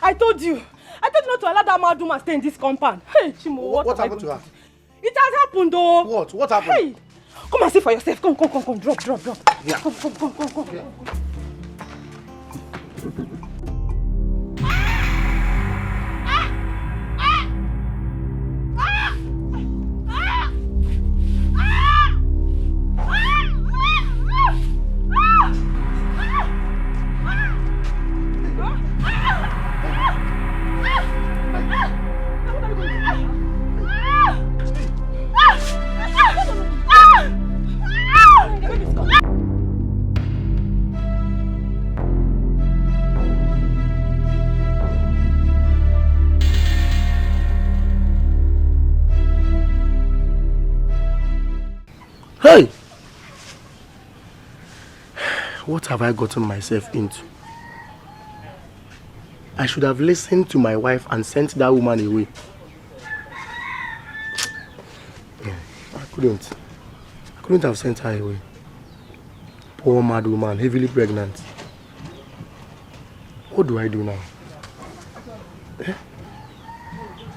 I told you not to allow that mad woman stay in this compound. Hey, Chimo, what happened to her? It has happened though. What happened? Hey, come and see for yourself. Come. Drop. Yeah. Come. Yeah. Hey! What have I gotten myself into? I should have listened to my wife and sent that woman away. I couldn't have sent her away. Poor mad woman, heavily pregnant. What do I do now?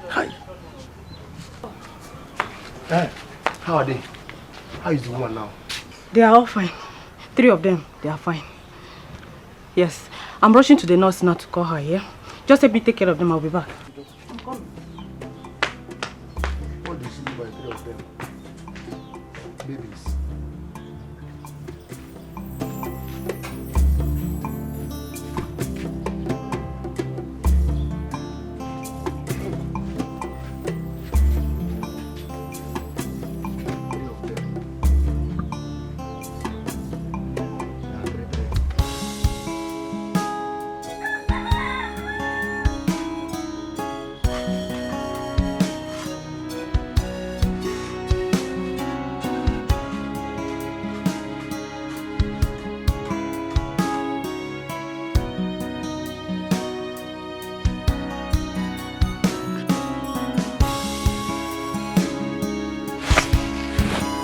Hi. Hey, how are they? How is the woman now? They are all fine. 3 of them, they are fine. Yes, I'm rushing to the nurse now to call her, yeah? Just help me take care of them, I'll be back. I'm coming. What did she do by 3 of them? Babies.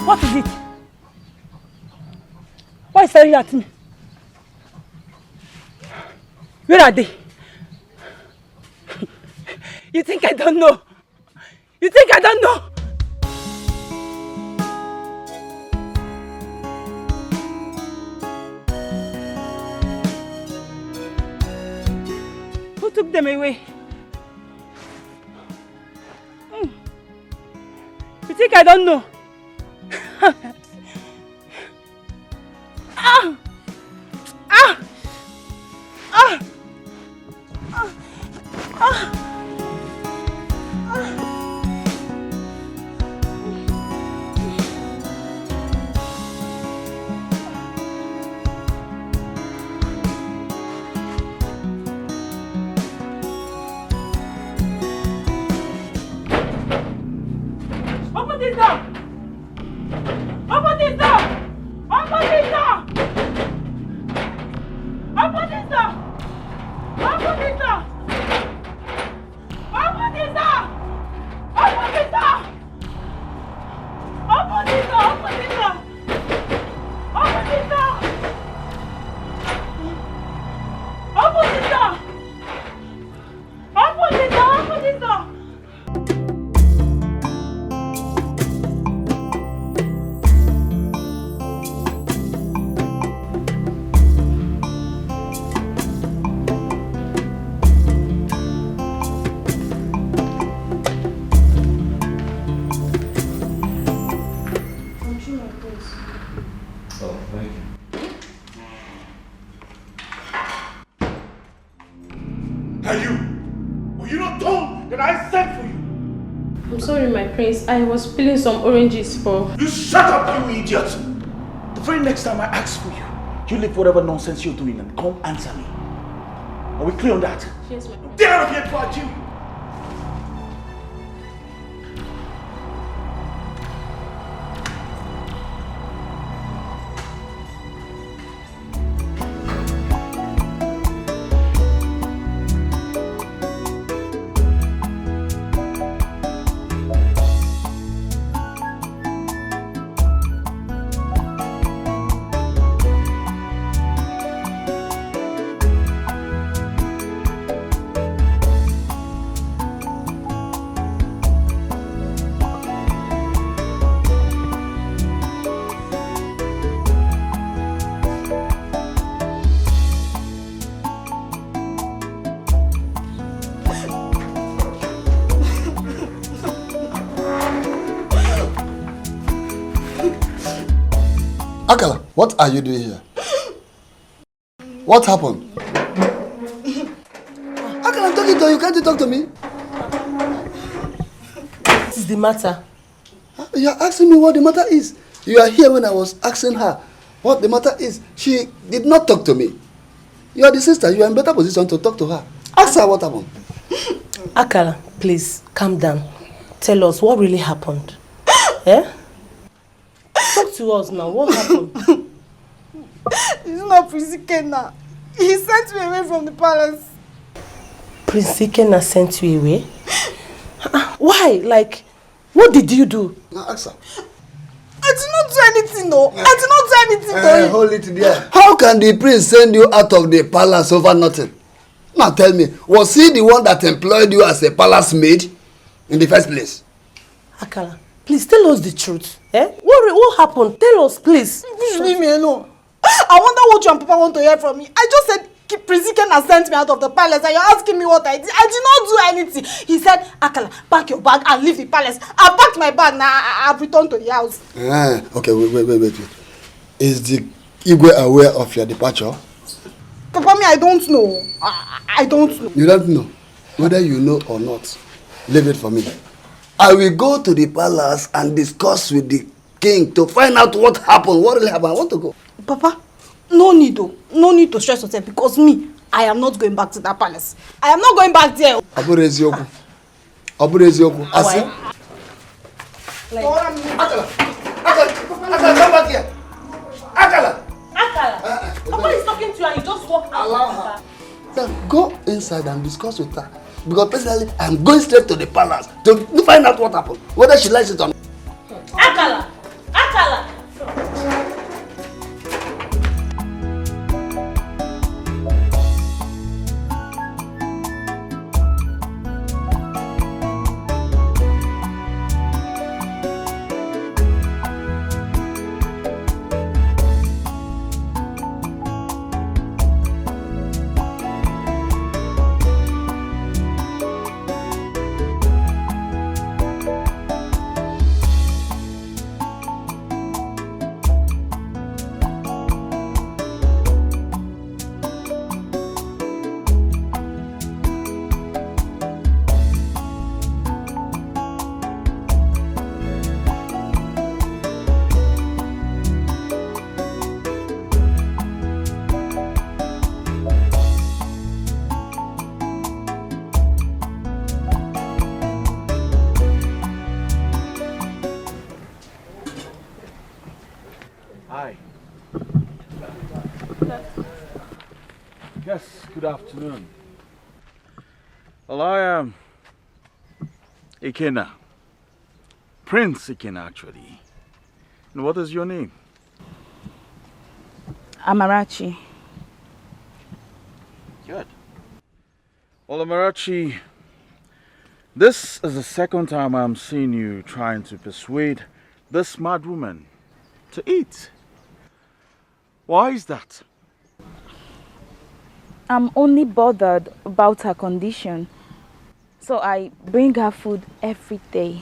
What is it? Why is staring at me? Where are they? You think I don't know? You think I don't know? Who took them away? You think I don't know? Open this door! Open this door! Open this door! Open this door! Open this door! Open this door! Open this door! Open this door! Open this door! Open this door! Open this door! Open this door! Open this door! Sorry, my prince. I was peeling some oranges for... You shut up, you idiot! The very next time I ask for you, you leave whatever nonsense you're doing and come answer me. Are we clear on that? Yes, my prince. Get out of here, before I kill you! Akala, what are you doing here? What happened? Akala, I'm talking to you. Can't you talk to me? What is the matter? You are asking me what the matter is. You are here when I was asking her what the matter is. She did not talk to me. You are the sister. You are in better position to talk to her. Ask her what happened. Akala, please, calm down. Tell us what really happened. Eh? Talk to us now. What happened? It's not Prince Ikenna. He sent me away from the palace. Prince Ikenna sent you away? Why? Like, what did you do? Now ask her. I did not do anything, no. I did not do anything to him. Hold it there. How can the prince send you out of the palace over nothing? Now tell me, was he the one that employed you as a palace maid in the first place? Akala, please tell us the truth. Eh? What happened? Tell us, please. Please leave me alone. I wonder what you and Papa want to hear from me. I just said Prince Ikenna sent me out of the palace and you're asking me what I did. I did not do anything. He said, Akala, pack your bag and leave the palace. I packed my bag, now I've returned to the house. Okay, wait. Is the Igwe aware of your departure? Papa, me, I don't know. I don't know. You don't know? Whether you know or not, leave it for me. I will go to the palace and discuss with the king to find out what happened, what really happened. I want to go. Papa, no need though. No need to stress yourself because me, I am not going back to that palace. I am not going back there. Aburezioku. Asi. Akala, come back here. Akala. Papa is talking to you and you just walk out. Allow her. Then go inside and discuss with her. Because personally, I'm going straight to the palace to find out what happened. Whether she likes it or not. Akala! Yes, good afternoon. Well, I am Ikenna. Prince Ikenna, actually. And what is your name? Amarachi. Good. Well, Amarachi, this is the second time I'm seeing you trying to persuade this mad woman to eat. Why is that? I'm only bothered about her condition, so I bring her food every day.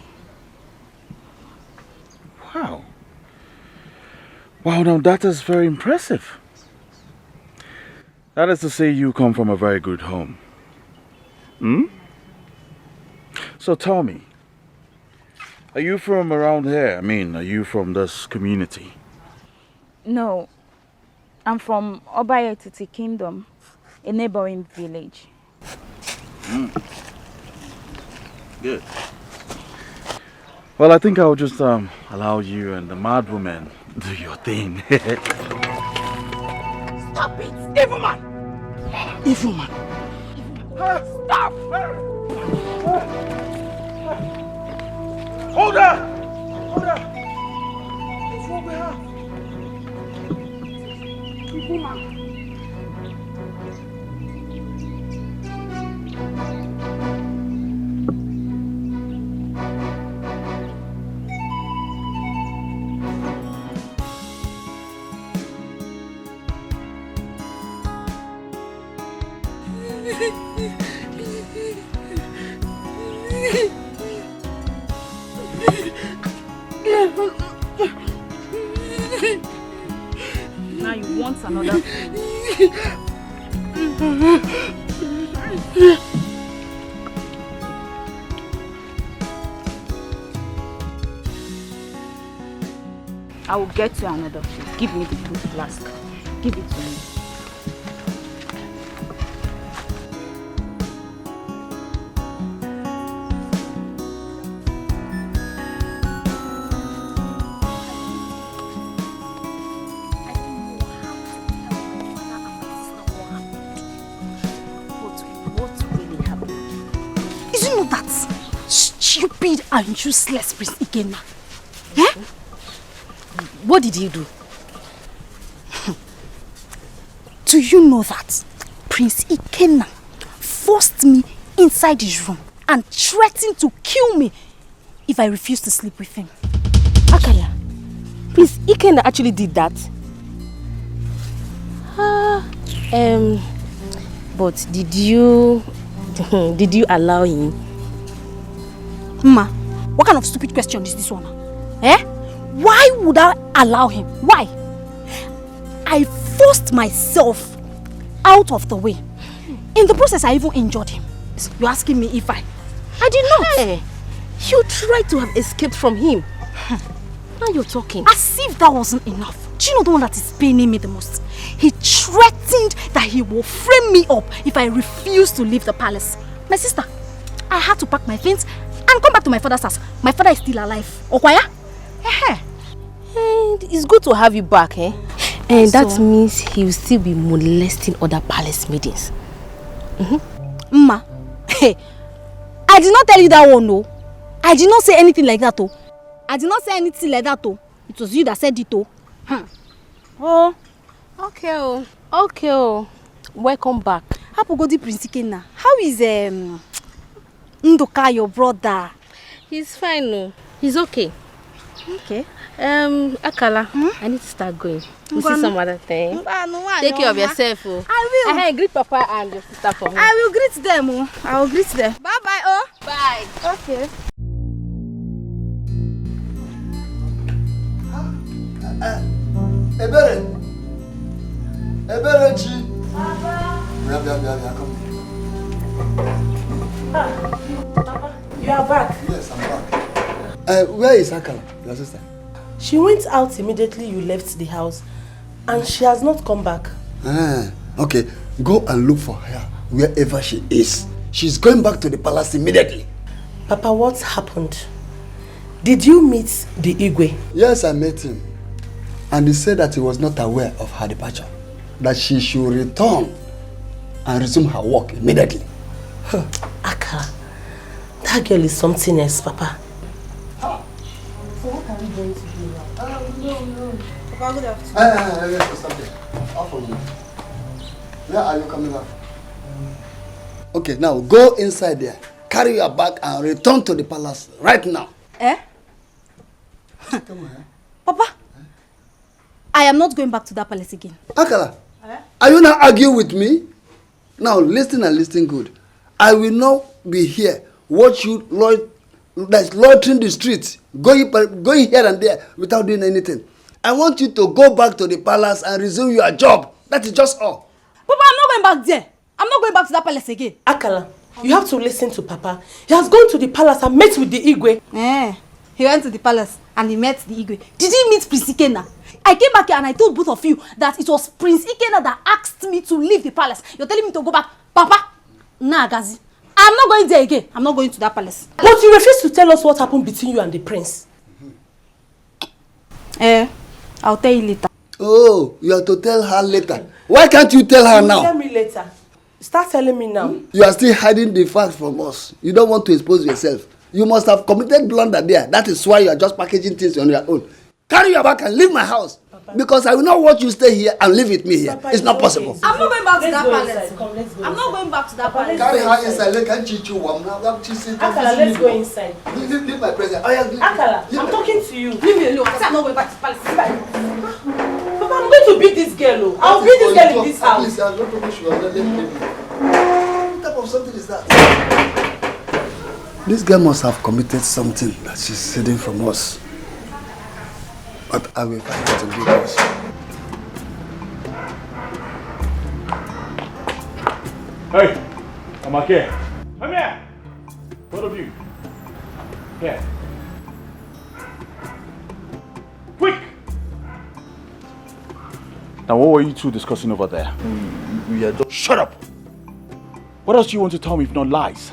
Wow. Wow, now that is very impressive. That is to say you come from a very good home. Hmm? So tell me, are you from around here? I mean, are you from this community? No, I'm from Obayetiti Kingdom, a neighboring village. Good. Well, I think I'll just allow you and the mad woman do your thing. Stop it! Evil man! Evil man. Stop! Hold her! Hold her! What's wrong with her? Evil man. another thing. I will get you another thing. Give me the blue flask. Give it to me. Stupid and useless Prince Ikenna. Eh? What did you do? Do you know that Prince Ikenna forced me inside his room and threatened to kill me if I refused to sleep with him? Akala, Prince Ikenna actually did that? But did you allow him? Ma, what kind of stupid question is this one? Eh? Why would I allow him? Why? I forced myself out of the way. In the process, I even injured him. You're asking me if I did not. Hey, you tried to have escaped from him. Now you're talking. As if that wasn't enough. Do you know the one that is paining me the most? He threatened that he will frame me up if I refuse to leave the palace. My sister, I had to pack my things and come back to my father's house. My father is still alive. Okwaya? And it's good to have you back, eh? And that means he will still be molesting other palace maidens. Ma, hey, I did not tell you that one, no. I did not say anything like that, oh. I did not say anything like that, oh. It was you that said it, oh. Oh, okay, oh. Okay, oh. Welcome back. Hapugodi Prince Ikenna. How is Ndoka, your brother? He's fine, no. He's okay. Okay. Akala, I need to start going. We'll see some other thing. Take care of yourself, oh. I will. Hey, greet Papa and your sister for me. I will greet them, oh. I will greet them. Bye-bye, oh. Bye. Okay. Eberechi. Papa, you are back. Yes, I'm back. Where is Akala, your sister? She went out immediately you left the house and she has not come back. Okay, go and look for her wherever she is. She's going back to the palace immediately. Papa, what happened? Did you meet the Igwe? Yes, I met him. And he said that he was not aware of her departure. That she should return and resume her work immediately. Akala, that girl is something else, Papa. So what are we going to do now? No. Papa, good afternoon. Let's stop there. Off on you. Where are you coming back? Okay, now go inside there. Carry your bag and return to the palace right now. Come on, Papa, I am not going back to that palace again. Akala, are you not arguing with me? Now listen and listen good. I will not be here. Watch you loitering the streets, going here and there without doing anything. I want you to go back to the palace and resume your job. That is just all. Papa, I'm not going back there. I'm not going back to that palace again. Akala, you have to listen to Papa. He has gone to the palace and met with the Igwe. He went to the palace and he met the Igwe. Did he meet Prince Ikenna? I came back here and I told both of you that it was Prince Ikenna that asked me to leave the palace. You're telling me to go back. Papa, nah, Gazi. I'm not going there again. I'm not going to that palace. But you refuse to tell us what happened between you and the prince. I'll tell you later. Oh, you have to tell her later. Why can't you tell her now? Tell me later. Start telling me now. You are still hiding the facts from us. You don't want to expose yourself. You must have committed blunder there. That is why you are just packaging things on your own. Carry your bag and leave my house. Papa. Because I will not want you stay here and live with me here. Papa, it's not possible. I'm not going back to that palace. I'm not going back to that palace. Carry her inside. Let her teach you one. Akala, let's go inside. Leave my presence. Akala, I'm talking to you. Leave me alone. I said I'm not going back to the palace. Papa, I'm going to beat this girl. I'll beat this girl in this house. Please, I'm not pretty sure. Let me. What type of something is that? This girl must have committed something that she's hiding from us. But I will find out to do this. Hey, I'm here. Come here. Both of you. Here. Quick! Now, what were you two discussing over there? We are just... Shut up! What else do you want to tell me if not lies?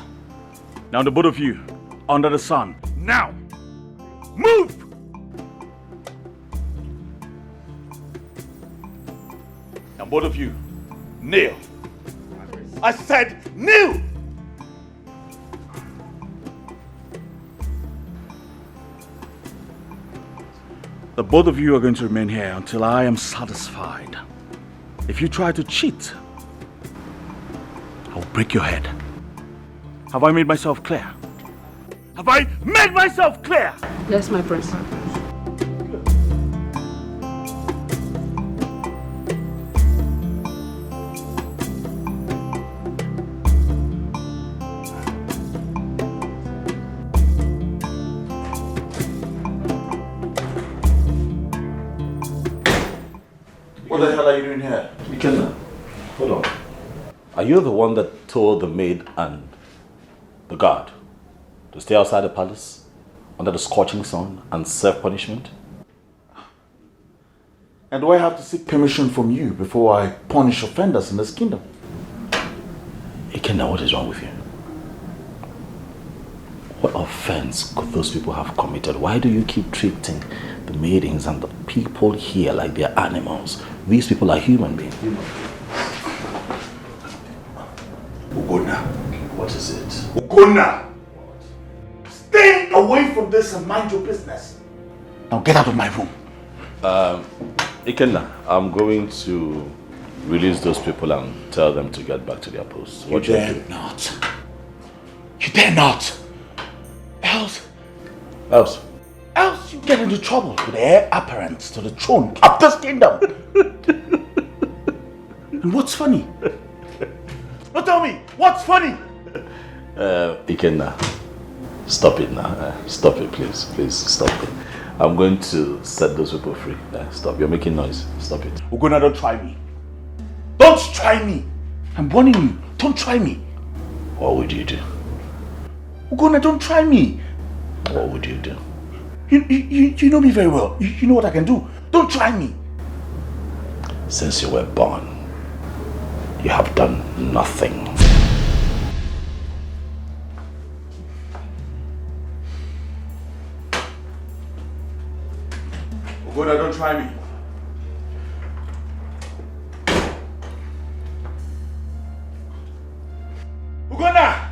Now, the both of you, under the sun. Now! Move! Now, both of you, kneel. I said kneel! The both of you are going to remain here until I am satisfied. If you try to cheat, I'll break your head. Have I made myself clear? Have I made myself clear? Yes, my prince. What the hell are you doing here? Ikenna, hold on. Are you the one that told the maid and the guard to stay outside the palace under the scorching sun and serve punishment? And do I have to seek permission from you before I punish offenders in this kingdom? Ikenna, what is wrong with you? What offense could those people have committed? Why do you keep treating the maidens and the people here like they're animals? These people are human beings. Ugonna. What is it? Ugonna! Stay away from this and mind your business. Now get out of my room. Ikenna, I'm going to release those people and tell them to get back to their posts. You dare not. You dare not. Else you get into trouble with the heir apparent to the throne of this kingdom. And what's funny? Now tell me, what's funny? Ikenna, stop it now. Stop it, please. Please, stop it. I'm going to set those people free. Stop. You're making noise. Stop it. Ugonna, don't try me. Don't try me. I'm warning you. Don't try me. What would you do? Ugonna, don't try me. What would you do? You know me very well. You know what I can do. Don't try me. Since you were born, you have done nothing. Ugonna, don't try me. Ugonna!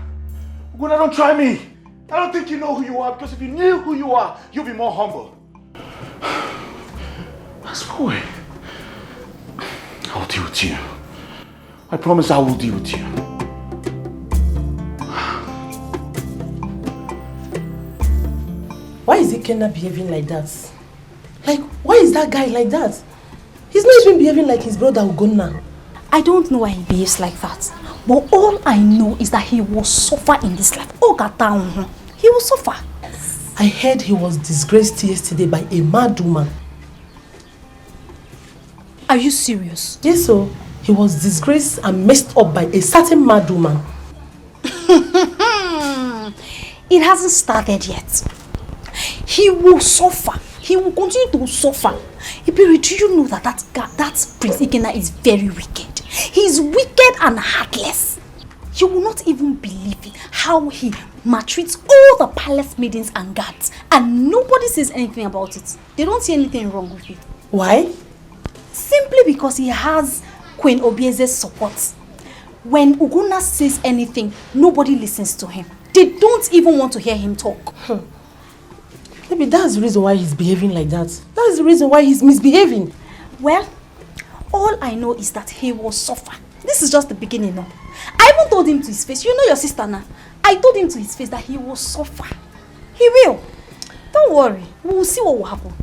Ugonna, don't try me. I don't think you know who you are, because if you knew who you are, you'd be more humble. That's boy. I'll deal with you. I promise I will deal with you. Why is Ikenna behaving like that? Like, why is that guy like that? He's not even behaving like his brother Ugonna. I don't know why he behaves like that. But all I know is that he will suffer in this life. Oh, Gata, he will suffer. I heard he was disgraced yesterday by a mad woman. Are you serious? Yes, so he was disgraced and messed up by a certain mad woman. It hasn't started yet. He will suffer. He will continue to suffer. Ibiri, do you know that that Prince Ikenna is very wicked? He's wicked and heartless. You will not even believe it, how he maltreats all the palace maidens and guards, and nobody says anything about it. They don't see anything wrong with it. Why? Simply because he has Queen Obieze's support. When Ugonna says anything, nobody listens to him. They don't even want to hear him talk. Maybe that's the reason why he's behaving like that. That's the reason why he's misbehaving. Well, all I know is that he will suffer. This is just the beginning now. I even told him to his face, you know your sister now. I told him to his face that he will suffer. He will. Don't worry. We will see what will happen.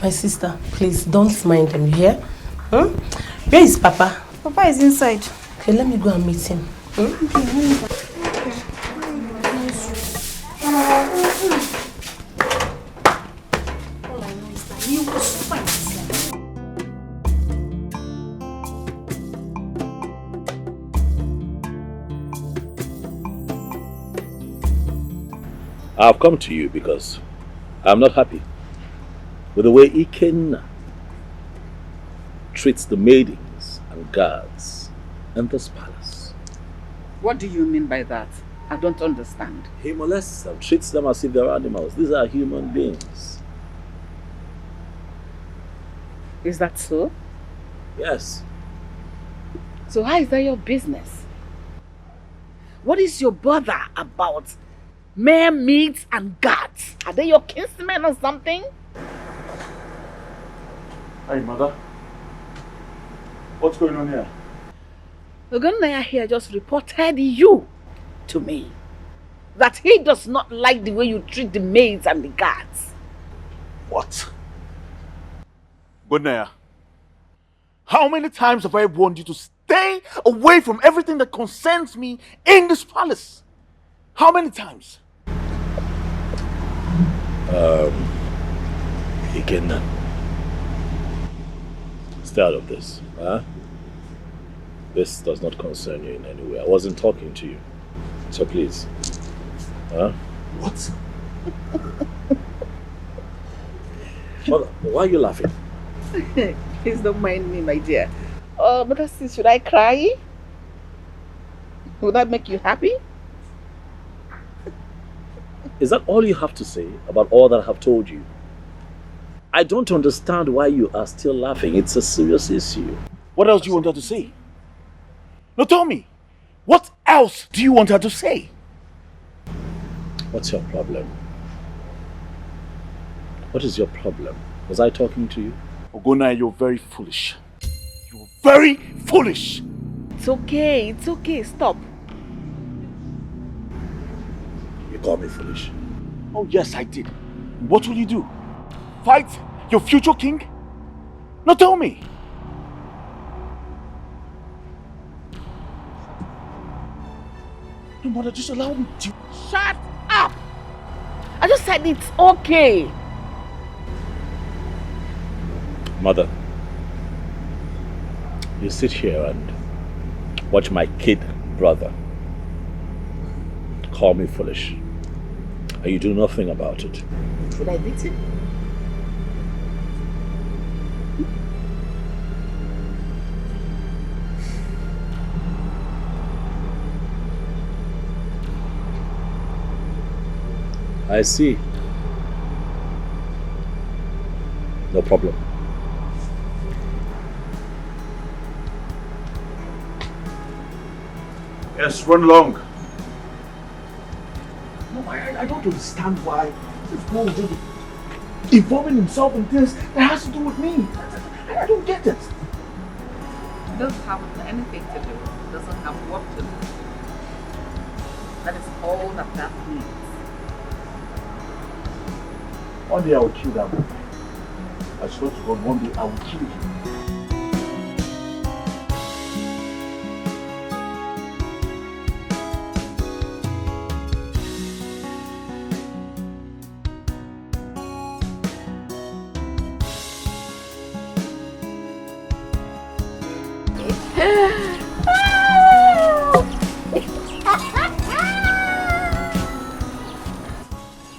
My sister, please don't mind him, you hear? Where is Papa? Papa is inside. Okay, let me go and meet him. All I know is that he will suffer in this life. I've come to you because I'm not happy with the way Ikenna treats the maidens and guards in this palace. What do you mean by that? I don't understand. He molests them, treats them as if they're animals. These are human beings. Is that so? Yes. So how is that your business? What is your bother about mere maids and guards? Are they your kinsmen or something? Hey, mother. What's going on here? Ogonaya here just reported you to me. That he does not like the way you treat the maids and the guards. What? Gonaya, how many times have I warned you to stay away from everything that concerns me in this palace? How many times? Ikenna, stay out of this, huh? This does not concern you in any way. I wasn't talking to you. So please. Huh? What? Mother, why are you laughing? Please don't mind me, my dear. But should I cry? Would that make you happy? Is that all you have to say about all that I have told you? I don't understand why you are still laughing. It's a serious issue. What else do you want her to say? No, tell me. What else do you want her to say? What's your problem? What is your problem? Was I talking to you? Ogona, you're very foolish. You're very foolish. It's okay, stop. You call me foolish. Oh yes, I did. What will you do? Fight your future king? No, tell me. No, mother, just allow me to... Shut up! I just said it's okay. Mother, you sit here and watch my kid brother call me foolish, and you do nothing about it. Should I beat him? I see. No problem. Yes, run along. No, I don't understand why this boy will just be involving himself in things that has to do with me. I don't get it. It doesn't have anything to do. It doesn't have work to do. That is all that means. One day I will kill that boy. I swear to God, one day I will kill him.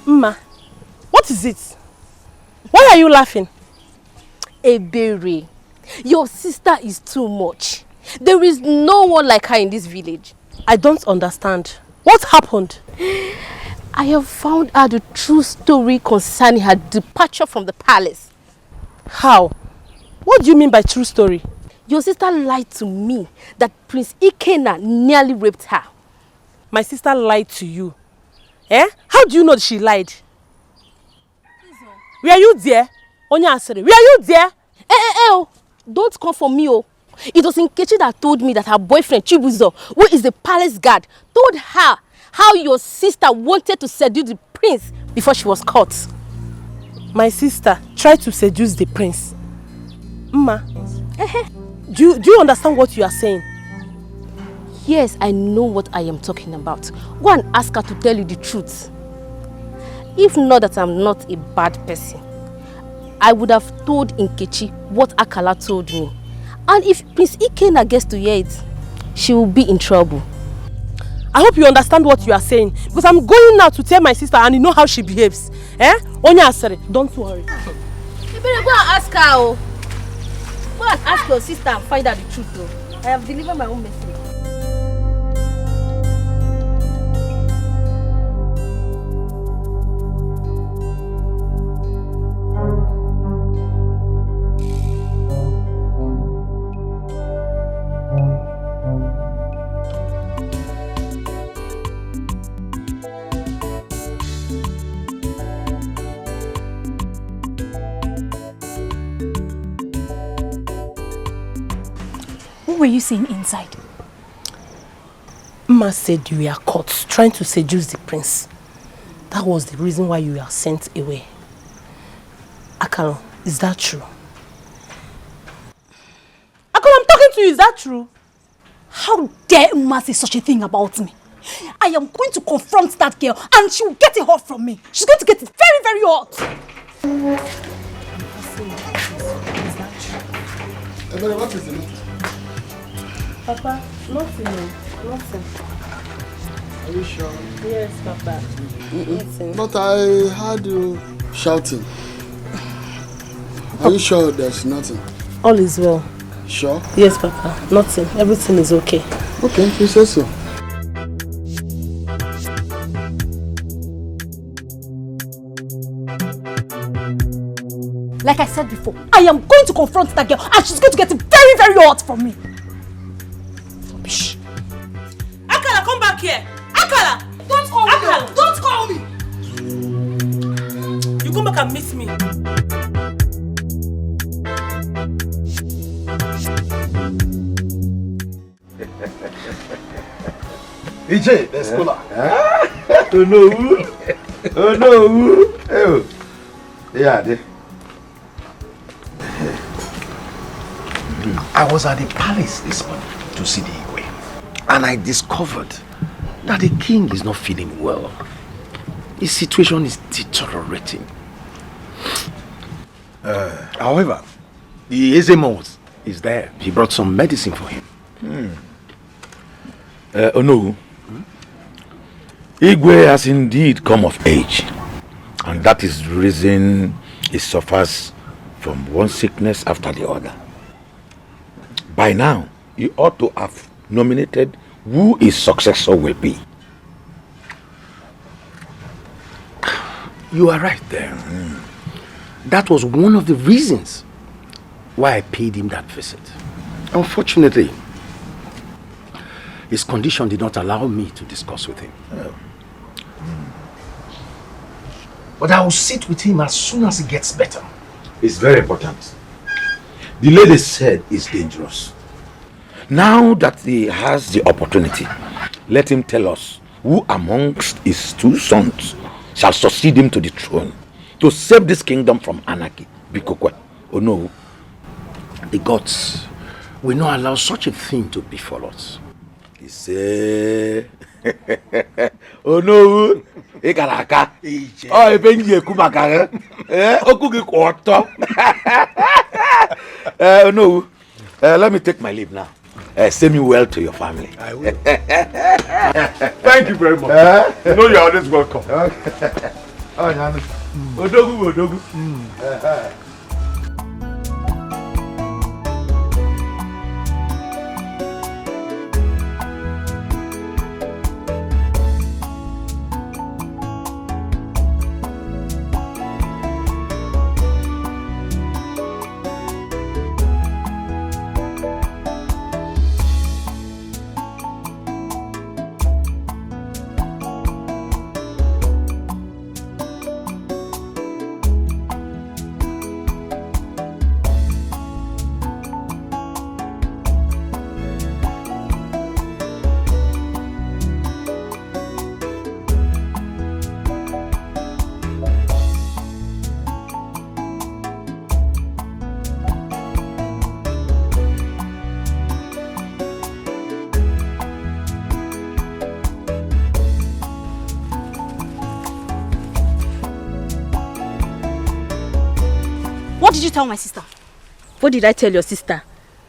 Mma, what is it? Why are you laughing? Ebere, your sister is too much. There is no one like her in this village. I don't understand. What happened? I have found out the true story concerning her departure from the palace. How? What do you mean by true story? Your sister lied to me that Prince Ikenna nearly raped her. My sister lied to you? Eh? How do you know she lied? Were you there? Onya Asere, were you there? Don't come for me, oh. It was Nkechi that told me that her boyfriend Chibuzo, who is the palace guard, told her how your sister wanted to seduce the prince before she was caught. My sister tried to seduce the prince. Mma, do you understand what you are saying? Yes, I know what I am talking about. Go and ask her to tell you the truth. If not that I'm not a bad person, I would have told Nkechi what Akala told me. And if Prince Ikenna gets to hear it, she will be in trouble. I hope you understand what you are saying. Because I'm going now to tell my sister and you know how she behaves. Onya Asere, don't worry. You better go and ask her. Oh. Go and ask your sister and find out the truth. Oh. I have delivered my own message. What were you saying inside? Ma said you were caught trying to seduce the prince. That was the reason why you were sent away. Akala, is that true? Akala, I'm talking to you. Is that true? How dare Uma say such a thing about me? I am going to confront that girl and she will get it hot from me. She's going to get it very, very hot. What is it? Papa, nothing. Are you sure? Yes, Papa. Nothing. But I heard you shouting. Are you sure there's nothing? All is well. Sure? Yes, Papa. Nothing. Everything is okay. Okay, you say so. Like I said before, I am going to confront that girl and she's going to get it very, very hot from me. Rubbish. Akala, come back here. Akala! Don't call me. Akala, don't call me. You come back and miss me. EJ, the scholar. Oh no. Oh no. Oh. Yeah, I was at the palace this morning to see the Igwe, and I discovered that the king is not feeling well. His situation is deteriorating. However, the Ezemos is there. He brought some medicine for him. Oh no. Igwe has indeed come of age, and that is the reason he suffers from one sickness after the other. By now, you ought to have nominated who his successor will be. You are right there. That was one of the reasons why I paid him that visit. Unfortunately, his condition did not allow me to discuss with him. But I will sit with him as soon as he gets better. It's very important. The lady said it's dangerous. Now that he has the opportunity, let him tell us who amongst his two sons shall succeed him to the throne to save this kingdom from anarchy. Bikokwe. Oh no. The gods will not allow such a thing to befall us. He said, oh no. Ikaraka. Oh, ebenye kumaka. Okugi kwato. No. Let me take my leave now. Send me well to your family. I will. Thank you very much. You know you are always welcome. Okay. Odogu. What did you tell my sister? What did I tell your sister?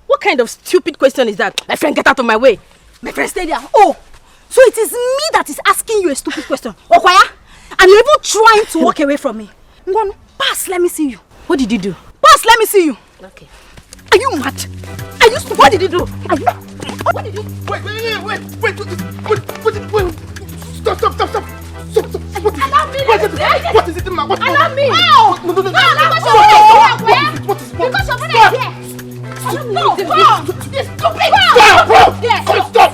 What kind of stupid question is that? My friend, get out of my way. My friend, stay there. Oh, So it is me that is asking you a stupid question. Okwaya? And you're even trying to walk away from me. Ngwanu, pass, let me see you. What did you do? Pass, let me see you. Okay. Are you mad? Are you stupid? What did you do? Are you... What did you... Wait. Stop. What is it, man? What Allow me! No! No, because your brother is here. This stupid! Stop!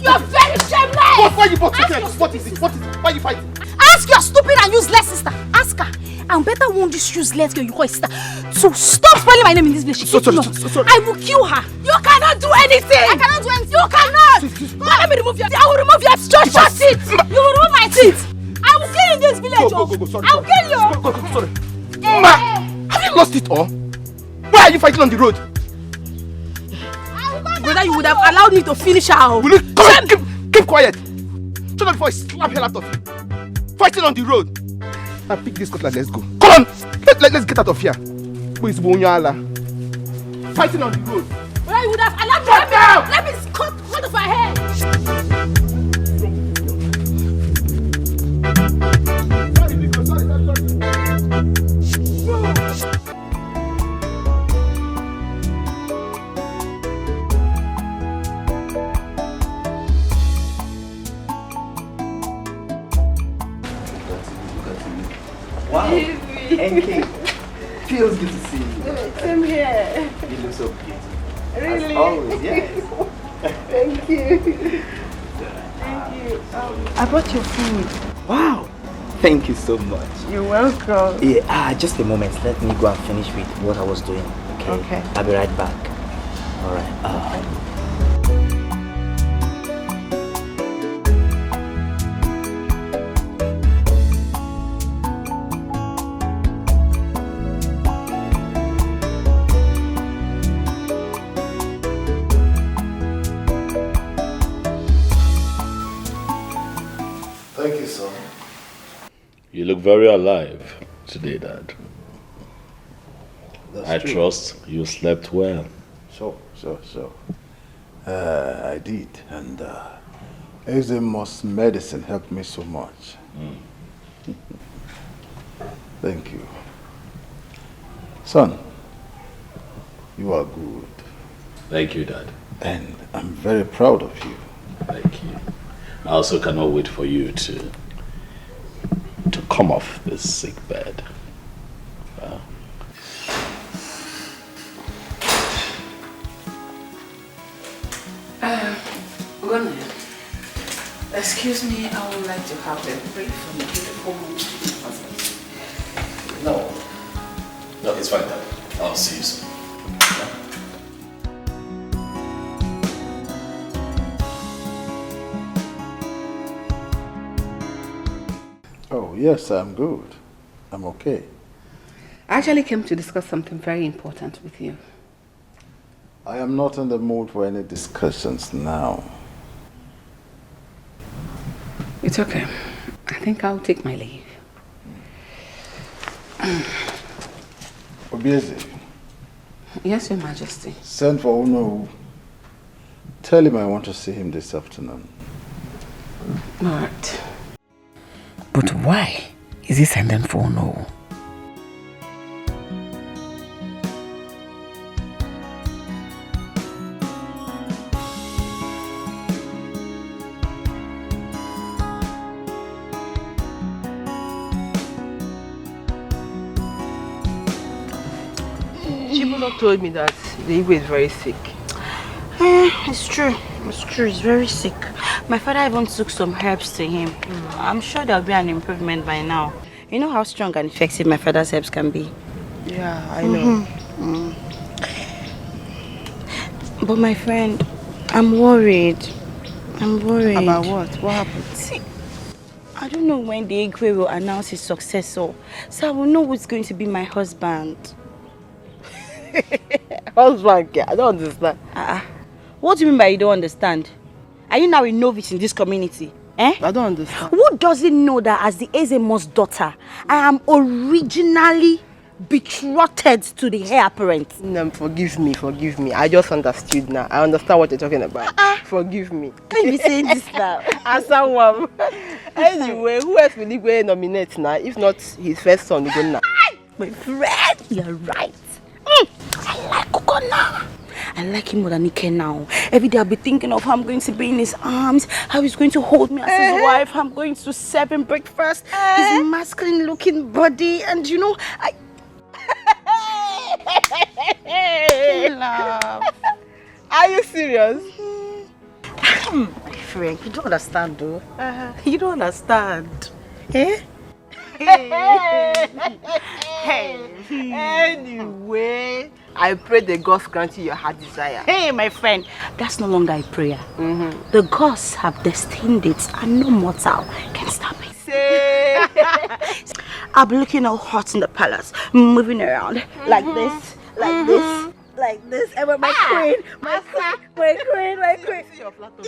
You are very shameless! Why you both What is it? Why are you fighting? Ask your stupid and useless sister. Ask her. I'm better warn this useless girl you call sister. So stop spelling my name in this village. Sorry. I will kill her. You cannot do anything. I cannot do anything. You cannot. Let me remove your teeth. I will remove your teeth. You will remove my teeth. I will kill you in this village. Go. Sorry. I will kill you. Go. Sorry. Ma, have you lost it all? Why are you fighting on the road? Brother, you would have allowed me to finish her. Will you keep quiet? Shut up before I slap hell out of you. Fighting on the road. Now pick this cutlass, let's go. Come on! Let's get out of here. Who is Bonyala? Fighting on the road. Brother, you would have allowed me. Let me cut off her head. Wow, NK, feels good to see you. Same here. You look so beautiful. Really? As always, yes. Thank you. Thank you. I brought your food. Wow, thank you so much. You're welcome. Yeah, just a moment. Let me go and finish with what I was doing. Okay. I'll be right back. All right. Thank you, son. You look very alive today, Dad. I true. trust you slept well. Sure. I did, and Eczema's medicine helped me so much. Thank you. Son, you are good. Thank you, Dad. And I'm very proud of you. Thank you. I also cannot wait for you to come off this sick bed. Excuse me, I would like to have a brief from the beautiful husband. No, it's fine, Dad. I'll see you soon. Oh, yes, I'm good. I'm okay. I actually came to discuss something very important with you. I am not in the mood for any discussions now. It's okay. I think I'll take my leave. Obieze. Yes, Your Majesty. Send for Uno. Tell him I want to see him this afternoon. All right. But why is he sending for Uno? Chibuno told me that the Igwe is very sick. It's true. He's very sick. My father even took some herbs to him. I'm sure there'll be an improvement by now. You know how strong and effective my father's herbs can be. Yeah, I know. But my friend, I'm worried. About what? What happened? See, I don't know when the Igwe will announce his successor, so I will know who's going to be my husband. Husband? I don't understand. What do you mean by you don't understand? Are you now a novice in this community? I don't understand. Who doesn't know that as the Ezema's daughter, I am originally betrothed to the heir apparent. No, forgive me. I just understood now. I understand what you're talking about. Forgive me. Can't be saying this now. As someone. Anyway, who else will he go nominate now? If not his first son, go now. My friend, you're right. I like Kokona. I like him more than Dikeh now. Every day I'll be thinking of how I'm going to be in his arms, how he's going to hold me as his wife, how I'm going to serve him breakfast, his masculine looking body, and you know, love. Are you serious? My friend, you don't understand though. You don't understand. Eh? Anyway, I pray the gods grant you your heart desire. Hey, my friend, that's no longer a prayer. The gods have destined it, and no mortal can stop it. I'll be looking all hot in the palace, moving around like this, like this. Like this, and with my queen, my queen.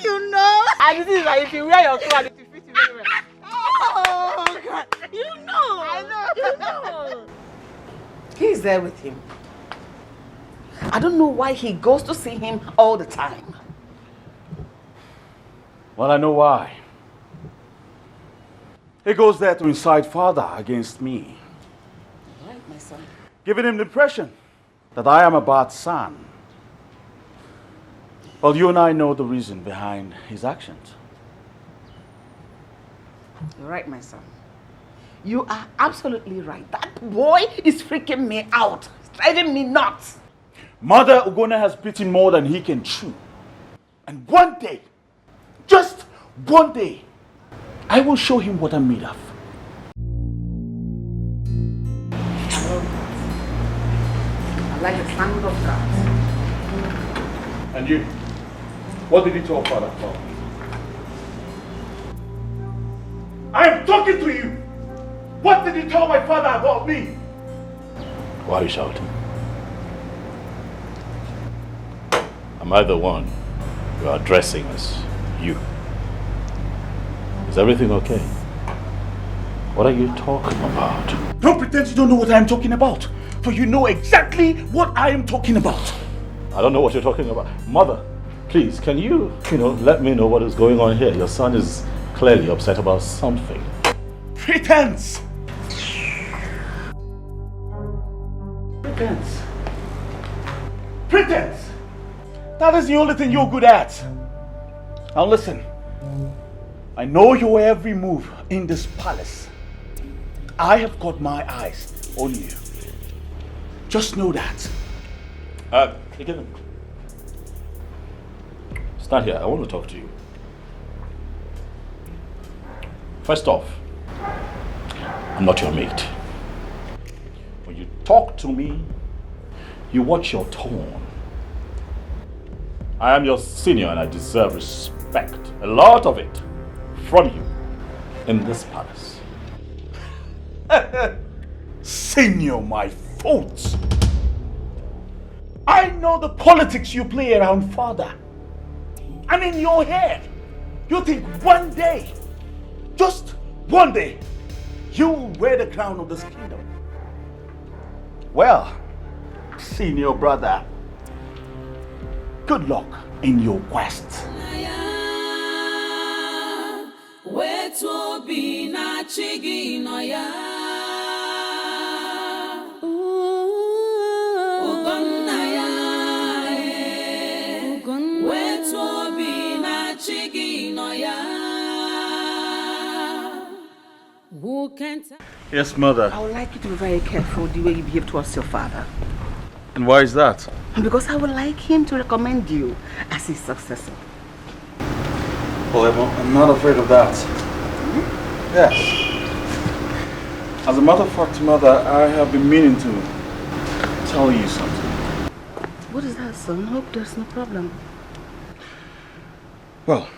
You know? And this is like if you wear your clothes, it will fit you very well. Oh, God. You know. I know. You know. He's there with him. I don't know why he goes to see him all the time. Well, I know why. He goes there to incite father against me. Right, my son. Giving him the impression that I am a bad son. Well, you and I know the reason behind his actions. You're right, my son. You are absolutely right. That boy is freaking me out. It's driving me nuts. Mother Ugonna has bitten more than he can chew. And one day, just one day, I will show him what I'm made of. I like the sound of that. And you, what did he tell father about? I am talking to you! What did he tell my father about me? Why are you shouting? Am I the one you are addressing as you? Is everything okay? What are you talking about? Don't pretend you don't know what I am talking about, for you know exactly what I am talking about. I don't know what you're talking about. Mother, please, can you let me know what is going on here? Your son is clearly upset about something. Pretense! Pretense! Pretense! That is the only thing you're good at. Now listen, I know your every move in this palace. I have got my eyes on you. Just know that. Again. Stand here, I want to talk to you. First off, I'm not your mate. When you talk to me, you watch your tone. I am your senior and I deserve respect, a lot of it, from you in this palace. Senior, my fault. I know the politics you play around father. And in your head, you think one day, just one day, you will wear the crown of this kingdom. Well, senior brother, good luck in your quest. Yes, mother. I would like you to be very careful the way you behave towards your father. And why is that? Because I would like him to recommend you as his successor. Well, I'm not afraid of that. Yes. As a matter of fact, mother, I have been meaning to tell you something. What is that, son? Hope there's no problem. Well,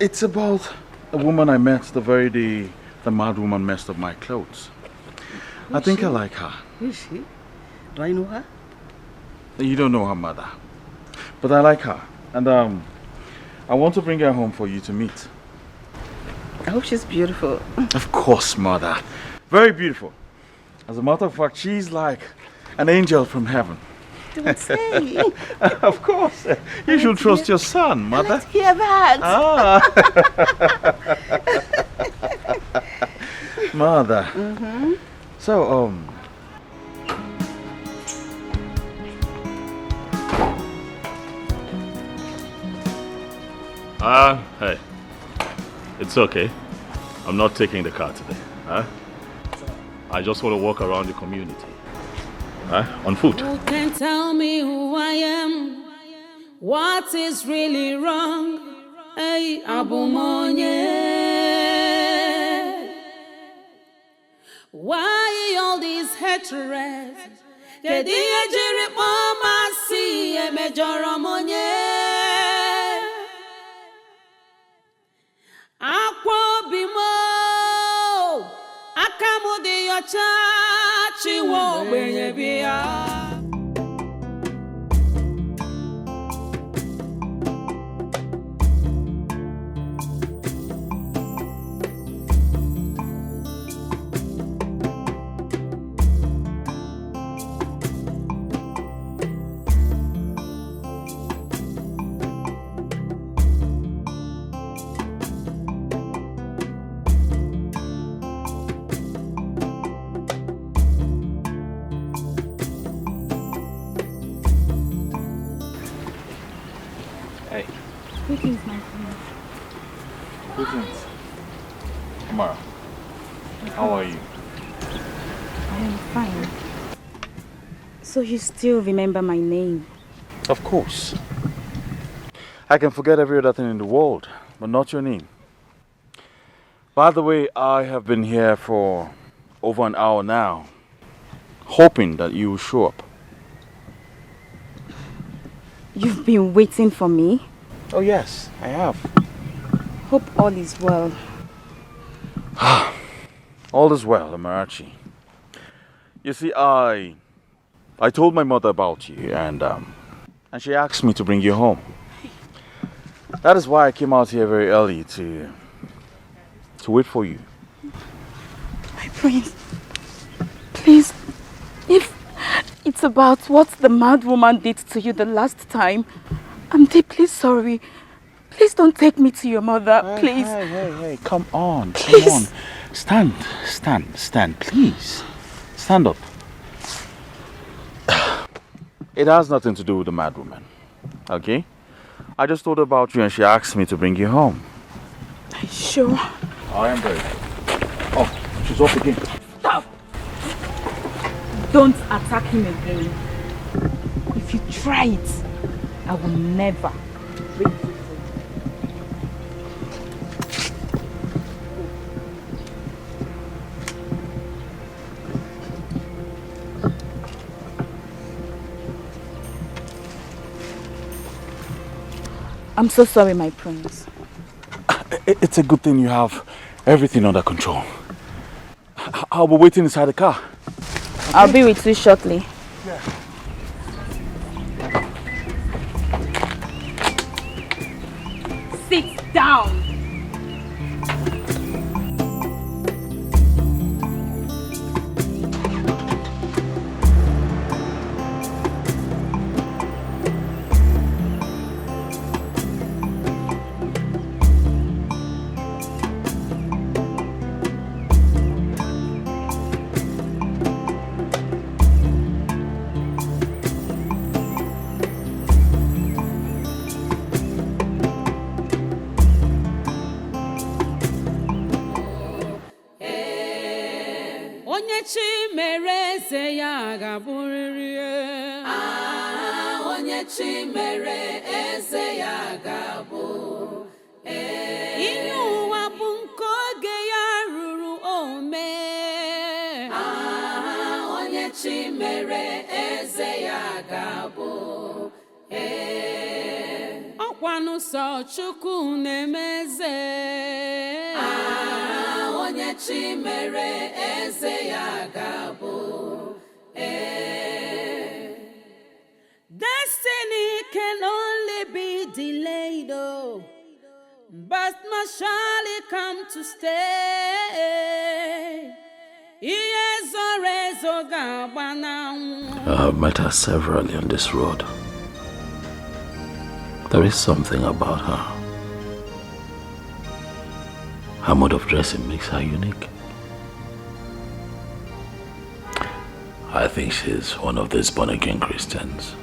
it's about a woman I met the very day the mad woman messed up my clothes. I think I like her. Who is she? Do I know her? You don't know her, mother. But I like her. And I want to bring her home for you to meet. I hope she's beautiful. Of course, mother. Very beautiful. As a matter of fact, she's like an angel from heaven. Don't say. Of course. You should trust your son, mother. Let's hear that. Mother. So, hey. It's okay. I'm not taking the car today. I just want to walk around the community. On foot. You can tell me who I am. What is really wrong? Hey, Abomination. Why all these hatred? Kediye jiri mama si emejoro monye. Akwa bimo akamudi yocha chiwo benye biya. Greetings, my friend. Greetings. Amara, how are you? I am fine. So you still remember my name? Of course. I can forget every other thing in the world, but not your name. By the way, I have been here for over an hour now, hoping that you will show up. You've been waiting for me? Oh yes, I have. Hope all is well. All is well, Amarachi. You see, I told my mother about you, and she asked me to bring you home. That is why I came out here very early to wait for you. My prince, please, if it's about what the mad woman did to you the last time, I'm deeply sorry. Please don't take me to your mother, please. Hey, come on, come on. Stand, please. Stand up. It has nothing to do with the mad woman, okay? I just thought about you and she asked me to bring you home. Are you sure? I am very. Oh, she's off again. Stop! Don't attack him again. If you try it, I will never break you. I'm so sorry, my prince. It's a good thing you have everything under control. I'll be waiting inside the car. Okay? I'll be with you shortly. Yeah. Sit down. Onye chi mere eze ya ga-abụ. Ihe ụwa bụ nke oge ya ruru ome. Onye chi mere eze ya ga-abụ. Ọkwanụ sọ Chukwu na-emeze. Onye chi mere eze ya ga-abụ. Destiny can only be delayed, oh, but must surely come to stay. Yes, or I have met her severally on this road. There is something about her. Her mode of dressing makes her unique. I think she's one of these born-again Christians.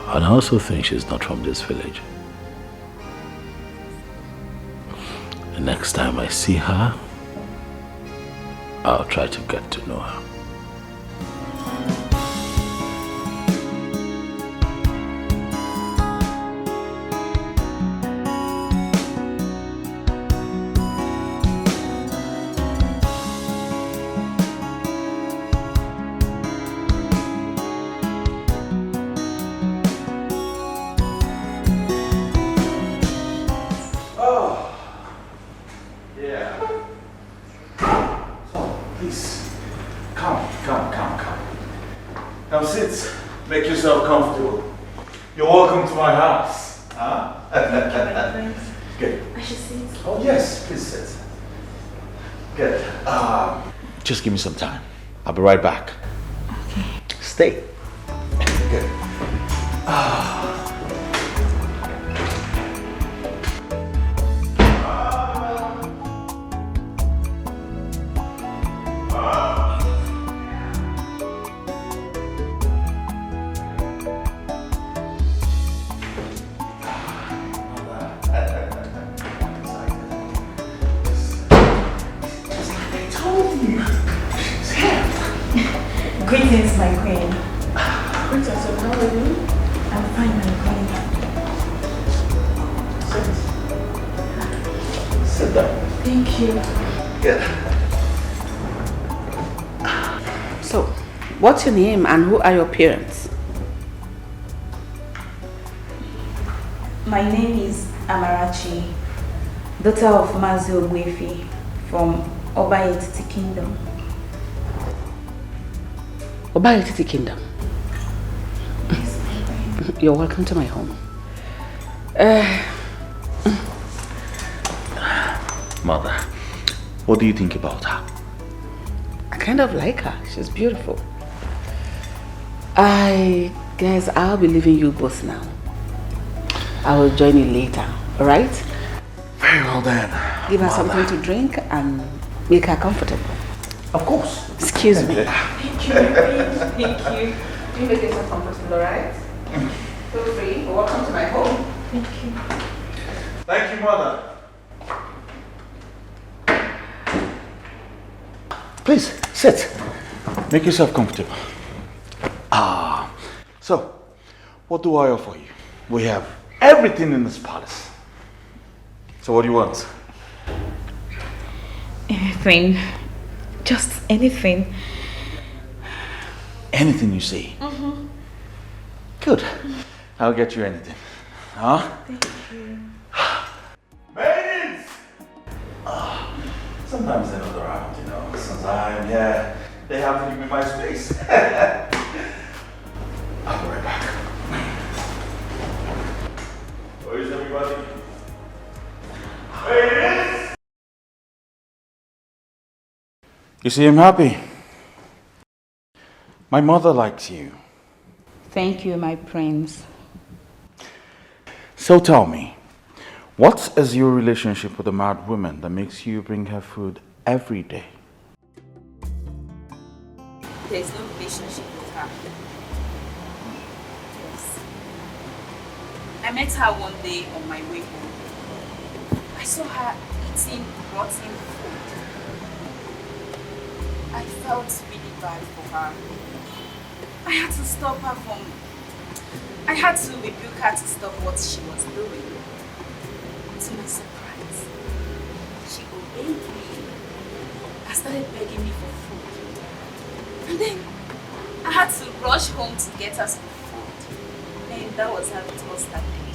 And I also think she's not from this village. The next time I see her, I'll try to get to know her. Now sit, make yourself comfortable. You're welcome to my house. Huh? Good. I should sit. Oh yes, please sit. Good. Just give me some time. I'll be right back. Okay. Stay. Good. Greetings, my queen. Princess, how are you? I'm fine, my queen. Sit down. Thank you. Good. So, what's your name and who are your parents? My name is Amarachi, daughter of Mazi Ogwefi from Obayetiti Kingdom. Obayetiti Kingdom. You're welcome to my home. Mother, what do you think about her? I kind of like her. She's beautiful. I guess I'll be leaving you both now. I will join you later, alright? Very well then. Give her Mother. something to drink and make her comfortable. Of course. Excuse me. Thank you, thank you. You make yourself comfortable, alright? Feel free. Welcome to my home. Thank you. Thank you, Mother. Please, sit. Make yourself comfortable. So, what do I offer you? We have everything in this palace. So what do you want? Anything. Just anything. Anything you say. Mm-hmm. Good. I'll get you anything. Huh? Thank you. Maidens! Sometimes they're not around, you know. Sometimes, yeah, they have to give me my space. I'll be right back. Where is everybody? Maidens! You see, I'm happy. My mother likes you. Thank you, my prince. So tell me, what is your relationship with the mad woman that makes you bring her food every day? There's no relationship with her. Yes. I met her one day on my way home. I saw her eating rotten food. I felt really bad for her. I had to stop her from... I had to rebuke her to stop what she was doing. To my surprise, she obeyed me and started begging me for food. And then I had to rush home to get her some food. And that was how it was that day.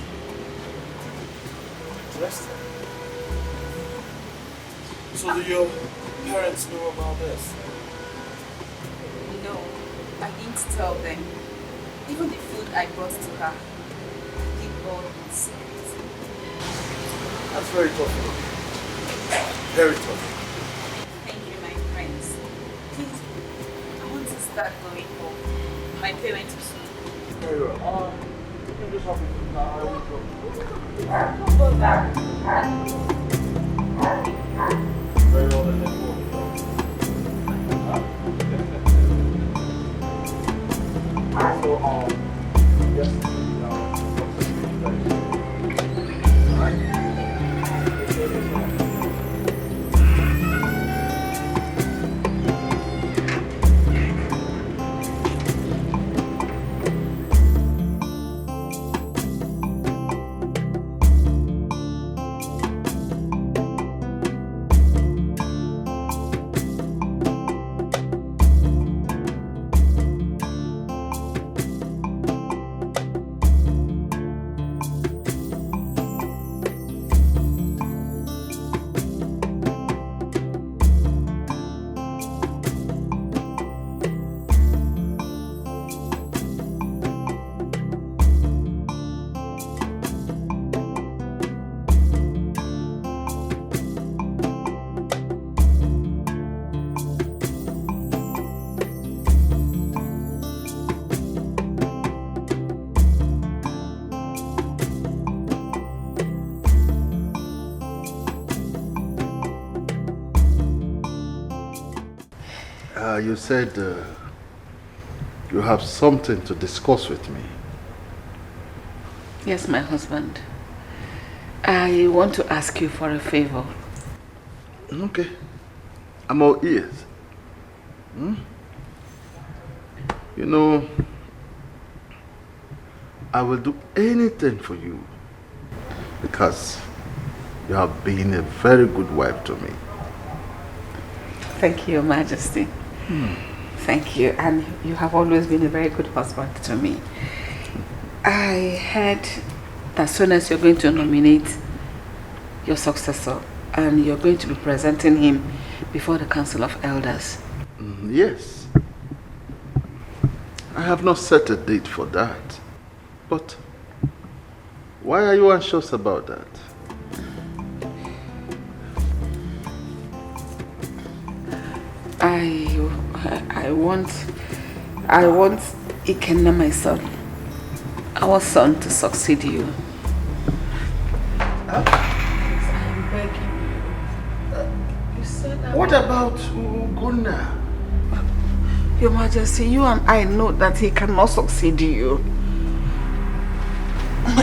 Interesting. So do your parents know about this? No, I didn't tell them. Even the food I brought to her, they all in secret. That's very tough. Very tough. Thank you, my friends. start going home. My parents will soon. Very well. You can just hop into the car. I will go. Very well, then let's go. So, yes, You said you have something to discuss with me. Yes, my husband. I want to ask you for a favor. Okay. I'm all ears. You know, I will do anything for you because you have been a very good wife to me. Thank you, Your Majesty. Thank you. And you have always been a very good husband to me. I heard that as soon as you're going to nominate your successor and you're going to be presenting him before the Council of Elders. Yes. I have not set a date for that. But why are you anxious about that? I want Ikenna, my son, our son, to succeed you. I'm begging you. You said that. What about Ugonna? Your Majesty, you and I know that he cannot succeed you.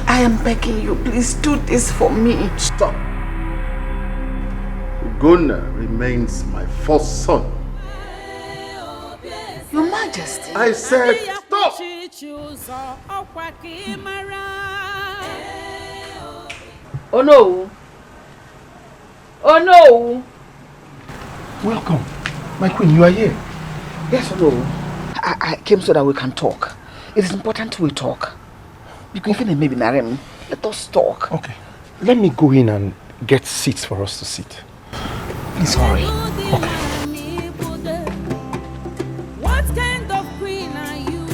I am begging you, please do this for me. Stop. Ugonna remains my first son. Your Majesty. I said stop. Oh no. Oh no. Welcome. My queen, you are here. Yes or no? I came so that we can talk. It is important we talk. Because even maybe Narem, let us talk. Okay. Let me go in and get seats for us to sit. Please hurry. Okay. What kind of queen are you?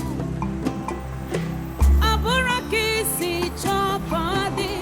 Aboraki si chopadi.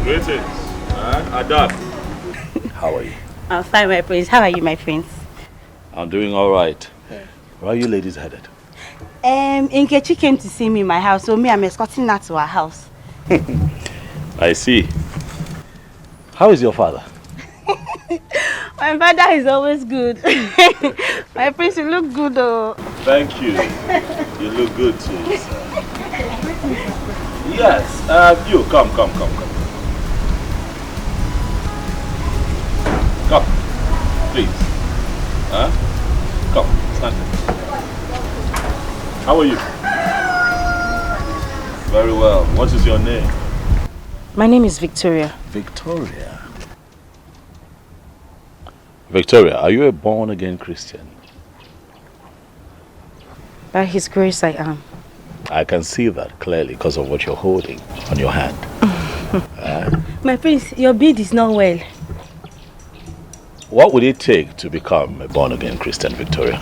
Greetings. Adab. How are you? I'm fine, my prince. How are you, my prince? I'm doing all right. Where are you ladies headed? Nkechi came to see me in my house, so I'm escorting her to her house. I see. How is your father? My father is always good. My prince, you look good, though. Thank you. You look good too, sir. Yes, you come. Come, please. Come, stand there. How are you? Very well. What is your name? My name is Victoria. Victoria. Victoria, are you a born-again Christian? By His grace, I am. I can see that clearly because of what you're holding on your hand. My prince, your beard is not well. What would it take to become a born-again Christian, Victoria?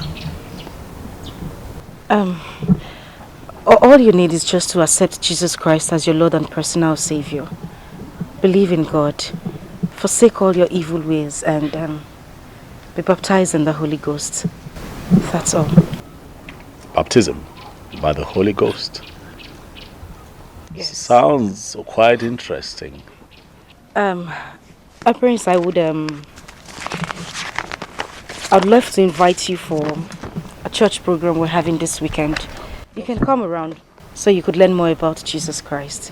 All you need is just to accept Jesus Christ as your Lord and personal Savior. Believe in God, forsake all your evil ways, and be baptized in the Holy Ghost. That's all. Baptism by the Holy Ghost? Yes. Sounds quite interesting. Prince, I'd love to invite you for a church program we're having this weekend. You can come around so you could learn more about Jesus Christ.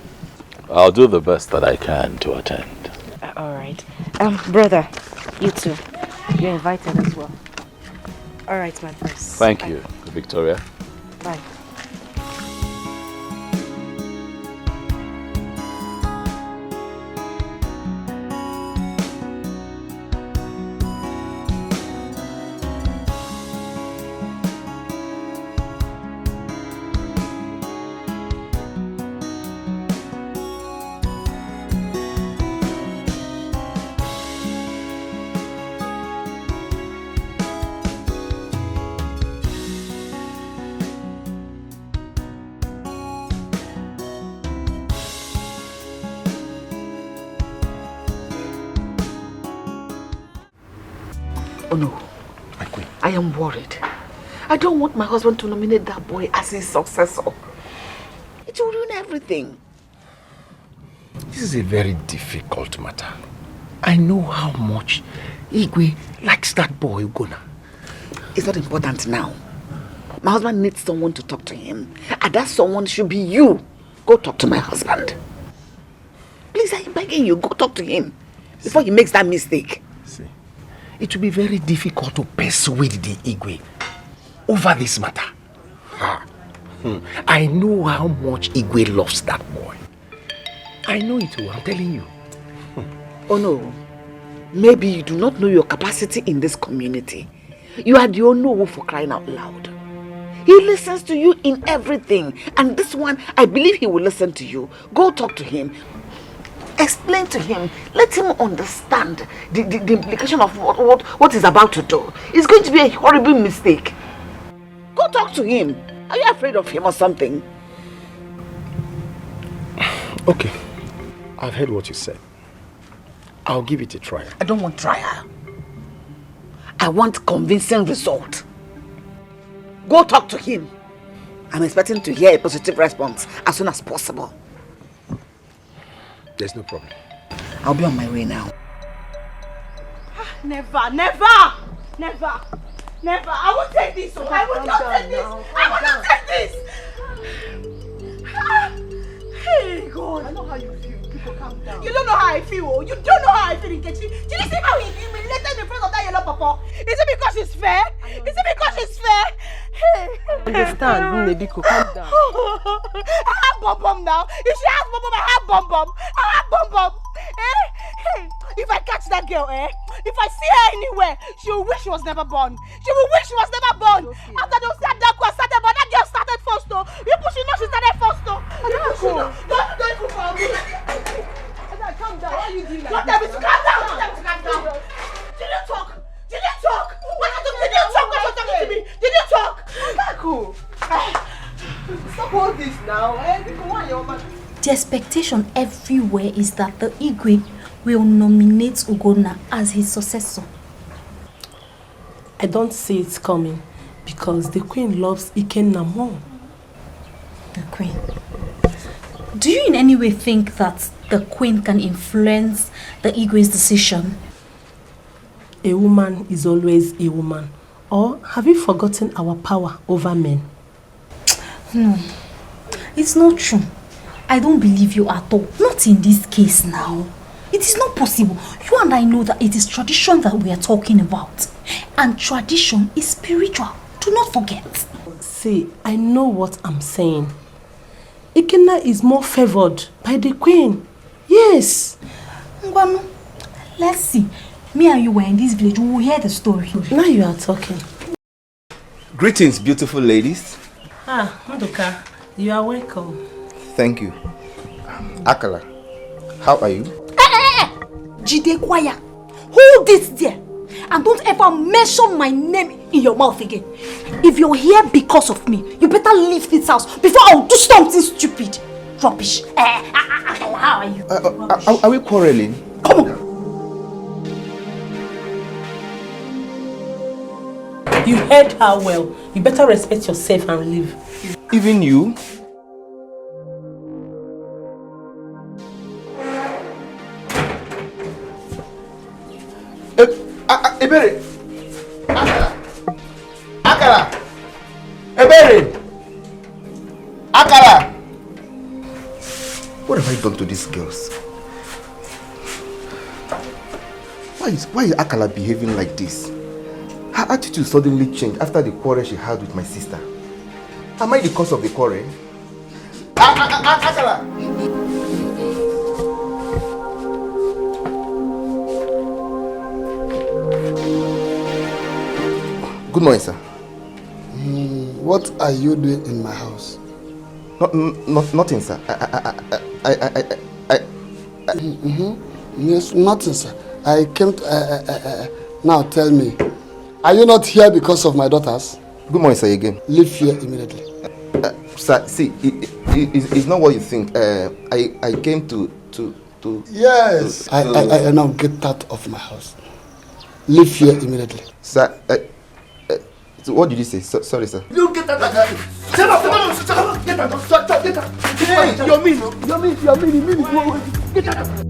I'll do the best that I can to attend. All right. Brother, you too. You're invited as well. All right, my prince. Thank you, Victoria. Bye. Oh no, my queen, I am worried. I don't want my husband to nominate that boy as his successor. It will ruin everything. This is a very difficult matter. I know how much Igwe likes that boy, Ugonna. It's not important now. My husband needs someone to talk to him. And that someone should be you. Go talk to my husband. Please, I'm begging you, go talk to him before he makes that mistake. See, it will be very difficult to persuade the Igwe over this matter. I know how much Igwe loves that boy. I know it will, I'm telling you. Oh no, maybe you do not know your capacity in this community. You are the only for crying out loud. He listens to you in everything, and this one, I believe he will listen to you. Go talk to him. Explain to him. Let him understand the implication of what he's about to do. It's going to be a horrible mistake. Go talk to him. Are you afraid of him or something? Okay, I've heard what you said. I'll give it a try. I don't want trial. I want convincing result. Go talk to him. I'm expecting to hear a positive response as soon as possible. There's no problem. I'll be on my way now. Never, never, never, never. I won't take this. I will not take this. I will not take this. Hey, God. I know how you feel. People calm down. You don't know how I feel. You don't know how I feel, Nkechi. Did you see how he humiliated in front of that yellow papa? Is it because it's fair? Is it because it's fair? Hey. Understand, Nebiko, calm down. I have bum now. If she has bum, I have bum. I have bum. Hey, if I catch that girl, if I see her anywhere, she will wish she was never born. She will wish she was never born. Okay. After they say that girl started, but that girl started first, though. People should know she started first, though. Don't even for me. Calm down. Why are you doing that? Calm down. Did you talk? Did you talk? What happened? Did you talk? What you're talking to me? Did you talk? Cool. Stop all this now. The expectation everywhere is that the Igwe will nominate Ugonna as his successor. I don't see it coming because the queen loves Ikenna more. The queen? Do you in any way think that the queen can influence the Igwe's decision? A woman is always a woman, Or have you forgotten our power over men? No, it's not true. I don't believe you at all. Not in this case now. It is not possible. You and I know that it is tradition that we are talking about. And tradition is spiritual. Do not forget. See, I know what I'm saying. Ikenna is more favored by the queen. Yes. Ngwanu, let's see. Me and you were in this village. We will hear the story. Now you are talking. Greetings, beautiful ladies. Ah, Nduka, you are welcome. Thank you. Akala, how are you? Jide Kwaya, hold it there. And don't ever mention my name in your mouth again. If you're here because of me, you better leave this house before I'll do something stupid. Rubbish. Akala, how are you? Are we quarreling? Come on. You heard her well. You better respect yourself and leave. Even you? Ebere! Akala! Ebere! Akala! What have I done to these girls? Why is Akala behaving like this? Her attitude suddenly changed after the quarrel she had with my sister. Am I the cause of the quarrel? Akala! Good morning, sir. What are you doing in my house? Nothing, sir. Yes, nothing, sir. I came to... now tell me, are you not here because of my daughters? Good morning, sir, again. Leave here immediately. Sir, see, it's not what you think. I came to... Yes! I now get out of my house. Leave here immediately. Sir, so what did you say? Sorry, sir. You get out of my house! Shut up! Get out! Get out! Hey, you're mean! Get out!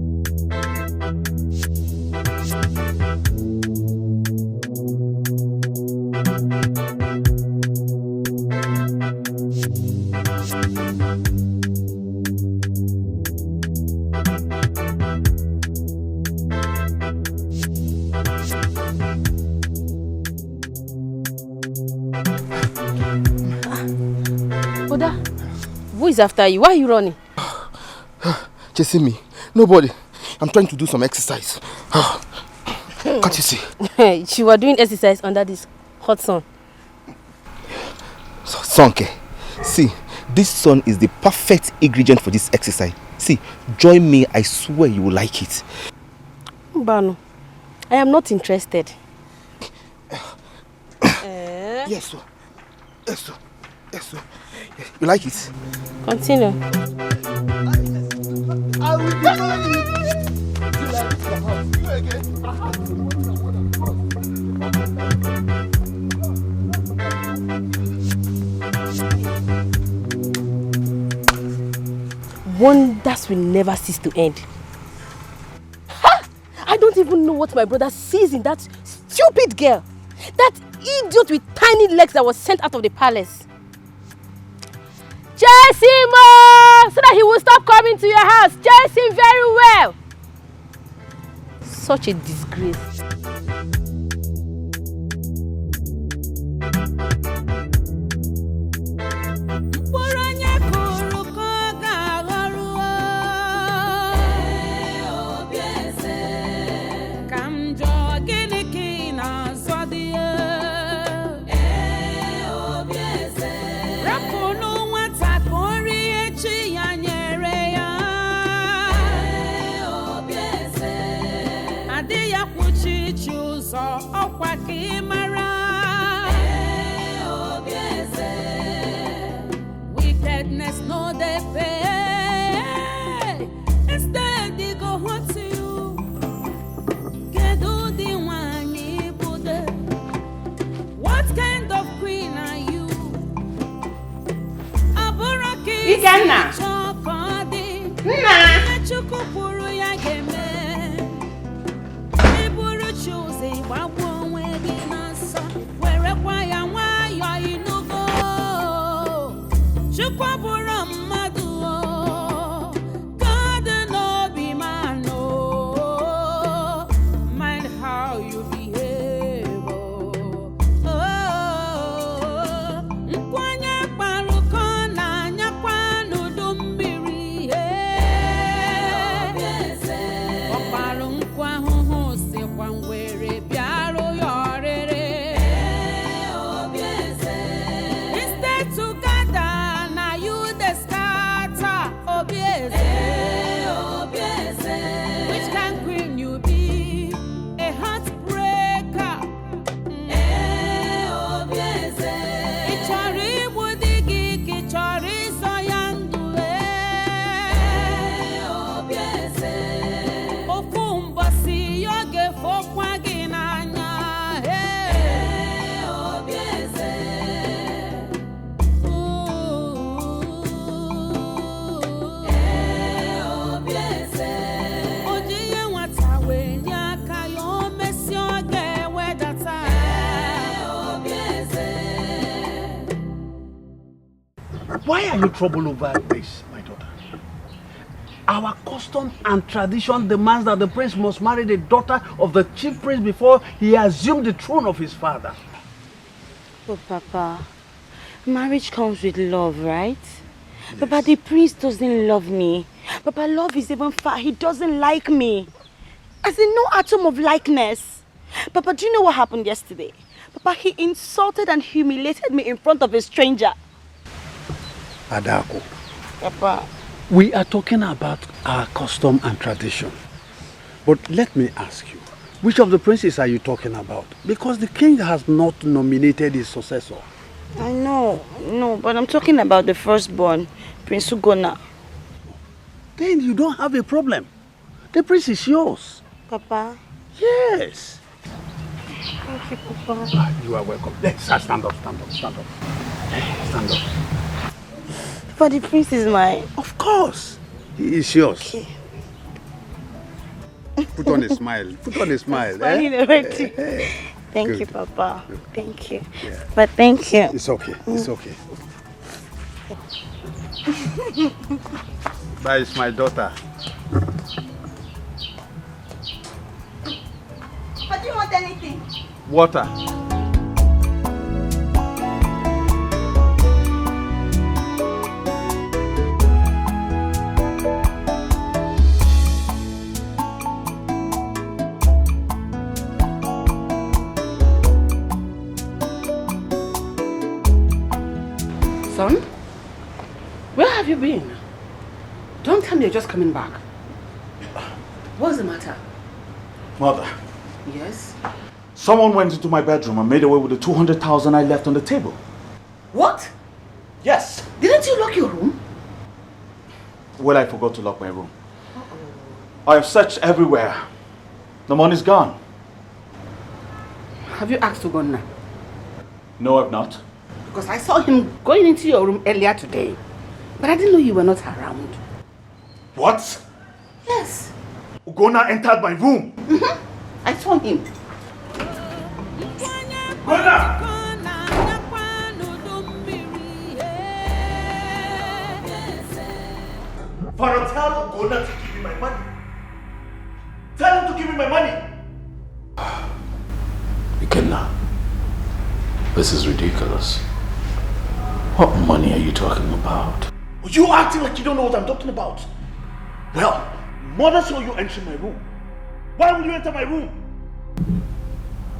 Who is after you? Why are you running? Chasing me. Nobody. I'm trying to do some exercise. Can't you see? You were doing exercise under this hot sun. Sonke. See, this sun is the perfect ingredient for this exercise. See, join me. I swear you will like it. Bano, I am not interested. Yes, sir. Yes, sir. Yes, sir. You like it? Continue. I will destroy you. Wonders will never cease to end. Ha! I don't even know what my brother sees in that stupid girl. That idiot with tiny legs that was sent out of the palace. Chase him so that he will stop coming to your house. Chase him very well. Such a disgrace. Wickedness no they pay. Instead they go hot to you. Gedo the one you put. What kind of queen are you? Aboraki Ikenna. Nna. Chukupuru ya geme. Iburu choose babu onwe gi na so. Where Why are you troubled over this, my daughter? Our custom and tradition demands that the prince must marry the daughter of the chief prince before he assumes the throne of his father. But Papa, marriage comes with love, right? Yes. Papa, the prince doesn't love me. Papa, love is even far. He doesn't like me. As in, no atom of likeness. Papa, do you know what happened yesterday? Papa, he insulted and humiliated me in front of a stranger. Adako. Papa. We are talking about our custom and tradition. But let me ask you, which of the princes are you talking about? Because the king has not nominated his successor. I know, but I'm talking about the firstborn, Prince Ugonna. Then you don't have a problem. The prince is yours. Papa? Yes. Thank you, Papa. You are welcome. Let's stand up. Stand up. But the prince is mine. Of course. He is yours. Okay. Put on a smile. Thank you, Papa. Thank you. Yeah. But thank you. It's okay. That is my daughter. But do you want anything? Water. Son, where have you been? Don't tell me you're just coming back. What's the matter? Mother. Yes? Someone went into my bedroom and made away with the 200,000 I left on the table. What? Yes. Didn't you lock your room? Well, I forgot to lock my room. I have searched everywhere. The money's gone. Have you asked Ugonna? No, I've not. Because I saw him going into your room earlier today. But I didn't know you were not around. What? Yes. Ugonna entered my room. I saw him. Ugonna! Father, tell Ugonna to give me my money. Tell him to give me my money. Ikenna, this is ridiculous. What money are you talking about? You acting like you don't know what I'm talking about. Well, Mother saw you entering my room. Why would you enter my room?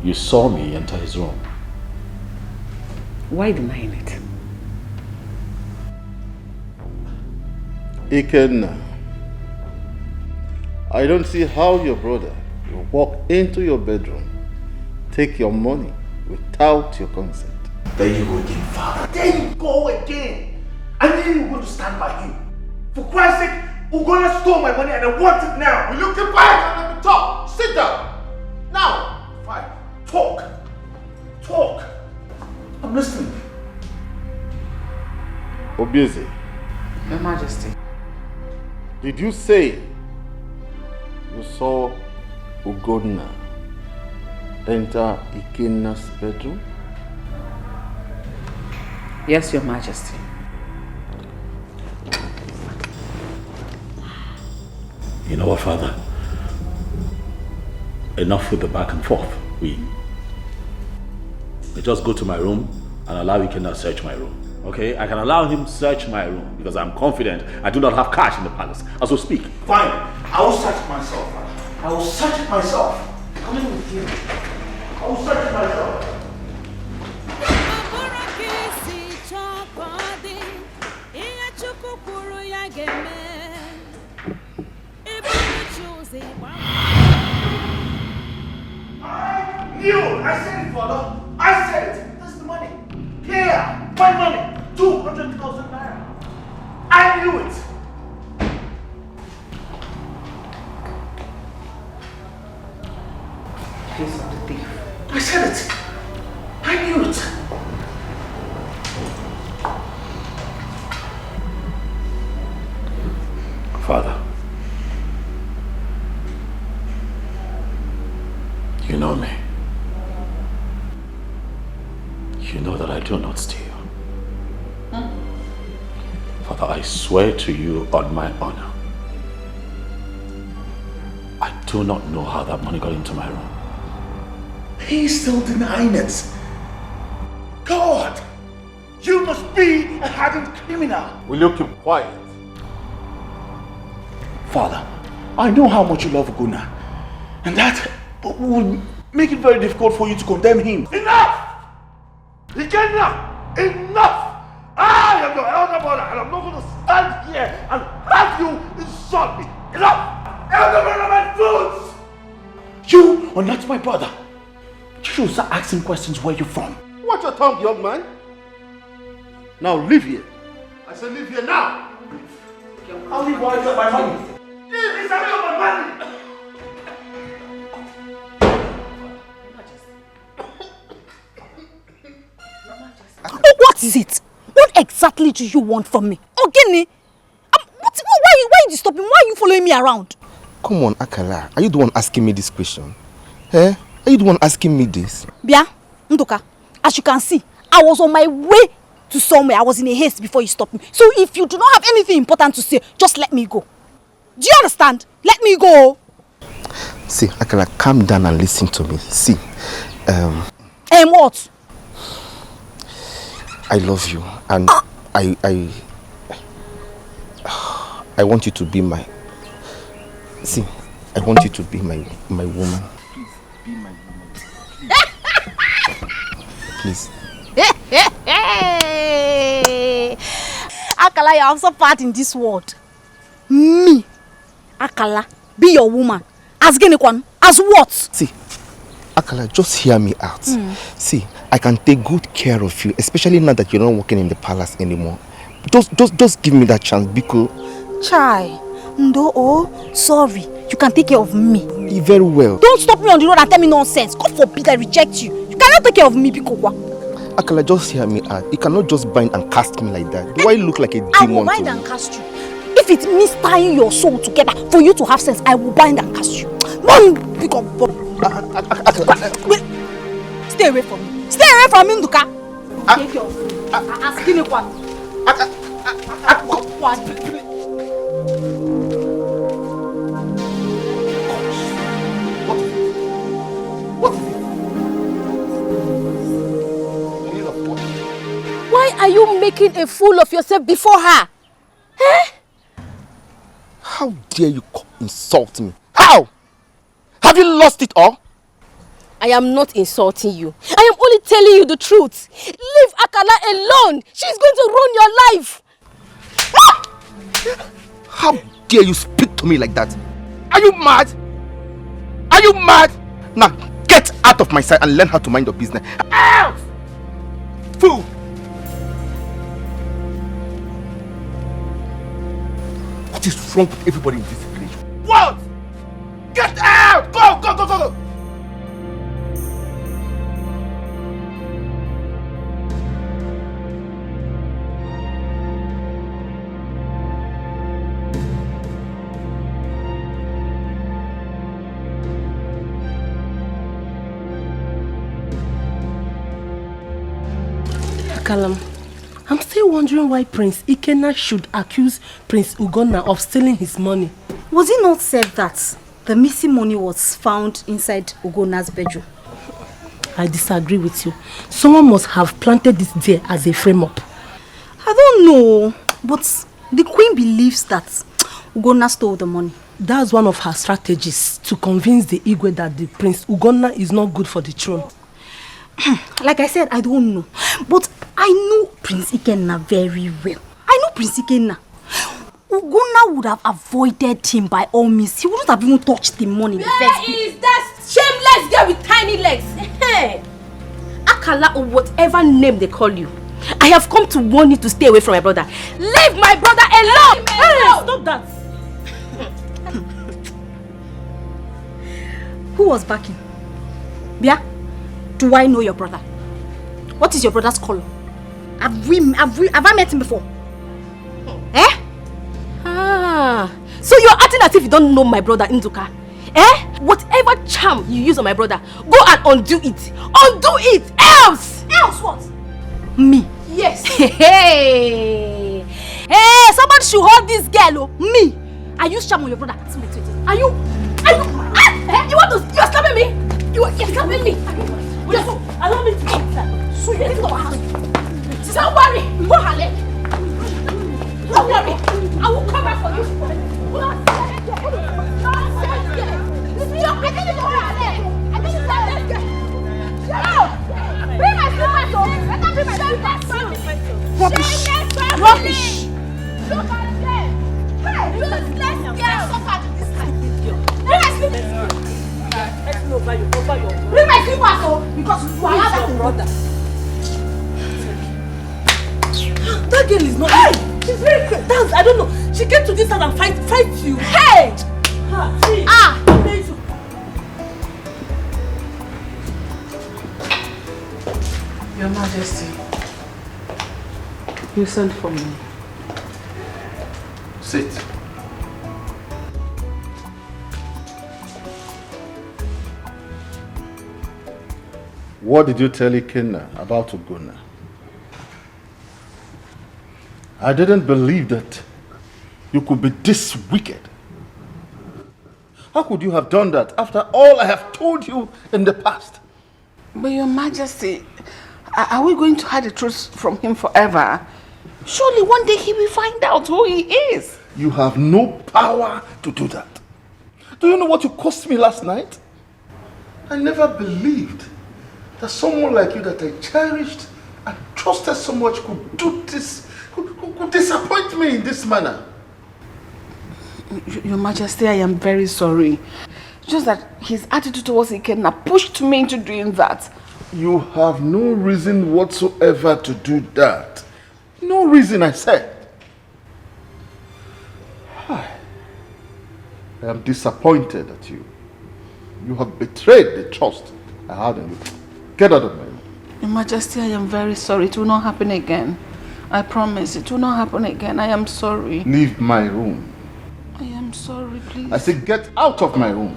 You saw me enter his room. Why denying it? Ikenna, I don't see how your brother will walk into your bedroom, take your money without your consent. There you go again, Father. There you go again. I knew you were going to stand by him. For Christ's sake, Ugonna stole my money and I want it now. Will you keep quiet and let me talk? Sit down. Now. Fine. Talk. I'm listening. Obieze. Your Majesty. Did you say you saw Ugonna enter Ikenna's bedroom? Yes, Your Majesty. You know what, Father? Enough with the back and forth. We just go to my room and allow Ikenna search my room. Okay? I can allow him search my room because I'm confident I do not have cash in the palace as we speak. Fine. I will search it myself. I will search it myself. Coming with you. I will search it myself. I said it, Father. I said it. That's the money. Here, my money. 200,000 naira. I knew it. Face of the thief. I said it. I knew it. Father, you know me. You know that I do not steal. Father, I swear to you on my honor, I do not know how that money got into my room. He's still denying it. God! You must be a hardened criminal. Will you keep quiet? Father, I know how much you love Ugonna, and that will make it very difficult for you to condemn him. Enough! Ikenna! Enough! I am your elder brother, and I'm not going to stand here and have you insult me. Enough! Elder brother, my fools! You are not my brother. You should start asking questions where you're from. Watch your tongue, young man. Now leave here. I said leave here now. I'll leave while I get my money. It's my money. Oh, what is it? What exactly do you want from me? Ogini? Why are you stopping? Why are you following me around? Come on, Akala. Are you the one asking me this question? Eh? Are you the one asking me this? Bia, Ndoka, as you can see, I was on my way to somewhere. I was in a haste before you stopped me. So if you do not have anything important to say, just let me go. Do you understand? Let me go. See, Akala, calm down and listen to me. See, what? I love you, and I want you to be my. See, I want you to be my woman. Please, be my woman. Please. Akala, you have so part in this world. Me, Akala, be your woman. As Genekwan, as what? See, Akala, just hear me out. See, I can take good care of you, especially now that you're not working in the palace anymore. Just give me that chance, because... Chai, no, sorry. You can take care of me. Very well. Don't stop me on the road and tell me nonsense. God forbid I reject you. You cannot take care of me, Bikowa. Akala, just hear me out. You cannot just bind and cast me like that. Do I look like a demon? I will bind and cast you. If it means tying your soul together for you to have sense, I will bind and cast you. Mom, stay away from me. Stay away from me, Nduka. Take your food. Asking you what? Why are you making a fool of yourself before her? Eh? How dare you insult me? How? Have you lost it all? I am not insulting you. I am only telling you the truth. Leave Akala alone. She's going to ruin your life. How dare you speak to me like that? Are you mad? Are you mad? Now get out of my sight and learn how to mind your business. Out! Fool! What is wrong with everybody in this village? What? Get out! Go! Akalam, I'm still wondering why Prince Ikenna should accuse Prince Ugonna of stealing his money. Was it not said that the missing money was found inside Ugonna's bedroom? I disagree with you. Someone must have planted this there as a frame-up. I don't know, but the queen believes that Ugonna stole the money. That's one of her strategies to convince the Igwe that the Prince Ugonna is not good for the throne. Like I said, I don't know. But I know Prince Ikenna very well. I know Prince Ikenna. Ugonna would have avoided him by all means. He wouldn't have even touched the money in the first place. Where is that shameless girl with tiny legs? Hey, Akala or whatever name they call you. I have come to warn you to stay away from my brother. Leave my brother alone! Hey, stop that! Who was backing? Bia? Do I know your brother? What is your brother's color? Have I met him before? Eh? So you're acting as if you don't know my brother Nduka. Eh? Whatever charm you use on my brother, go and undo it. Undo it! Else! Else what? Me? Yes. Hey! Hey, somebody should hold this girl, oh. Me. I use charm on your brother. Wait. Are you? You want to? You're slapping me? You're slapping me? Yes. Allow me to go inside. So you into our house. Don't worry. Go ahead. Don't worry. I will come back for you. Bring my slippers on. Let them bring my slippers. Rubbish. Look at them. Hey, useless girl. Suffer to this life. Bring my slippers. Bring my slippers on because you are not your brother. That girl is not. Hey! She's very crazy. Dance, I don't know. She came to this house and fight you. Hey! Your Majesty, you sent for me. Sit. What did you tell Ikenna about Ugonna? I didn't believe that you could be this wicked. How could you have done that after all I have told you in the past? But Your Majesty, are we going to hide the truth from him forever? Surely one day he will find out who he is. You have no power to do that. Do you know what you cost me last night? I never believed that someone like you that I cherished and trusted so much could do this, could disappoint me in this manner. Your Majesty, I am very sorry. Just that his attitude towards Ikenna pushed me into doing that. You have no reason whatsoever to do that. No reason, I said. I am disappointed at you. You have betrayed the trust I had in you. Get out of my room. Your Majesty, I am very sorry. It will not happen again. I promise it will not happen again. I am sorry. Leave my room. I am sorry, please. I said get out of my room.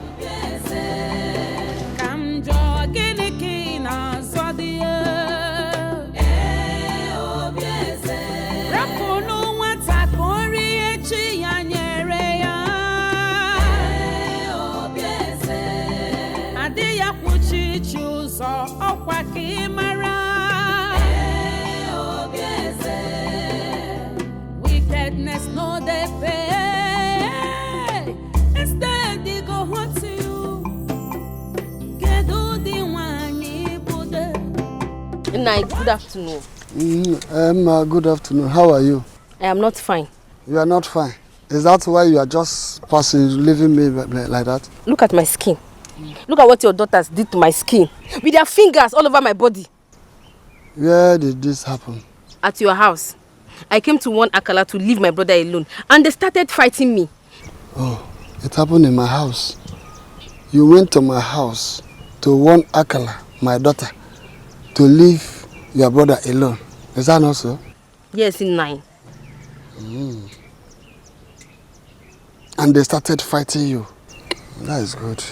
Wickedness no they pay. Instead they go home to you. Get all the one you put there. Night, good afternoon. Good afternoon. How are you? I am not fine. You are not fine. Is that why you are just passing, leaving me like that? Look at my skin. Look at what your daughters did to my skin. With their fingers all over my body. Where did this happen? At your house. I came to warn Akala to leave my brother alone. And they started fighting me. Oh, it happened in my house. You went to my house to warn Akala, my daughter, to leave your brother alone. Is that not so? Yes, in 9. And they started fighting you. That is good.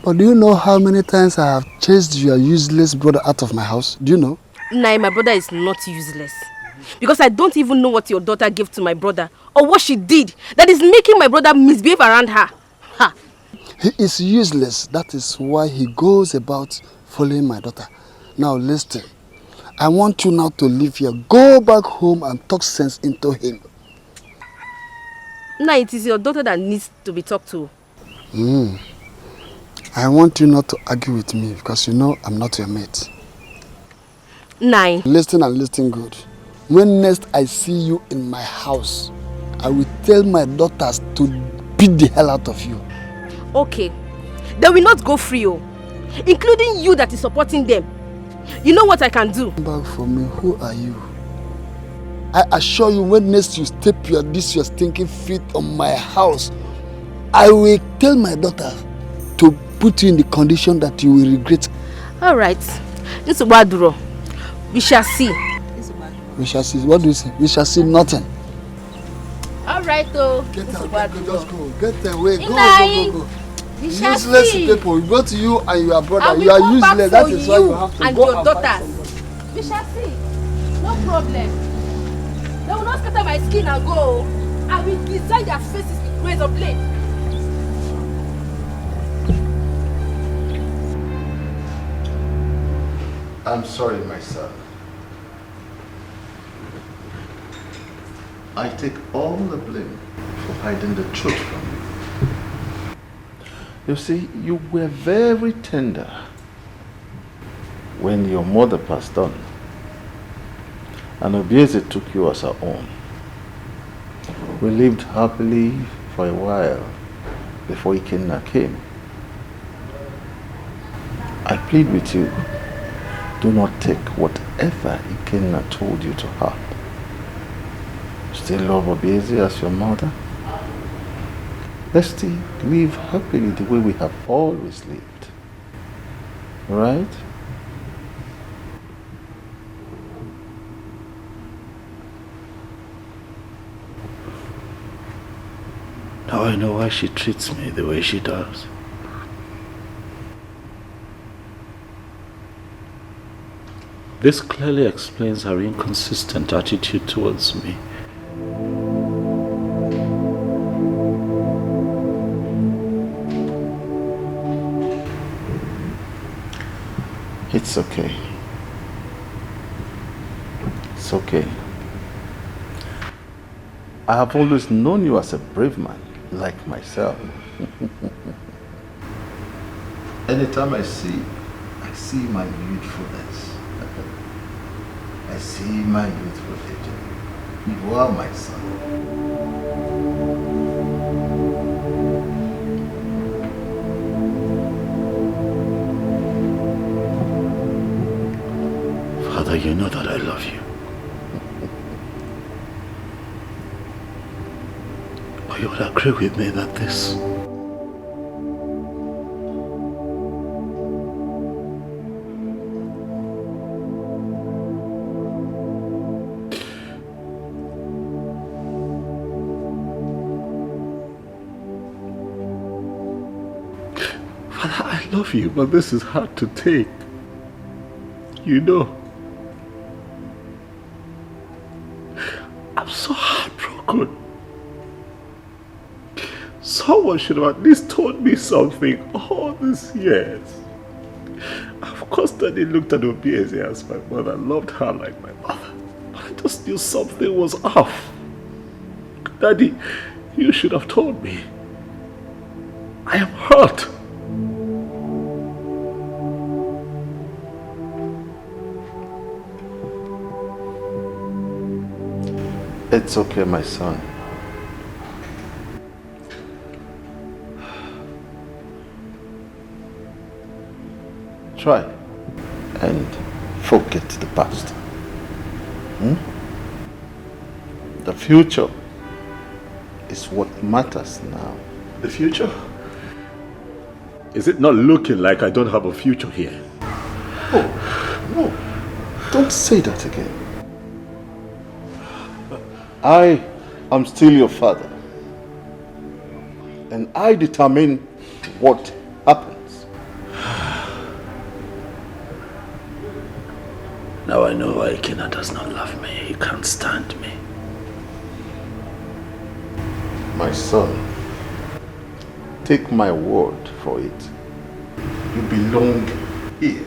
But do you know how many times I have chased your useless brother out of my house? Do you know? Nah, my brother is not useless. Because I don't even know what your daughter gave to my brother or what she did that is making my brother misbehave around her. Ha! He is useless. That is why he goes about following my daughter. Now listen. I want you now to leave here. Go back home and talk sense into him. Nah, it is your daughter that needs to be talked to. I want you not to argue with me because you know I'm not your mate. 9. Listen and listen good. When next I see you in my house, I will tell my daughters to beat the hell out of you. Okay. They will not go free, including you that is supporting them. You know what I can do? Come back for me. Who are you? I assure you, when next you step your stinking feet on my house, I will tell my daughter to put you in the condition that you will regret. All right. We shall see. We shall see. What do you say? We shall see nothing. All right, though. Get out. Just go. Get away. Go. We shall useless see. people. We go to you and your brother. We You are come back useless. for That is why you have to and go your and daughters. find somebody. We shall see. No problem. They will will not scatter my skin and go. I will design their faces with razor blade. I'm sorry, my son. I take all the blame for hiding the truth from you. You see, you were very tender when your mother passed on, and Obieze took you as her own. We lived happily for a while before Ikenna came. I plead with you, do not take whatever Ikenna told you to heart. Still love Obieze as your mother. Let's still live happily the way we have always lived. Right? Now I know why she treats me the way she does. This clearly explains her inconsistent attitude towards me. It's okay. It's okay. I have always known you as a brave man, like myself. Anytime I see my youthfulness. I see my youthful age. You are my son. Father, you know that I love you. But you would agree with me that this Father, I love you, but this is hard to take. You know. I'm so heartbroken. Someone should have at least told me something all these years. Of course, Daddy looked at Obieze as my mother, loved her like my mother. But I just knew something was off. Daddy, you should have told me. I am hurt. It's okay, my son. Try and forget the past. The future is what matters now. The future? Is it not looking like I don't have a future here? Oh, no. Don't say that again. I am still your father. And I determine what happens. Now I know why Ikenna does not love me. He can't stand me. My son, take my word for it. You belong here.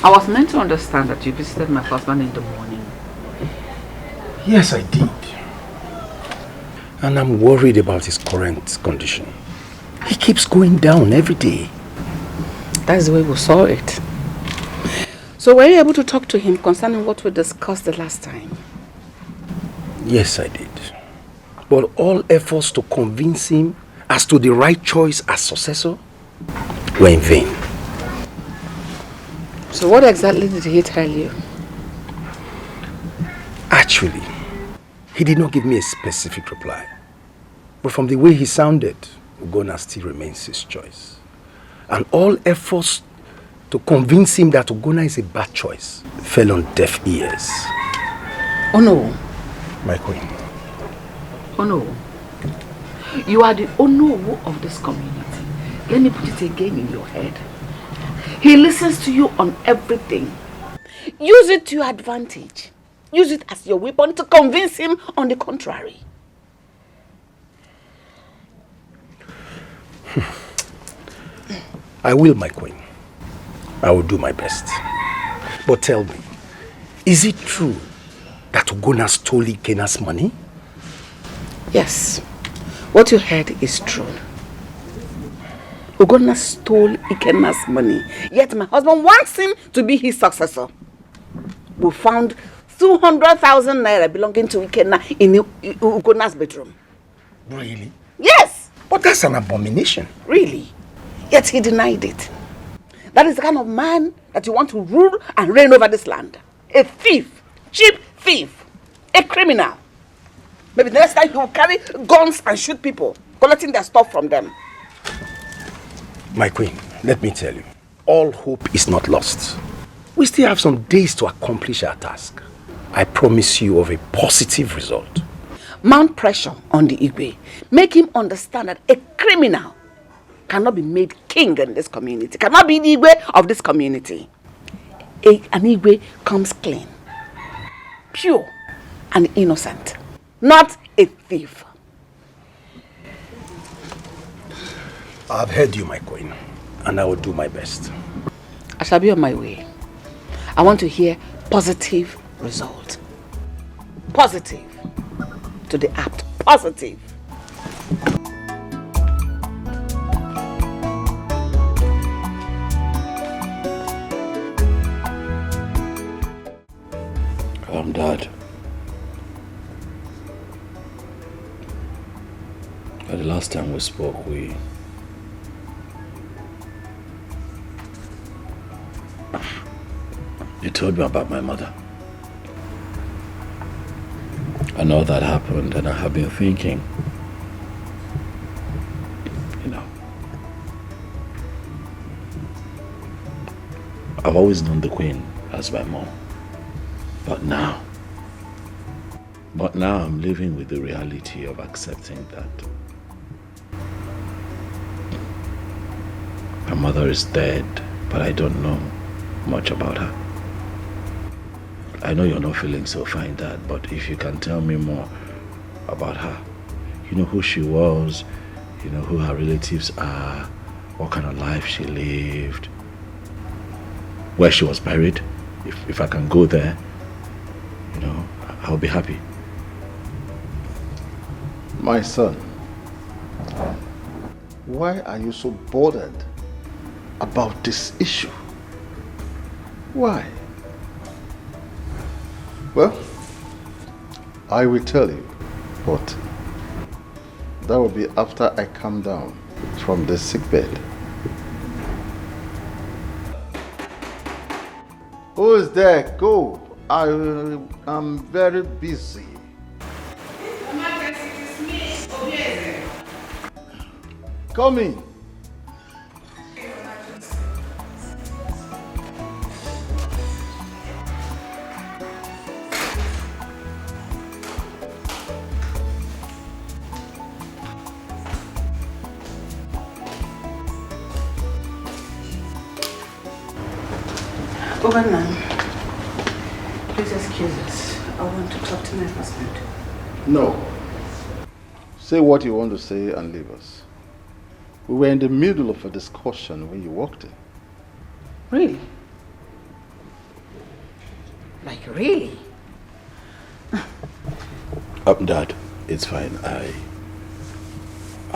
I was meant to understand that you visited my husband in the morning. Yes, I did. And I'm worried about his current condition. He keeps going down every day. That's the way we saw it. So were you able to talk to him concerning what we discussed the last time? Yes, I did. But all efforts to convince him as to the right choice as successor were in vain. So what exactly did he tell you? Actually, he did not give me a specific reply. But from the way he sounded, Ugonna still remains his choice. And all efforts to convince him that Ugonna is a bad choice fell on deaf ears. Oh no. My queen. Oh no. You are the Onowu of this community. Let me put it again in your head. He listens to you on everything. Use it to your advantage. Use it as your weapon to convince him on the contrary. I will, my queen. I will do my best. But tell me, is it true that Ugonna stole Ikena's money? Yes. What you heard is true. Ugonna stole Ikena's money, yet my husband wants him to be his successor. We found 200,000 naira belonging to Ikena in Ugonna's bedroom. Really? Yes! But that's an abomination. Really? Yet he denied it. That is the kind of man that you want to rule and reign over this land. A thief, cheap thief, a criminal. Maybe the next time he will carry guns and shoot people, collecting their stuff from them. My queen, let me tell you, all hope is not lost. We still have some days to accomplish our task. I promise you of a positive result. Mount pressure on the Igwe. Make him understand that a criminal cannot be made king in this community, cannot be the Igwe of this community. An Igwe comes clean, pure, and innocent, not a thief. I've heard you, my queen, and I will do my best. I shall be on my way. I want to hear positive result. Positive. To the apt. Positive. Dad. The last time we spoke, you told me about my mother. I know that happened, and I have been thinking, I've always known the Queen as my mom. But now I'm living with the reality of accepting that my mother is dead, but I don't know much about her. I know you're not feeling so fine, Dad, but if you can tell me more about her, you know who she was, you know who her relatives are, what kind of life she lived, where she was buried, if I can go there, I'll be happy. My son, why are you so bothered about this issue? Why? Well, I will tell you, but that will be after I come down from the sickbed. Who is there? Go. I am very busy. Come in. Over now. Please excuse us. I want to talk to my husband. No. Say what you want to say and leave us. We were in the middle of a discussion when you walked in. Really? Like really? Dad, it's fine. I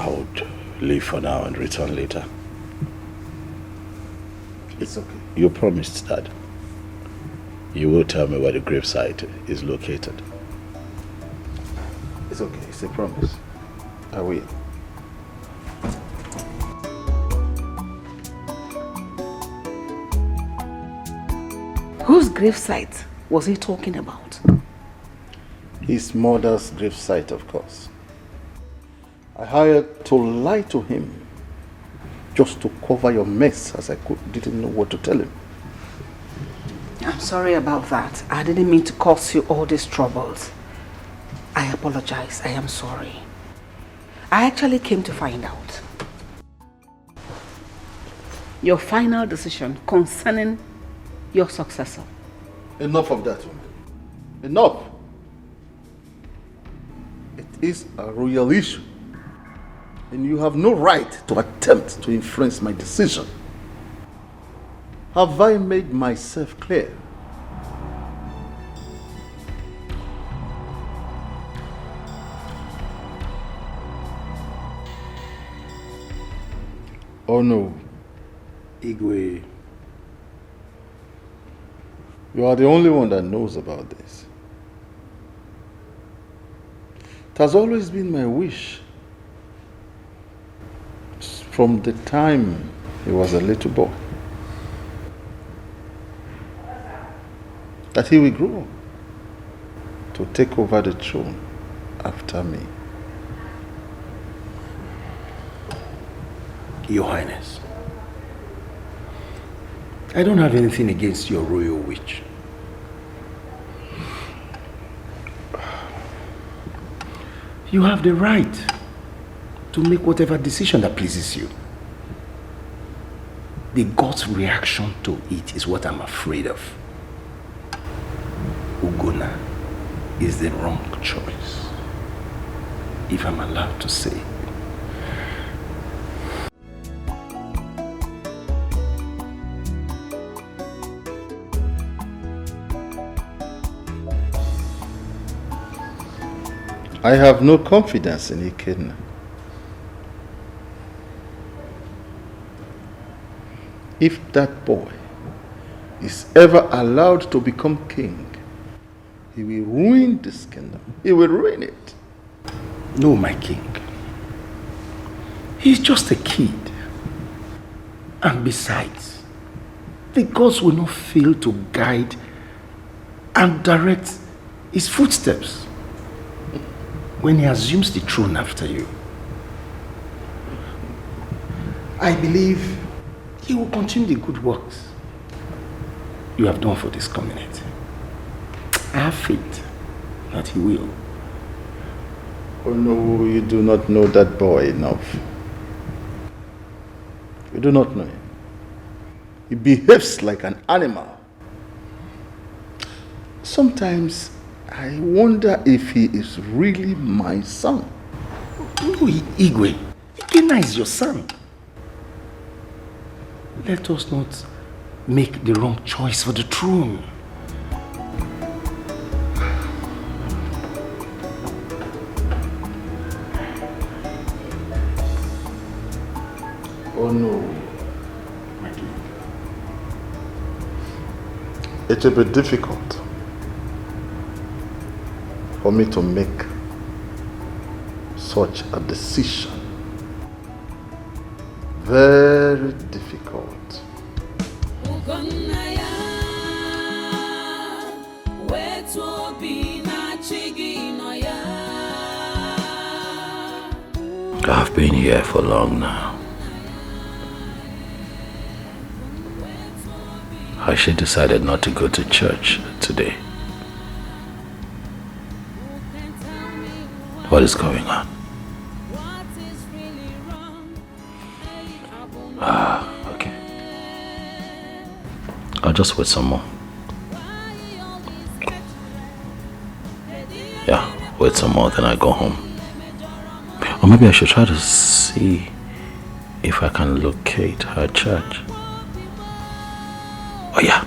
would leave for now and return later. It's okay. You promised, Dad. You will tell me where the gravesite is located. It's okay. It's a promise. I will. Whose gravesite was he talking about? His mother's gravesite, of course. I hired to lie to him just to cover your mess, as I didn't know what to tell him. I'm sorry about that. I didn't mean to cause you all these troubles. I apologize. I am sorry. I actually came to find out. your final decision concerning your successor. Enough of that, woman. Enough. It is a royal issue. And you have no right to attempt to influence my decision. Have I made myself clear? Oh no. Igwe. You are the only one that knows about this. It has always been my wish, from the time he was a little boy, that he will grow up to take over the throne after me. Your Highness, I don't have anything against your royal wish. You have the right to make whatever decision that pleases you. The God's reaction to it is what I'm afraid of. Ugonna is the wrong choice, if I'm allowed to say. I have no confidence in Ikenna. If that boy is ever allowed to become king, he will ruin this kingdom. He will ruin it. No, my king. He's just a kid. And besides, the gods will not fail to guide and direct his footsteps when he assumes the throne after you. I believe he will continue the good works you have done for this community. I have faith that he will. Oh no, you do not know that boy enough. You do not know him. He behaves like an animal. Sometimes I wonder if he is really my son. No, Igwe. Ikenna is your son. Let us not make the wrong choice for the throne. Oh no. It will be difficult for me to make such a decision. Very difficult. I've been here for long now. She decided not to go to church today. What is going on? Okay. I'll just wait some more. Yeah, wait some more, then I go home. Or maybe I should try to see if I can locate her church. Oh yeah.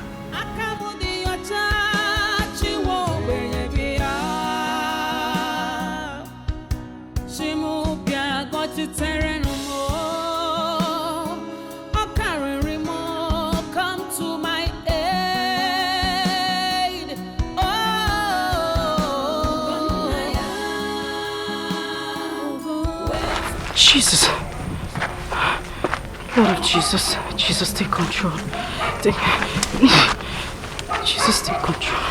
Jesus. Lord of Jesus. Jesus, take control. Jesus, take control.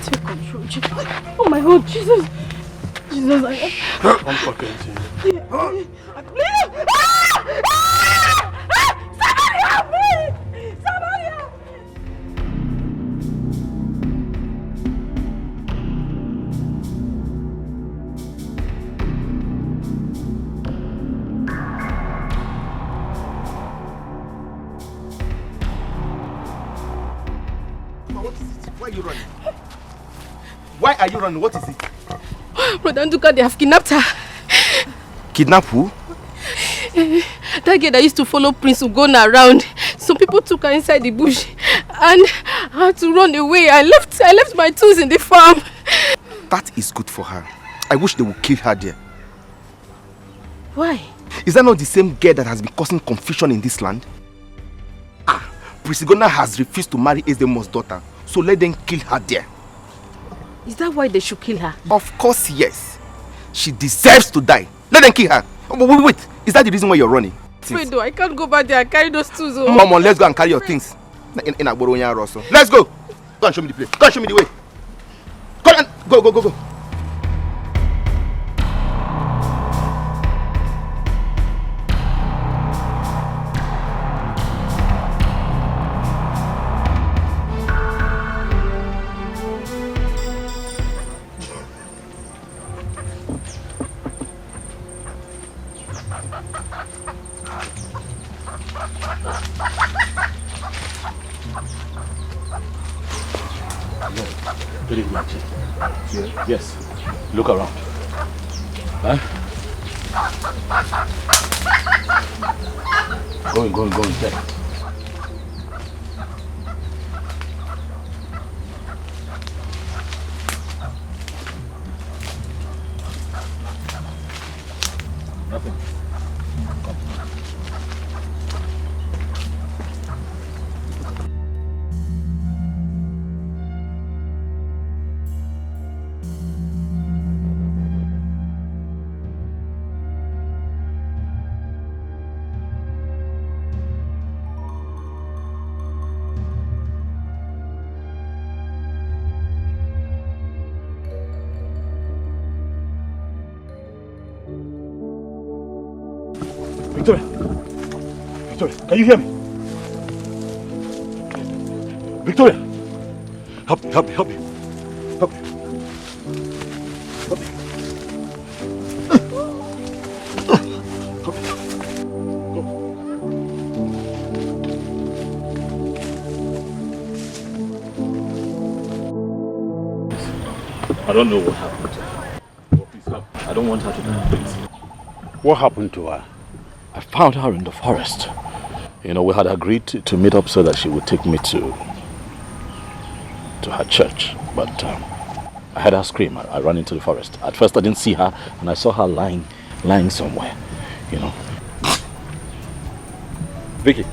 Take control. Jesus. Oh my God, Jesus. Jesus, I'm fucking to you. Somebody help me! Somebody help me! are you running? What is it? Brother Nduka, they have kidnapped her. Kidnap who? That girl that used to follow Prince Ugonna around. Some people took her inside the bush and I had to run away. I left my tools in the farm. That is good for her. I wish they would kill her there. Why? Is that not the same girl that has been causing confusion in this land? Prince Ugonna has refused to marry Ezemo's daughter, so let them kill her there. Is that why they should kill her? Of course, yes. She deserves to die. Let them kill her. Wait. Is that the reason why you're running? Fredo, I can't go back there and carry those tools. Oh. Mama, let's go and carry your things. Let's go. Go and show me the place. Go and show me the way. Go on. Go. Yes. Look around. Huh? Going. There. Nothing. Victoria, can you hear me? Victoria! Help me. I don't know what happened to her. Oh, please help. I don't want her to die, please. What happened to her? I found her in the forest. You know, we had agreed to meet up so that she would take me to her church. But I heard her scream. I ran into the forest. At first I didn't see her, and I saw her lying somewhere, you know. Vicky.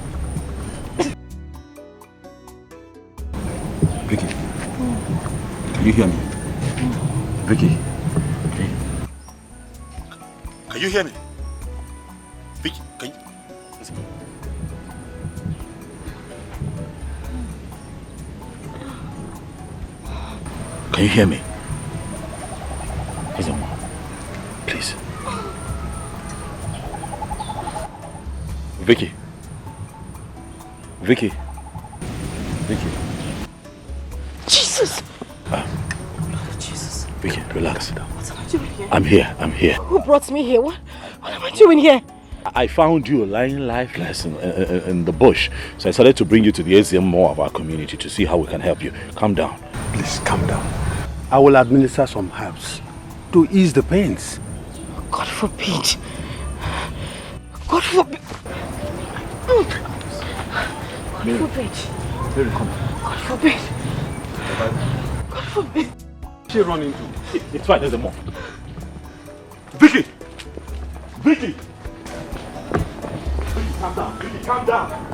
Vicky. Can you hear me? Vicky. Can you hear me? Vicky, can you? Listen. Can you hear me? Listen, please. Vicky. Jesus! Jesus. Vicky, relax. What am I doing here? I'm here. Who brought me here? What am I doing here? I found you lying lifeless in the bush. So I decided to bring you to the ACM more of our community to see how we can help you. Calm down. Please, calm down. I will administer some herbs to ease the pains. God forbid. God forbid. God forbid. Mary, come. God forbid. God forbid. She run into. It's fine, there's a more. Vicky! Vicky! Calm down, Vicky, calm down.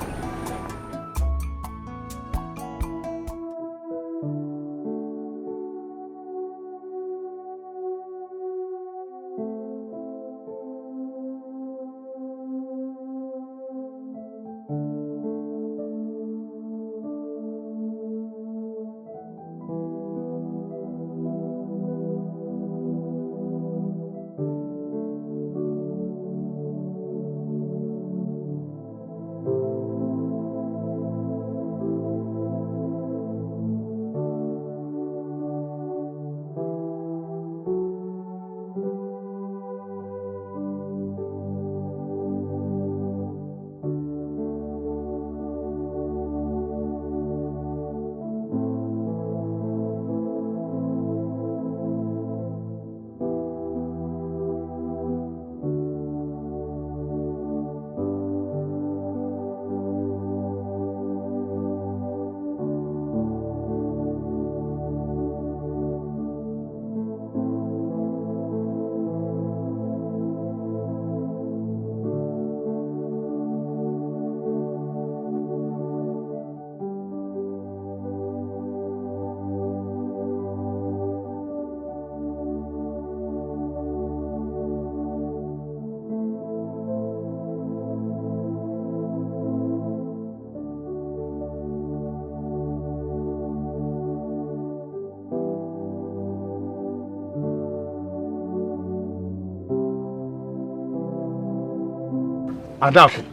Adaku,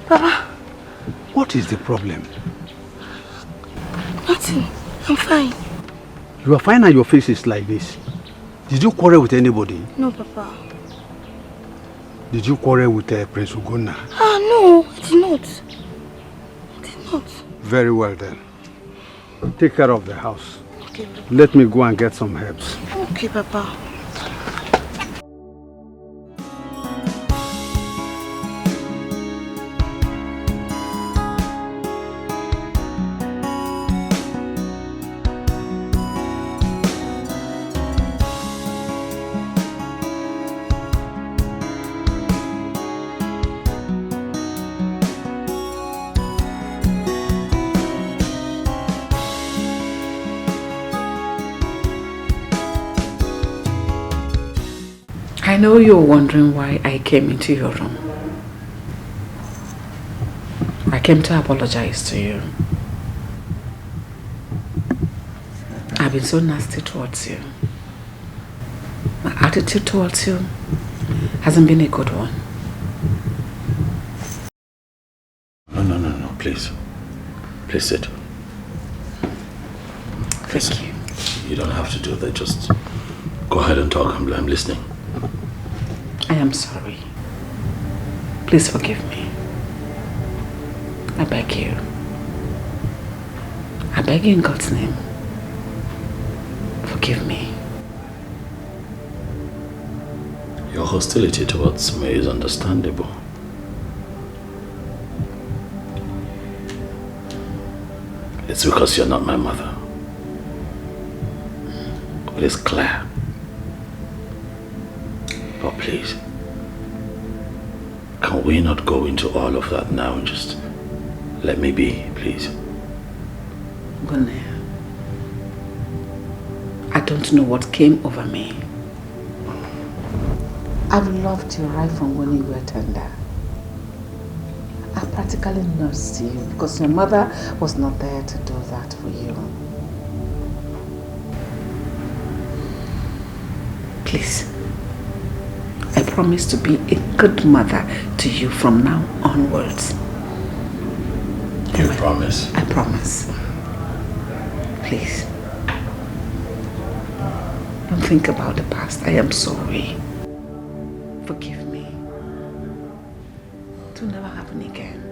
Papa, what is the problem? nothing. I'm fine. You are fine and your face is like this. Did you quarrel with anybody? No, Papa. Did you quarrel with Prince Ugonna? Ah, no, I did not. I did not. Very well then. Take care of the house. Okay, Papa. Let me go and get some herbs. Okay, Papa. I know you're wondering why I came into your room. I came to apologize to you. I've been so nasty towards you. My attitude towards you hasn't been a good one. No, please. Please sit. Thank you. You don't have to do that, just go ahead and talk. I'm listening. I am sorry. Please forgive me. I beg you. I beg you in God's name. Forgive me. Your hostility towards me is understandable. It's because you're not my mother. It is clear. But please, can we not go into all of that now and just let me be, please? Gunaya, I don't know what came over me. I've loved you right from when you were tender. I practically nursed you because your mother was not there to do that for you. Please, I promise to be a good mother to you from now onwards. You promise? I promise. Please. Don't think about the past. I am sorry. Forgive me. It will never happen again.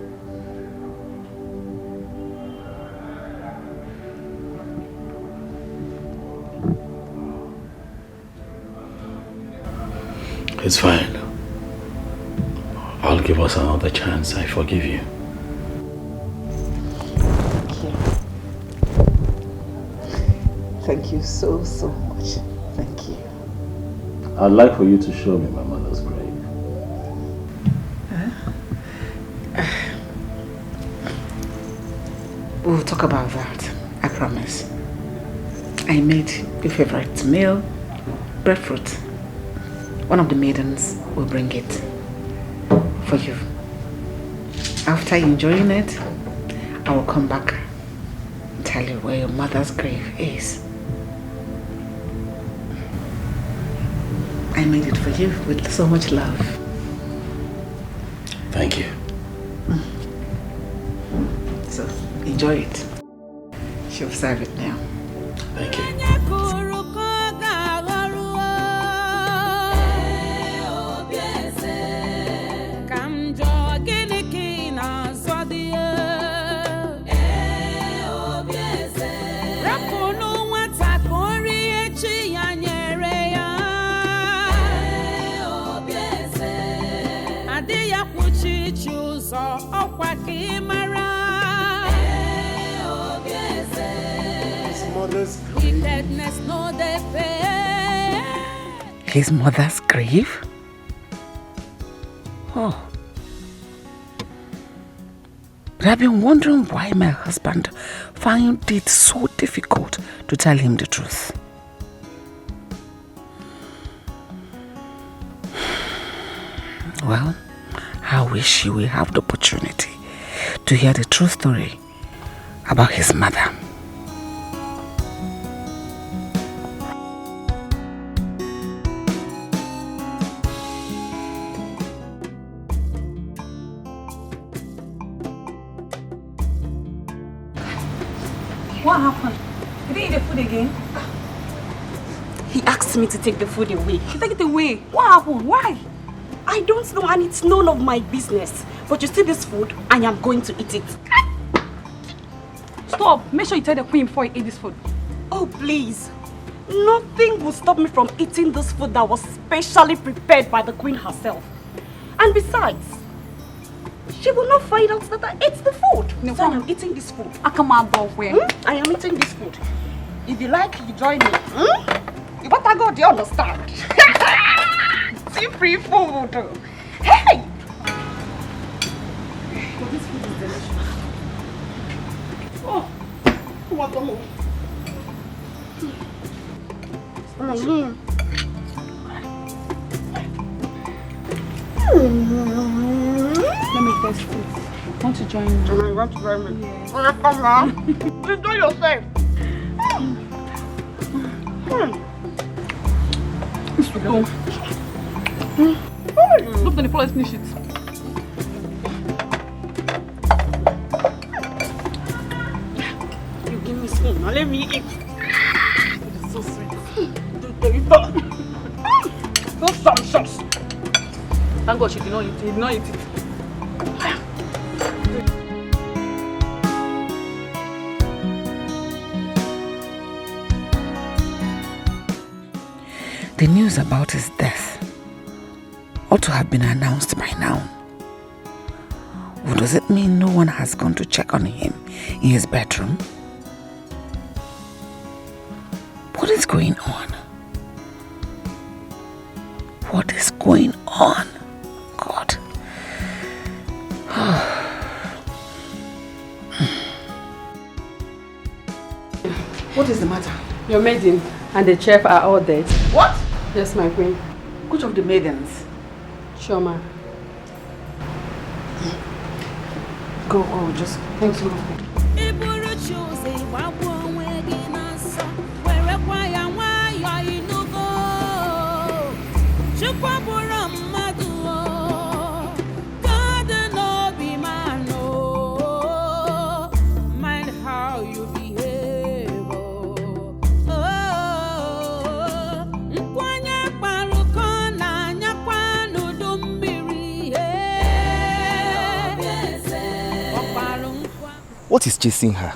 It's fine. I'll give us another chance. I forgive you. Thank you so much. Thank you. I'd like for you to show me my mother's grave. We'll talk about that. I promise. I made your favorite meal, breadfruit. One of the maidens will bring it for you. After enjoying it, I will come back and tell you where your mother's grave is. I made it for you with so much love. Thank you. So, enjoy it. She'll serve it now. Thank you. His mother's grave? Oh. But I've been wondering why my husband found it so difficult to tell him the truth. Well, I wish he will have the opportunity to hear the true story about his mother. What happened? You didn't eat the food again? He asked me to take the food away. You take it away. What happened? Why? I don't know, and it's none of my business. But you see this food, I am going to eat it. Stop. Make sure you tell the queen before you eat this food. Oh, please. Nothing will stop me from eating this food that was specially prepared by the queen herself. And besides, she will not find out that I ate the food. No, so I am eating this food. I am eating this food. If you like, you join me. You better go, do you understand? See free food. Hey! But this food is delicious. Oh, what the hell? Let me taste food. Want to join me? I want to join me. Yeah. Come on. Enjoy yourself. It's to go. Look at the place, finish it. You give me spoon. Now let me eat. It is so sweet. So sumptuous. Thank God she did not eat it. He did not eat it. The news about his death ought to have been announced by now. Or does it mean no one has gone to check on him in his bedroom? What is going on? What is going on? God. What is the matter? Your maiden and the chef are all dead. What? Yes, my queen. Which of the maidens? Shoma. Go, just thank you. What is chasing her?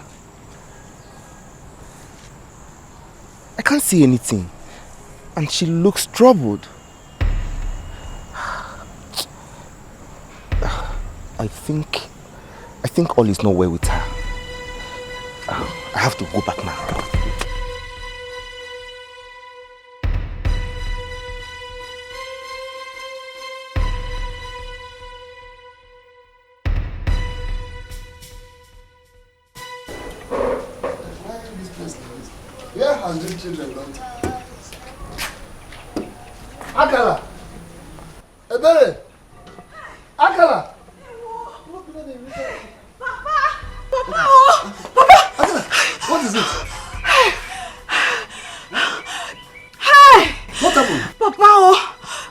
I can't see anything. And she looks troubled. I think all is not well with her. I have to go back now. Where has the children gone to? Akala! Ebere! Akala! Papa! Akala! What is it? Hey! What happened? Papa,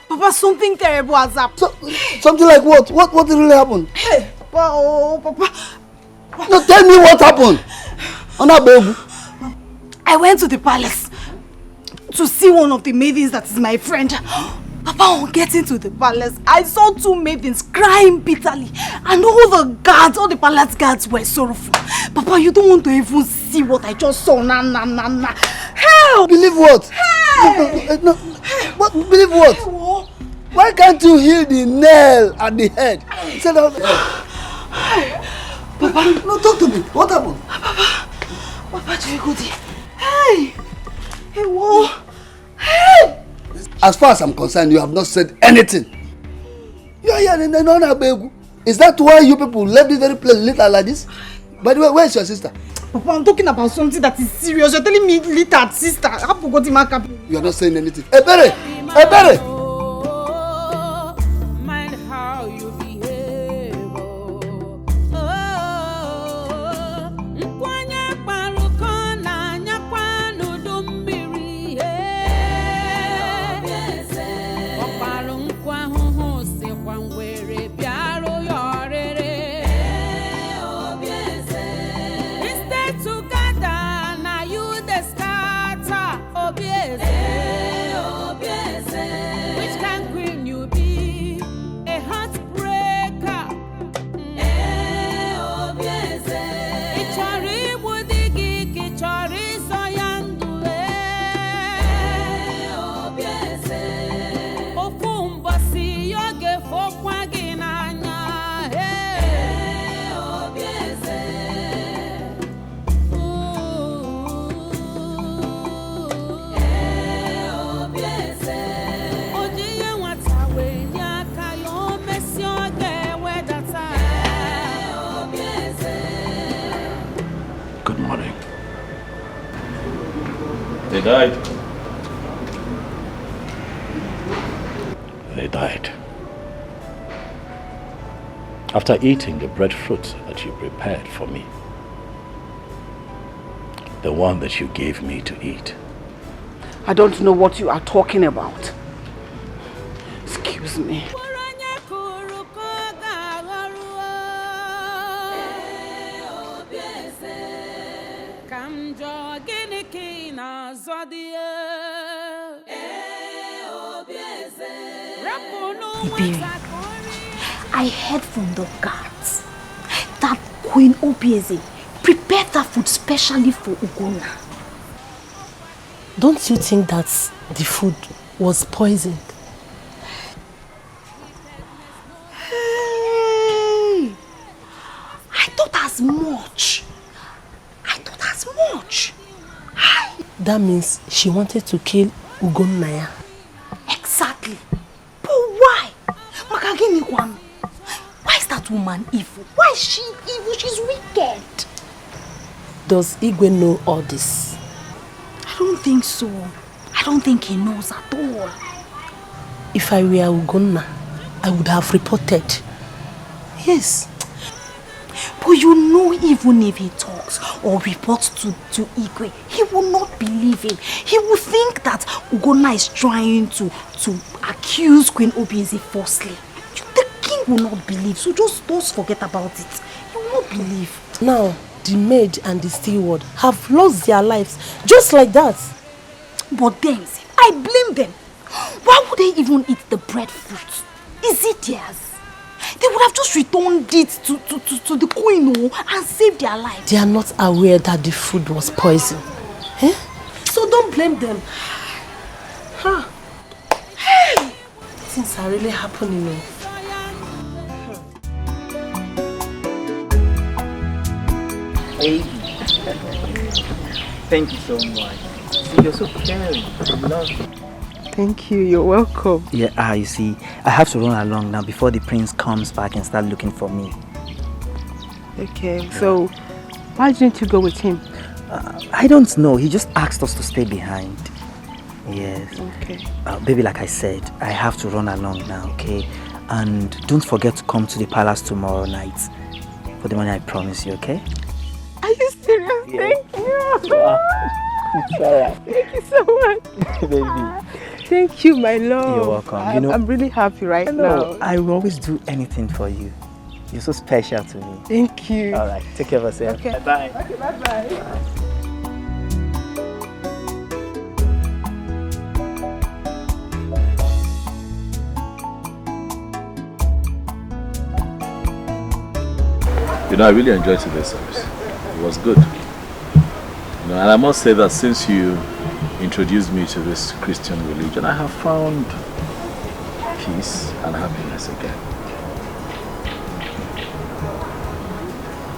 Papa, something terrible has happened. Something like what? What really happened? Hey! Papa. No, tell me what happened. I went to the palace to see one of the maidens that is my friend. Papa, on getting to the palace, I saw two maidens crying bitterly, and all the palace guards were sorrowful. Papa, you don't want to even see what I just saw. Nah. Help! Believe what? Hey! No. What? Believe what? Hey, why can't you heal the nail at the head? Instead of Papa, no, talk to me. What happened? Papa, Jigudi. Hey! Whoa! Hey! As far as I'm concerned, you have not said anything. You are here in the non-abegu. Is that why you people left this very place little like this? By the way, where is your sister? Papa, I'm talking about something that is serious. You're telling me little sister. I forgot my cap. You are not saying anything. Ebere! They died. They died. After eating the breadfruit that you prepared for me. The one that you gave me to eat. I don't know what you are talking about. Excuse me. Iberi, I heard from the guards that Queen Obieze prepared that food specially for Ugonna. Don't you think that the food was poisoned? Hey! I thought as much. That means she wanted to kill Ugonna. Exactly. But why? Makagini-kwan. Why is that woman evil? Why is she evil? She's wicked. Does Igwe know all this? I don't think so. I don't think he knows at all. If I were Ugonna, I would have reported. Yes. But you know, even if he talks or reports to Igwe, he will not believe him. He will think that Ugonna is trying to accuse Queen Obieze falsely. The king will not believe, so just forget about it. He will not believe. Now, the maid and the steward have lost their lives just like that. But then, I blame them. Why would they even eat the breadfruit? Is it theirs? They would have just returned it to the queen and saved their lives. They are not aware that the food was poison. Eh? So don't blame them. Huh. Hey! Things are really happening. Hey. Thank you so much. See, you're so caring. I love you. Thank you, you're welcome. Yeah, you see, I have to run along now before the prince comes back and start looking for me. Okay, so why didn't you go with him? I don't know, he just asked us to stay behind. Yes. Okay. Baby, like I said, I have to run along now, okay? And don't forget to come to the palace tomorrow night for the money I promise you, okay? Are you serious? Yeah. Thank you. Thank you so much. Baby. Thank you, my love. You're welcome. I'm really happy right now. I will always do anything for you. You're so special to me. Thank you. All right, take care of yourself. Okay. Bye-bye. Okay, bye-bye. You know, I really enjoyed today's service. It was good. You know, and I must say that since you introduced me to this Christian religion, I have found peace and happiness again.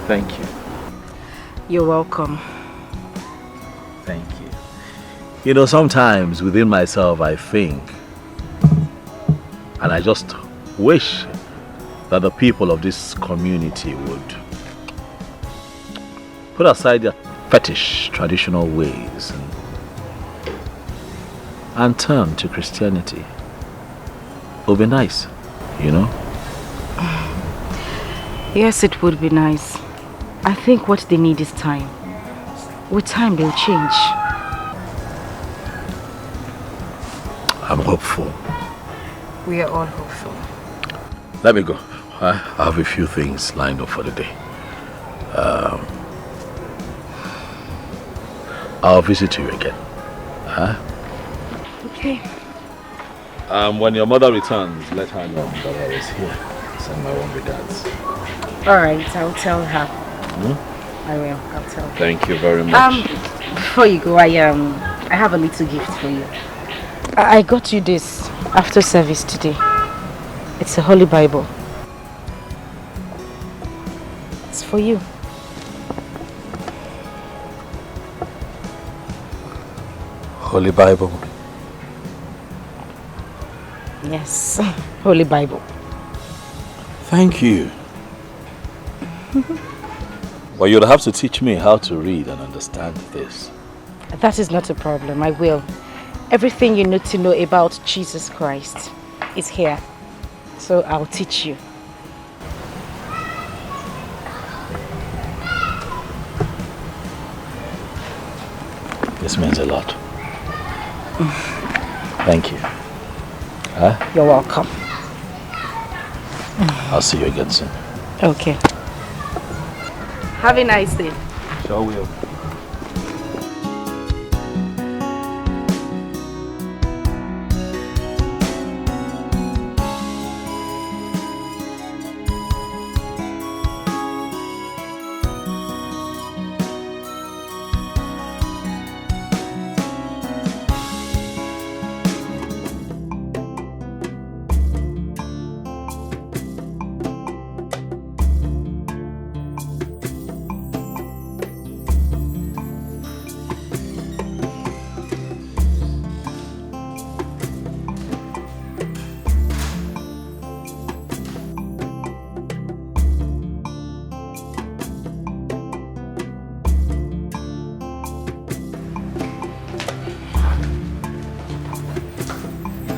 Thank you. You're welcome. Thank you. You know, sometimes within myself I think, and I just wish that the people of this community would put aside their fetish traditional ways and turn to Christianity. It would be nice, you know? Yes, it would be nice. I think what they need is time. With time, they'll change. I'm hopeful. We are all hopeful. Let me go. I have a few things lined up for the day. I'll visit you again. Huh? Okay. When your mother returns, let her know that I was here. Send my warm regards. Alright, I'll tell her. Hmm? I will, I'll tell her. Thank you very much. Before you go, I have a little gift for you. I got you this after service today. It's a Holy Bible. It's for you. Holy Bible. Yes, Holy Bible. Thank you. Well, you'll have to teach me how to read and understand this. That is not a problem, I will. Everything you need to know about Jesus Christ is here. So I'll teach you. This means a lot. Thank you. Huh? You're welcome. I'll see you again soon. Okay. Have a nice day. Sure will.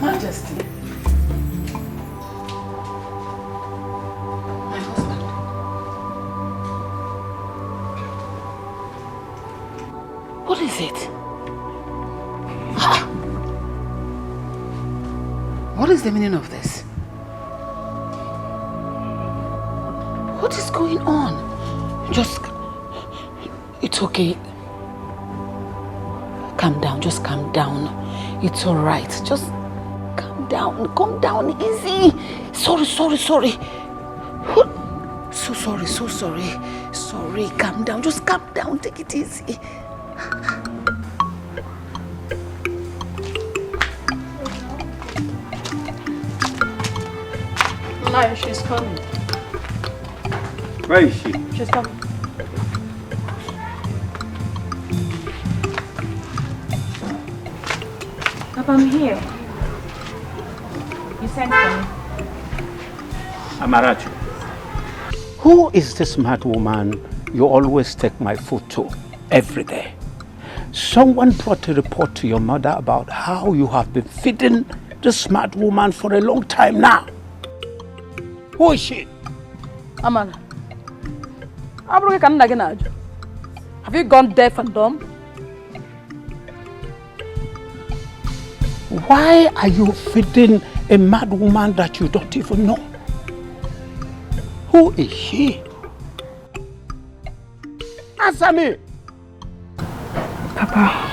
Majesty. My husband. What is it? What is the meaning of this? What is going on? Just... It's okay. Calm down, just calm down. It's alright. Just calm down, easy. Sorry. So sorry. Sorry, calm down, just calm down, take it easy. Maya, she's coming. Where is she? She's coming. Papa, I'm here. You sent for me. Amarachi, who is this mad woman you always take my food to every day? Someone brought a report to your mother about how you have been feeding this mad woman for a long time now. Who is she? Amana. Have you gone deaf and dumb? Why are you feeding a mad woman that you don't even know? Who is she? Answer me! Papa,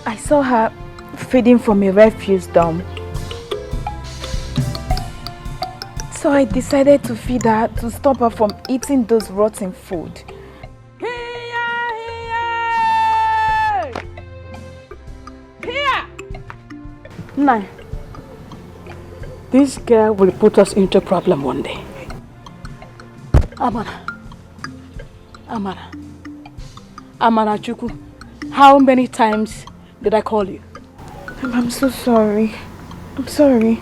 I saw her feeding from a refuse dump. So I decided to feed her to stop her from eating those rotten food. Nai, this girl will put us into a problem one day. Amarachuku, how many times did I call you? I'm so sorry. I'm sorry.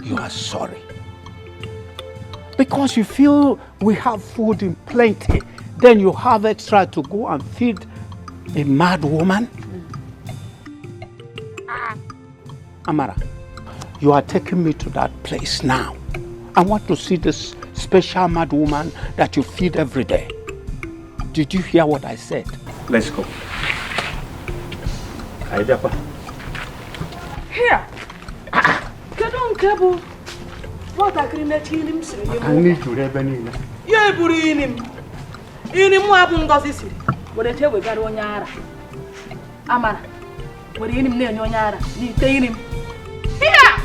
You are sorry. Because you feel we have food in plenty, then you have extra to go and feed a mad woman? Amara, you are taking me to that place now. I want to see this special mad woman that you feed every day. Did you hear what I said? Let's go. Here! Kedu what I can let him say? I need to have any. Yeah, Burinim. In him, what does he what I tell we got on Yara? Amara, what in him near Yara? You take him. Here!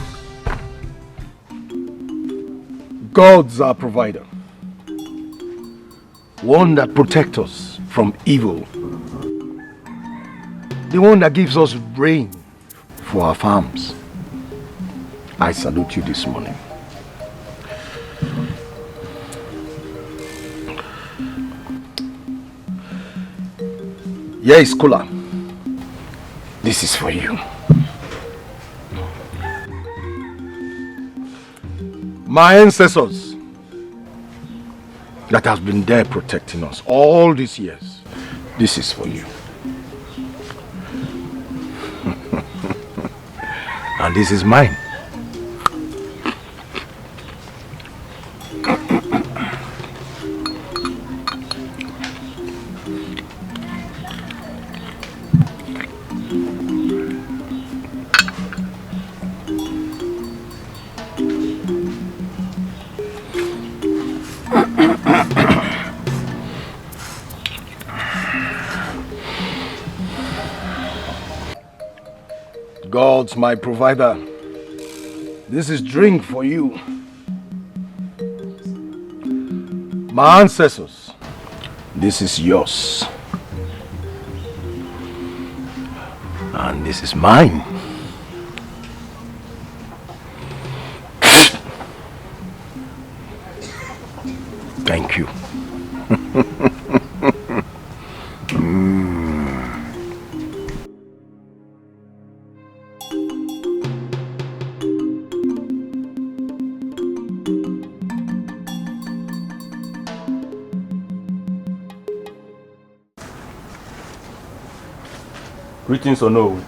God's our provider. One that protects us from evil. The one that gives us rain for our farms. I salute you this morning. Yes, Kula. This is for you. My ancestors that has been there protecting us all these years. This is for you. And this is mine. God's my provider. This is drink for you. My ancestors, this is yours. And this is mine. Thank you. Greetings or no?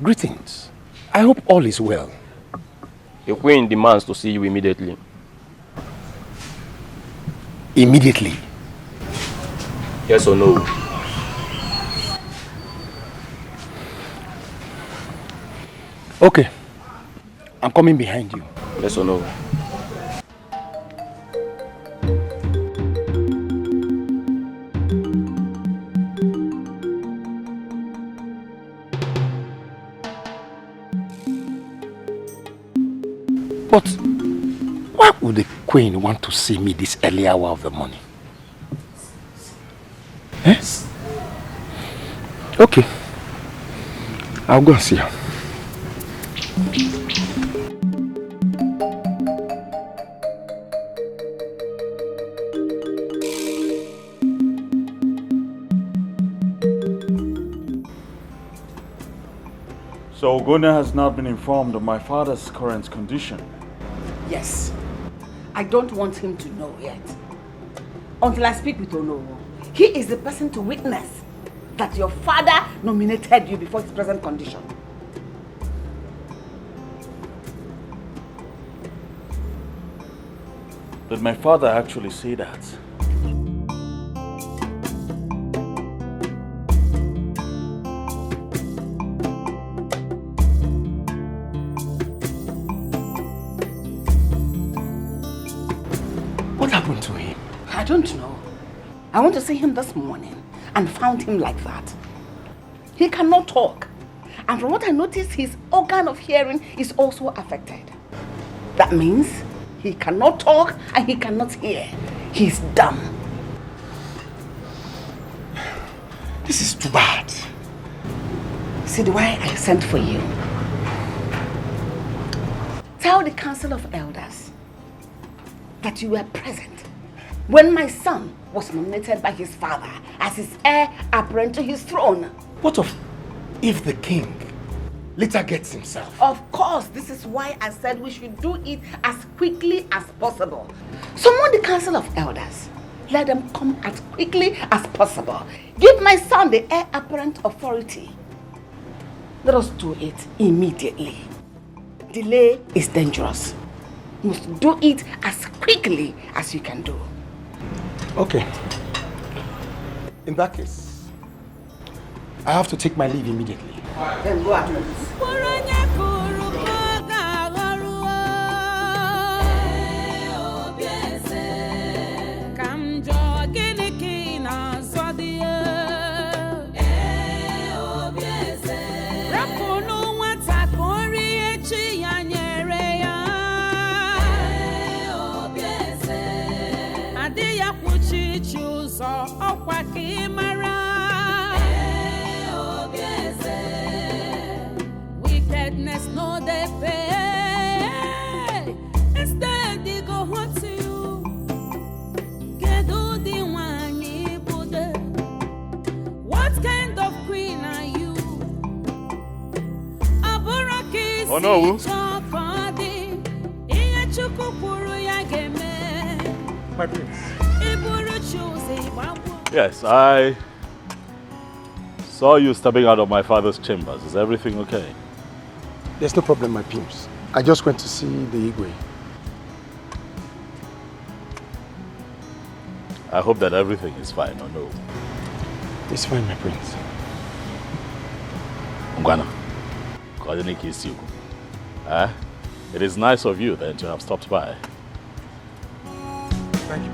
Greetings. I hope all is well. The Queen demands to see you immediately. Immediately? Yes or no? Okay. I'm coming behind you. Yes or no? But why would the Queen want to see me this early hour of the morning? Yes? Okay. I'll go and see her. So Ogona has not been informed of my father's current condition. Yes. I don't want him to know yet. Until I speak with Onowo. He is the person to witness that your father nominated you before his present condition. Did my father actually say that? What happened to him? I don't know. I went to see him this morning and found him like that. He cannot talk. And from what I noticed, his organ of hearing is also affected. That means he cannot talk and he cannot hear. He's dumb. This is too bad. See why I sent for you. Tell the Council of Elders that you were present when my son was nominated by his father as his heir apparent to his throne. What of if the king later gets himself? Of course, this is why I said we should do it as quickly as possible. Summon the Council of Elders. Let them come as quickly as possible. Give my son the heir apparent authority. Let us do it immediately. Delay is dangerous. You must do it as quickly as you can do. Okay. In that case, I have to take my leave immediately. Then go at once. Wickedness no they pay. Instead they go home to you. Kedu the one you put. What kind of queen are you? Aboraki. Oh no. My prince. Yes, I saw you stepping out of my father's chambers. Is everything okay? There's no problem, my pimps. I just went to see the Igwe. I hope that everything is fine, or no? It's fine, my prince. Ngwana, it is nice of you then to have stopped by. Thank you.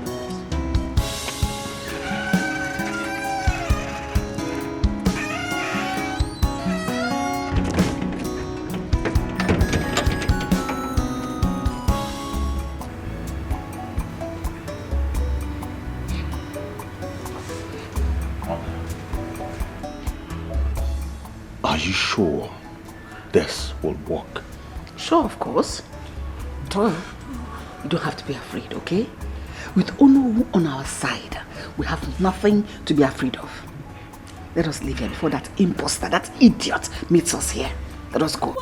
Are you sure this will work? Sure, of course. Tom, you don't have to be afraid, okay? With Ono on our side, we have nothing to be afraid of. Let us leave here before that imposter, that idiot, meets us here. Let us go.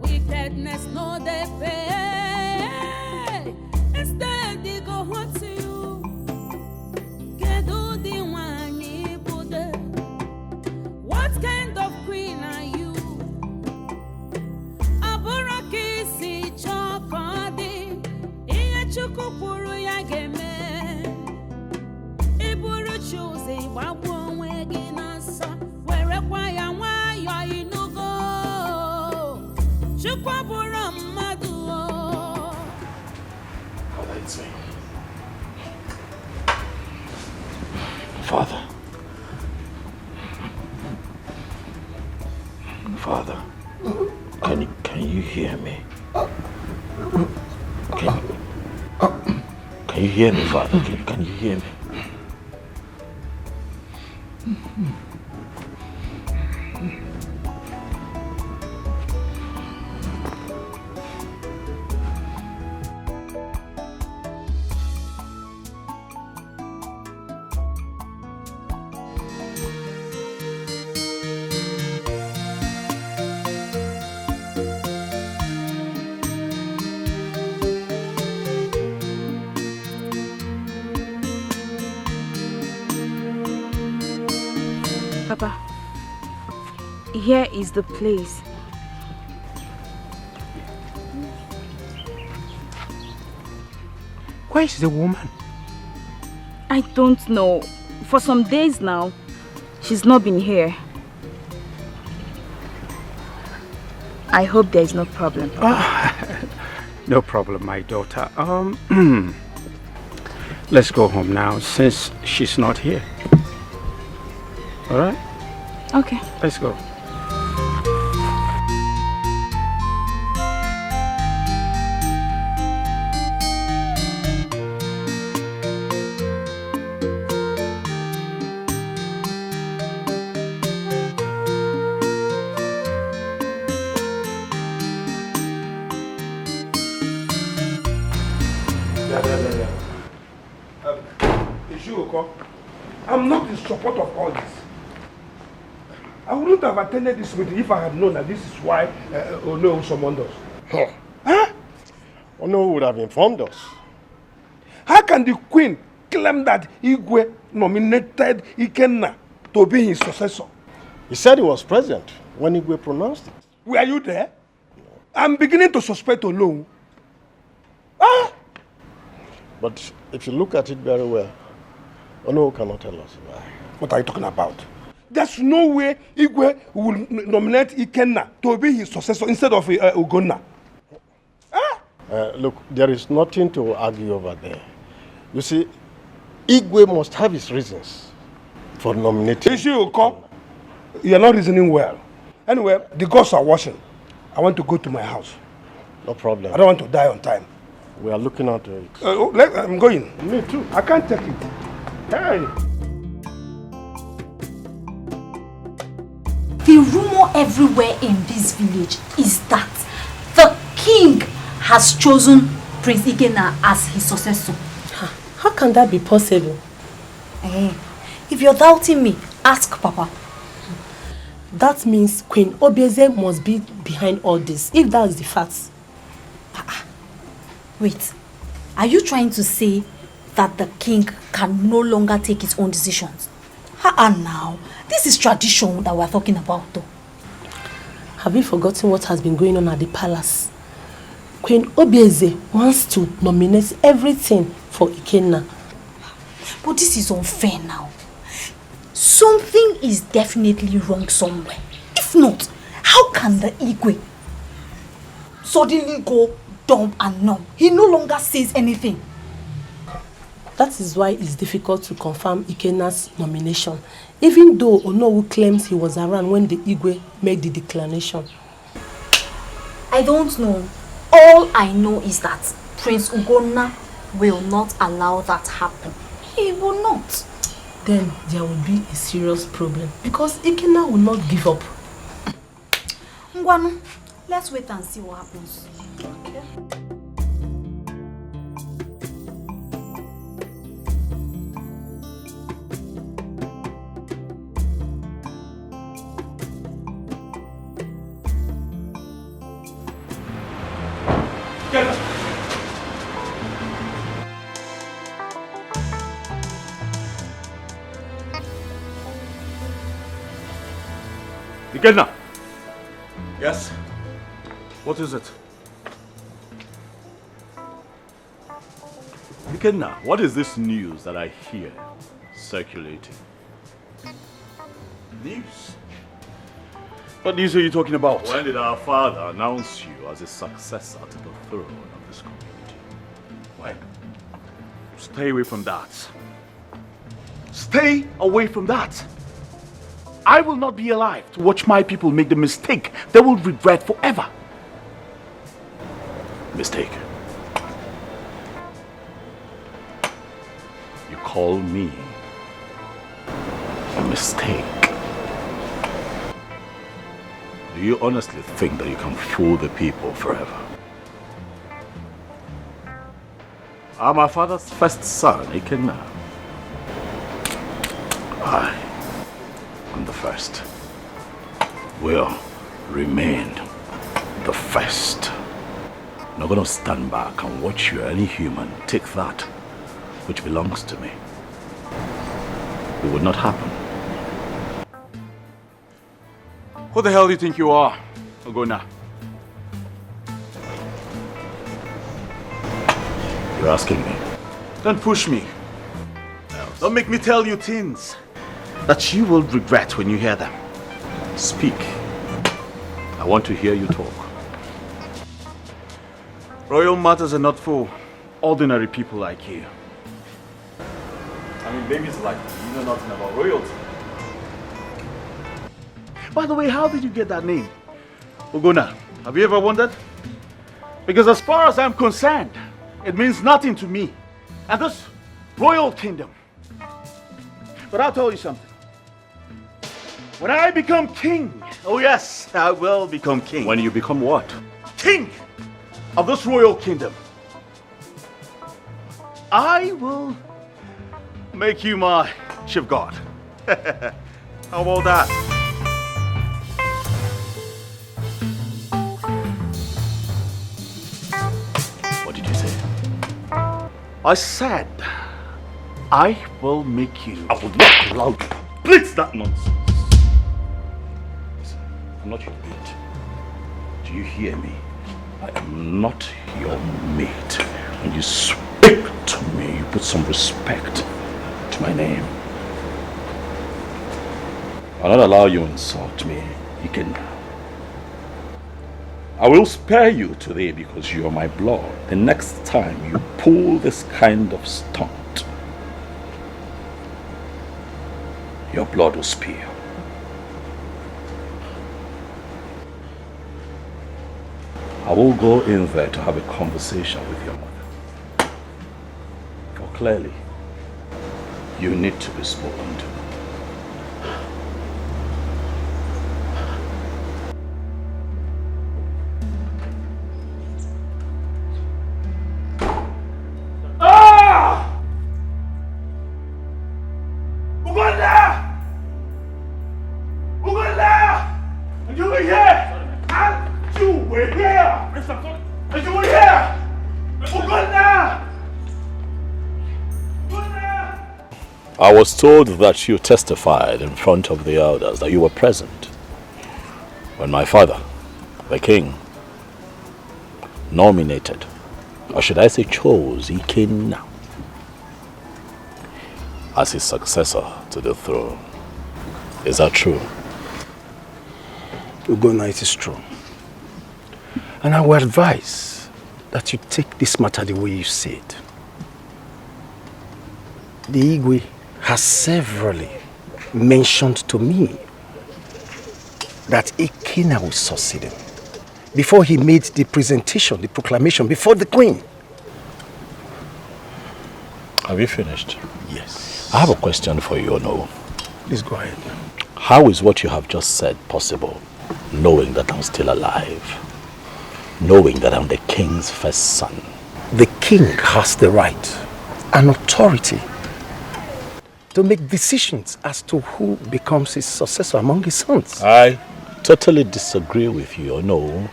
Wickedness no they pay. Instead they go home to you. Get do the one you put. What kind of queen are you? Aboraki si chokodi. Iya chukupuru ya geme. Iburu choose babu. Father. Father, can you hear me? Can you hear me, Father? Can you hear me? Papa, here is the place. Where is the woman? I don't know. For some days now, she's not been here. I hope there is no problem, Papa. No problem, my daughter. Let's go home now since she's not here. All right? Okay. Let's go. I'm not in support of all this. I wouldn't have attended this meeting if I had known that this is why Ono summoned us. Huh? Ono would have informed us. How can the queen claim that Igwe nominated Ikenna to be his successor? He said he was present when Igwe pronounced it. Were you there? No. I'm beginning to suspect Ono. But if you look at it very well, Ono cannot tell us why. What are you talking about? There's no way Igwe will nominate Ikenna to be his successor instead of Ugonna. Look, there is nothing to argue over there. You see, Igwe must have his reasons for nominating. You are not reasoning well. Anyway, the gods are washing. I want to go to my house. No problem. I don't want to die on time. We are looking at it. I'm going. Me too. I can't take it. Hey. The rumor everywhere in this village is that the king has chosen Prince Ikenna as his successor. How can that be possible? If you're doubting me, ask Papa. That means Queen Obieze must be behind all this, if that is the fact. Wait, are you trying to say that the king can no longer take his own decisions? Now, this is tradition that we're talking about though. Have you forgotten what has been going on at the palace? Queen Obieze wants to nominate everything for Ikenna. But this is unfair now. Something is definitely wrong somewhere. If not, how can the Igwe suddenly go dumb and numb? He no longer says anything. That is why it's difficult to confirm Ikenna's nomination, even though Onowu claims he was around when the Igwe made the declaration. I don't know. All I know is that Prince Ugonna will not allow that happen. He will not. Then there will be a serious problem because Ikenna will not give up. Ngwanu, let's wait and see what happens. Okay. Ikenna! Yes? What is it? Ikenna, what is this news that I hear circulating? News? What news are you talking about? When did our father announce you as a successor to the throne of this community? When? Stay away from that. Stay away from that! I will not be alive to watch my people make the mistake they will regret forever. Mistake. You call me a mistake? Do you honestly think that you can fool the people forever? I'm my father's first son, Ikenna. I am the first. Will remain the first. I'm not gonna stand back and watch you, any human, take that which belongs to me. It would not happen. Who the hell do you think you are, Ogona? You're asking me? Don't push me. Don't make me tell you things that you will regret when you hear them. Speak. I want to hear you talk. Royal matters are not for ordinary people like you. I mean, babies like you, you know nothing about royalty. By the way, how did you get that name? Ogona, have you ever wondered? Because as far as I'm concerned, it means nothing to me and this royal kingdom. But I'll tell you something. When I become king, oh yes, I will become king. When you become what? King of this royal kingdom. I will make you my chief god. How about that? What did you say? I said, I will make you. I would not allow you. Blitz that nonsense. Listen, I'm not your mate. Do you hear me? I am not your mate. When you speak to me, you put some respect to my name. I'll not allow you to insult me. You can. I will spare you today because you are my blood. The next time you pull this kind of stunt, your blood will spill. I will go in there to have a conversation with your mother. clearly, you need to be spoken to. Ah! Uganda! Uganda! And you were here! And you were here! And you were here! Uganda! I was told that you testified in front of the elders, that you were present when my father, the king, nominated, or should I say chose, Ikenna as his successor to the throne. Is that true? Ugonna, it is true. And I would advise that you take this matter the way you see it. The Igwe has severally mentioned to me that Ikenna will succeed him before he made the presentation, the proclamation before the Queen. Have you finished? Yes. I have a question for you, Ono. Please go ahead. How is what you have just said possible, knowing that I'm still alive? Knowing that I'm the king's first son? The king has the right and authority to make decisions as to who becomes his successor among his sons. I totally disagree with you, Ono.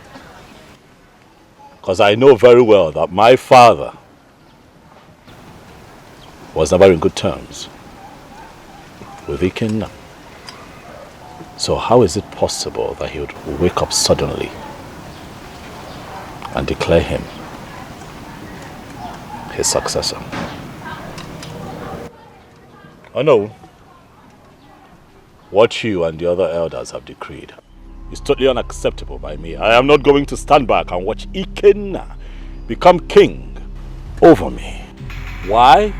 Because I know very well that my father was never in good terms with Ikenna. So how is it possible that he would wake up suddenly and declare him his successor? Oh no. What you and the other elders have decreed is totally unacceptable by me. I am not going to stand back and watch Ikenna become king over me. Why?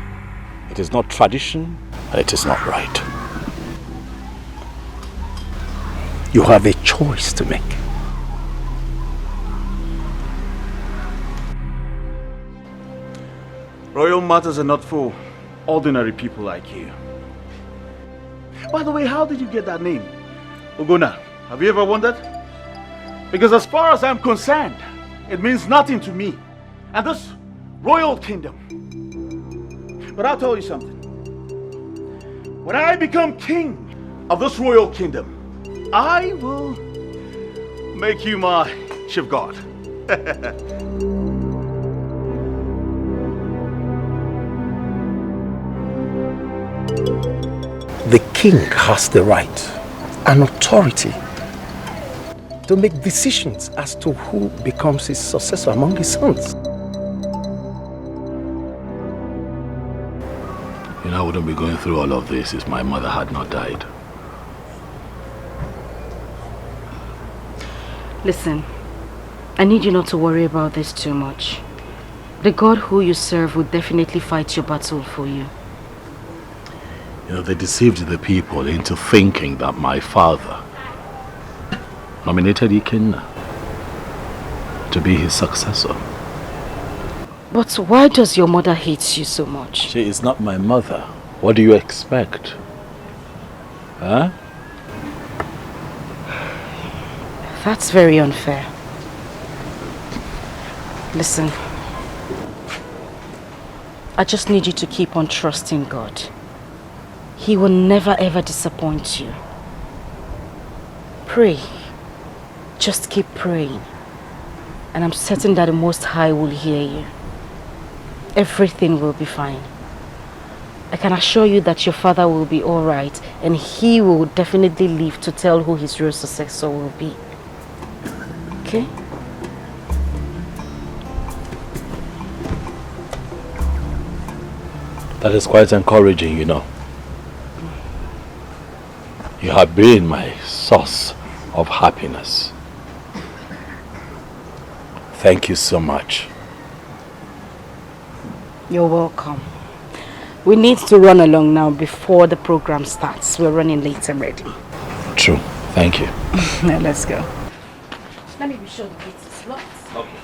It is not tradition and it is not right. You have a choice to make. Royal matters are not for ordinary people like you. By the way, how did you get that name? Ugonna, have you ever wondered? Because as far as I'm concerned, it means nothing to me and this royal kingdom. But I'll tell you something. When I become king of this royal kingdom, I will make you my chief guard. The king has the right and authority to make decisions as to who becomes his successor among his sons. You know, I wouldn't be going through all of this if my mother had not died. Listen, I need you not to worry about this too much. The God who you serve will definitely fight your battle for you. You know, they deceived the people into thinking that my father nominated Ikenna to be his successor. But why does your mother hate you so much? She is not my mother. What do you expect? Huh? That's very unfair. Listen, I just need you to keep on trusting God. He will never ever disappoint you. Pray. Just keep praying. And I'm certain that the Most High will hear you. Everything will be fine. I can assure you that your father will be alright and he will definitely live to tell who his real successor will be. Okay? That is quite encouraging, you know. You have been my source of happiness. Thank you so much. You're welcome. We need to run along now before the program starts. We're running late already. True. Thank you. Now let's go. Let me be sure the gate is locked. Okay.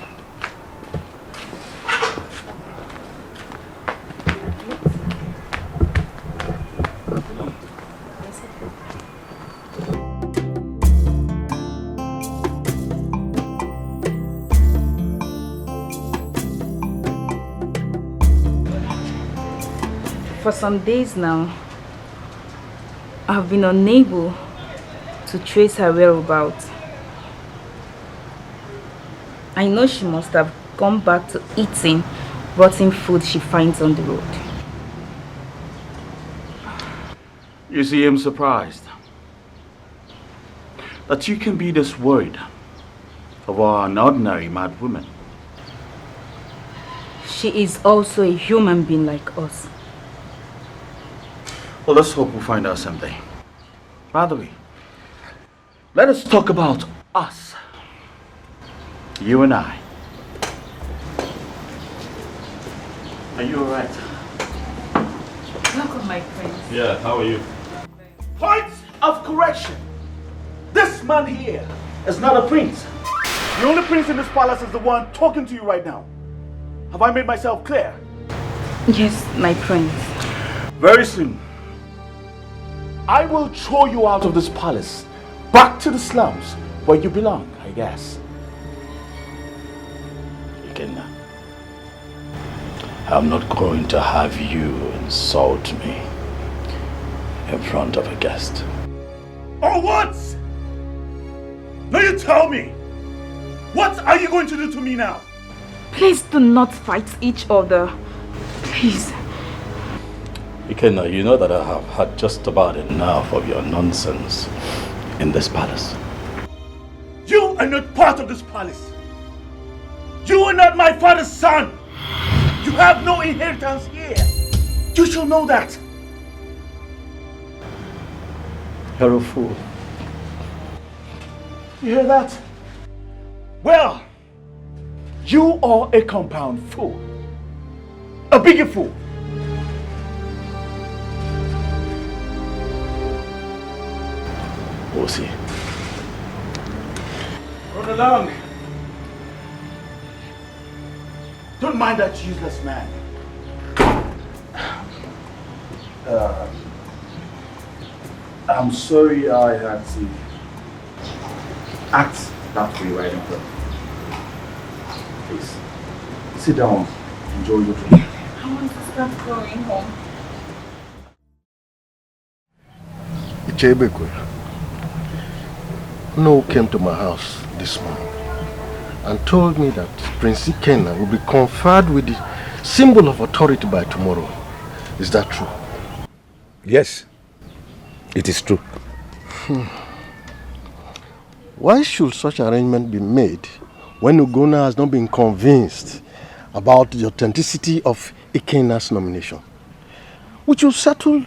For some days now, I've been unable to trace her whereabouts. I know she must have gone back to eating rotten food she finds on the road. You see, I'm surprised that you can be this worried over an ordinary mad woman. She is also a human being like us. Well, let's hope we'll find out someday. By the way, let us talk about us. You and I. Are you alright? Welcome, my friend. Yeah, how are you? Point of correction. This man here is not a prince. The only prince in this palace is the one talking to you right now. Have I made myself clear? Yes, my prince. Very soon, I will throw you out of this palace, back to the slums where you belong, I guess. Ikenna, I'm not going to have you insult me in front of a guest. Oh, what? Now you tell me, what are you going to do to me now? Please do not fight each other. Please. Ikenna, you know that I have had just about enough of your nonsense in this palace. You are not part of this palace. You are not my father's son. You have no inheritance here. You should know that. You're a fool. You hear that? Well, you are a compound fool. A bigger fool. We'll see. Run along. Don't mind that useless man. I'm sorry I had to act that way right in front. Please, sit down. Enjoy your drink. I want to start going home. Ichebekwe, No came to my house this morning and told me that Prince Ikenna will be conferred with the symbol of authority by tomorrow. Is that true? Yes, it is true. Why should such arrangement be made when Ugonna has not been convinced about the authenticity of Ikenna's nomination? We should settle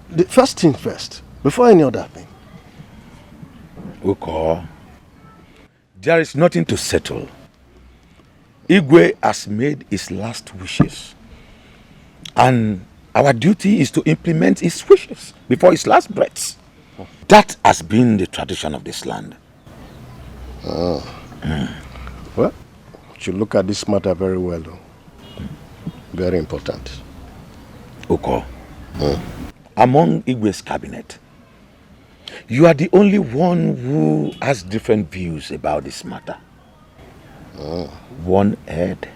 the first thing first, before any other thing. Uko, there is nothing to settle. Igwe has made his last wishes. And our duty is to implement his wishes before his last breaths. That has been the tradition of this land. Well, we should look at this matter very well, though. Very important. Uko, among Igwe's cabinet, you are the only one who has different views about this matter. One head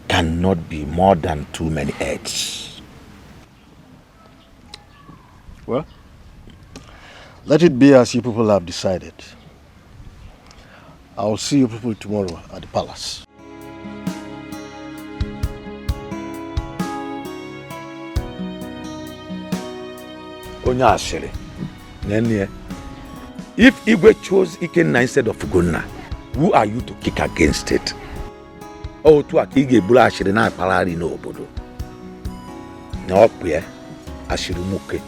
cannot be more than too many heads. Well, let it be as you people have decided. I'll see you people tomorrow at the palace. Onyashiri, if Igwe chose Ikenna instead of Ugonna, who are you to kick against it? Oh, to a Ige Bula Ashiri na Palari no Obodo. No, where Ashiri Muke.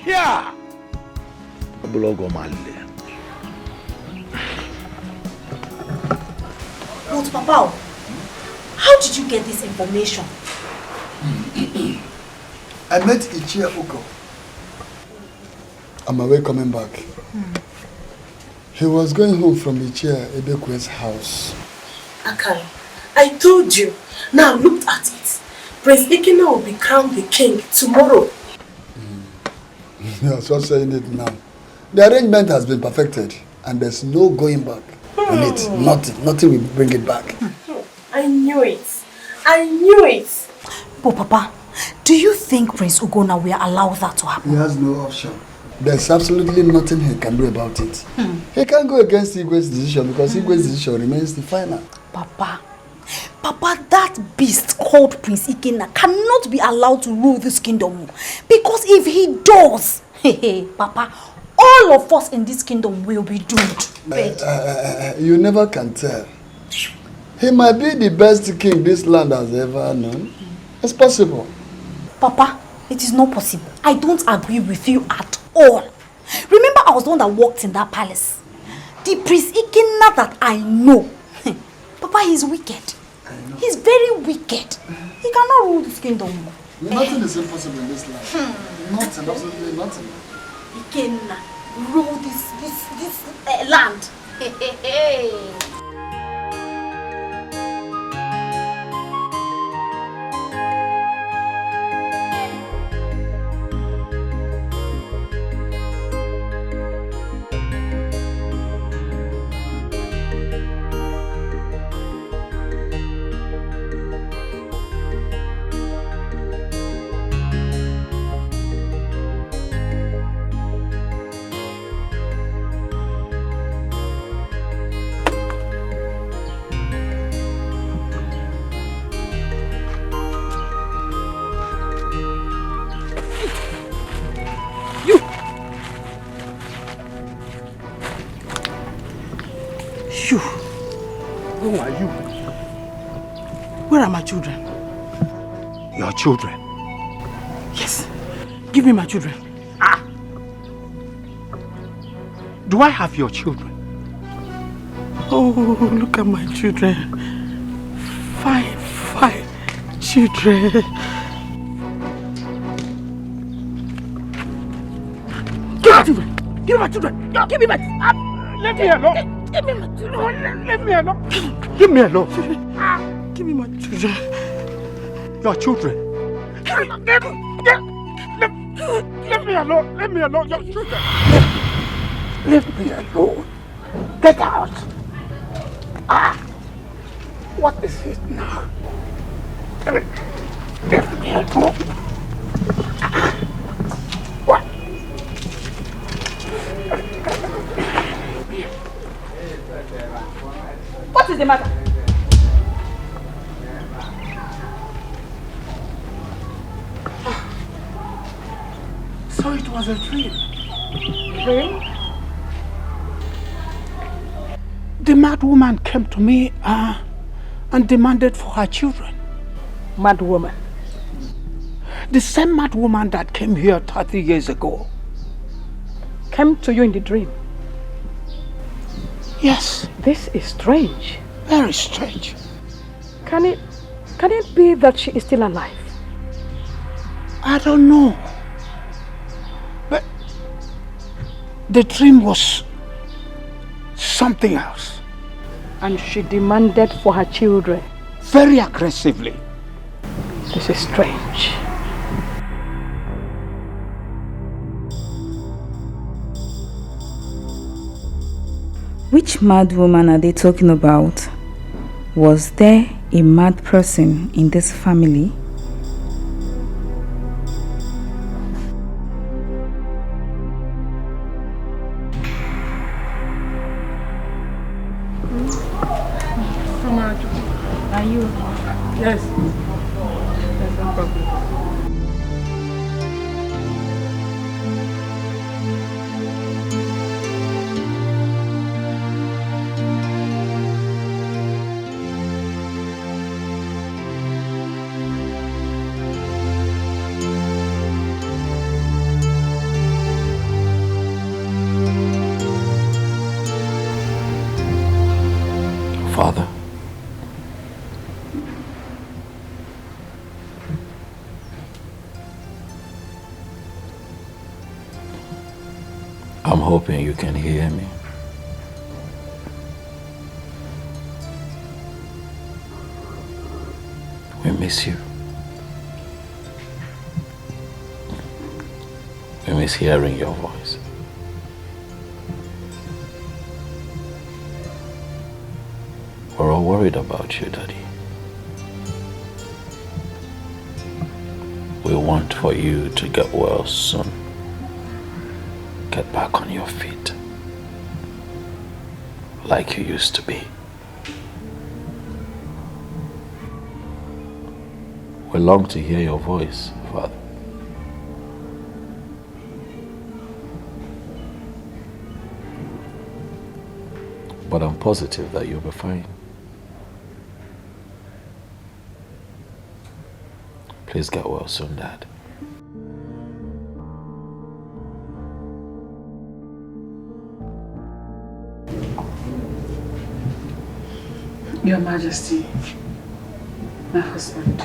Yeah! Bulogo Mali. But Papa, how did you get this information? I met Ichia Uko. On my way coming back. He was going home from Ichia Ebekwe's house. Akala, I told you. Now look at it. Prince Ikenna will be crowned the king tomorrow. You're just saying it now. The arrangement has been perfected and there's no going back on it. Nothing will bring it back. I knew it. I knew it. But Papa, Do you think Prince Ugonna will allow that to happen? He has no option. There's absolutely nothing he can do about it. He can't go against Igwe's decision because Igwe's decision remains the final. Papa, that beast called Prince Ikenna cannot be allowed to rule this kingdom. Because if he does, Papa, all of us in this kingdom will be doomed. You never can tell. He might be the best king this land has ever known. It's possible. Papa, it is not possible. I don't agree with you at all. Remember, I was the one that walked in that palace. The Prince Ikenna that I know. Papa, he's wicked. He's very wicked. He cannot rule this kingdom. Nothing is impossible in this land. Nothing, absolutely nothing. Ikenna rule this land. Who are you? Where are my children? Your children? Yes. Give me my children. Do I have your children? Oh, look at my children. Five children. Give me my children. Give me my children. Let me alone. Give me my children. Let me alone. Give me alone. Give me my children. Your children. Let me alone. Let me alone. Your children. Leave me alone. Get out. What is it now? Leave me alone. What? What is the matter? So it was a dream. Dream? The mad woman came to me and demanded for her children. Mad woman? The same mad woman that came here 30 years ago. Came to you in the dream? Yes. This is strange. Very strange. Can it be that she is still alive? I don't know. But the dream was something else. And she demanded for her children? Very aggressively. This is strange. Which mad woman are they talking about? Was there a mad person in this family? Are you? Yes. There's no problem. Father, I'm hoping you can hear me. We miss you. We miss hearing your voice. We're all worried about you, Daddy. we want for you to get well soon. Get back on your feet. Like you used to be. We long to hear your voice, Father. But I'm positive that you'll be fine. Please get well soon, Dad. Your Majesty, my husband,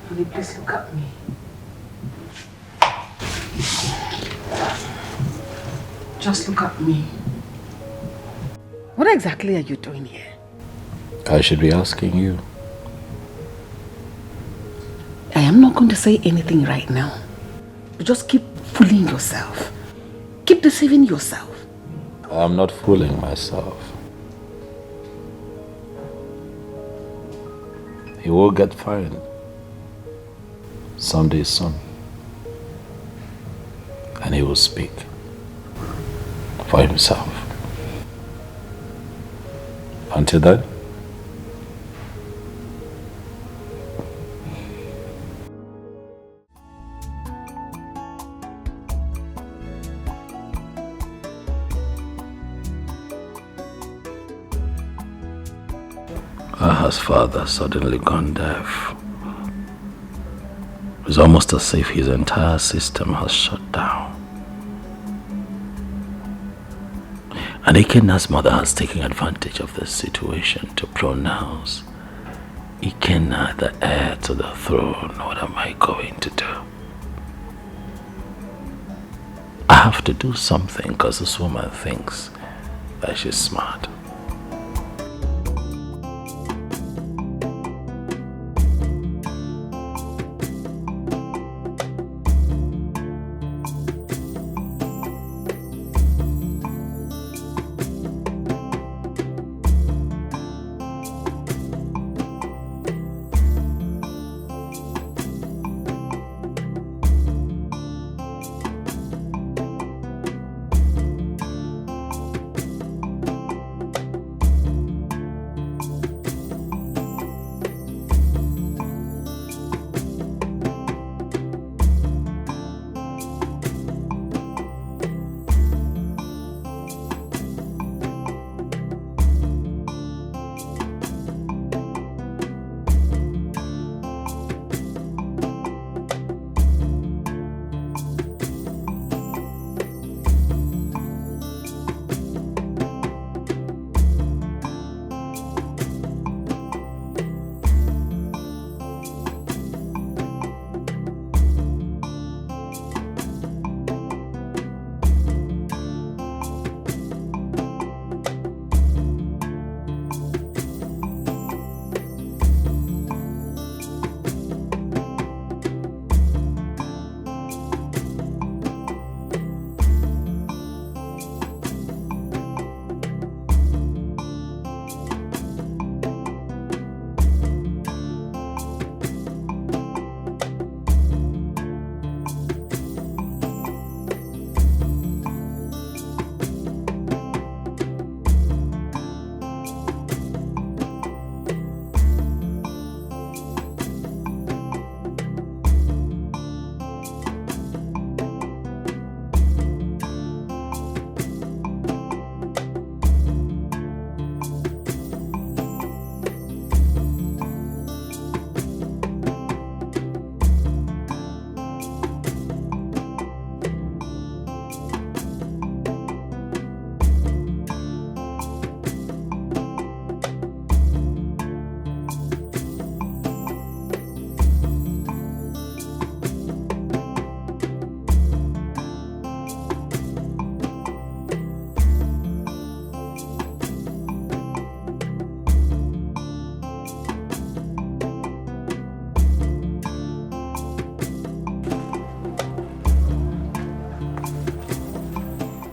will you please look at me? Just look at me. What exactly are you doing here? I should be asking you. I am not going to say anything right now. You just keep fooling yourself. Keep deceiving yourself. I'm not fooling myself. He will get fine. Someday soon. And he will speak for himself. Until then, Aha's father suddenly gone deaf. It's almost as if his entire system has shut down. And Ikenna's mother has taken advantage of this situation to pronounce Ikenna the heir to the throne. What am I going to do? I have to do something because this woman thinks that she's smart.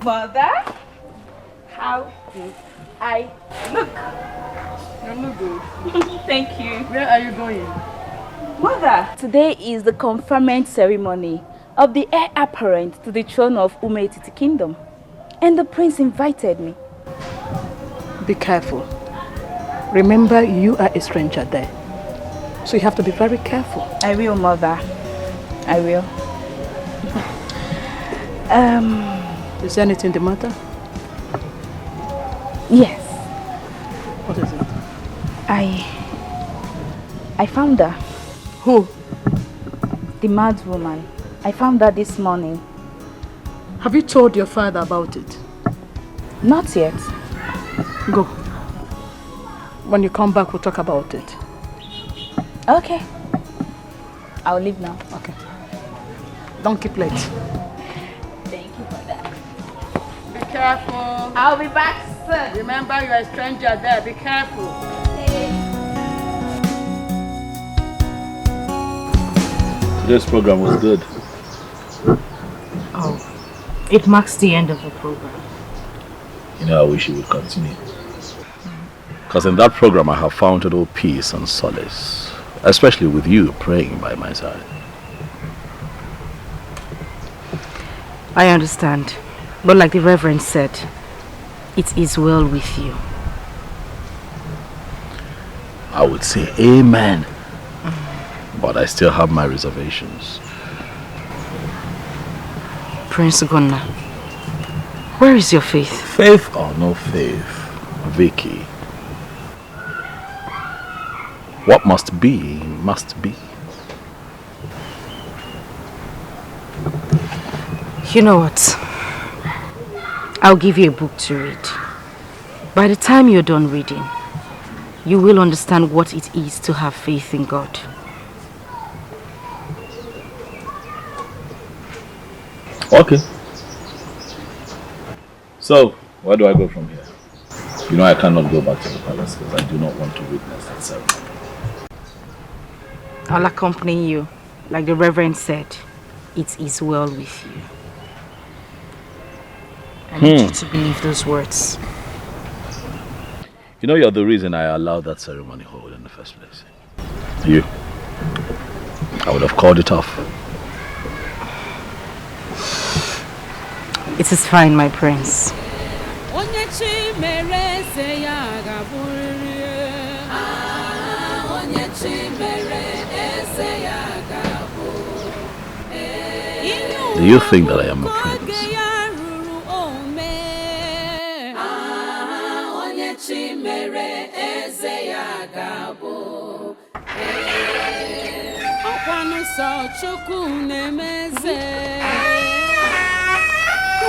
Mother, how do I look? You look good. Thank you. Where are you going? Mother! Today is the conferment ceremony of the heir apparent to the throne of Umetiti Kingdom. And the prince invited me. Be careful. Remember, you are a stranger there. So you have to be very careful. I will, Mother. I will. Is there anything the matter? Yes. What is it? I found her. Who? The mad woman. I found her this morning. Have you told your father about it? Not yet. Go. When you come back, we'll talk about it. Okay. I'll leave now. Okay. Don't keep late. Thank you for that. Be careful. I'll be back soon. Remember, you're a stranger there. Be careful. Today's program was good. Oh, it marks the end of the program. You know, I wish it would continue. Because in that program I have found total peace and solace. Especially with you praying by my side. I understand. But like the Reverend said, it is well with you. I would say amen. But I still have my reservations. Prince Gunnar, where is your faith? Faith or no faith, Vicky. What must be, must be. You know what? I'll give you a book to read. By the time you're done reading, you will understand what it is to have faith in God. Okay. So, where do I go from here? You know I cannot go back to the palace because I do not want to witness that ceremony. I'll accompany you. Like the Reverend said, it is well with you. I need you to believe those words. You know you're the reason I allowed that ceremony hold in the first place. You. I would have called it off. It is fine, my prince. Do you think that I am a prince?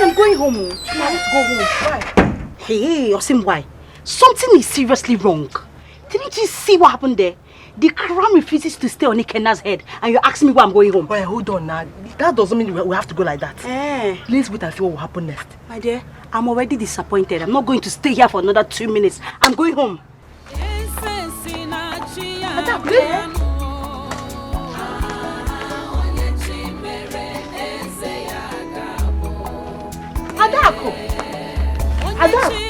I'm going home. I want to go home. Why? Hey, Osim, why? Something is seriously wrong. Didn't you see what happened there? The crown refuses to stay on Ikena's head, and you're asking me why I'm going home. Well, hold on now. That doesn't mean we have to go like that. Let's wait and see what will happen next. My dear, I'm already disappointed. I'm not going to stay here for another 2 minutes. I'm going home. Ada, please. Adako. Ada.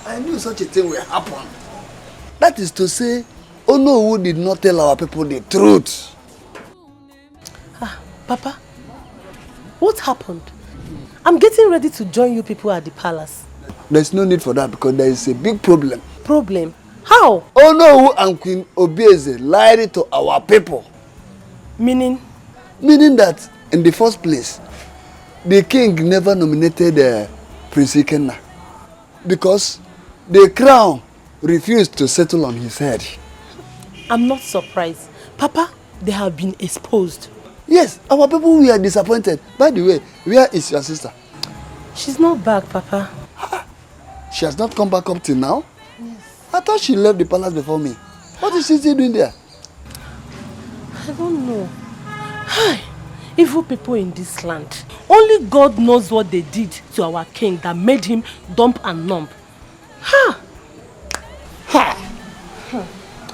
I knew such a thing will happen. That is to say, Onowu did not tell our people the truth. Papa, what happened? I'm getting ready to join you people at the palace. There's no need for that because there is a big problem. Problem? How? Onowu and Queen Obieze lied to our people. Meaning? Meaning that, in the first place, the king never nominated Prince Ikenna because the crown refused to settle on his head. I'm not surprised. Papa, they have been exposed. Yes, our people were disappointed. By the way, where is your sister? She's not back, Papa. She has not come back up till now? Yes. I thought she left the palace before me. What is she still doing there? I don't know. Hi, evil people in this land. Only God knows what they did to our king that made him dumb and numb. Ha!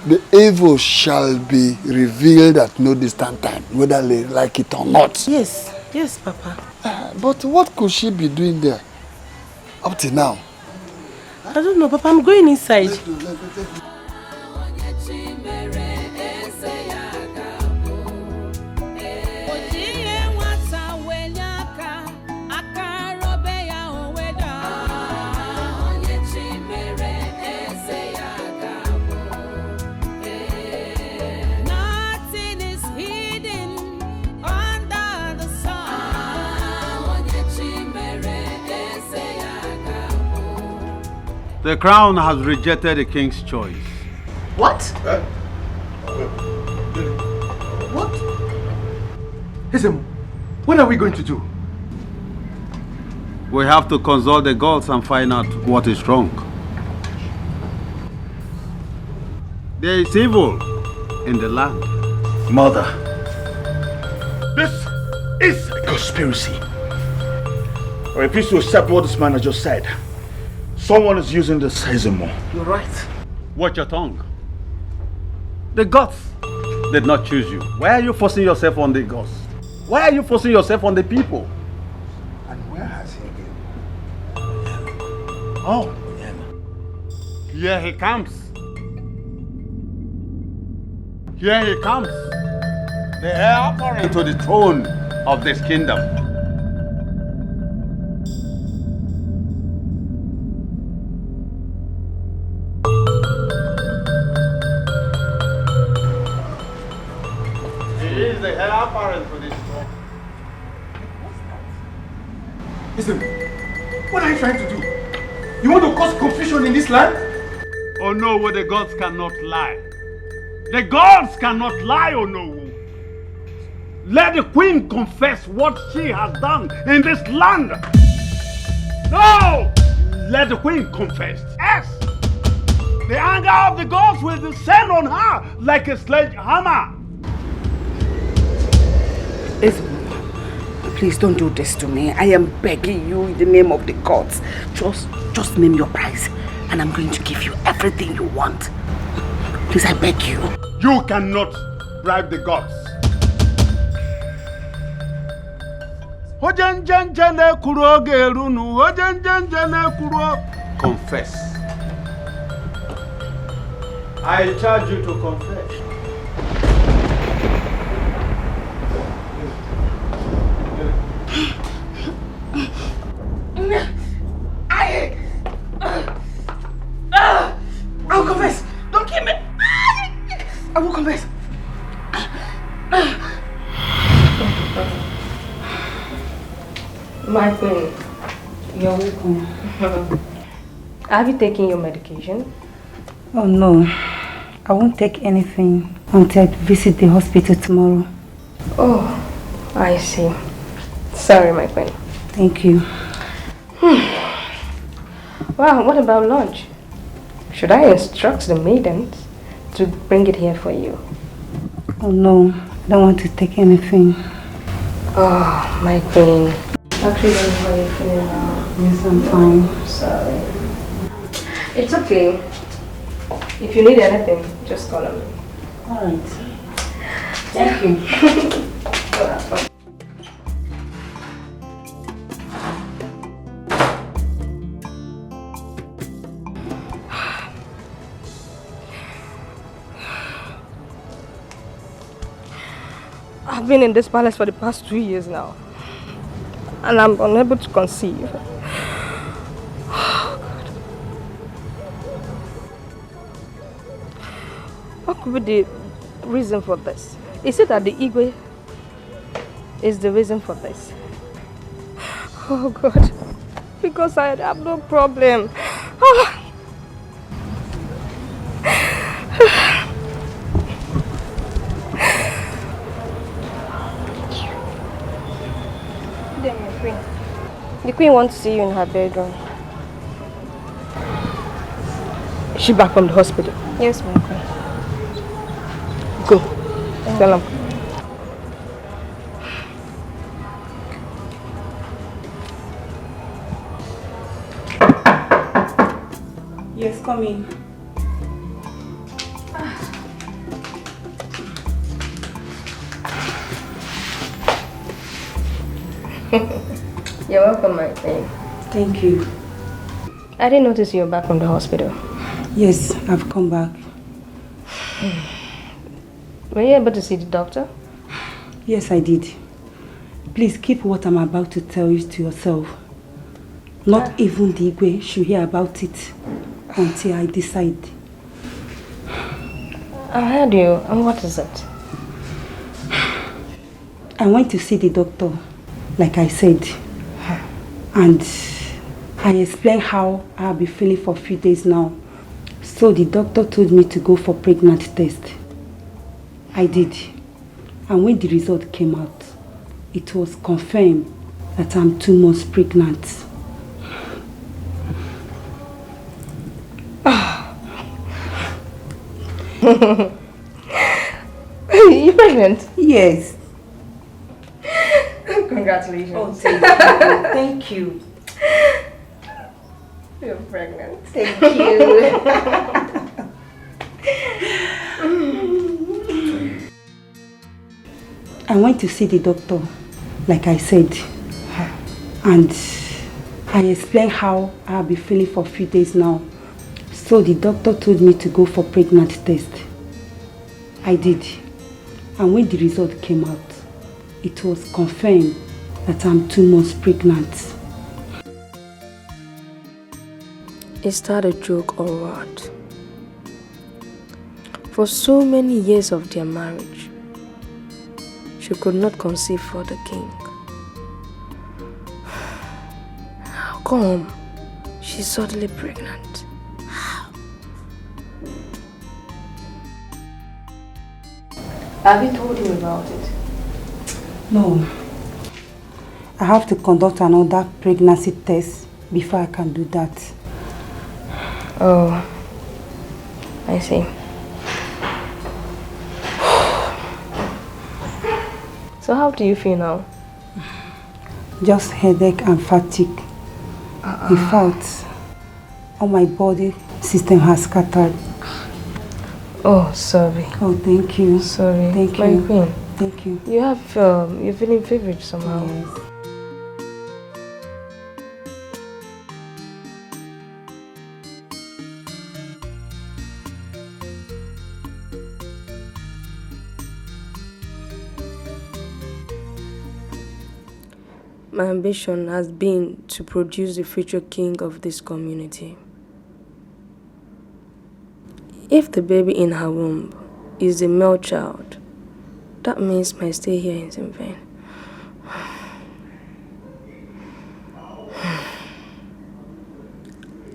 the evil shall be revealed at no distant time, whether they like it or not. Yes, yes, Papa. But what could she be doing there up to now? I don't know, Papa. I'm going inside. The crown has rejected the king's choice. What? What? Ism, what are we going to do? We have to consult the gods and find out what is wrong. There is evil in the land. Mother, this is a conspiracy. I refuse to accept what this man has just said. Someone is using this Ism. You're right. Watch your tongue. The gods did not choose you. Why are you forcing yourself on the gods? Why are you forcing yourself on the people? And where has he been? Oh, here he comes. Here he comes. The heir apparent to the throne of this kingdom. He is the heir apparent to this throne. Listen, what are you trying to do? You want to cause confusion in this land? Oh no, well, the gods cannot lie. The gods cannot lie, oh no. Let the queen confess what she has done in this land. No! Let the queen confess. Yes! The anger of the gods will descend on her like a sledgehammer. Please don't do this to me. I am begging you in the name of the gods. Just name your price and I'm going to give you everything you want. Please, I beg you. You cannot bribe the gods. Confess. I charge you to confess. I will confess. Don't kill me. I will confess. My queen, you're welcome. Have you taken your medication? Oh no, I won't take anything until I visit the hospital tomorrow. Oh, I see. Sorry, my queen. Thank you. Wow, what about lunch? Should I instruct the maidens to bring it here for you? Oh no, I don't want to take anything. Oh, my queen. Actually, I don't know how you're feeling now. Yes, I'm fine. Sorry. It's okay. If you need anything, just call me. Alright. Thank you. I've been in this palace for the past 2 years now. And I'm unable to conceive. Oh, God. What could be the reason for this? Is it that the Igwe is the reason for this? Oh, God. Because I have no problem. Oh. The queen wants to see you in her bedroom. Is she back from the hospital? Yes, my queen. Go. Tell him. Yes, come in. You're welcome, my queen. Thank you. I didn't notice you were back from the hospital. Yes, I've come back. Were you able to see the doctor? Yes, I did. Please keep what I'm about to tell you to yourself. Not even the Igwe should hear about it until I decide. I heard you. And what is it? I went to see the doctor, like I said. And I explained how I'll be feeling for a few days now. So the doctor told me to go for pregnancy test. I did. And when the result came out, it was confirmed that I'm 2 months pregnant. You pregnant? Yes. Congratulations. Oh, thank you. Thank you. You're pregnant. Thank you. I went to see the doctor, like I said. And I explained how I'll be feeling for a few days now. So the doctor told me to go for pregnancy test. I did. And when the result came out, it was confirmed that I'm 2 months pregnant. Is that a joke or what? For so many years of their marriage, she could not conceive for the king. How come she's suddenly pregnant? Have you told him about it? No. I have to conduct another pregnancy test before I can do that. Oh, I see. So how do you feel now? Just headache and fatigue. In fact, all my body system has scattered. Oh, sorry. Oh, thank you. Sorry. Thank My you. queen. Thank you. You have, you're feeling feverish somehow. Yes. My ambition has been to produce the future king of this community. If the baby in her womb is a male child, that means my stay here is in vain.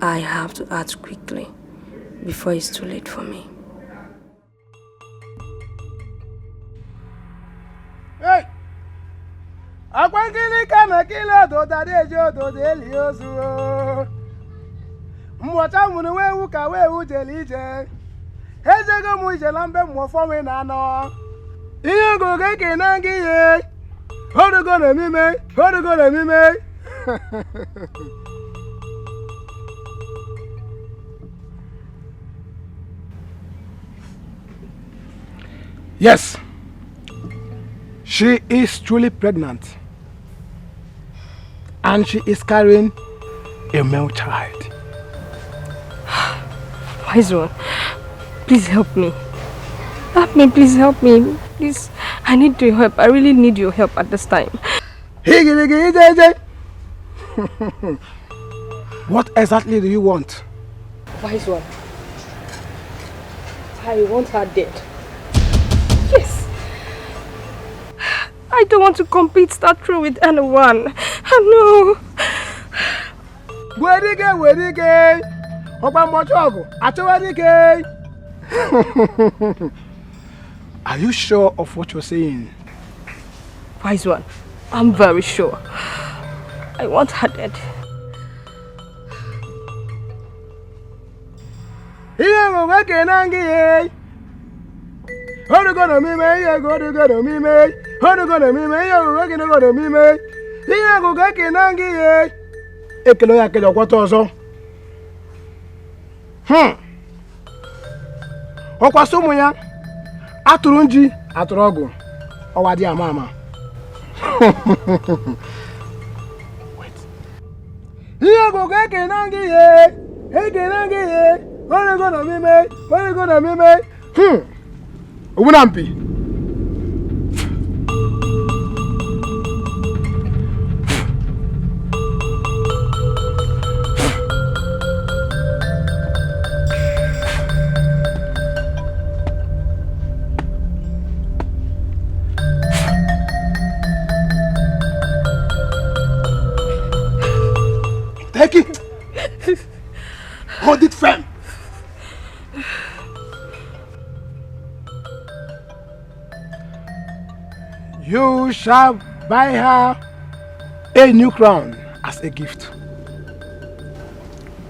I have to act quickly before it's too late for me. Hey! Akwankili kama kila doda dejo dode liozu. Mwata munu wewu ka wewu jelije. Ezego mu jelambe mwofowe na no. Iyo goge kenangi ye. Hodugo na mime, hodugo na mime. Yes. She is truly pregnant. And she is carrying a male child. Wise one, please help me. Help me, please help me. Please, I need your help. I really need your help at this time. What exactly do you want? Wise one, I want her dead. Yes. I don't want to compete that through with anyone. No. Wedike. Are you sure of what you're saying? Wise one, I'm very sure. I want her dead. Ọkwa somo ya atụrụ nji atụrụ ọgụ ọwa dị ama ama. Wait. Here go Kenangi ye. Hey Kenangi ye. What are you gonna be made? What are you gonna be made? Ubunampi. Take it. Hold it firm. You shall buy her a new crown as a gift.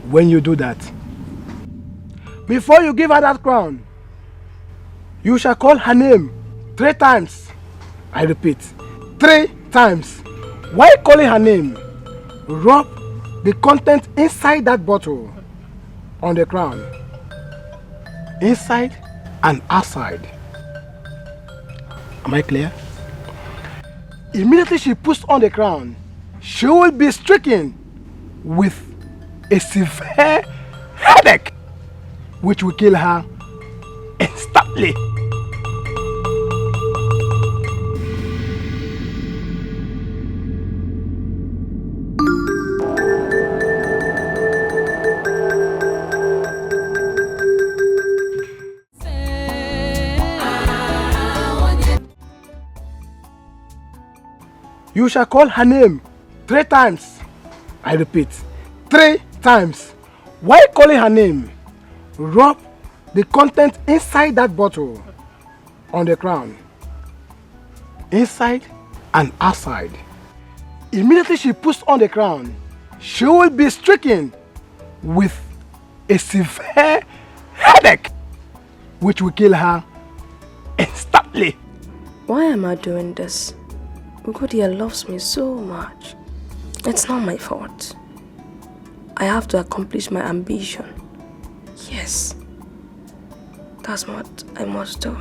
When you do that, before you give her that crown, you shall call her name 3 times. I repeat, 3 times. While calling her name, rub the content inside that bottle on the crown, inside and outside. Am I clear? Immediately she puts on the crown, she will be stricken with a severe headache, which will kill her instantly. You shall call her name 3 times. I repeat, 3 times. While calling her name, rub the content inside that bottle on the crown, inside and outside. Immediately she puts on the crown, she will be stricken with a severe headache, which will kill her instantly. Why am I doing this? Ugodia loves me so much. It's not my fault. I have to accomplish my ambition. Yes. That's what I must do.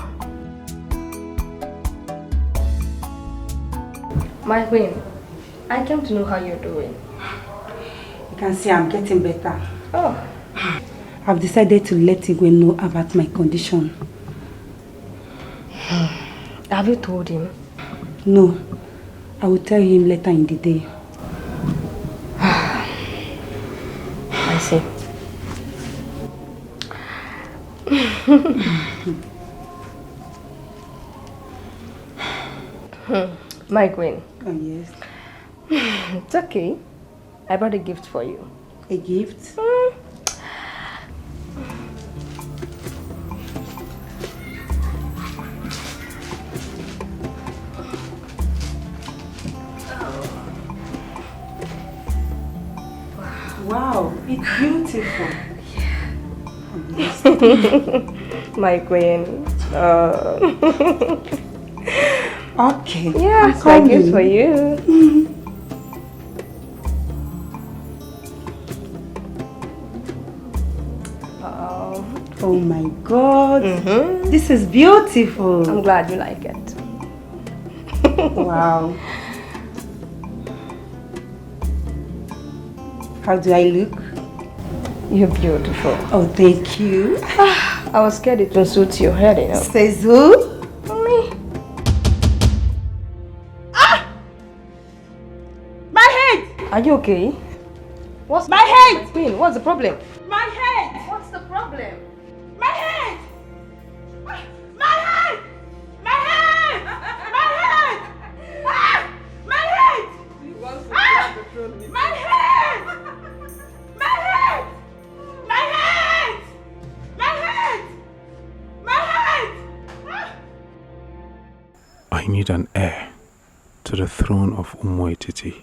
My queen, I came to know how you're doing. You can see I'm getting better. Oh. I've decided to let Igwe know about my condition. Have you told him? No. I will tell him later in the day. I see. My queen. Oh, yes. It's okay. I brought a gift for you. A gift? Wow, it's beautiful. Yeah. My queen. Okay. Yeah, it's my gift for you. Oh my God. This is beautiful. I'm glad you like it. Wow. How do I look? You're beautiful. Oh, thank you. I was scared it will suit your head, you know. Says who? Me. My head! Are you okay? What's my head? Queen, what's the problem? My head! What's the problem? My head! My head! My head! My head! Ah! My head! Ah! My head! My head! My head! My head! My head! Ah! I need an heir to the throne of Umoetiti.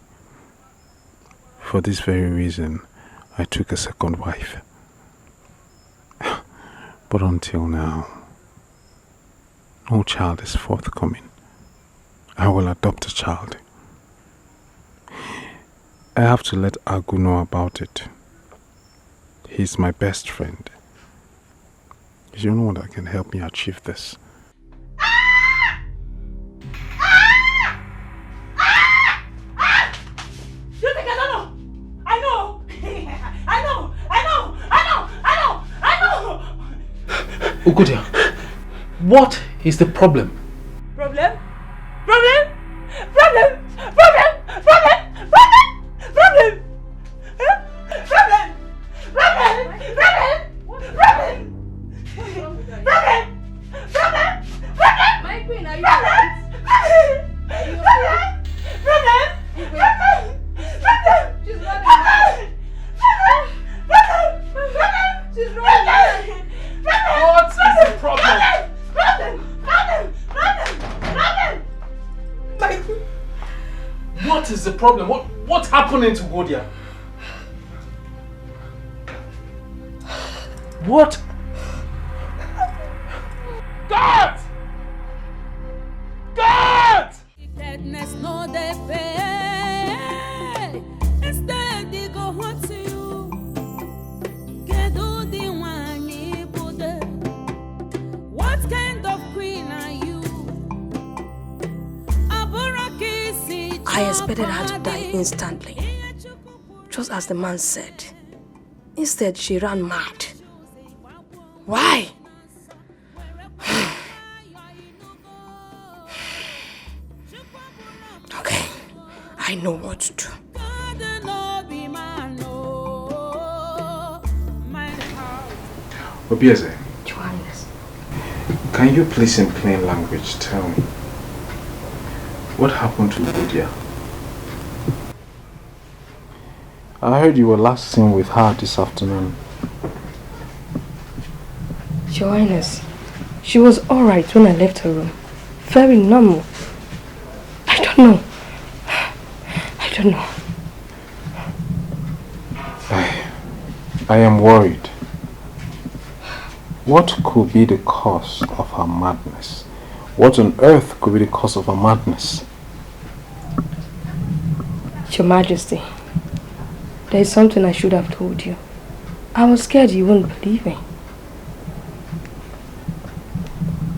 For this very reason, I took a second wife. But until now, no child is forthcoming. I will adopt a child. I have to let Agu know about it. He's my best friend. Is there anyone that can help me achieve this? You think I don't know? I know! Ugodia, what is the problem? Problem? Problem? Problem? Problem? Problem? Problem? Problem? Huh? Problem? Problem? Problem? Problem? Problem? Problem? Problem? My queen, are you alright? Problem? Problem? Problem? She's running. She's running. What is the problem? What is the problem? What's happening to Ugodia? What? God! God! Wickedness no dey pay. Instead they go hurt to you. Kedu di nwanyị bude? What kind of queen are you? I expected her to die instantly, just as the man said. Instead, she ran mad. Why? Okay, I know what to do. Obieze, Johannes. can you please in plain language tell me what happened to Ugodia? I heard you were last seen with her this afternoon. Your Highness, she was alright when I left her room. Very normal. I don't know. I am worried. What could be the cause of her madness? What on earth could be the cause of her madness? Your Majesty, there is something I should have told you. I was scared you wouldn't believe me.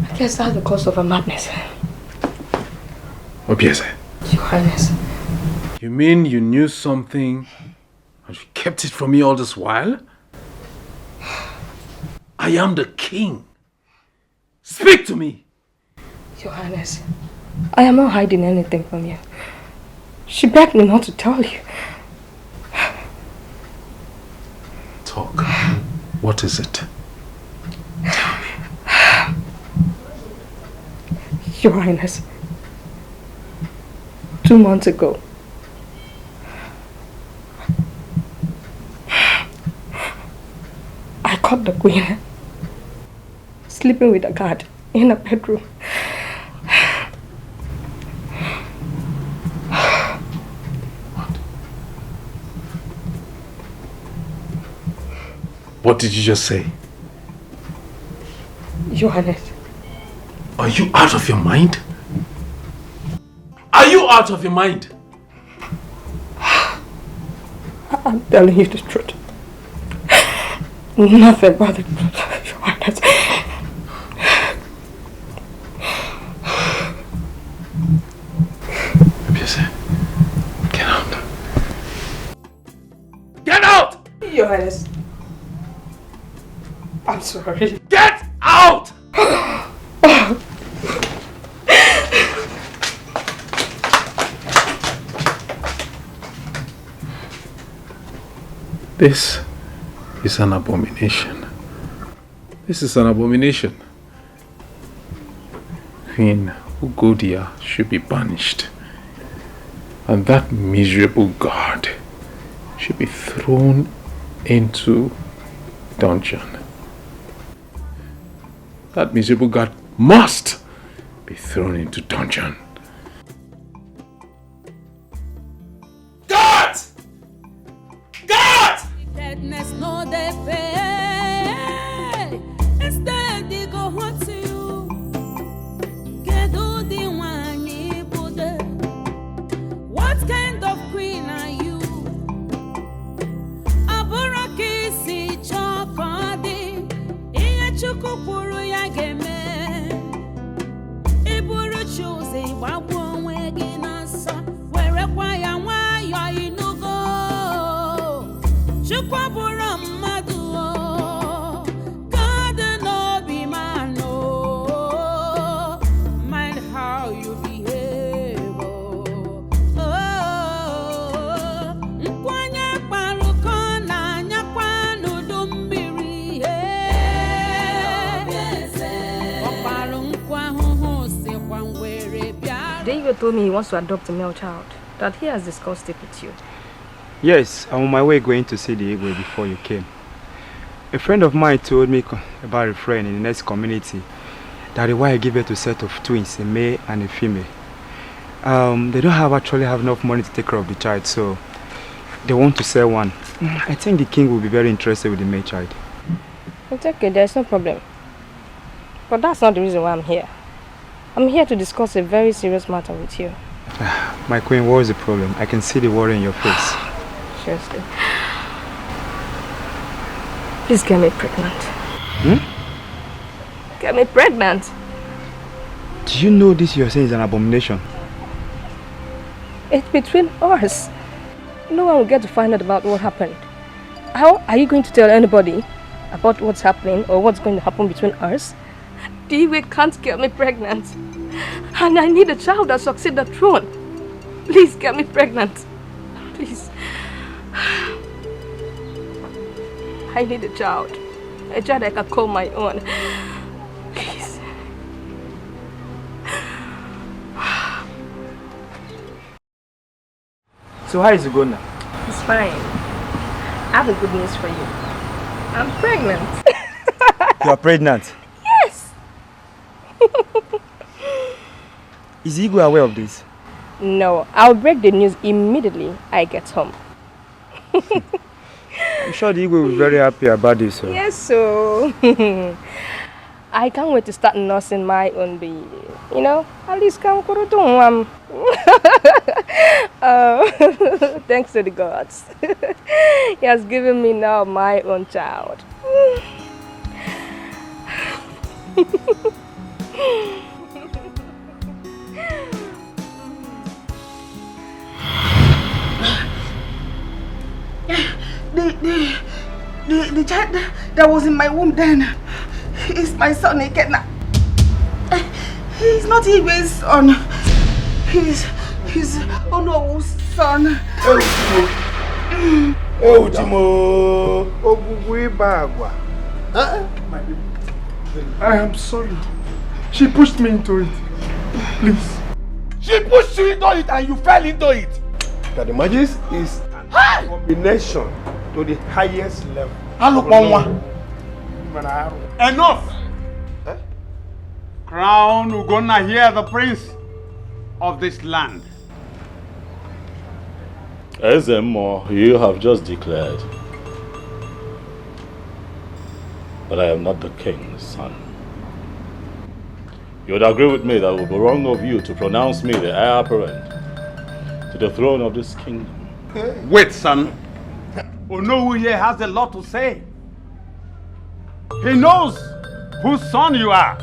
I guess that's the cause of her madness. Obieze. Your Highness. You mean you knew something and you kept it from me all this while? I am the king. Speak to me. Your Highness, I am not hiding anything from you. She begged me not to tell you. Talk. What is it? Tell me. Your Highness, 2 months ago, I caught the Queen sleeping with a guard in a bedroom. What did you just say? Your Highness. Are you out of your mind? Are you out of your mind? I'm telling you the truth. Nothing but the truth, Your Highness. Get out. Get out! Your Highness. I'm sorry. Get out! This is an abomination. This is an abomination. Queen Ugodia should be banished. And that miserable guard should be thrown into dungeon. That miserable guard must be thrown into dungeon. God! God! Wickedness no dey pay. Instead they go hurt to you. Kedu di nwanyị bude? What kind of queen are you? Abụrụka isi chọkọdị. Ihe Chukwu kwuru ya ga-eme. Iburu chuzi gbagbu onwe gị n'ọsọ. Werekwa ya nwayọọ inugo. Chukwu bụrụ mmadụ o. God no be man. Igwe told me he wants to adopt a male child, that he has discussed it with you. Yes, I'm on my way going to see the Igwe before you came. A friend of mine told me about a friend in the next community that the wife gave birth to a set of twins, a male and a female. They don't actually have enough money to take care of the child, so they want to sell one. I think the king will be very interested with the male child. It's okay, there's no problem. But that's not the reason why I'm here. I'm here to discuss a very serious matter with you. My queen, what is the problem? I can see the worry in your face. Seriously. Please get me pregnant. Get me pregnant. Do you know this you're saying is an abomination? It's between us. No one will get to find out about what happened. How are you going to tell anybody about what's happening or what's going to happen between us? Dikeh can't get me pregnant. And I need a child that succeeds the throne. Please get me pregnant. Please. I need a child. A child I can call my own. Please. So how is it going now? It's fine. I have a good news for you. I'm pregnant. You are pregnant? Yes. Is Igwe aware of this? No, I'll break the news immediately I get home. I'm sure the Igwe will be very happy about this. So. Yes, so I can't wait to start nursing my own baby. You know, at least come thanks to the gods. He has given me now my own child. The child that was in my womb then is my son again. He's not Igwe's son. He's Ono's son. Oh, Timo. I am sorry. She pushed me into it. Please. She pushed you into it and you fell into it. That the magic is an combination to the highest level. Enough! Crown Ugonna here, the prince of this land. Ezemo, you have just declared that I am not the king's son. You would agree with me that it would be wrong of you to pronounce me the heir apparent to the throne of this kingdom. Wait, son. Onowu here has a lot to say. He knows whose son you are.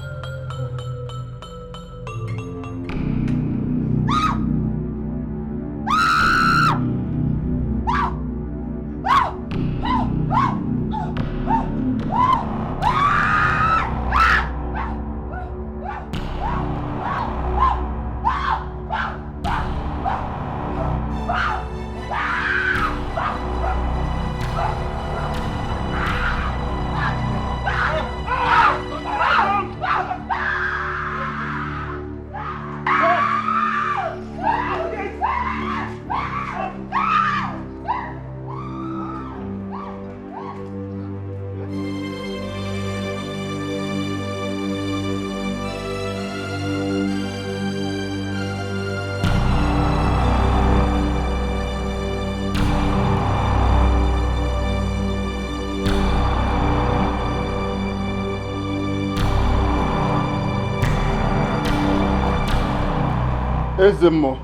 Ezemo,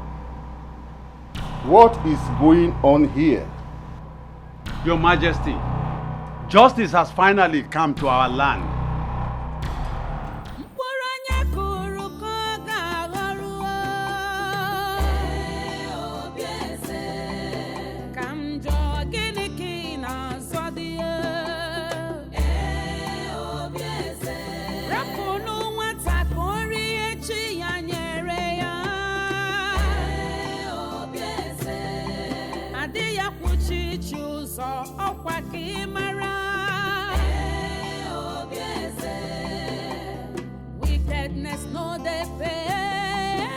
what is going on here? Your Majesty, justice has finally come to our land. Wickedness no they pay.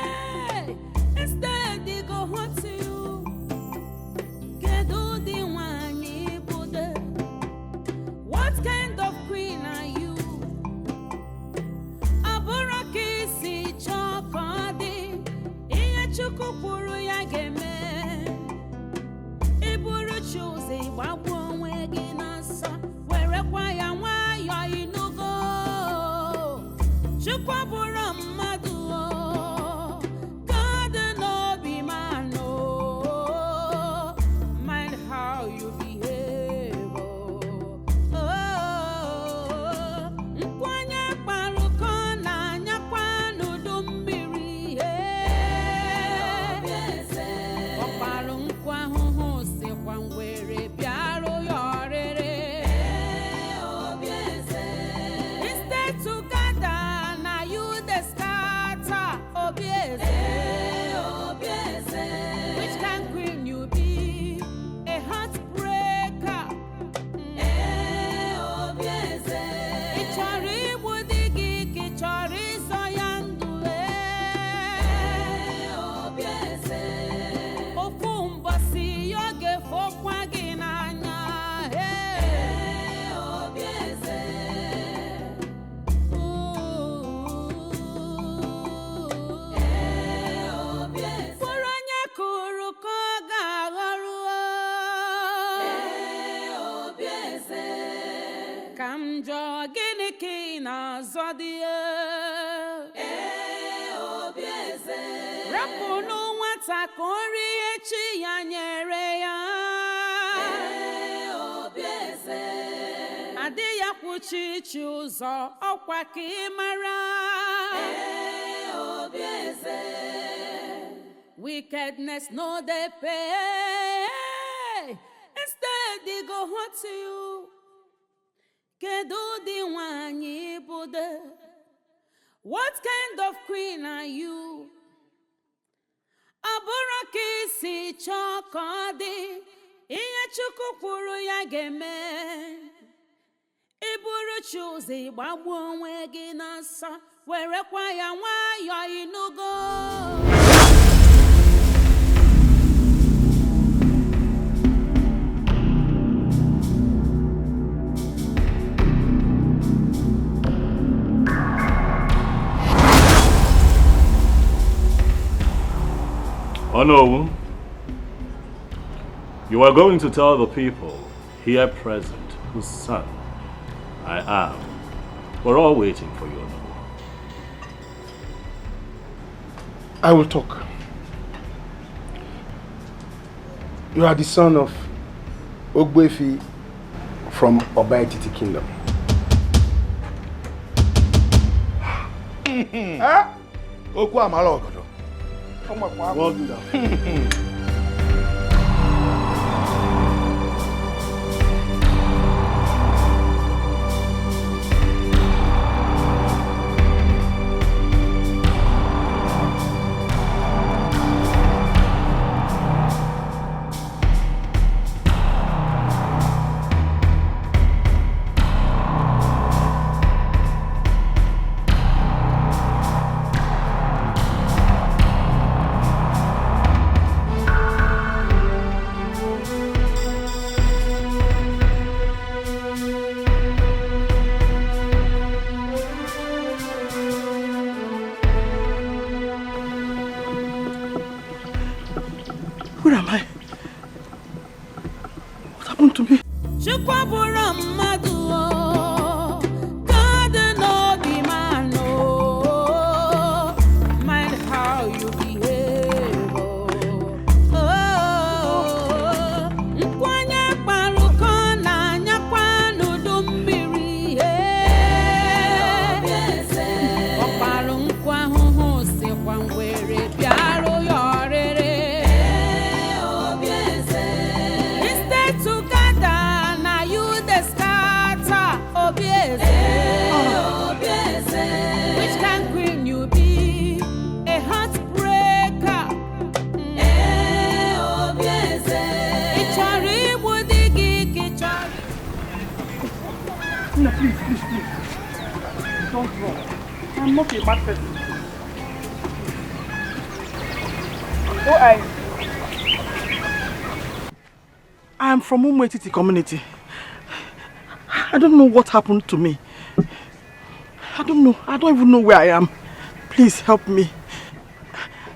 Kamjo gini na zodia. Obieze. Rapunu wata kori echi ya nyere ya. Obieze. Ade ya kuchi chuzo okwa kimara. Obieze. Wickedness no they pay. Instead they go hot to you. Kedu di wanyi bude? What kind of queen are you? Aburaki si chokodi. Iye chuku kwuru ya geme. Iburu chuzi gbagbu onwe gị n'ọsọ. Werekwa ya nwayọ inugo. Oh no, you are going to tell the people here present whose son I am. We're all waiting for you. I will talk. You are the son of Ogbefi from Obaititi Kingdom. Okwu amala ogodo. Well done. Where am I? What happened to me? Mind how you behave. Nkwanya paruko na nyakwanu dumbiri. Oparu nkwa huhu si kwa ngwere biaro yorere. Which kind queen you be? A heartbreaker. No, please. Don't run. I'm not a mad person. Oh, I am from Umwetiti community. I don't know what happened to me. I don't know. I don't even know where I am. Please help me.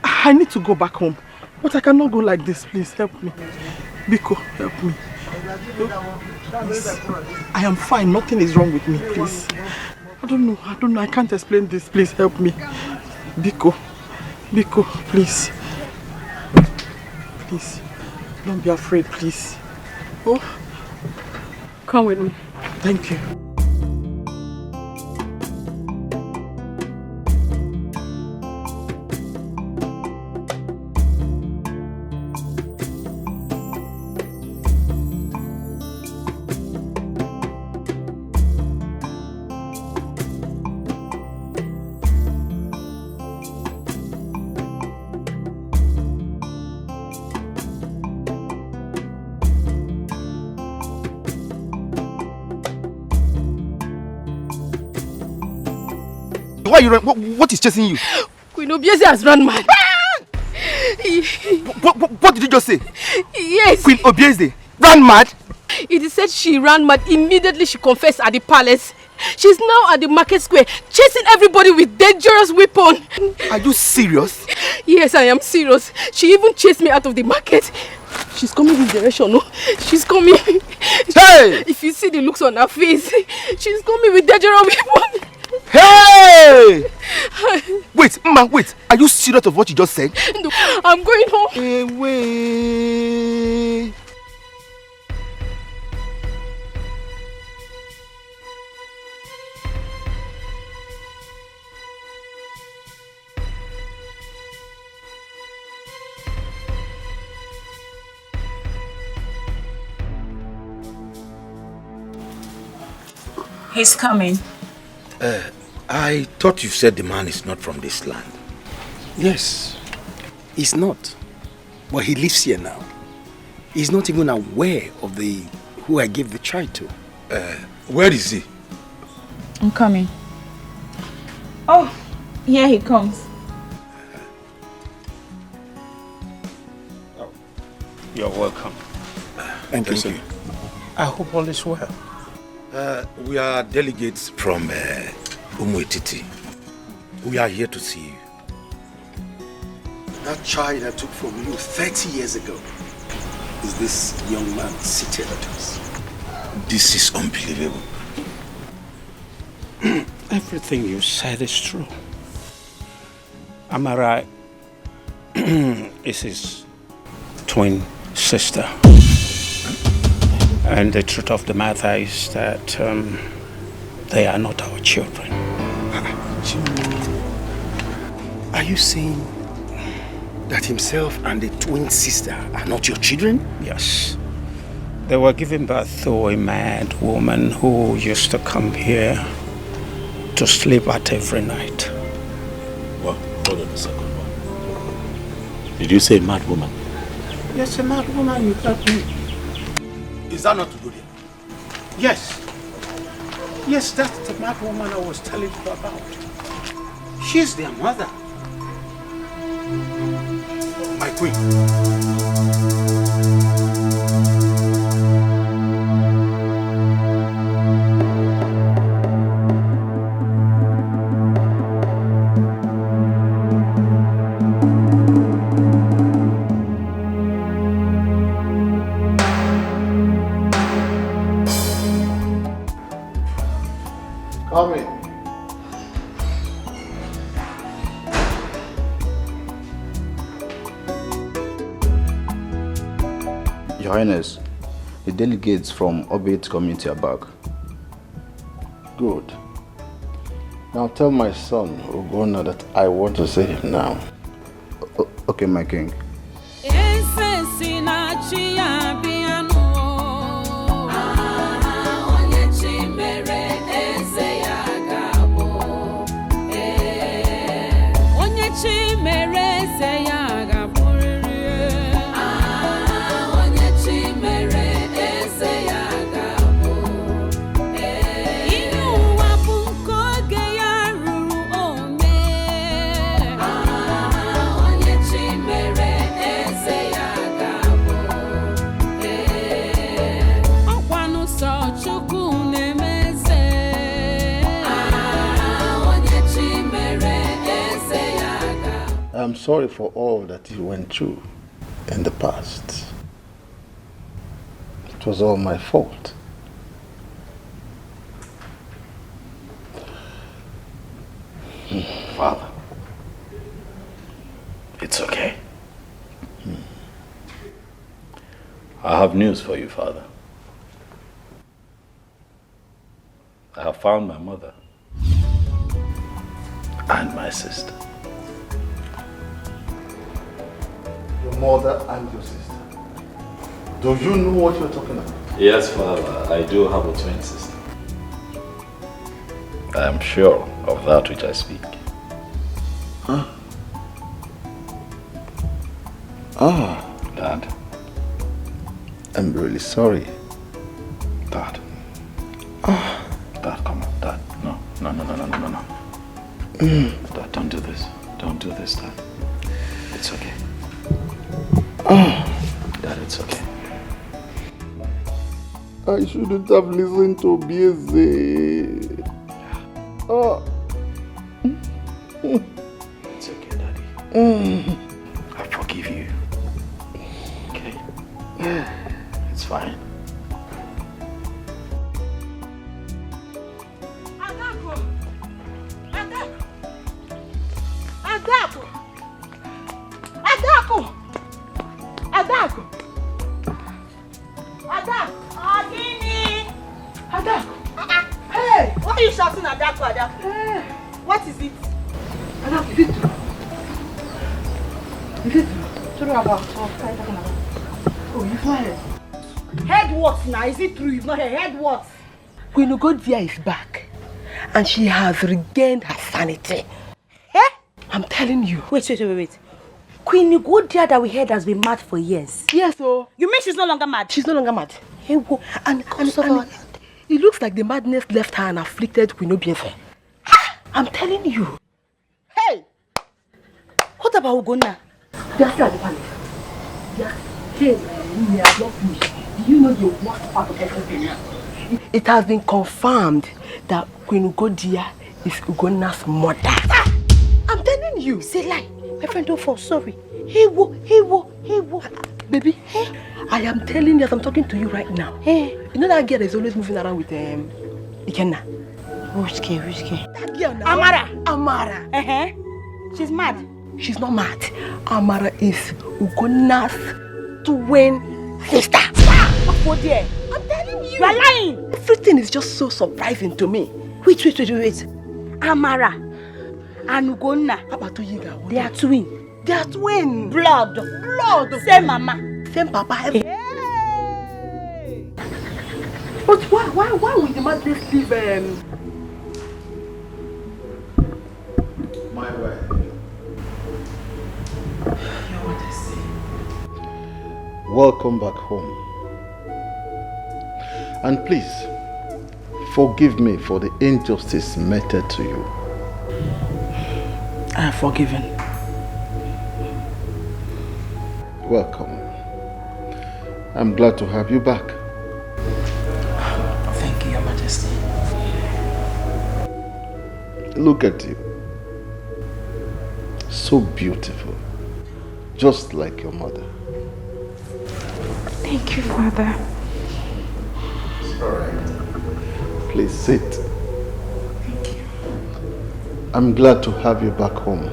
I need to go back home. But I cannot go like this. Please help me. Biko, help me. Please. I am fine. Nothing is wrong with me. Please. I don't know. I can't explain this. Please help me. Biko. Biko, please. Please. Don't be afraid, please. Oh. Come with me. Thank you. Why are you running? What is chasing you? Queen Obieze has run mad. What did you just say? Yes. Queen Obieze ran mad? It is said she ran mad immediately she confessed at the palace. She's now at the market square, chasing everybody with dangerous weapon. Are you serious? Yes, I am serious. She even chased me out of the market. She's coming this direction, no? She's coming. Hey! If you see the looks on her face, she's coming with dangerous weapon. Hey! Wait, Mama, wait. Are you serious of what you just said? No, I'm going home. Away. He's coming. I thought you said the man is not from this land. Yes, he's not. But he lives here now. He's not even aware of who I gave the child to. Where is he? I'm coming. Oh, here he comes. You're welcome. Thank you. I hope all is well. We are delegates from Umuetiti. We are here to see you. That child I took from you 30 years ago is this young man seated at us. This is unbelievable. Everything you said is true. Amarachi is his twin sister. And the truth of the matter is that they are not our children. Are you saying that himself and the twin sister are not your children? Yes. They were given birth to a mad woman who used to come here to sleep at every night. Well, hold on a second. Did you say mad woman? Yes, a mad woman, you heard me. Is that not good? Yes. Yes, that's the mad woman I was telling you about. She's their mother. My queen. Come in. Your Highness, the delegates from Obit community are back. Good. Now tell my son, Ogona, that I want to see him now. Okay, my king. I'm sorry for all that you went through in the past. It was all my fault. Father, it's okay. I have news for you, Father. I have found my mother and my sister. Your mother and your sister. Do you know what you're talking about? Yes, Father, I do have a twin sister. I am sure of that which I speak. Huh? Ah. Dad. I'm really sorry. Dad. Ah. Dad, come on, Dad. No. Dad, don't do this. Don't do this, Dad. It's okay. Dad, it's okay. I shouldn't have listened to Bieze. Oh. It's okay, Daddy. I forgive you. Okay? Adaku! Adaku! Adaku! Adaku! Agini! Adaku! Hey! Why are you shouting Adaku, Adaku? Hey. What is it? Adaku, is it true? Is it true? True about what are you talking about? Oh, you've not heard. Heard what now? Is it true? You've not heard what? Queen Ugodia is back. And she has regained her sanity. Eh? I'm telling you. Wait. Queen Ugodia that we heard has been mad for years. Yes, oh. You mean she's no longer mad? She's no longer mad. And it looks like the madness left her and afflicted Queen Obiese. I'm telling you. Hey! What about Ugonna? They are still at the palace. Hey, we are not finished. Do you know the worst part of everything now? It has been confirmed that Queen Ugodia is Ugonna's mother. I'm telling you. Say lie. My friend, don't fall. Sorry. Hey, baby, I am telling you as I'm talking to you right now. Hey, you know that girl is always moving around with Ikenna? Which girl? That girl now. Amara. She's mad. She's not mad. Amara is Ugonna's twin sister. What there? I'm telling you. You are lying. Everything is just so surprising to me. Wait. Amara and Ugonna. They are twins. They are twins. Blood. Same mama. Same papa. Hey. But why would the madness leave My wife. Welcome back home. And please, forgive me for the injustice meted to you. I have forgiven. Welcome. I'm glad to have you back. Thank you, Your Majesty. Look at you. So beautiful. Just like your mother. Thank you, Father. It's all right. Please sit. Thank you. I'm glad to have you back home.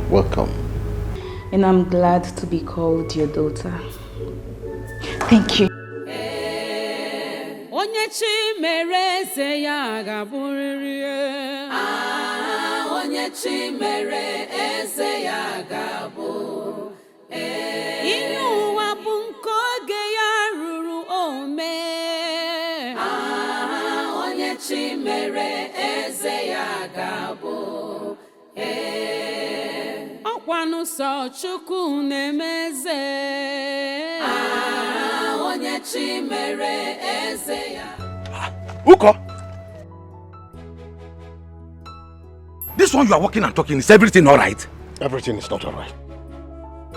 Welcome. And I'm glad to be called your daughter. Thank you. Onye chi mere eze ya ga-abụrịrị. Onye chi mere eze ya ga-abụ. Ihe ụwa bụ nke oge ya ruru ome. Onye chi mere eze ya ga-abụ. Ọkwanụ sọ Chukwu na-emeze. Onye chi mere eze ya. Uko! This one you are walking and talking, is everything alright? Everything is not alright.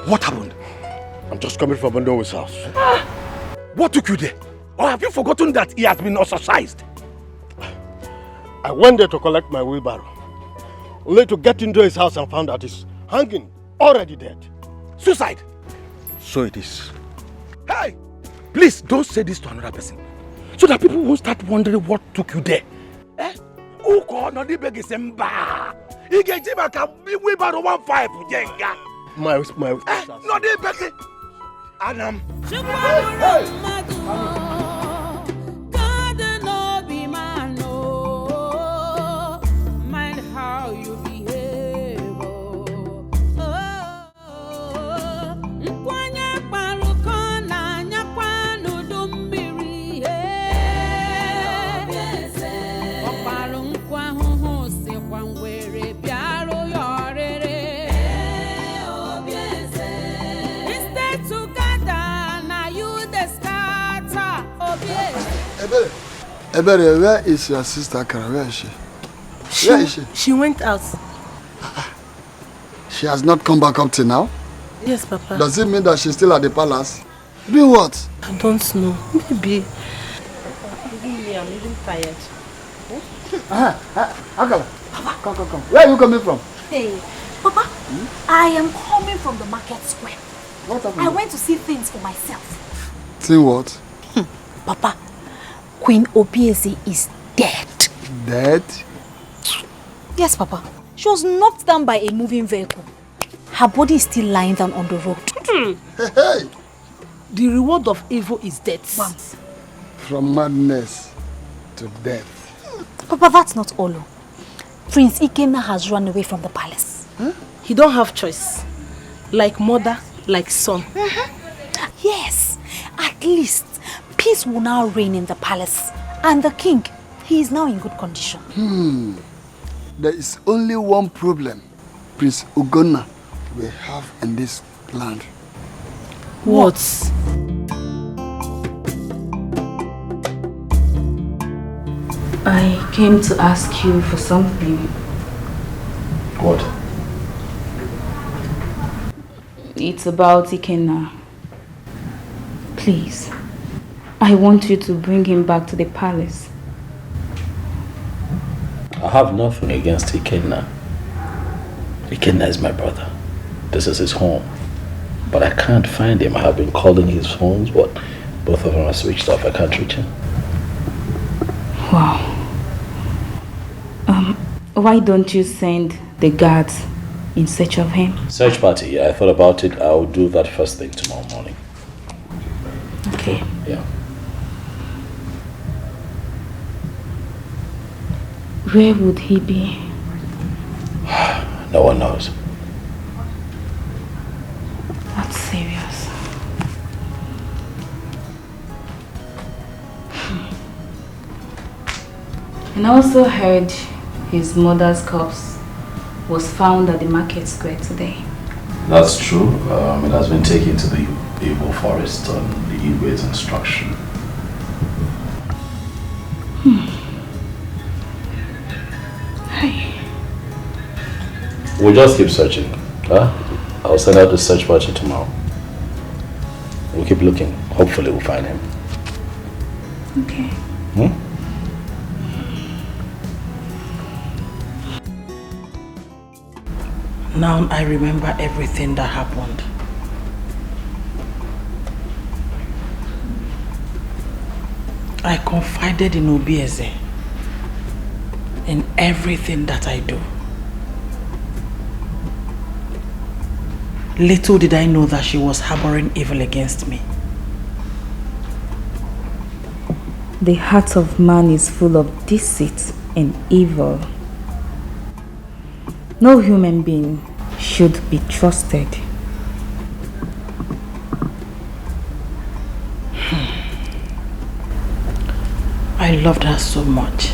What happened? I'm just coming from Ondo's house. What took you there? Or have you forgotten that he has been ostracized? I went there to collect my wheelbarrow, only to get into his house and found that he's hanging, already dead. Suicide? So it is. Hey! Please don't say this to another person, so that people won't start wondering what took you there. Uko no di beg semba. Igeji maka wheelbarrow 15 jenga. My no di beg. Adam. Mind how you behave. Ebere, where is your sister Akala? Where is she? Where is she? She went out. She has not come back up till now? Yes, Papa. Does it mean that she's still at the palace? Doing what? I don't know. Maybe. I'm even tired. Akala, come. Where are you coming from? Hey, Papa, I am coming from the market square. What happened? I went to see things for myself. See what? Papa, Queen Obiese is dead. Dead? Yes, Papa. She was knocked down by a moving vehicle. Her body is still lying down on the road. Hey. The reward of evil is death. From madness to death. Papa, that's not all. Prince Ikenna has run away from the palace. Huh? He don't have choice. Like mother, like son. Yes, at least peace will now reign in the palace. And the king, he is now in good condition. There is only one problem Prince Ugonna will have in this land. What? I came to ask you for something. What? It's about Ikenna. Please, I want you to bring him back to the palace. I have nothing against Ikenna. Ikenna is my brother. This is his home. But I can't find him. I have been calling his phones, but both of them are switched off. I can't reach him. Wow. Why don't you send the guards in search of him? Search party, yeah, I thought about it. I'll do that first thing tomorrow morning. Okay. Yeah. Where would he be? No one knows. That's serious. And I also heard his mother's corpse was found at the market square today. That's true. It has been taken to the Igbo forest on the Igwe's instruction. Hey. We'll just keep searching. Huh? I'll send out the search party tomorrow. We'll keep looking. Hopefully we'll find him. Okay. Now I remember everything that happened. I confided in Obieze in everything that I do. Little did I know that she was harboring evil against me. The heart of man is full of deceit and evil. No human being should be trusted. I loved her so much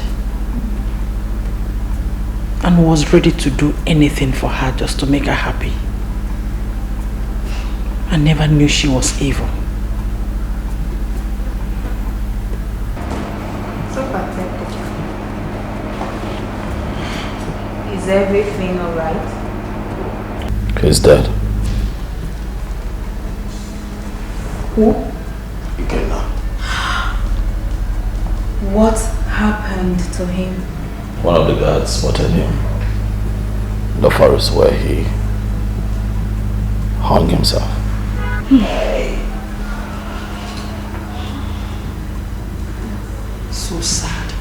and was ready to do anything for her just to make her happy. I never knew she was evil. So pathetic. Is everything alright? He's dead. Who? Ikenna. What happened to him? One of the guards spotted him in the forest where he hung himself. So sad.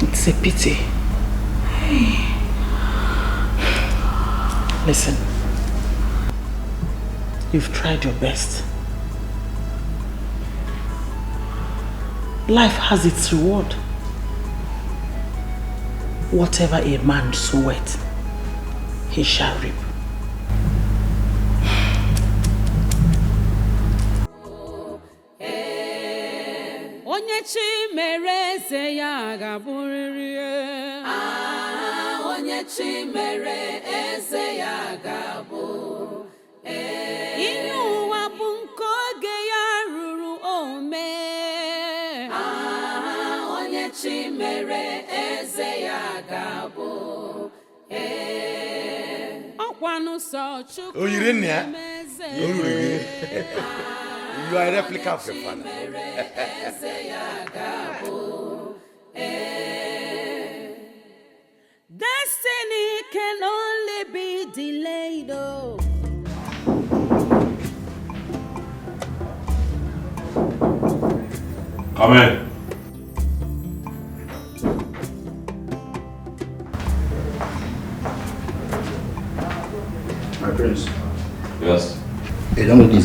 It's a pity. Listen, you've tried your best. Life has its reward. Whatever a man soweth, he shall reap. Onye chi mere eze ya ga-abụrịrị. Onye chi mere eze ya ga-abụ. Ihe ụwa bụ nke oge ya ruru ome. Onye chi mere eze ya ga-abụ. Ọkwanụ sọ Chukwu. Oh, you didn't hear? You are a replica of your father. Destiny can only be delayed. Oh. Come in.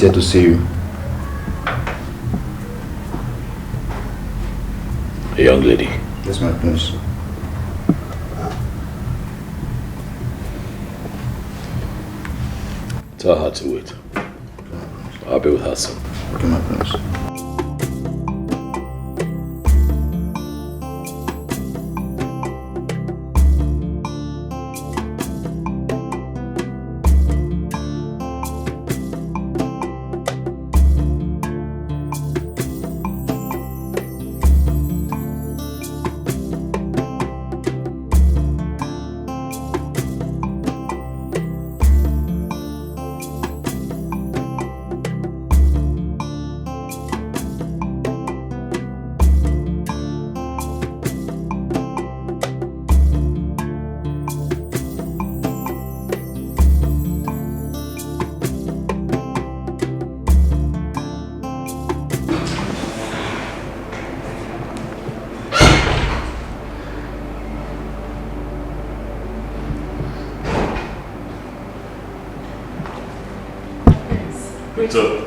here to see you. A young lady. Yes, my prince. Tell her to wait. I'll be with her soon. Okay, my prince.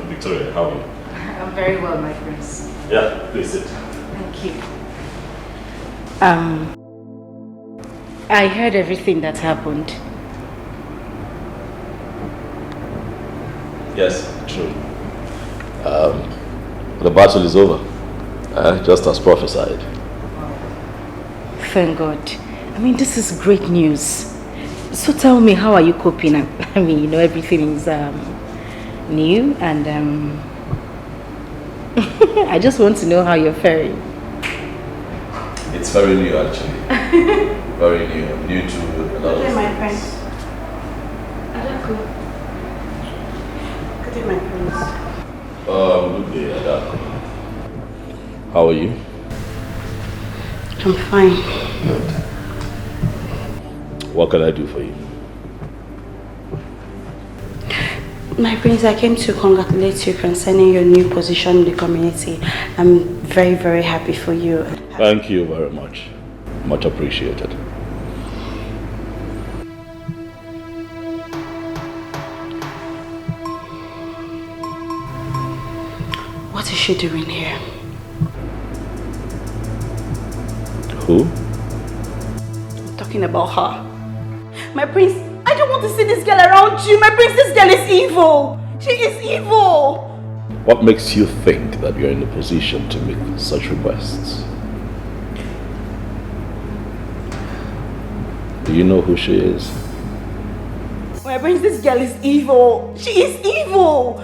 Victoria, how are you? I'm very well, my prince. Yeah, please sit. Thank you. I heard everything that happened. Yes, true. The battle is over, just as prophesied. Thank God. I mean, this is great news. So tell me, how are you coping? I mean, you know, everything is new and I just want to know how you're faring. It's very new, actually. Very new. I'm new to a lot of things. My friend. Adako. Good day, my prince. Good day, Adako. How are you? I'm fine. Good. What can I do for you? My prince, I came to congratulate you concerning your new position in the community. I'm very, very happy for you. Thank you very much. Much appreciated. What is she doing here? Who? I'm talking about her. My prince, I don't want to see this girl around you. My prince, this girl is evil. She is evil. What makes you think that you're in a position to make such requests? Do you know who she is? My prince, this girl is evil. She is evil.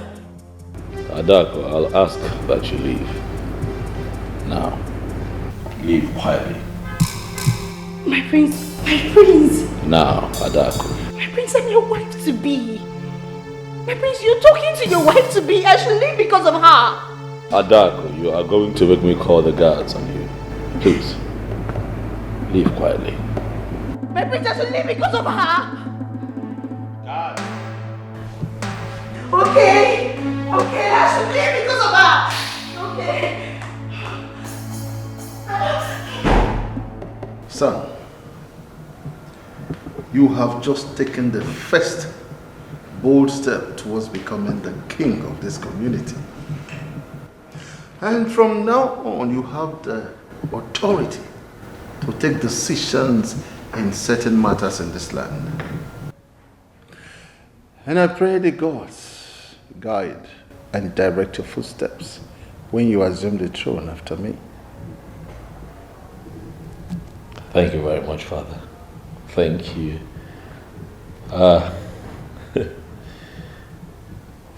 Adako, I'll ask that you leave. Now, leave quietly. My prince, my prince. Now, Adako. My prince, I'm your wife to be. My prince, you're talking to your wife to be. I should leave because of her. Adako, you are going to make me call the guards on you. Please, leave quietly. My prince, I should leave because of her. God. Okay, I should leave because of her. Okay. Son, you have just taken the first bold step towards becoming the king of this community. And from now on, you have the authority to take decisions in certain matters in this land. And I pray the gods guide and direct your footsteps when you assume the throne after me. Thank you very much, Father. Thank you.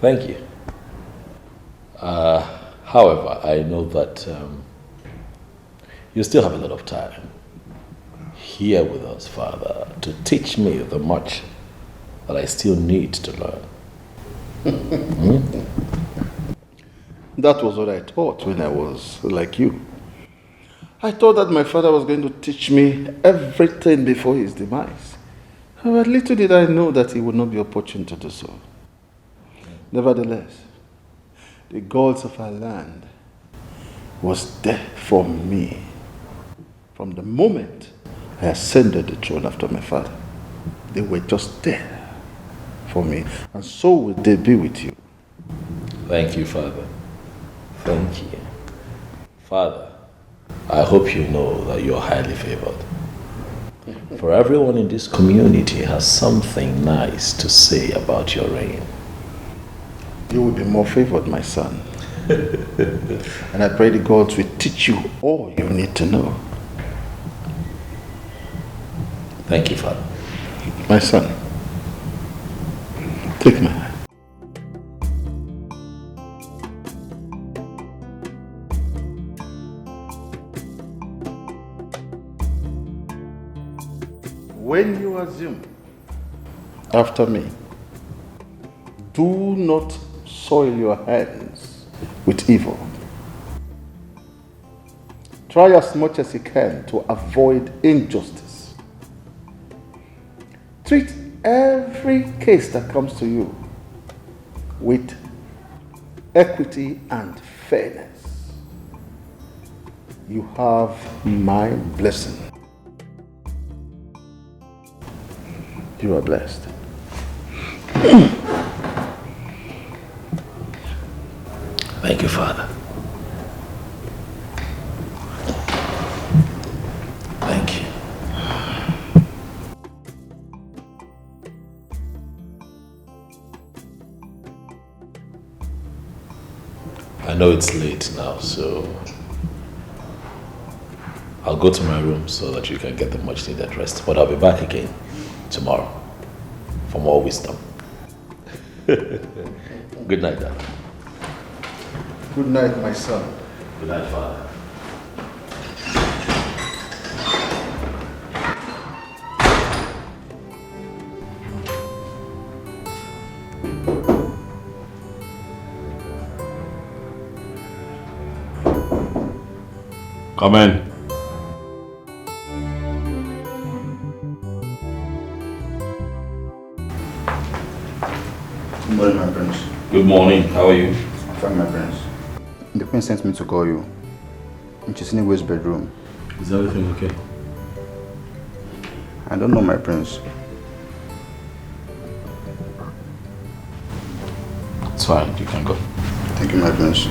Thank you. However, I know that you still have a lot of time here with us, Father, to teach me the much that I still need to learn. That was what I thought when I was like you. I thought that my father was going to teach me everything before his demise. But little did I know that he would not be opportune to do so. Nevertheless, the gods of our land was there for me from the moment I ascended the throne after my father. They were just there for me, and so will they be with you. Thank you, Father. Thank you. Father, I hope you know that you're highly favored. For everyone in this community has something nice to say about your reign. You will be more favored, my son. And I pray the gods will teach you all you need to know. Thank you, Father. My son, take my hand. When you assume after me, do not soil your hands with evil. Try as much as you can to avoid injustice. Treat every case that comes to you with equity and fairness. You have my blessing. You are blessed. Thank you, Father. Thank you. I know it's late now, so I'll go to my room so that you can get the much needed rest. But I'll be back again tomorrow for more wisdom. Good night, Dad. Good night, my son. Good night, Father. Come in. Good morning, my prince. Good morning. How are you? Fine, my prince. The queen sent me to call you. She's in Iwe's bedroom. Is everything okay? I don't know, my prince. It's fine. You can go. Thank you, my prince.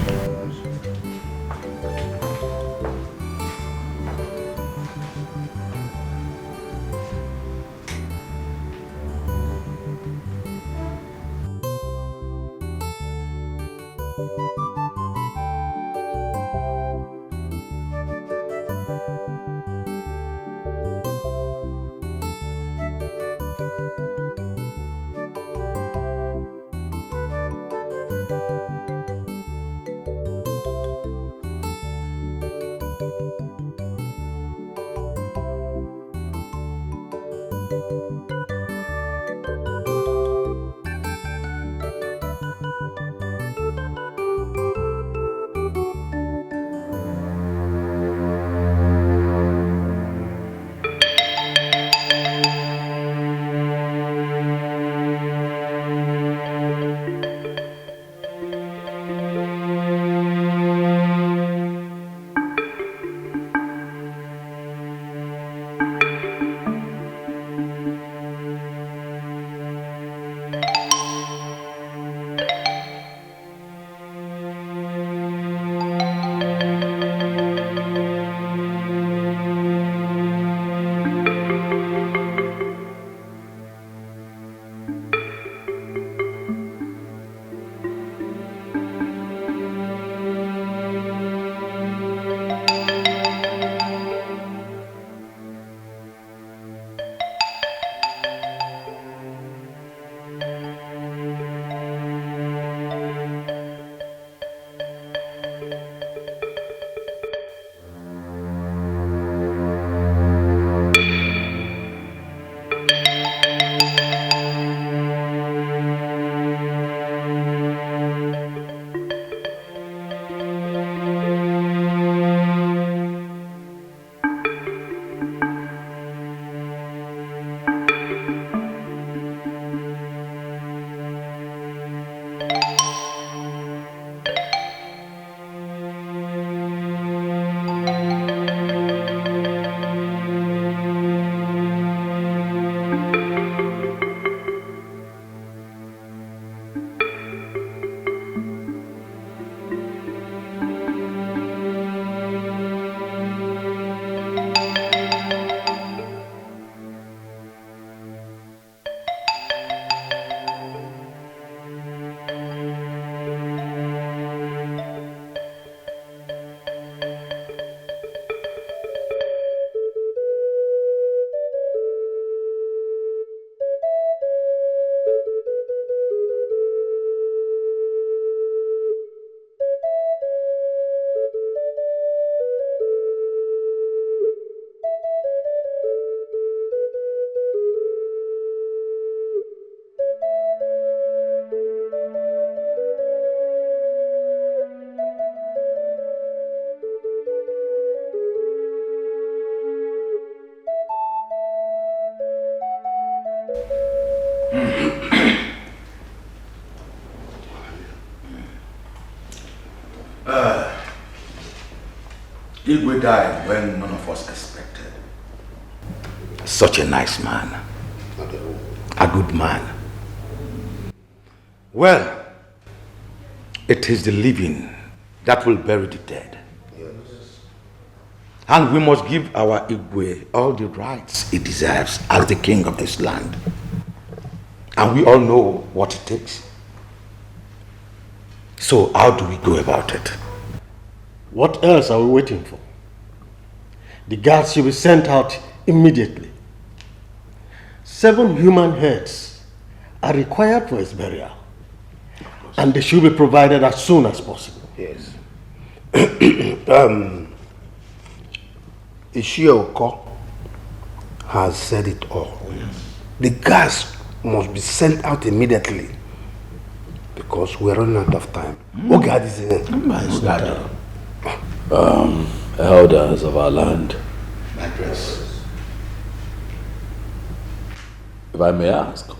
Igwe died when none of us expected. Such a nice man. A good man. Well, it is the living that will bury the dead. Yes. And we must give our Igwe all the rights he deserves as the king of this land. And we all know what it takes. So how do we go about it? What else are we waiting for? The guards should be sent out immediately. 7 human heads are required for his burial. And they should be provided as soon as possible. Yes. Ishioko has said it all. Yes. The gas must be sent out immediately because we're running out of time. Okay, elders of our land, My prince. if I may ask,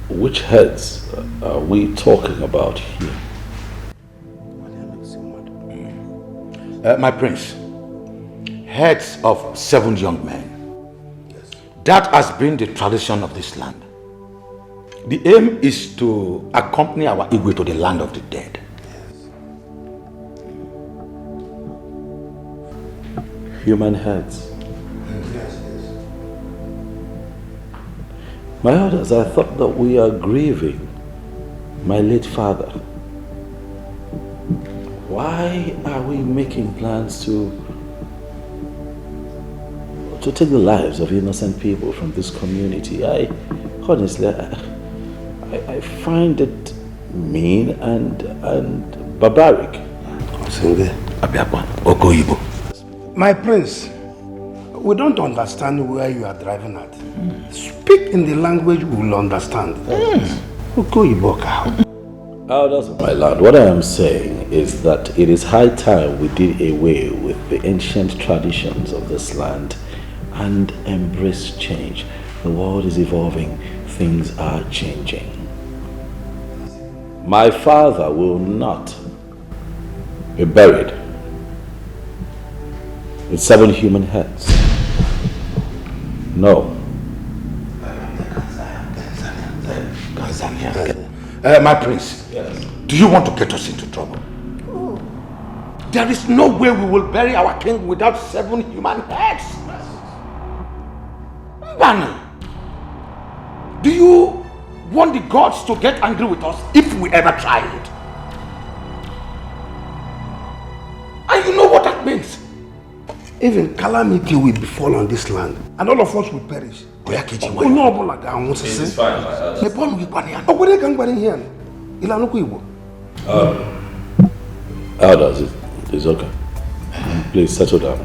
which heads are we talking about here? My prince, heads of 7 young men. Yes. That has been the tradition of this land. The aim is to accompany our Igwe to the land of the dead. Human heads. My elders, I thought that we are grieving my late father. Why are we making plans to take the lives of innocent people from this community? Honestly, I find it mean and barbaric. My prince, we don't understand where you are driving at. Speak in the language we will understand. Elders of my land, what I am saying is that it is high time we did away with the ancient traditions of this land and embrace change. The world is evolving, things are changing. My father will not be buried with 7 human heads. No. My prince, yes. Do you want to get us into trouble? Oh. There is no way we will bury our king without 7 human heads. Mbana, do you want the gods to get angry with us if we ever try it? And you know what that means? Even calamity will befall on this land, and all of us will perish. It's fine, elders, it's okay. Please settle down.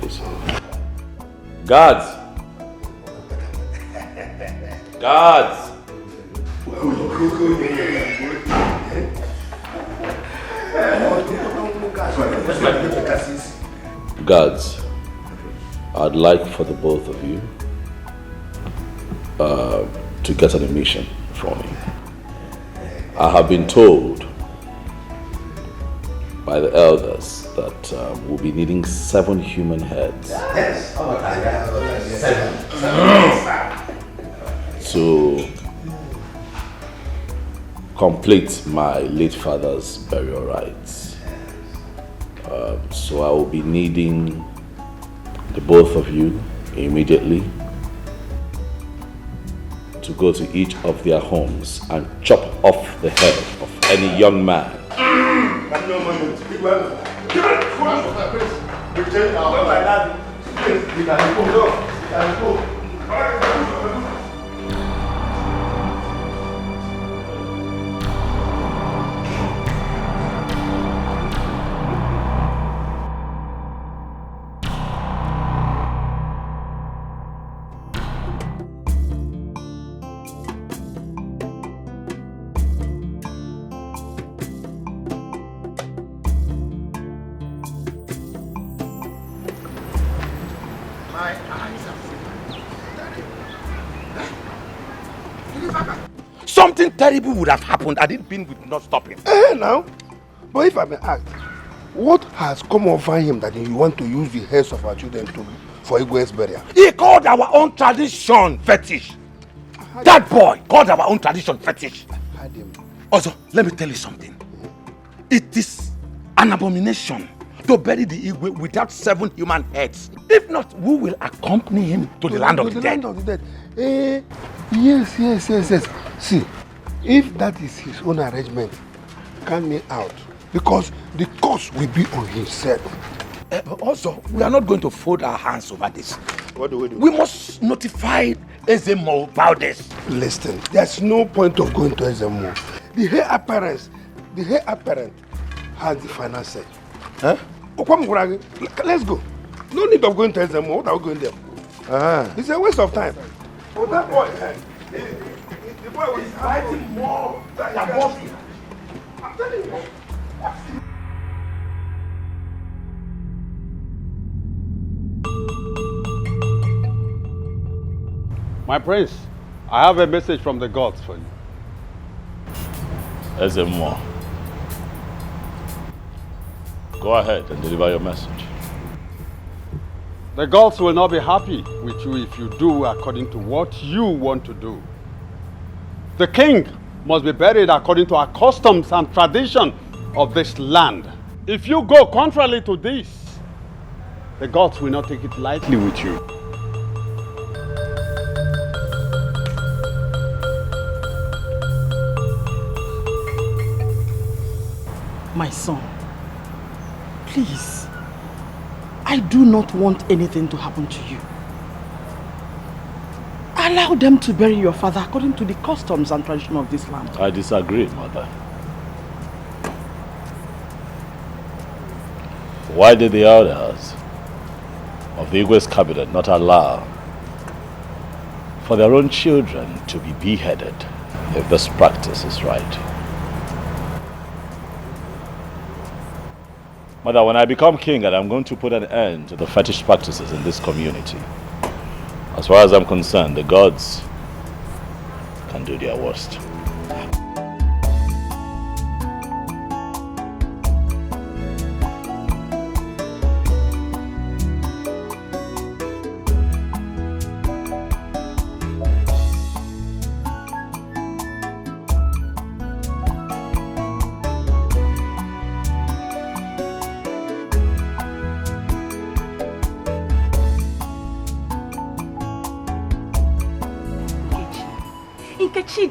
Please. Guards! Guards! Guards, I'd like for the both of you to get an emission from me. I have been told by the elders that we'll be needing 7 human heads. Yes. To complete my late father's burial rites. So I will be needing the both of you immediately to go to each of their homes and chop off the head of any young man. Something terrible would have happened had it been with not stopping. Now, but if I may ask, What has come over him that you want to use the heads of our children for Igwe's burial? He called our own tradition fetish. That boy called our own tradition fetish. I heard him. Also, let me tell you something. It is an abomination to bury the Igwe without 7 human heads. If not, we will accompany him to the land of the dead. Land of the dead. Yes. See, if that is his own arrangement, count me out. Because the cost will be on himself. But also, we are not going to fold our hands over this. What do we do? We must notify Ezemo about this. Listen, there's no point of going to Ezemo. The heir apparent has the final say. Huh? Let's go. No need of going to Ezemo. What are we going there? It's a waste of time. Oh, that boy, the boy was fighting more than your boss. I'm telling you. My prince, I have a message from the gods for you. Ezemo, go ahead and deliver your message. The gods will not be happy with you if you do according to what you want to do. The king must be buried according to our customs and tradition of this land. If you go contrary to this, the gods will not take it lightly with you. My son, please, I do not want anything to happen to you. Allow them to bury your father according to the customs and tradition of this land. I disagree, mother. Why did the elders of the Igwe's cabinet not allow for their own children to be beheaded if this practice is right? Mother, when I become king, and I'm going to put an end to the fetish practices in this community. As far as I'm concerned, the gods can do their worst.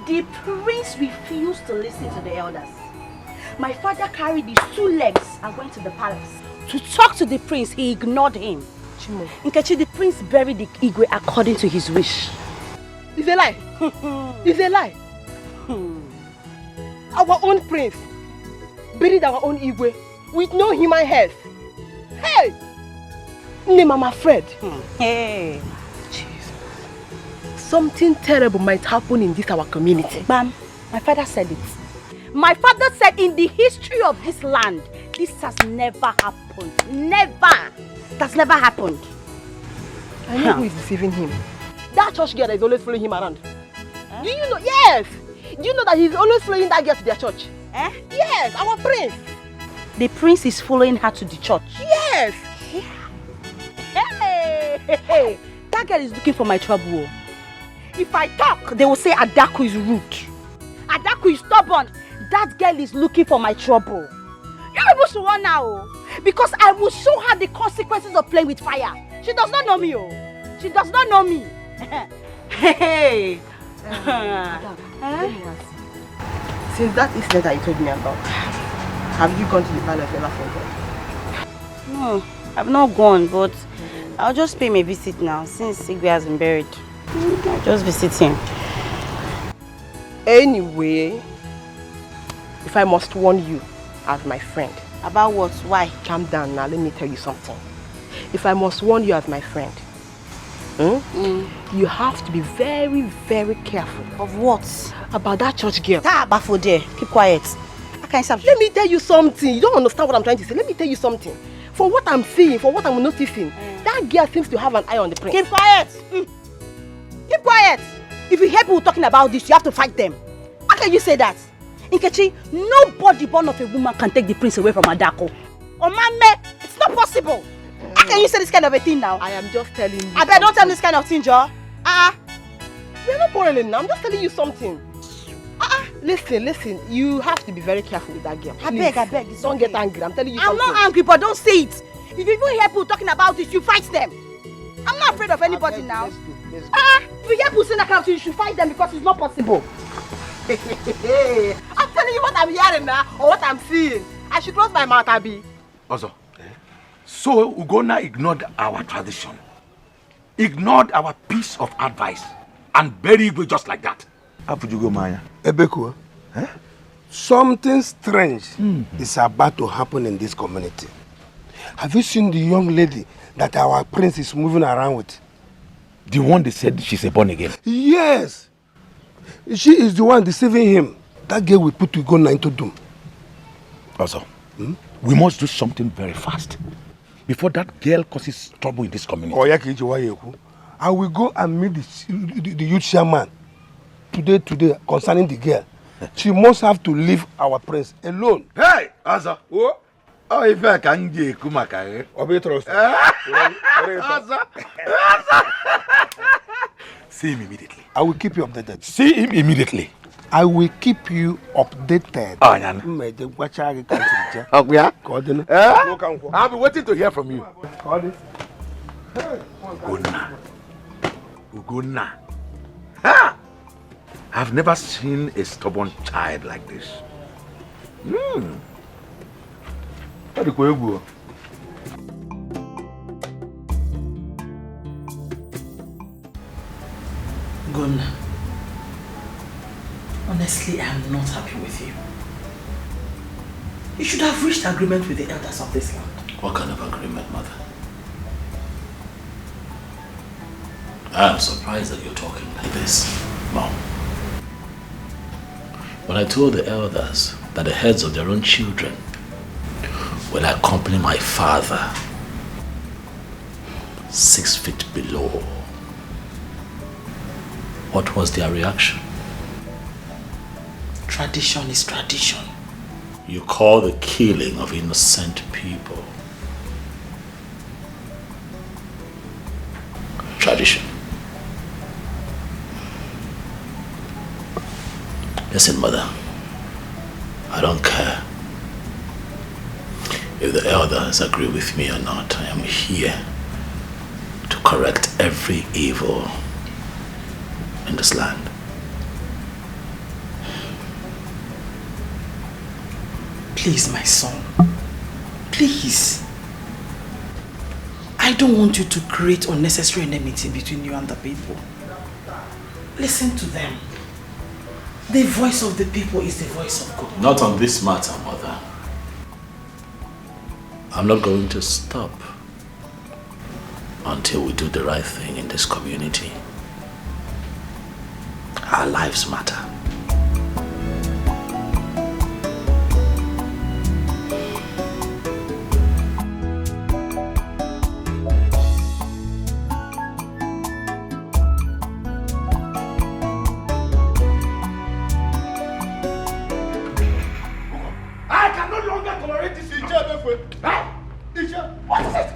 The prince refused to listen to the elders. My father carried his 2 legs and went to the palace. To talk to the prince, he ignored him. Nkechi, the prince buried the Igwe according to his wish. It's a lie. It's a lie. Our own prince buried our own Igwe with no human head. Hey! Name I'm afraid. Hey. Something terrible might happen in this our community. Bam, my father said it. My father said in the history of this land, this has never happened. Never. That's never happened. I know who is deceiving him. That church girl that is always following him around. Do you know? Yes. Do you know that he's always following that girl to their church? Yes, our prince. The prince is following her to the church? Yes. Hey. That girl is looking for my trouble. If I talk, they will say Adaku is rude. Adaku is stubborn. That girl is looking for my trouble. You're able to run now. Because I will show her the consequences of playing with fire. She does not know me. She does not know me. Hey. Since that incident that you told me about, have you gone to the palace ever for God? No, I've not gone, but I'll just pay my visit now since Igwe has been buried. I'll just visit him. Anyway, if I must warn you as my friend. About what? Why? Calm down now, let me tell you something. If I must warn you as my friend, you have to be very, very careful. Of what? About that church girl. Bafo there. Keep quiet. Let me tell you something. You don't understand what I'm trying to say. Let me tell you something. For what I'm seeing, for what I'm noticing, that girl seems to have an eye on the prince. Keep quiet. Keep quiet. If you hear people talking about this, you have to fight them. How can you say that? Nkechi, nobody born of a woman can take the prince away from Adako. It's not possible. How can you say this kind of a thing now? I am just telling you. I bet don't tell me this kind of thing, Joe. We're not quarreling now. I'm just telling you something. Listen. You have to be very careful with that girl. I beg. Don't get angry. I'm telling you I'm something. not angry, but don't say it. If you even hear people talking about it, you fight them. I'm not afraid of anybody now. Let's go. If you hear people saying that kind of thing, you should fight them because it's not possible. I'm telling you what I'm hearing now, or what I'm seeing. I should close my mouth, Abi. Also, so Ugonna ignored our tradition, ignored our piece of advice, and buried Igwe just like that. How would you go, Maya? Ebeko, something strange is about to happen in this community. Have you seen the young lady that our prince is moving around with? The one they said she's a born again? Yes. She is the one deceiving him. That girl will put Ugonna into doom. Also, we must do something very fast before that girl causes trouble in this community. I will go and meet the youth chairman today concerning the girl. She must have to leave our prince alone. Hey, Asa. Oh, if I can get Kumaka, see him immediately. I will keep you updated. See him immediately. I will keep you updated. Oh, I'll be waiting to hear from you. Ugonna. I've never seen a stubborn child like this. Gunna, honestly, I'm not happy with you. You should have reached agreement with the elders of this land. What kind of agreement, Mother? I am surprised that you're talking like this, Mom. When I told the elders that the heads of their own children will accompany my father 6 feet below, what was their reaction? Tradition is tradition. You call the killing of innocent people tradition. Listen, Mother, I don't care if the elders agree with me or not. I am here to correct every evil in this land. Please, my son. Please. I don't want you to create unnecessary enmity between you and the people. Listen to them. The voice of the people is the voice of God. Not on this matter, Mother. I'm not going to stop until we do the right thing in this community. Our lives matter. What is it?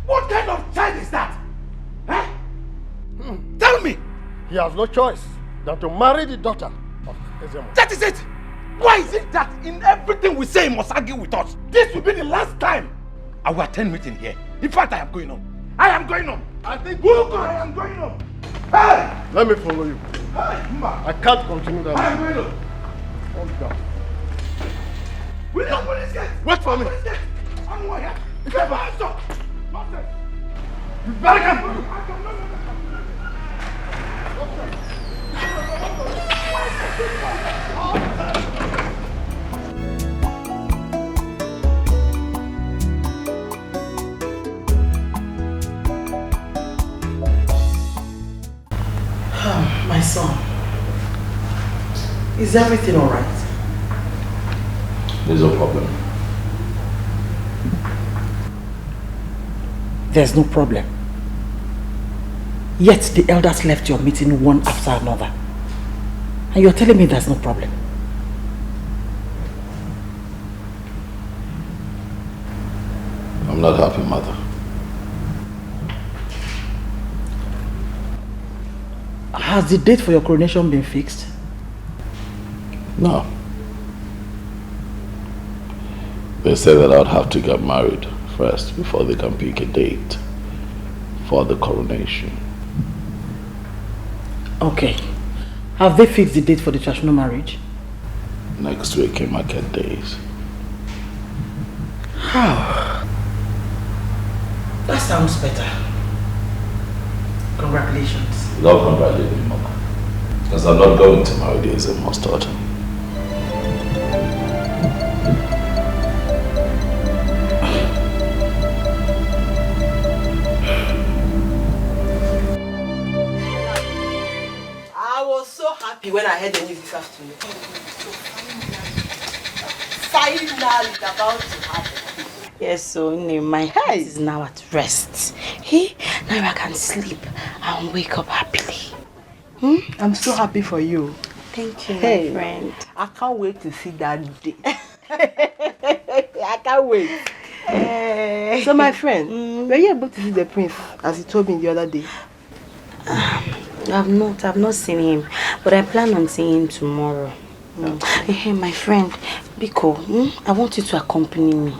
What kind of child is that? Tell me! He has no choice than to marry the daughter of Ezemo. That is it! Why is it that in everything we say he must argue with us? This will be the last time I will attend meeting here. In fact, I am going home. I am going home. I think I am going home. Hey! Let me follow you. Hey, I can't continue that. I am going home. Hold down. William, police gate! Wait for me. I'm here. Get my hands up! Nonsense! You better come! My son, is everything all right? There's no problem. There's no problem. Yet the elders left your meeting one after another. And you're telling me there's no problem. I'm not happy, mother. Has the date for your coronation been fixed? No. They said that I'd have to get married first before they can pick a date for the coronation. Okay. Have they fixed the date for the traditional marriage? Next week in market days. How? That sounds better. Congratulations. Don't congratulate me, Mama. Because I'm not going to marry this in daughter. I was so happy when I heard the news this afternoon. Finally, it's about to happen. Yes, so my heart is now at rest. Hey, now I can sleep and wake up happily. I'm so happy for you. Thank you, Hey, my friend. I can't wait to see that day. I can't wait. So my friend, were you able to see the prince as he told me the other day? I've not seen him, but I plan on seeing him tomorrow. Hey, my friend, Biko, I want you to accompany me.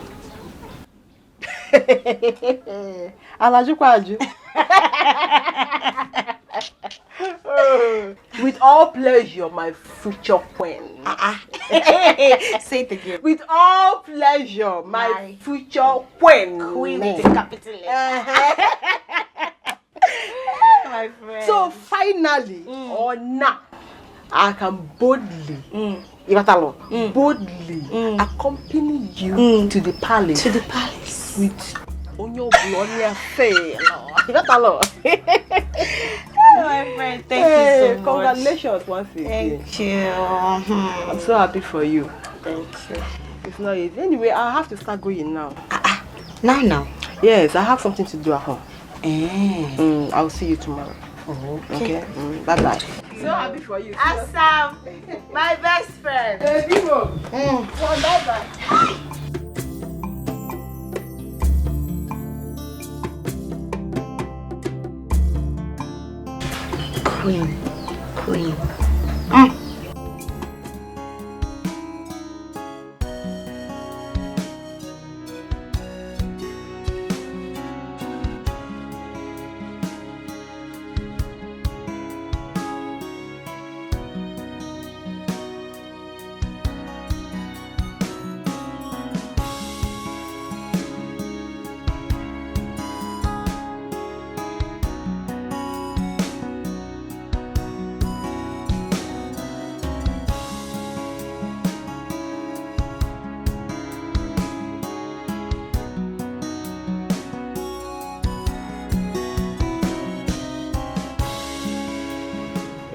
With all pleasure, my future queen. Say it again. With all pleasure, my future queen. Queen with a capital letter. My friend. So finally, or now, I can boldly, boldly accompany you to the palace. To the palace. With Onyo Blonia Faye. My friend, thank you so much. Congratulations once again. Thank you. I'm so happy for you. Thank you. It's not easy. Anyway, I have to start going now. Now? Yes, I have something to do at home. I'll see you tomorrow. Okay. Bye-bye. So happy for you. Assam, my best friend. Bye-bye. Queen.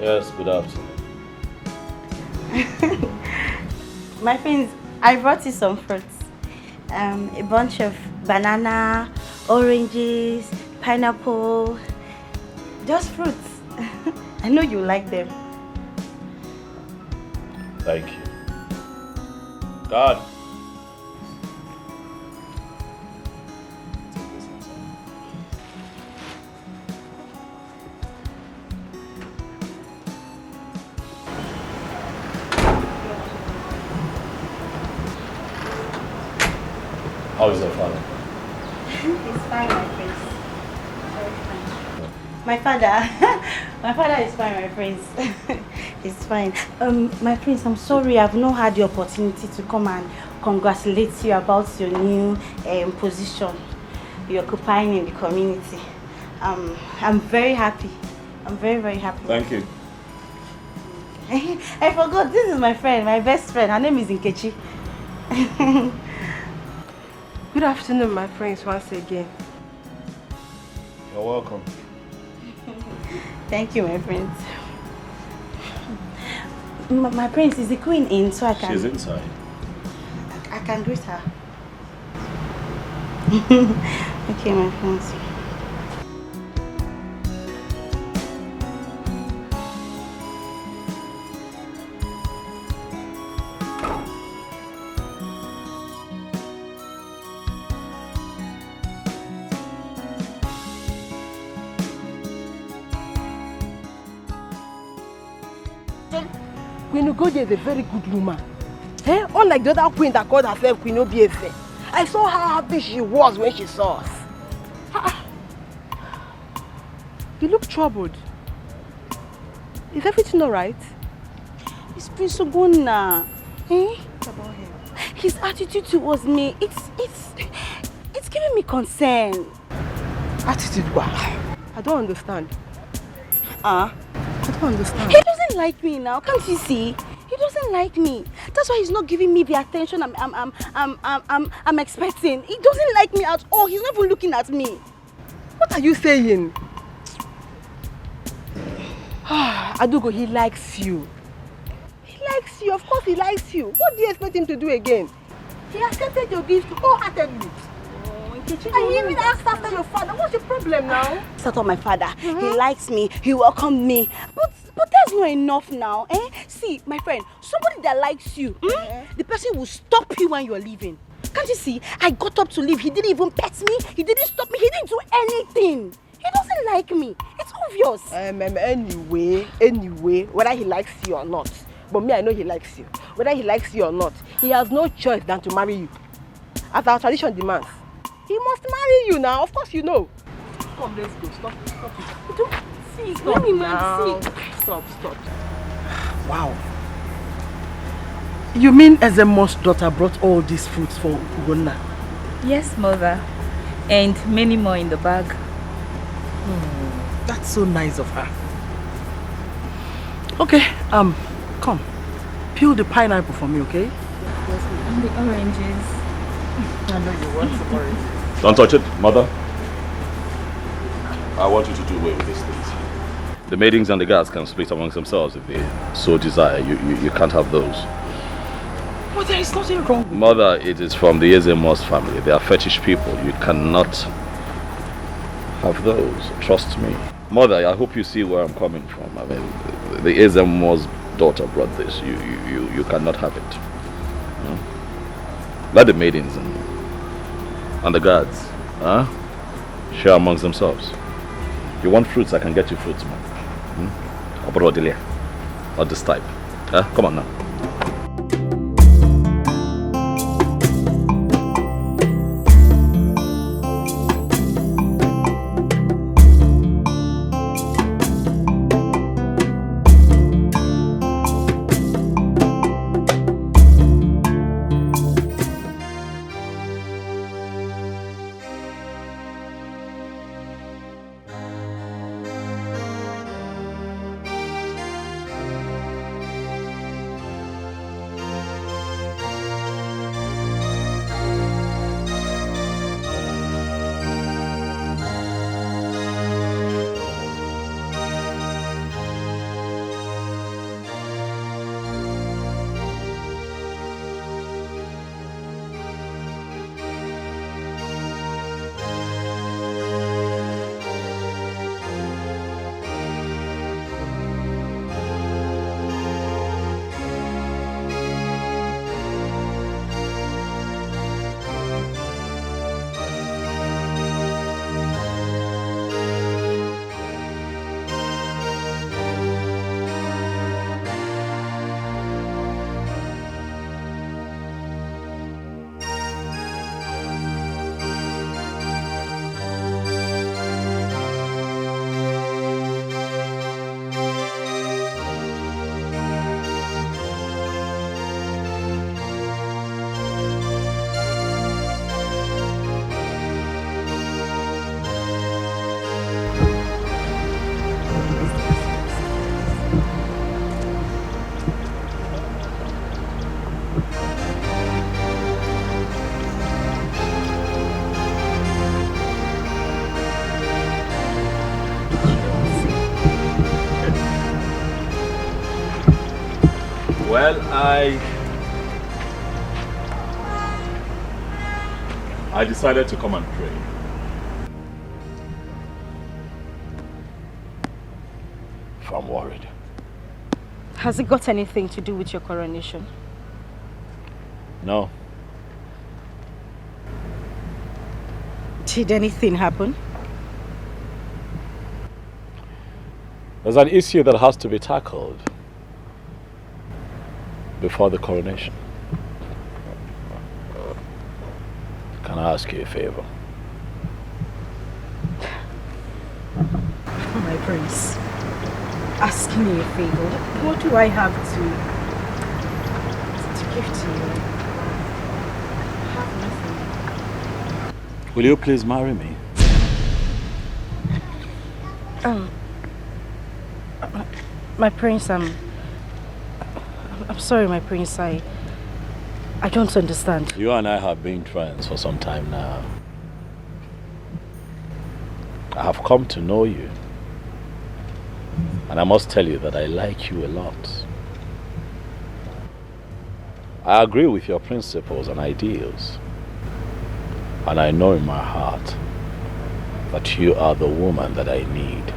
Yes, good afternoon. My friends, I brought you some fruits. A bunch of banana, oranges, pineapple, just fruits. I know you like them. Thank you. God. How is your father? He's fine, my friends. Very fine. My father is fine, my friends. He's fine. My friends, I'm sorry I've not had the opportunity to come and congratulate you about your new position you're occupying in the community. I'm very happy. I'm very, very happy. Thank you. I forgot, this is my friend, my best friend. Her name is Nkechi. Good afternoon, my friends, once again. You're welcome. Thank you, my friends. My prince, is the queen in so I can... She's inside. I can greet her. Okay, my friends. Queen Ugodi is a very good woman. Eh? Unlike the other queen that called herself Queen Obiese. I saw how happy she was when she saw us. You look troubled. Is everything alright? It's Prince Ogona. Eh? What about him? His attitude towards me, it's giving me concern. Attitude what? I don't understand. I don't understand. He doesn't like me now, can't you see? He doesn't like me. That's why he's not giving me the attention I'm expecting. He doesn't like me at all. He's not even looking at me. What are you saying? Adugo, he likes you. He likes you. Of course he likes you. What do you expect him to do again? He accepted your gift wholeheartedly. And he even asked after your father. What's your problem now? It's not my father. He likes me. He welcomed me. But that's not enough now. Eh? See, my friend, somebody that likes you, the person will stop you when you're leaving. Can't you see? I got up to leave. He didn't even pet me. He didn't stop me. He didn't do anything. He doesn't like me. It's obvious. Anyway, whether he likes you or not. But me, I know he likes you. Whether he likes you or not, he has no choice than to marry you. As our tradition demands. He must marry you now. Of course you know. Come, let's go. Stop it. Don't see. Stop Let me now. see. Stop. Wow. You mean Ezemo's daughter brought all these fruits for Ugonna? Yes, mother. And many more in the bag. That's so nice of her. Okay, come. Peel the pineapple for me, okay? And the oranges. I know you want some oranges. Don't touch it, mother. I want you to do away with these things. The maidens and the guards can split amongst themselves if they so desire. You can't have those. Well, there is nothing wrong with Mother, it is from the Ezemos family. They are fetish people. You cannot have those. Trust me. Mother, I hope you see where I'm coming from. I mean, the Ezemos daughter brought this. You cannot have it. Let the maidens and the guards share amongst themselves. You want fruits, I can get you fruits, man. Not this type. Come on now. Well, I decided to come and pray. I'm worried. Has it got anything to do with your coronation? No. Did anything happen? There's an issue that has to be tackled. before the coronation. Can I ask you a favor? My prince, asking me a favor. What do I have to give to you? I have nothing. Will you please marry me? My prince, I'm sorry, my prince. I don't understand. You and I have been friends for some time now. I have come to know you. And I must tell you that I like you a lot. I agree with your principles and ideals. And I know in my heart that you are the woman that I need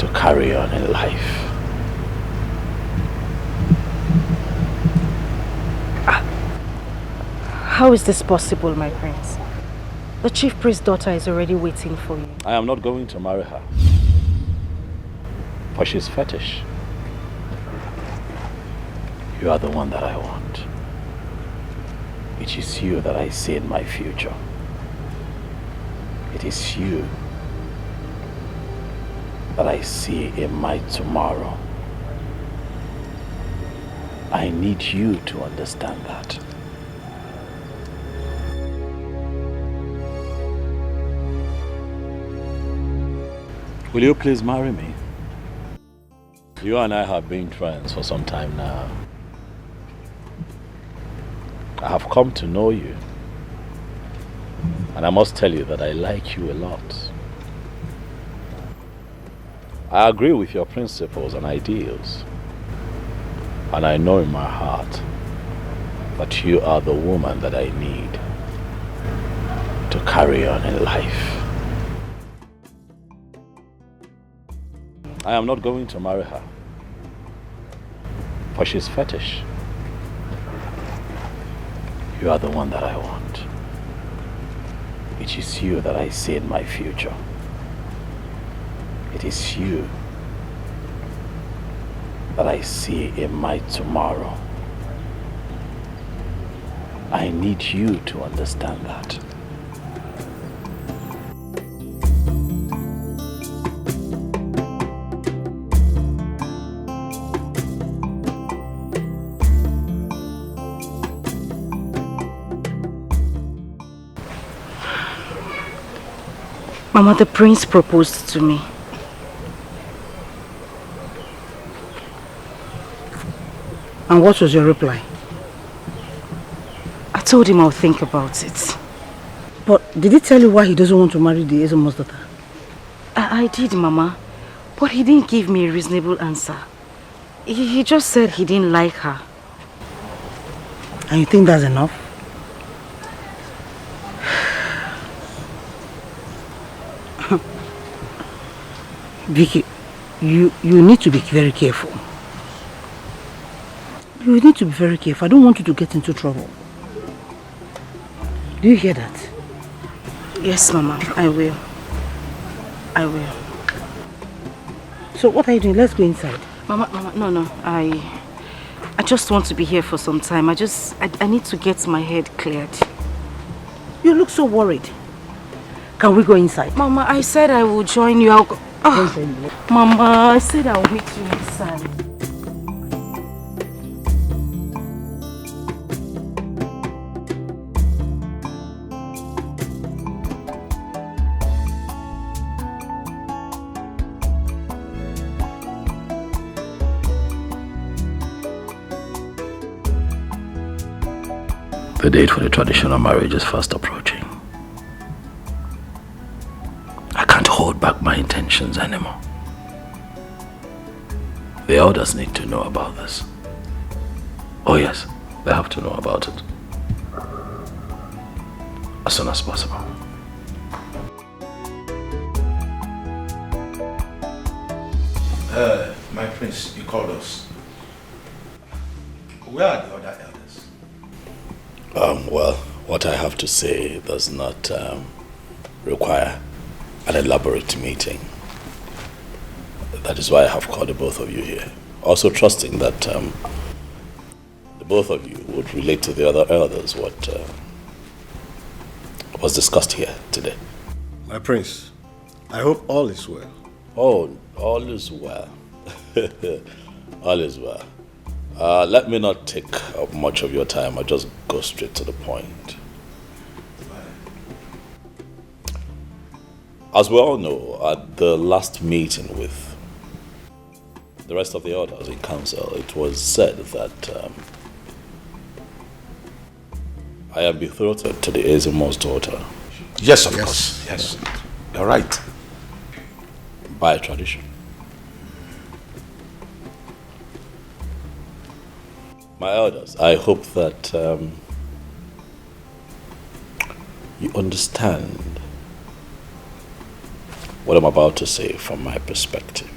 to carry on in life. How is this possible, my prince? The chief priest's daughter is already waiting for you. I am not going to marry her. For she's fetish. You are the one that I want. It is you that I see in my future. It is you that I see in my tomorrow. I need you to understand that. Will you please marry me? You and I have been friends for some time now. I have come to know you. And I must tell you that I like you a lot. I agree with your principles and ideals. And I know in my heart that you are the woman that I need to carry on in life. I am not going to marry her. For she's fetish. You are the one that I want. It is you that I see in my future. It is you that I see in my tomorrow. I need you to understand that. Mama, the prince proposed to me. And what was your reply? I told him I'll think about it. But did he tell you why he doesn't want to marry the Ezemo's daughter? I did, Mama. But he didn't give me a reasonable answer. He just said he didn't like her. And you think that's enough? Vicky, you need to be very careful. You need to be very careful. I don't want you to get into trouble. Do you hear that? Yes, Mama, I will. I will. So what are you doing? Let's go inside. Mama, no. I just want to be here for some time. I need to get my head cleared. You look so worried. Can we go inside? Mama, I said I will join you. I'll go. Mama, I said I'll meet you inside. The date for the traditional marriage is fast approaching. I can't hold back my intentions anymore. The elders need to know about this. Oh yes, they have to know about it. As soon as possible. My prince, you called us. Where are the other elders? Well, what I have to say does not require an elaborate meeting. That is why I have called the both of you here. Also trusting that both of you would relate to the other elders what was discussed here today. My prince, I hope all is well. Oh, all is well. All is well. Let me not take up much of your time. I'll just go straight to the point. As we all know, at the last meeting with the rest of the elders in council, it was said that I am betrothed to the Ezemo's daughter. Yes, of course. Yes. You're right. By tradition. My elders, I hope that you understand what I'm about to say from my perspective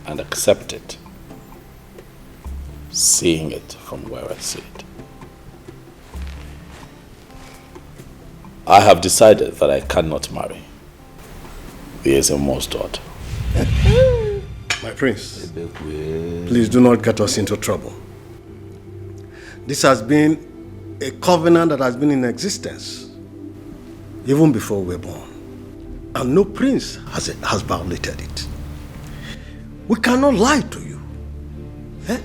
and accept it, seeing it from where I see it. I have decided that I cannot marry the Ezemo's daughter. My prince, please do not get us into trouble. This has been a covenant that has been in existence even before we were born. And no prince has violated it. We cannot lie to you. Eh?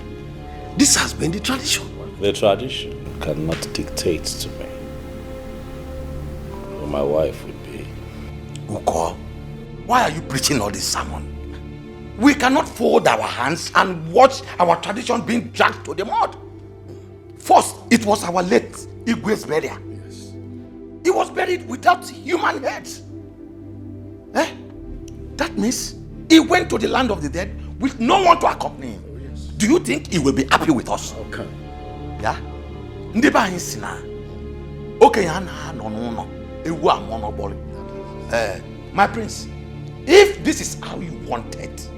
This has been the tradition. The tradition cannot dictate to me who my wife would be. Uko, why are you preaching all this sermon? We cannot fold our hands and watch our tradition being dragged to the mud. First, it was our late Igwe's burial. Yes. He was buried without human heads. Eh? That means he went to the land of the dead with no one to accompany him. Oh, yes. Do you think he will be happy with us? Okay. Yeah? Ndiba insina. Okay, no. My prince, if this is how you want it,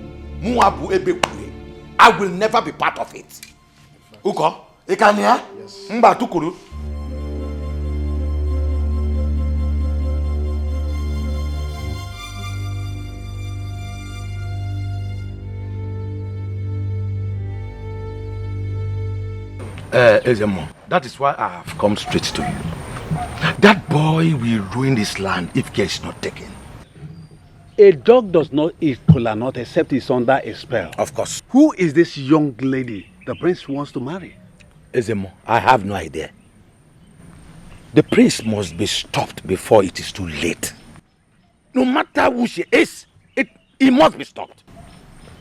I will never be part of it. Uko, Ikania? Yes. Mba tukuru. Ezemo, that is why I have come straight to you. That boy will ruin this land if care is not taken. A dog does not eat kola nut except it's under a spell. Of course. Who is this young lady the prince wants to marry? Ezemo, I have no idea. The prince must be stopped before it is too late. No matter who she is, he must be stopped.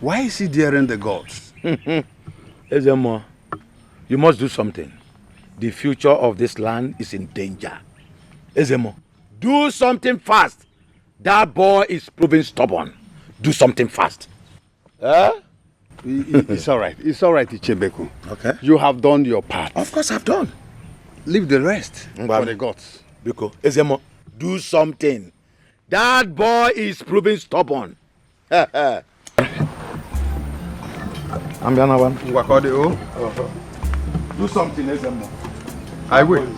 Why is he daring the gods? Ezemo, you must do something. The future of this land is in danger. Ezemo, do something fast. That boy is proving stubborn. Do something fast. It's all right. It's all right, Ichebeku. Okay. You have done your part. Of course I've done. Leave the rest for the gods. Biko, Ezemo, do something. That boy is proving stubborn. Do something, Ezemo. I will.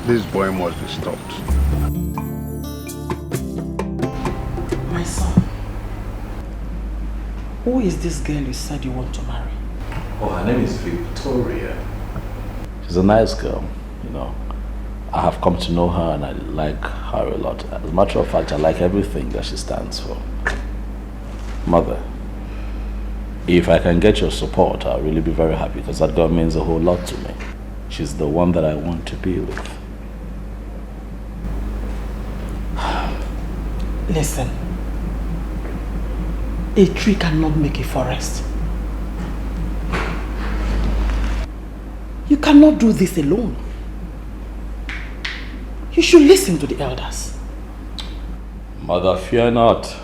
This boy must be stopped. My son, who is this girl you said you want to marry? Oh, her name is Victoria. She's a nice girl, you know. I have come to know her and I like her a lot. As a matter of fact, I like everything that she stands for. Mother, if I can get your support, I'll really be very happy because that girl means a whole lot to me. She's the one that I want to be with. Listen, a tree cannot make a forest. You cannot do this alone. You should listen to the elders. Mother, fear not,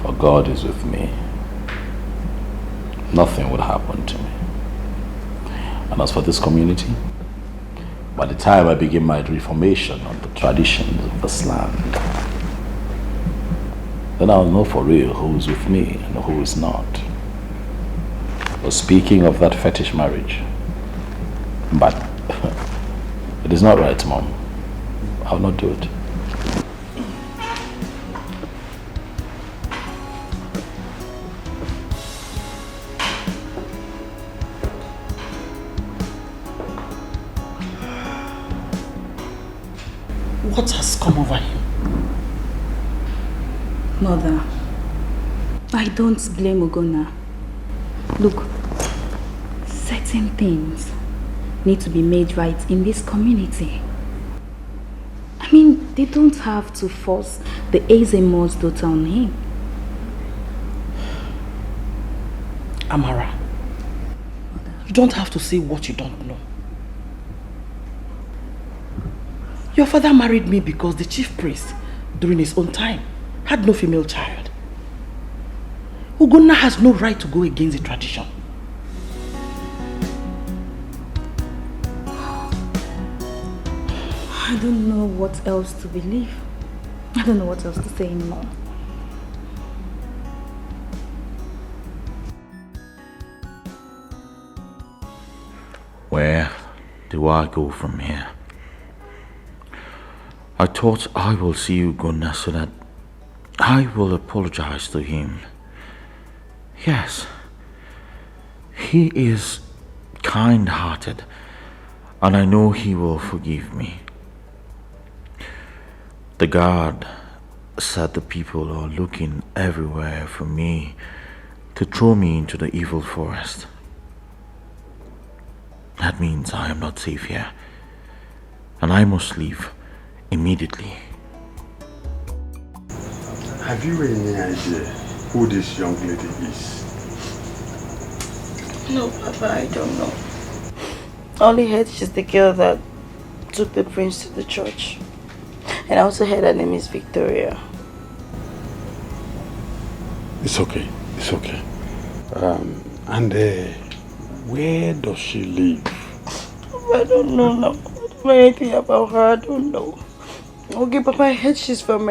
for God is with me. Nothing will happen to me. And as for this community, by the time I begin my reformation on the traditions of this land, then I'll know for real who is with me and who is not. But speaking of that fetish marriage, but it is not right, Mom. I'll not do it. What has come over him? Mother, I don't blame Ogona. Look, certain things need to be made right in this community. I mean, they don't have to force the Ezemo's daughter on him. Amara, you don't have to say what you don't know. Your father married me because the chief priest, during his own time, had no female child. Ogona has no right to go against the tradition. I don't know what else to believe. I don't know what else to say anymore. Where do I go from here? I thought I will see Ogona so that I will apologize to him. Yes, he is kind-hearted, and I know he will forgive me. The guard said the people are looking everywhere for me to throw me into the evil forest. That means I am not safe here, and I must leave immediately. Have you any idea who this young lady is? No, Papa, I don't know. I only heard she's the girl that took the prince to the church. And I also heard her name is Victoria. It's okay. It's okay. Where does she live? I don't know now. I don't know anything about her. I don't know. Okay, Papa, I heard she's from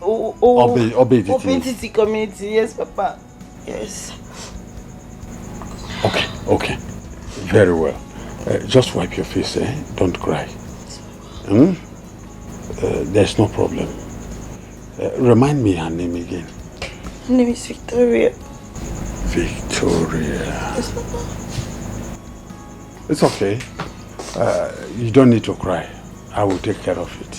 Obentity community. Yes, Papa. Yes. Okay. Very well. Just wipe your face, eh? Don't cry. There's no problem. Remind me her name again. Her name is Victoria. Victoria. Yes, Papa. It's okay. You don't need to cry. I will take care of it.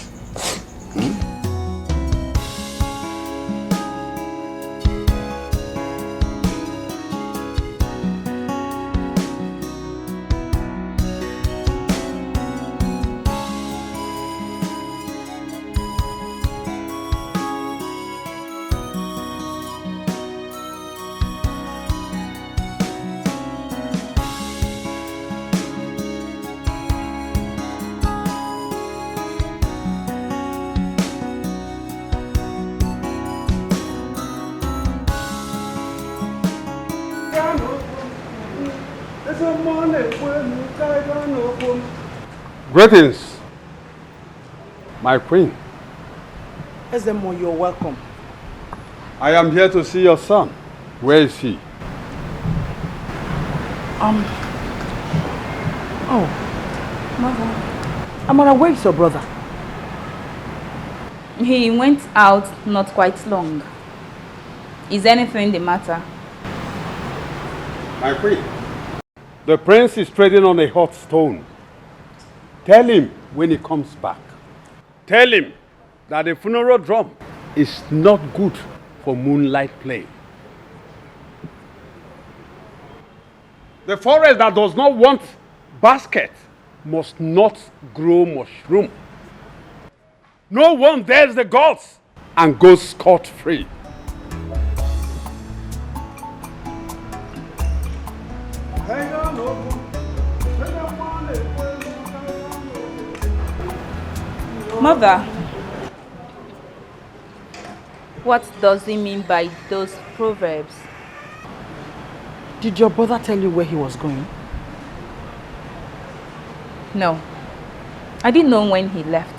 Greetings, my queen. Ezemo, you're welcome. I am here to see your son. Where is he? Oh, Mother. Amara, where is your brother? He went out not quite long. Is anything the matter? My queen, the prince is treading on a hot stone. Tell him when he comes back. Tell him that the funeral drum is not good for moonlight play. The forest that does not want basket must not grow mushroom. No one dares the gods and goes scot-free. Mother, what does he mean by those proverbs? Did your brother tell you where he was going? No, I didn't know when he left.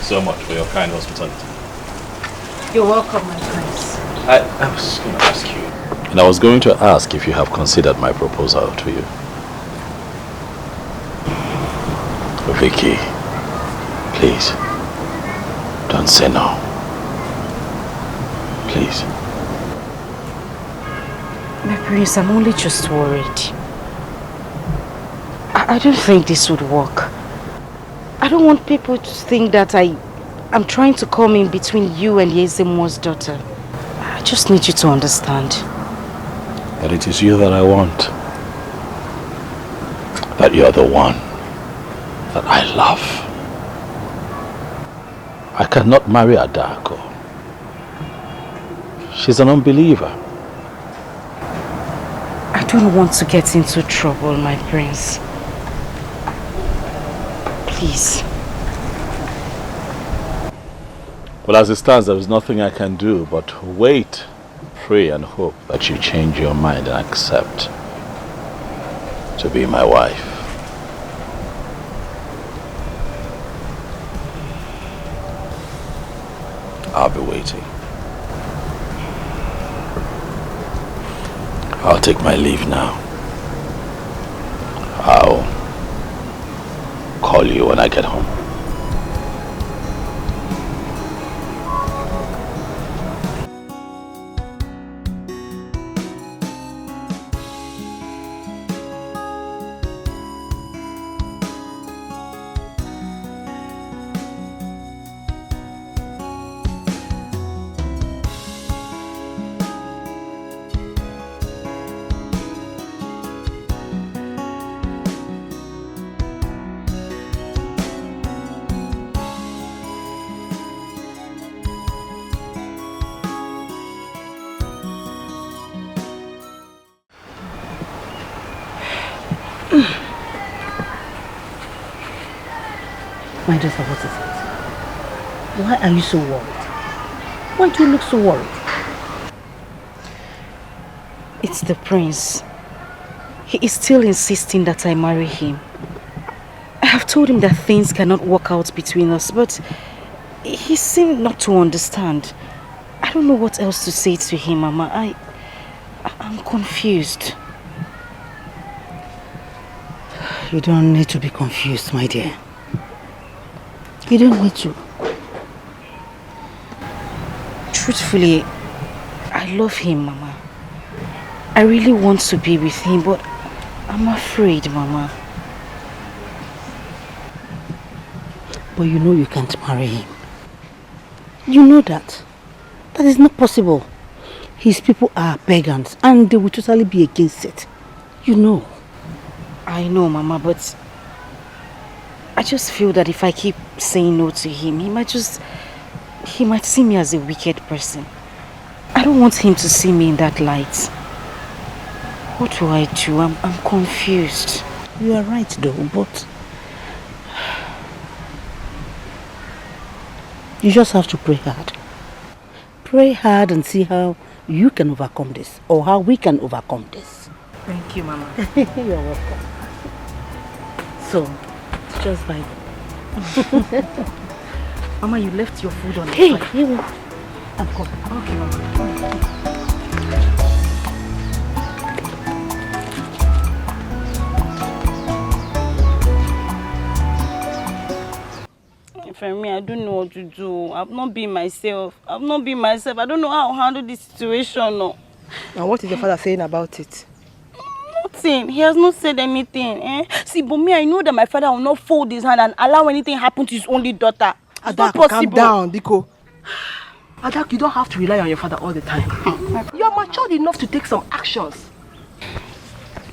so much for your kind hospitality. You're welcome, my prince. I was going to ask you. And I was going to ask if you have considered my proposal to you. Vicky, please, don't say no. Please. My prince, I'm only just worried. I don't think this would work. I don't want people to think that I'm trying to come in between you and Yezemo's daughter. I just need you to understand. That it is you that I want. That you're the one that I love. I cannot marry Adako. She's an unbeliever. I don't want to get into trouble, my prince. Please. Well, as it stands, there is nothing I can do but wait, pray and hope that you change your mind and accept to be my wife. I'll be waiting. I'll take my leave now. I'll call you when I get home. My daughter, what is it? Why are you so worried? Why do you look so worried? It's the prince. He is still insisting that I marry him. I have told him that things cannot work out between us, but he seemed not to understand. I don't know what else to say to him, Mama. I'm confused. You don't need to be confused, my dear. You don't need to. Truthfully, I love him, Mama. I really want to be with him, but I'm afraid, Mama. But you know you can't marry him. You know that. That is not possible. His people are pagans and they will totally be against it. You know. I know, Mama, but I just feel that if I keep saying no to him, he might see me as a wicked person. I don't want him to see me in that light. What do I do? I'm confused. You are right though, but you just have to pray hard. Pray hard and see how you can overcome this, or how we can overcome this. Thank you, Mama. You're welcome. So, just by Mama, you left your food on the side. Hey, I'm coming. Okay, Mama. For me, I don't know what to do. I've not been myself. I don't know how to handle this situation. No. And what is your father saying about it? Nothing. He has not said anything. See, but me, I know that my father will not fold his hand and allow anything happen to his only daughter. It's not possible. Calm down, Diko. Adak, you don't have to rely on your father all the time. You are matured enough to take some actions.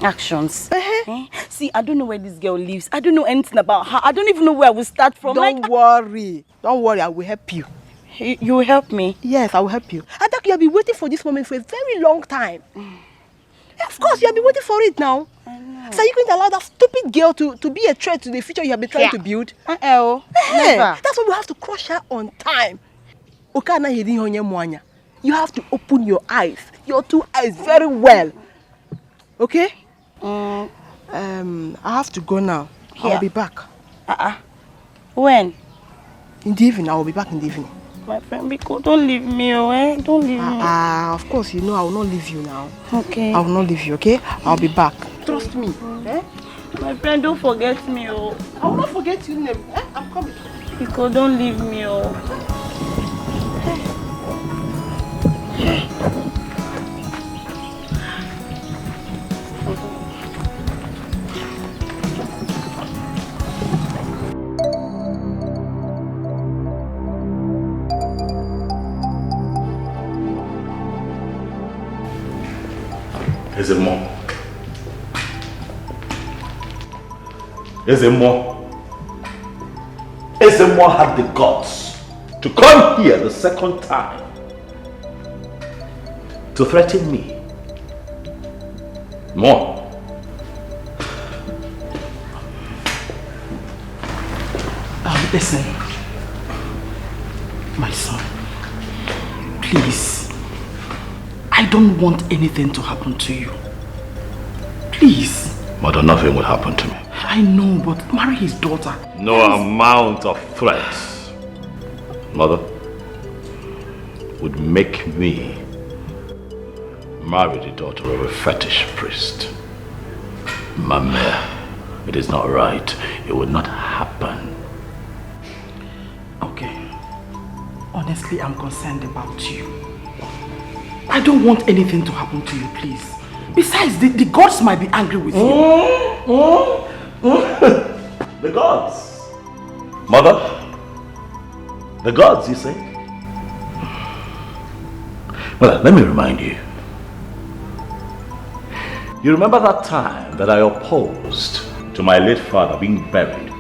Actions? See, I don't know where this girl lives. I don't know anything about her. I don't even know where I will start from. Don't worry. Don't worry, I will help you. You will help me? Yes, I will help you. Adak, you have been waiting for this moment for a very long time. Of course, you have been waiting for it now. So are you going to allow that stupid girl to be a threat to the future you have been trying to build? Never. That's why we have to crush her on time. You have to open your eyes, your two eyes very well. Okay? I have to go now. I'll be back. When? In the evening, I will be back in the evening. My friend, Biko, don't leave me, eh? Don't leave me. Of course, you know I will not leave you now. Okay. I will not leave you, okay? I'll be back. Trust me. Eh? My friend, don't forget me, oh. I will not forget your name. Eh? I'm coming. Biko, don't leave me, oh. Is it more? Is it more? Is it more had the guts to come here the second time to threaten me? More. Listen, my son, please, I don't want anything to happen to you. Please. Mother, nothing will happen to me. I know, but marry his daughter. No amount of threats, Mother, would make me marry the daughter of a fetish priest. Mama, it is not right. It would not happen. Okay. Honestly, I'm concerned about you. I don't want anything to happen to you, please. Besides, the gods might be angry with you. The gods? Mother? The gods, you say? Well, let me remind you. You remember that time that I opposed to my late father being buried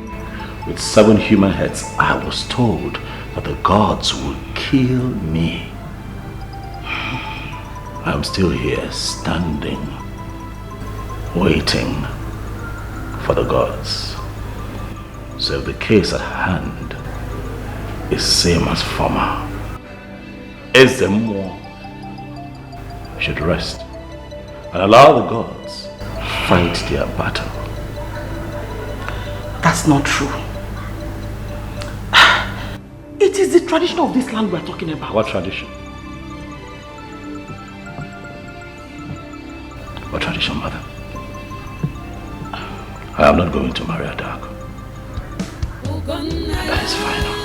with 7 human heads? I was told that the gods would kill me. I'm still here, standing, waiting for the gods. So if the case at hand is same as former, Ezemo should rest and allow the gods fight their battle. That's not true. It is the tradition of this land we're talking about. What tradition? What tradition, Mother? I am not going to marry a dark. That is final.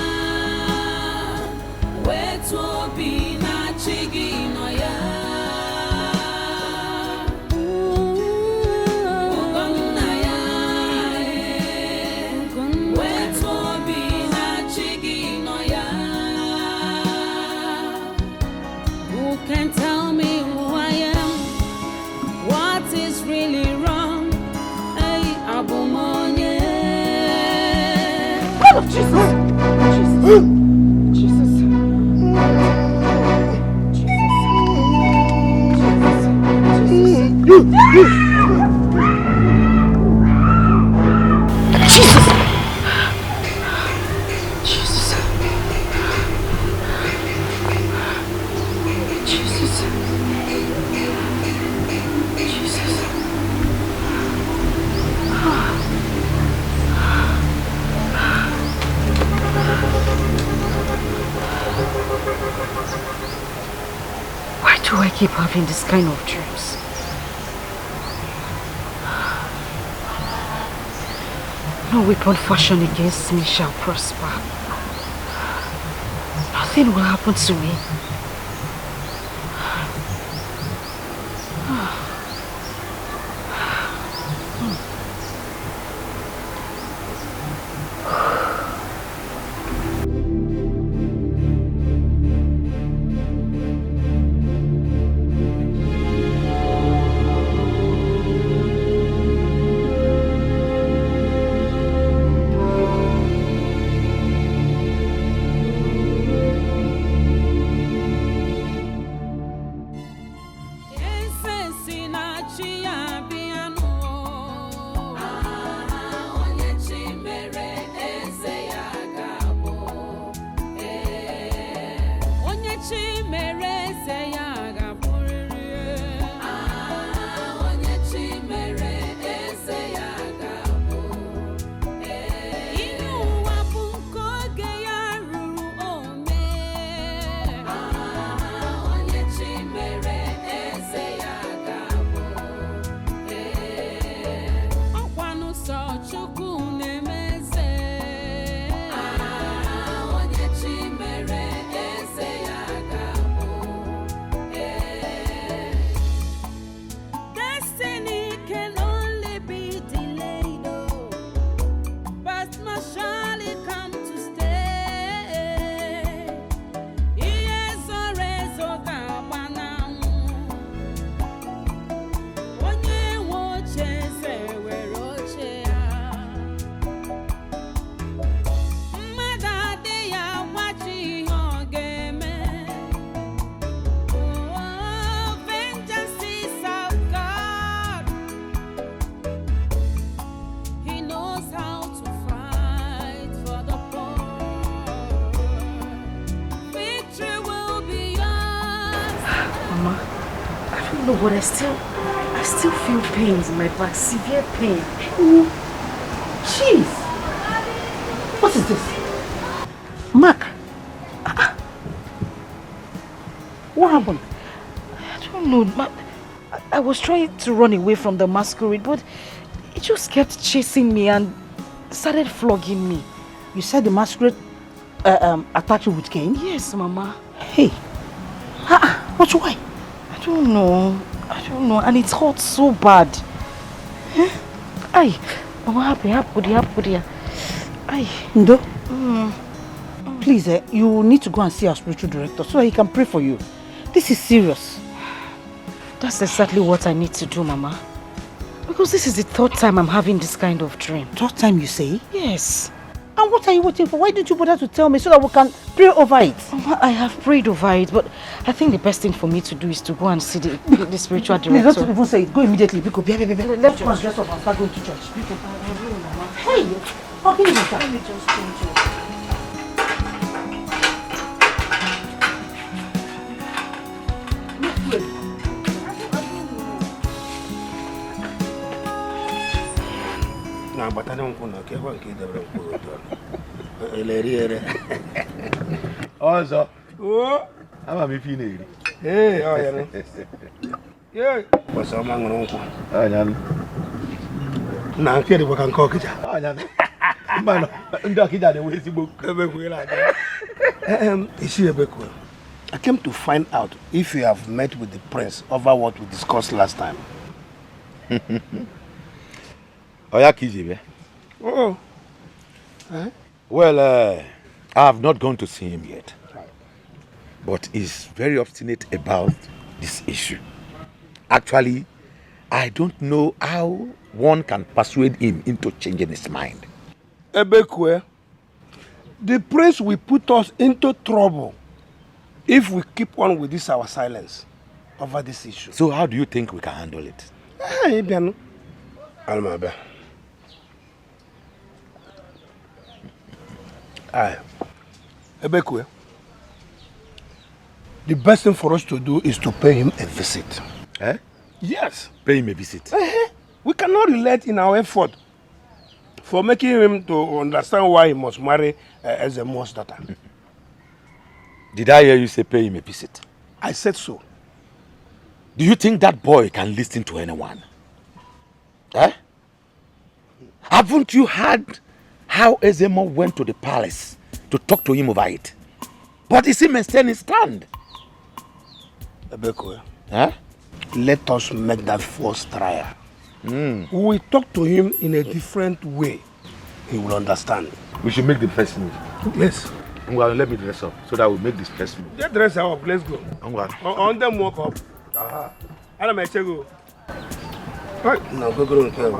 Who can tell me who I am? What is really wrong? Hey, Abomination. Oh, Jesus! Jesus! Why do I keep having this kind of dreams? No weapon fashioned against me shall prosper. Nothing will happen to me. No, but I still feel pains in my back, severe pain. Jeez! What is this? Mark! What happened? I don't know. I was trying to run away from the masquerade, but it just kept chasing me and started flogging me. You said the masquerade attacked you with cane? Yes, Mama. Hey! What's why? I don't know. And it hurts so bad. Ay, Mama, happy. Ay. Ndo? Please, you need to go and see our spiritual director so he can pray for you. This is serious. That's exactly what I need to do, Mama. Because this is the third time I'm having this kind of dream. Third time you say? Yes. And what are you waiting for? Why didn't you bother to tell me so that we can pray over it? Mama, I have prayed over it, but I think the best thing for me to do is to go and see the spiritual director. Please don't even say it. Go immediately. Because let's go and dress up and start going to church. Hey, how can you do that? Let me just change it. Nah, but I don't want to get Also, I'm a feeling. Hey, oh, yeah. Yeah. What's up, man? Oh, yeah. Now, I'm here to work on cockage. Oh, yeah. Man, I'm talking that way. Is she a big one? I came to find out if you have met with the prince over what we discussed last time. Oh, yeah, Kiji. Oh. Huh? Well, I have not gone to see him yet. But he's very obstinate about this issue. Actually, I don't know how one can persuade him into changing his mind. Ebekwe, the prince will put us into trouble if we keep on with this our silence over this issue. So how do you think we can handle it? Hey, Biano. Almabe. Aye. Ebekwe, the best thing for us to do is to pay him a visit. Eh? Yes. Pay him a visit. We cannot relate in our effort for making him to understand why he must marry Ezemo's daughter. Did I hear you say pay him a visit? I said so. Do you think that boy can listen to anyone? Eh? Haven't you heard how Ezemo went to the palace to talk to him over it? But is he maintaining his stand? Ebekwe, huh? Let us make that first trial. We will talk to him in a different way. He will understand. We should make the first move. Yes. Well, let me dress up so that we make this first move. Just dress up. Let's go. On them walk up. Aha. I'll make you go. Right. Now go and care.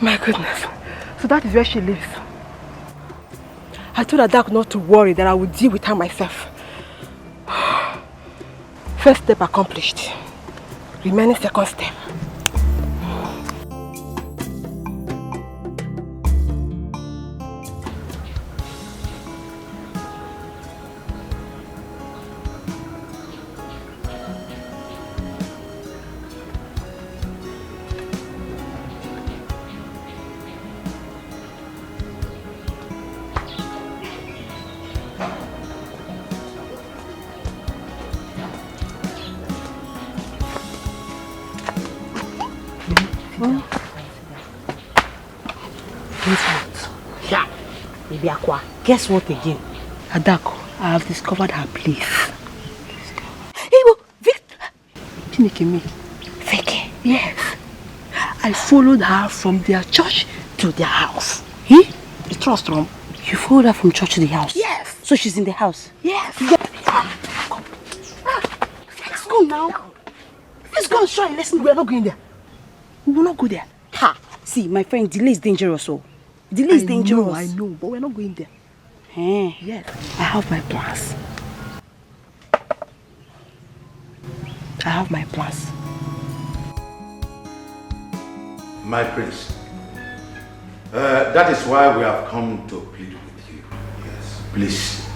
My goodness. So that is where she lives. I told Adak not to worry, that I would deal with her myself. First step accomplished. Remaining second step. Guess what again? Adako, I have discovered her place. Fake. Yes. I followed her from their church to their house. You trust Rom? You followed her from church to the house? Yes. So she's in the house? Yes. Let's go now. Let's go and try. Listen, we're not going there. We will not go there. Ha! See, my friend, delay is dangerous. So. Delay is dangerous. I know, but we're not going there. Hey. Yes. I have my plans. My prince, that is why we have come to plead with you. Yes. Please,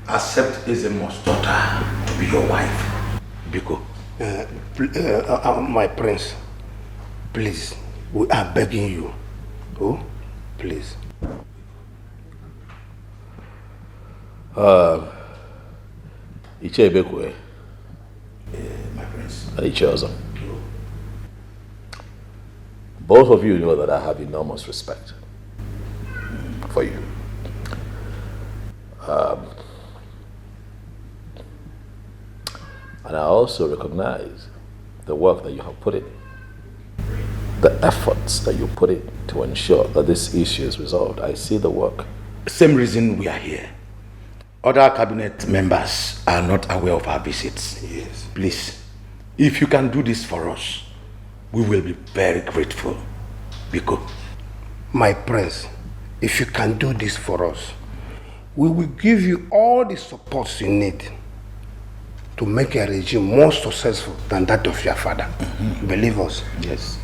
accept Ezemo's daughter to be your wife. Biko. My prince, please, we are begging you. Oh, please. Iche Bekwe. My prince. Iche Ozo. Both of you know that I have enormous respect for you. And I also recognize the work that you have put in, the efforts that you put in to ensure that this issue is resolved. I see the work. Same reason we are here. Other cabinet members are not aware of our visits. Yes. Please, if you can do this for us, we will be very grateful. Biko. My prince, if you can do this for us, we will give you all the support you need to make a regime more successful than that of your father. Mm-hmm. Believe us. Yes.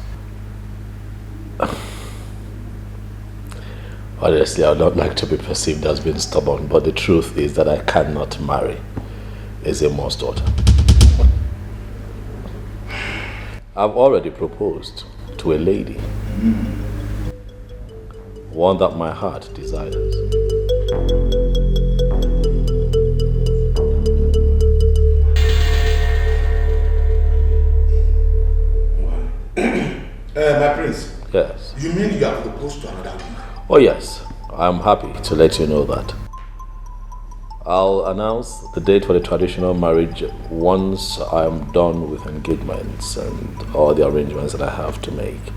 Honestly, I would not like to be perceived as being stubborn, but the truth is that I cannot marry Ezemo's daughter. I've already proposed to a lady, one that my heart desires. My prince. Yes. You mean you have proposed to another woman? Oh yes, I'm happy to let you know that. I'll announce the date for the traditional marriage once I'm done with engagements and all the arrangements that I have to make.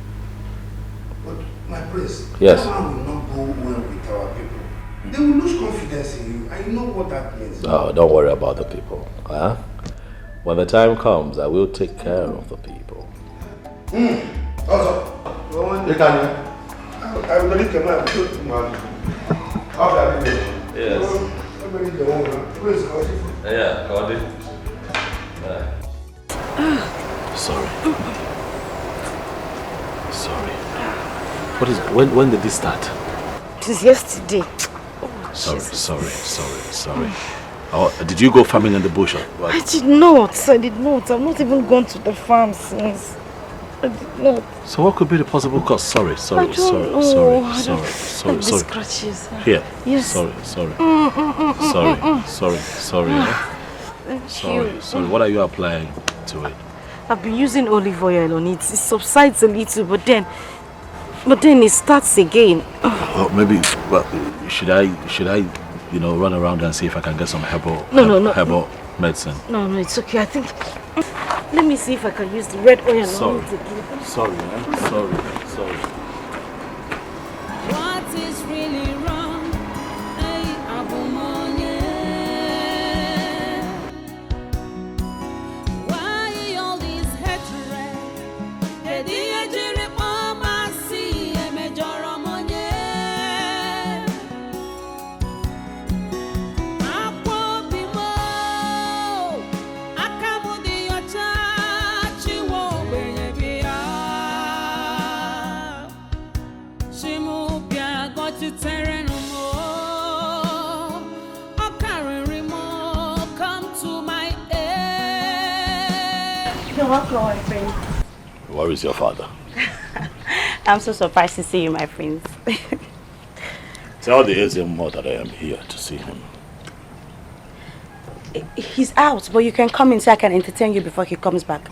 But my prince, yes. That man will not go well with our people. They will lose confidence in you. I know what that means. Oh, don't worry about the people. Huh? When the time comes, I will take care of the people. Also, you can. I will not come out. Yes. Yeah, got it. Sorry. Sorry. What is? When did this start? It was yesterday. Sorry. Oh, did you go farming in the bush? What? I did not. I've not even gone to the farm since. I did not. So what could be the possible cause? Sorry. Scratches. Here. Yes. Sorry. Sorry. What are you applying to it? I've been using olive oil on it. It subsides a little, but then it starts again. Well, maybe. Well, should I, run around and see if I can get some herbal medicine? No, it's okay. I think. Let me see if I can use the red oil on it again. Sorry. What is really wrong? Hey, Abomination. Why all this hatred? welcome, my friend. Where is your father? I'm so surprised to see you, my friends. Tell the Ezemo that I am here to see him. He's out, but you can come in so I can entertain you before he comes back.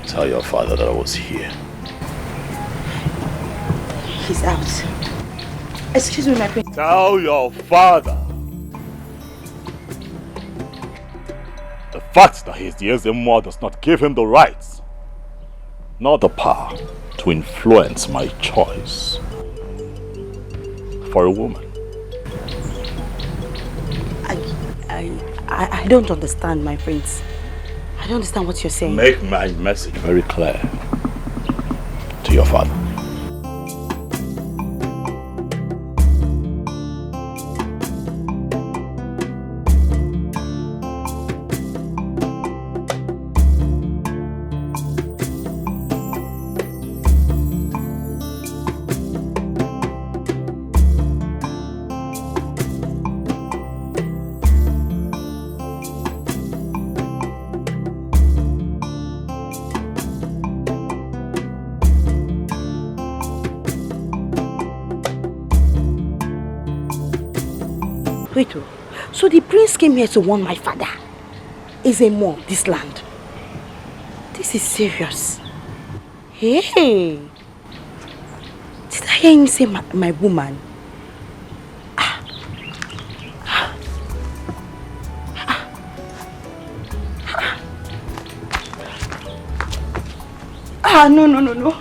Tell your father that I was here. He's out. Excuse me, my friend. Tell your father. The fact that he's the Ezemo does not give him the rights, nor the power to influence my choice for a woman. I don't understand, my friends. I don't understand what you're saying. Make my message very clear to your father. Wait, so the prince came here to warn my father. Ezemo, this land. This is serious. Hey! Did I hear him say my woman? No.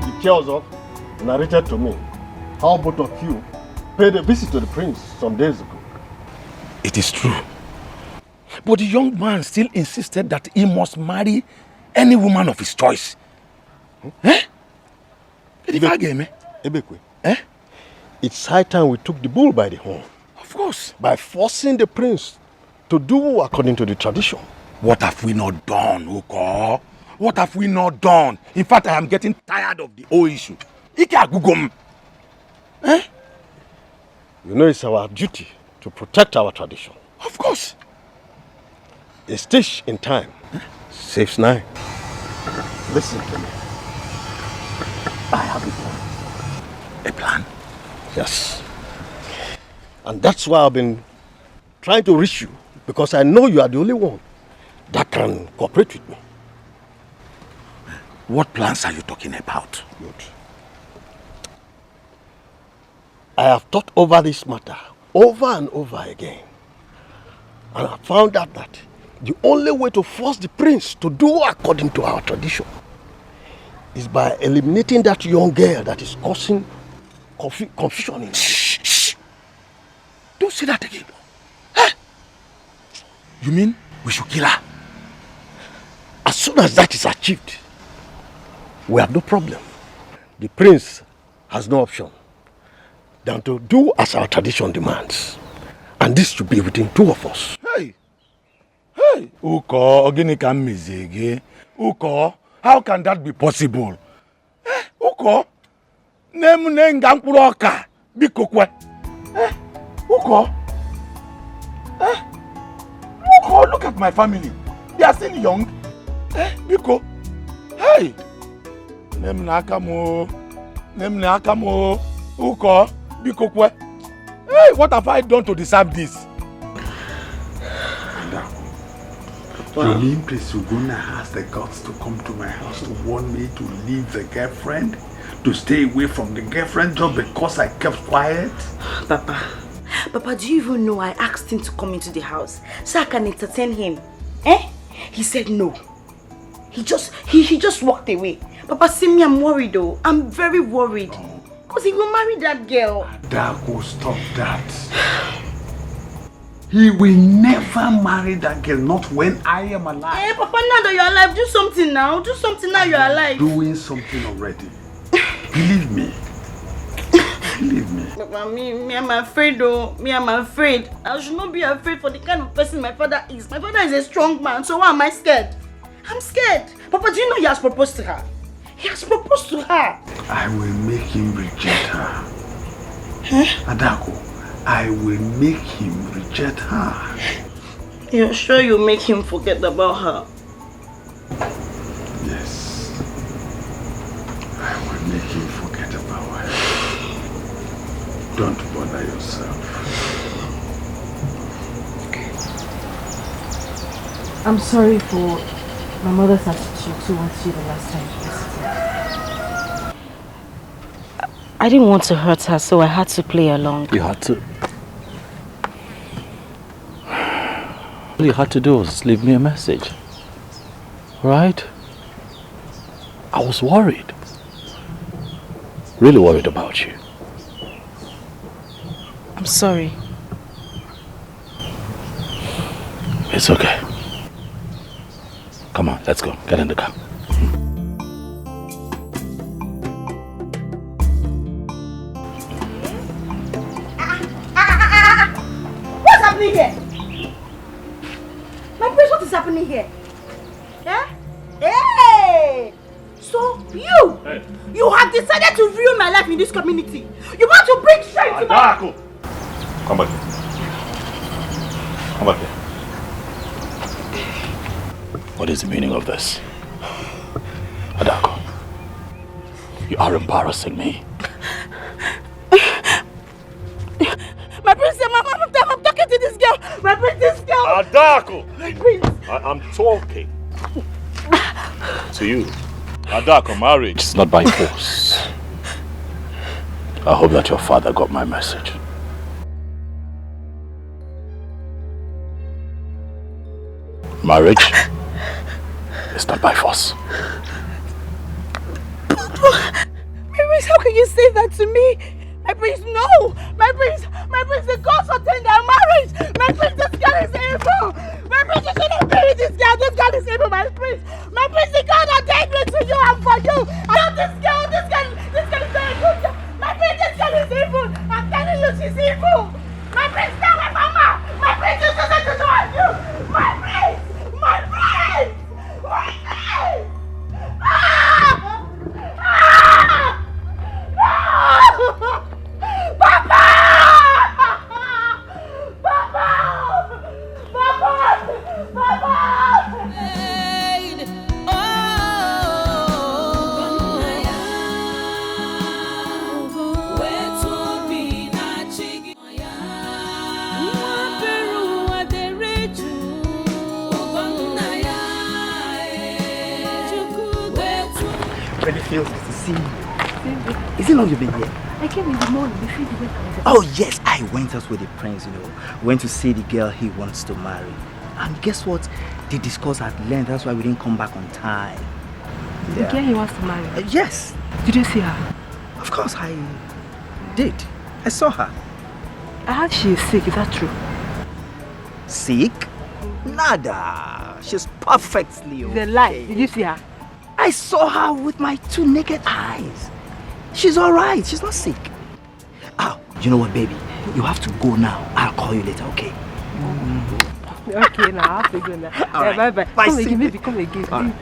He tells us, narrated to me, how both of you paid a visit to the prince some days ago. It is true. But the young man still insisted that he must marry any woman of his choice. Ebekwe, it's high time we took the bull by the horn. Of course. By forcing the prince to do according to the tradition. What have we not done, Uko? What have we not done? In fact, I am getting tired of the whole issue. You know it's our duty to protect our tradition. Of course. A stitch in time saves 9. Listen to me. I have a plan. A plan? Yes. And that's why I've been trying to reach you, because I know you are the only one that can cooperate with me. What plans are you talking about? Good. I have thought over this matter over and over again. And I found out that the only way to force the prince to do according to our tradition is by eliminating that young girl that is causing confusion in us. Shh. Don't say that again. Huh? You mean we should kill her? As soon as that is achieved, we have no problem. The prince has no option than to do as our tradition demands. And this should be within 2 of us. Hey! Uko, Oginika Mizege. Uko, how can that be possible? Uko, Nengankuroka, Bikokwe. Uko, Uko, look at my family. They are still young. Biko, hey! Nemnakamo, Uko, Bikokwe. Hey, what have I done to deserve this? You mean Prince Ugonna has the guts to come to my house to warn me to leave the girlfriend? To stay away from the girlfriend just because I kept quiet? Papa, do you even know I asked him to come into the house so I can entertain him? He said no. He just walked away. Papa, see me, I'm worried though. I'm very worried. Because he will marry that girl. That will stop that. He will never marry that girl, not when I am alive. Hey, Papa, now that you're alive, do something now. Do something now you're alive. Doing something already. Believe me. Believe me. Papa, me, I'm afraid though. I'm afraid. I should not be afraid for the kind of person my father is. My father is a strong man, so why am I scared? I'm scared. Papa, do you know he has proposed to her? He has proposed to her. I will make him reject her. Adako, I will make him reject her. You're sure you'll make him forget about her? Yes. I will make him forget about her. Don't bother yourself. I'm sorry for my mother's attitude towards you the last time you visited. I didn't want to hurt her, so I had to play along. You had to? All you had to do was leave me a message. Right? I was worried. Really worried about you. I'm sorry. It's okay. Come on, let's go. Get in the car. What's happening here? My prince, what is happening here? Yeah? Hey! So you have decided to ruin my life in this community. You want to bring shame to my... Come back here. Come back here. What is the meaning of this? Adako, you are embarrassing me. My prince, I'm talking to this girl. My prince, this girl. Adako! My prince. I'm talking to you. Adako, marriage is not by force. I hope that your father got my message. Marriage is not by force. My prince, how can you say that to me? My prince, no! My prince, the gods ordained our marriage! My prince, this girl is evil! My prince, you shouldn't marry this girl! This girl is evil, my prince! My prince, the God ordained me to you and for you! I love this girl is very good! My prince, this girl is evil! I'm telling you, she's evil! My prince, stay away from her! My prince, you shouldn't do what you! My prince! My prince! My prince! Ah! Ah! Ah! Papa! Papa! Papa! Papa! Really feels to see you. Is it long you've been here? I came in the morning before you went out. Oh yes, I went out with the prince, went to see the girl he wants to marry. And guess what? They discussed at length, that's why we didn't come back on time. The girl he wants to marry? Yes. Did you see her? Of course I did. I saw her. I heard she is sick, is that true? Sick? Nada. She's perfectly okay. The lie. Did you see her? I saw her with my 2 naked eyes. She's alright. She's not sick. Oh, you know what, baby? You have to go now. I'll call you later, okay? Okay, now I have to go now. All right. Bye. Bye, Come see again, you. baby. Come again. All right.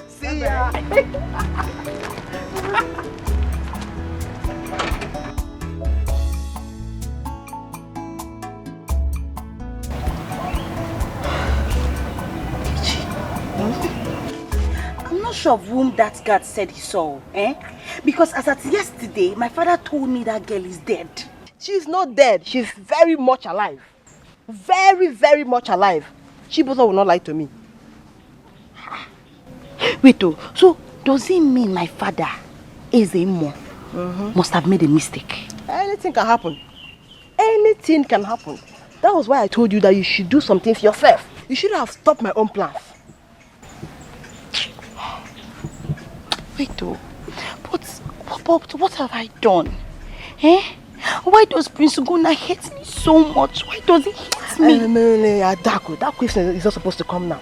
See ya. I'm not sure of whom that guard said he saw, Because as at yesterday, my father told me that girl is dead. She's not dead. She's very much alive. Very, very much alive. Chibuzo will not lie to me. Wait, so does it mean my father, Ezemo, must have made a mistake? Anything can happen. Anything can happen. That was why I told you that you should do some things yourself. You should have stopped my own plans. Wait, but what have I done? Why does Prince Ugonna hate me so much? Why does he hate me? Adako, that question is not supposed to come now.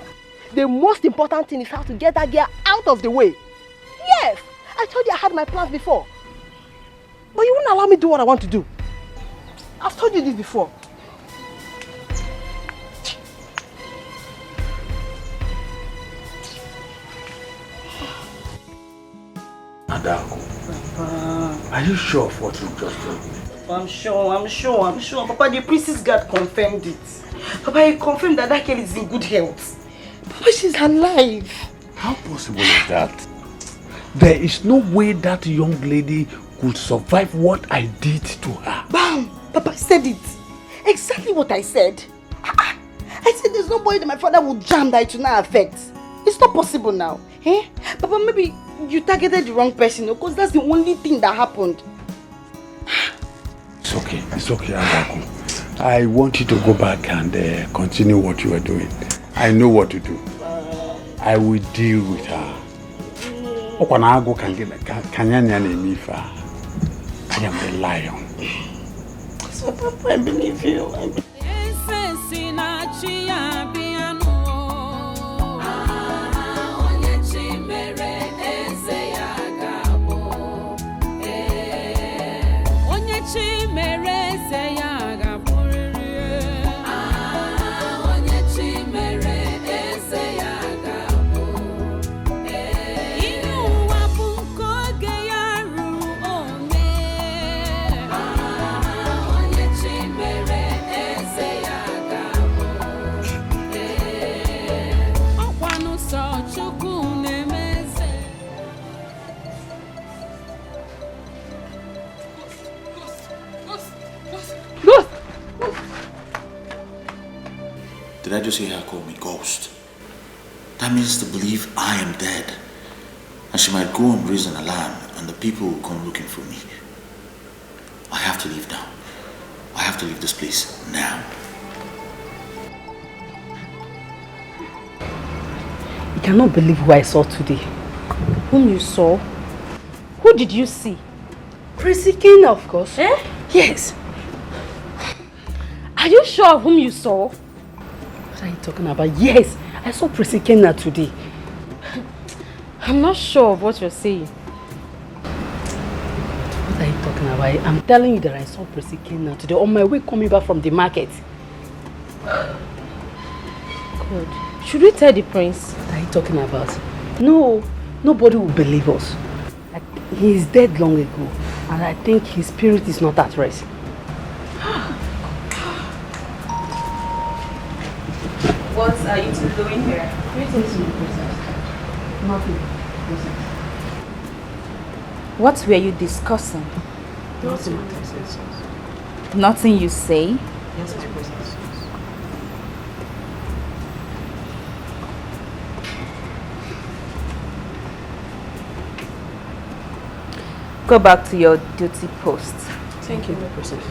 The most important thing is how to get that girl out of the way. Yes, I told you I had my plans before. But you wouldn't allow me to do what I want to do. I've told you this before. Adako, are you sure of what you just told me? I'm sure. Papa, the priestess guard confirmed it. Papa, he confirmed that girl is in good health. Papa, she's alive. How possible is that? There is no way that young lady could survive what I did to her. Bam! Papa said it. Exactly what I said. I said there's no way that my father would jam that it will not affect. It's not possible now. Eh? Papa, maybe you targeted the wrong person because that's the only thing that happened. It's okay, Agaku. I want you to go back and continue what you are doing. I know what to do. I will deal with her. I am the lion. So, Papa, I believe you. Did I just hear her call me ghost? That means to believe I am dead. And she might go and raise an alarm and the people will come looking for me. I have to leave now. I have to leave this place now. I cannot believe who I saw today. Whom you saw? Who did you see? Prissy King, of course. Eh? Yes. Are you sure of whom you saw? What are you talking about? Yes, I saw Prissy King today. I'm not sure of what you're saying. What are you talking about? I'm telling you that I saw Prissy King today on my way coming back from the market. Good. Should we tell the prince? What are you talking about? No, nobody will believe us. He is dead long ago, and I think his spirit is not at rest. What are you two doing here? Greetings, my princess. Nothing, princess. What were you discussing? Nothing, my princess. Nothing you say? Yes, my princess. Go back to your duty post. Thank you, my princess.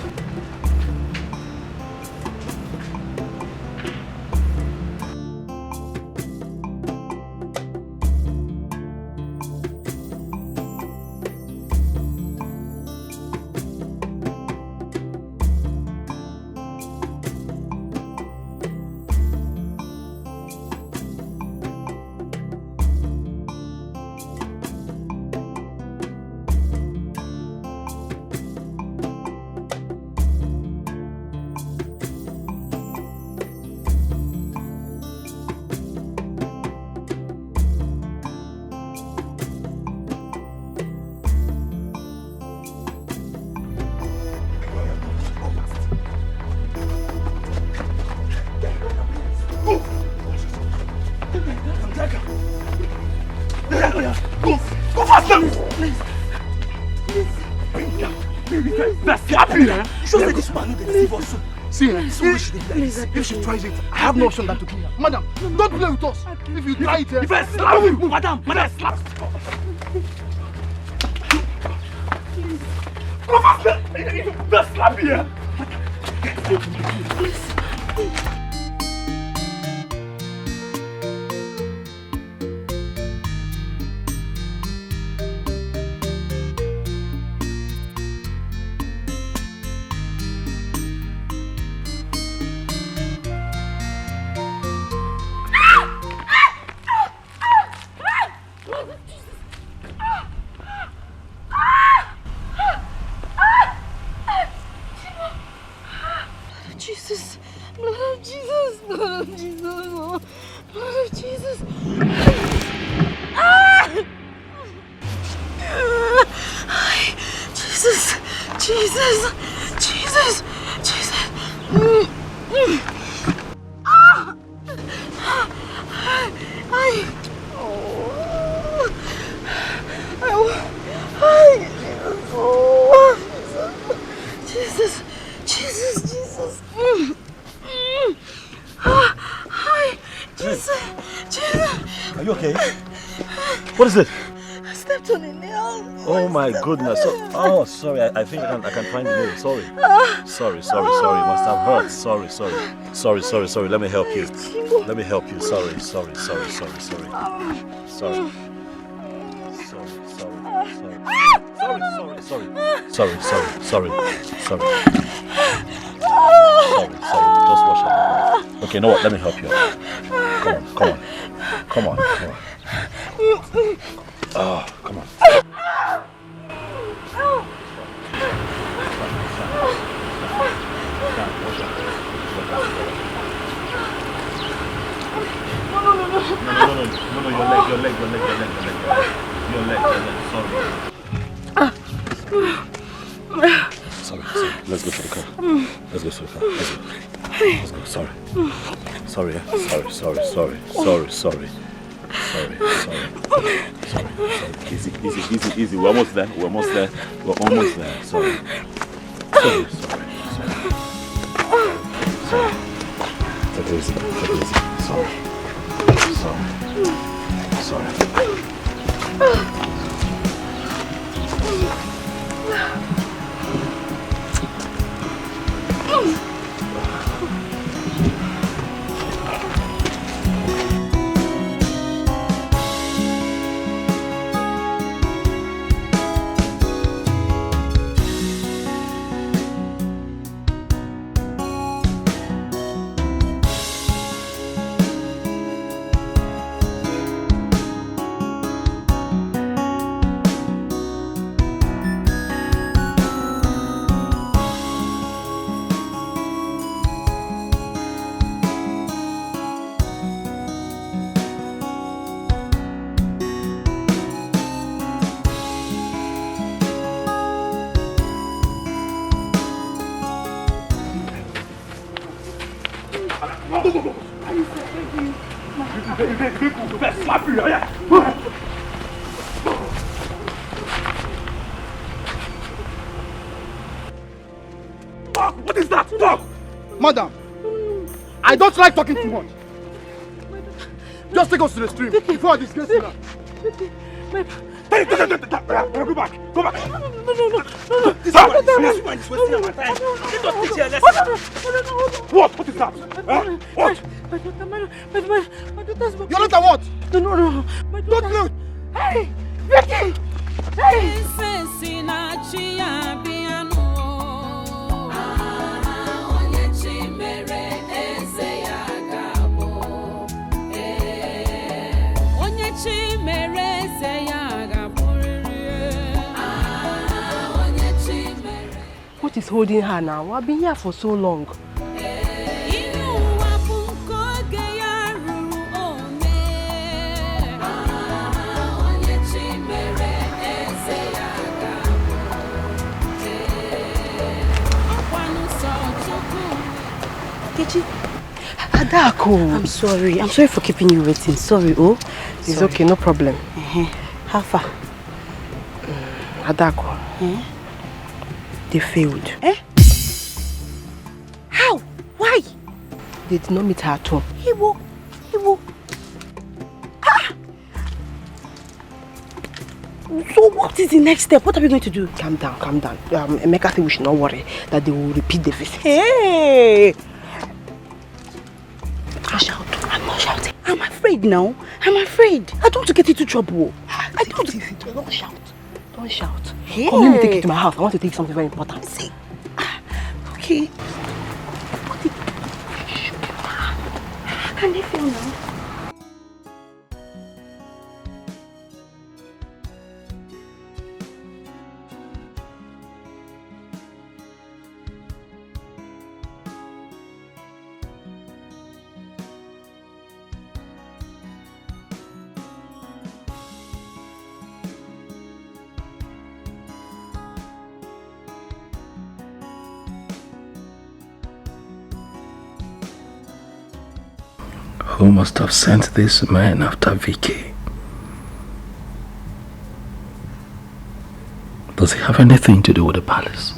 If she tries it, I have no option than to kill her. Madam, don't play with us. If you try it, if I slap you, madam, slap. Go faster! Just slap here. Jesus. Are you okay? What is it? I stepped on a nail. Oh my goodness. Oh, sorry. I think I can find the nail. Sorry. Sorry. Must have hurt. Sorry. Let me help you. Sorry. Just wash out. Okay, you know what? Let me help you. Come on. Oh, come on. No, your leg. Sorry. Let's go to the car. Let's go. Sorry. Easy. We're almost there. Sorry. Take it easy. Sorry. What is that? Stop! Madam, I don't like talking too much. Just take us to the stream before I disgrace you now. Go back. This man is wasting our time. Let us teach you a lesson. What is that? What? My daughter's book. Your daughter what? No. My daughter. Don't look. Hey, Vicky. Hey. What is holding her now? I've been here for so long. Adako. I'm sorry for keeping you waiting. Sorry, It's okay, no problem. How far? Adako. They failed. How? Why? They did not meet her at home. Iwo. So what is the next step? What are we going to do? Calm down. Emeka said we should not worry that they will repeat the visit. Hey! Don't shout. I'm not shouting. I'm afraid now. I don't want to get into trouble. Don't shout. Hey. Come, let me take you to my house. I want to take something very important. See. Okay. Can they feel now? who must have sent these men after Vicky. Does he have anything to do with the palace?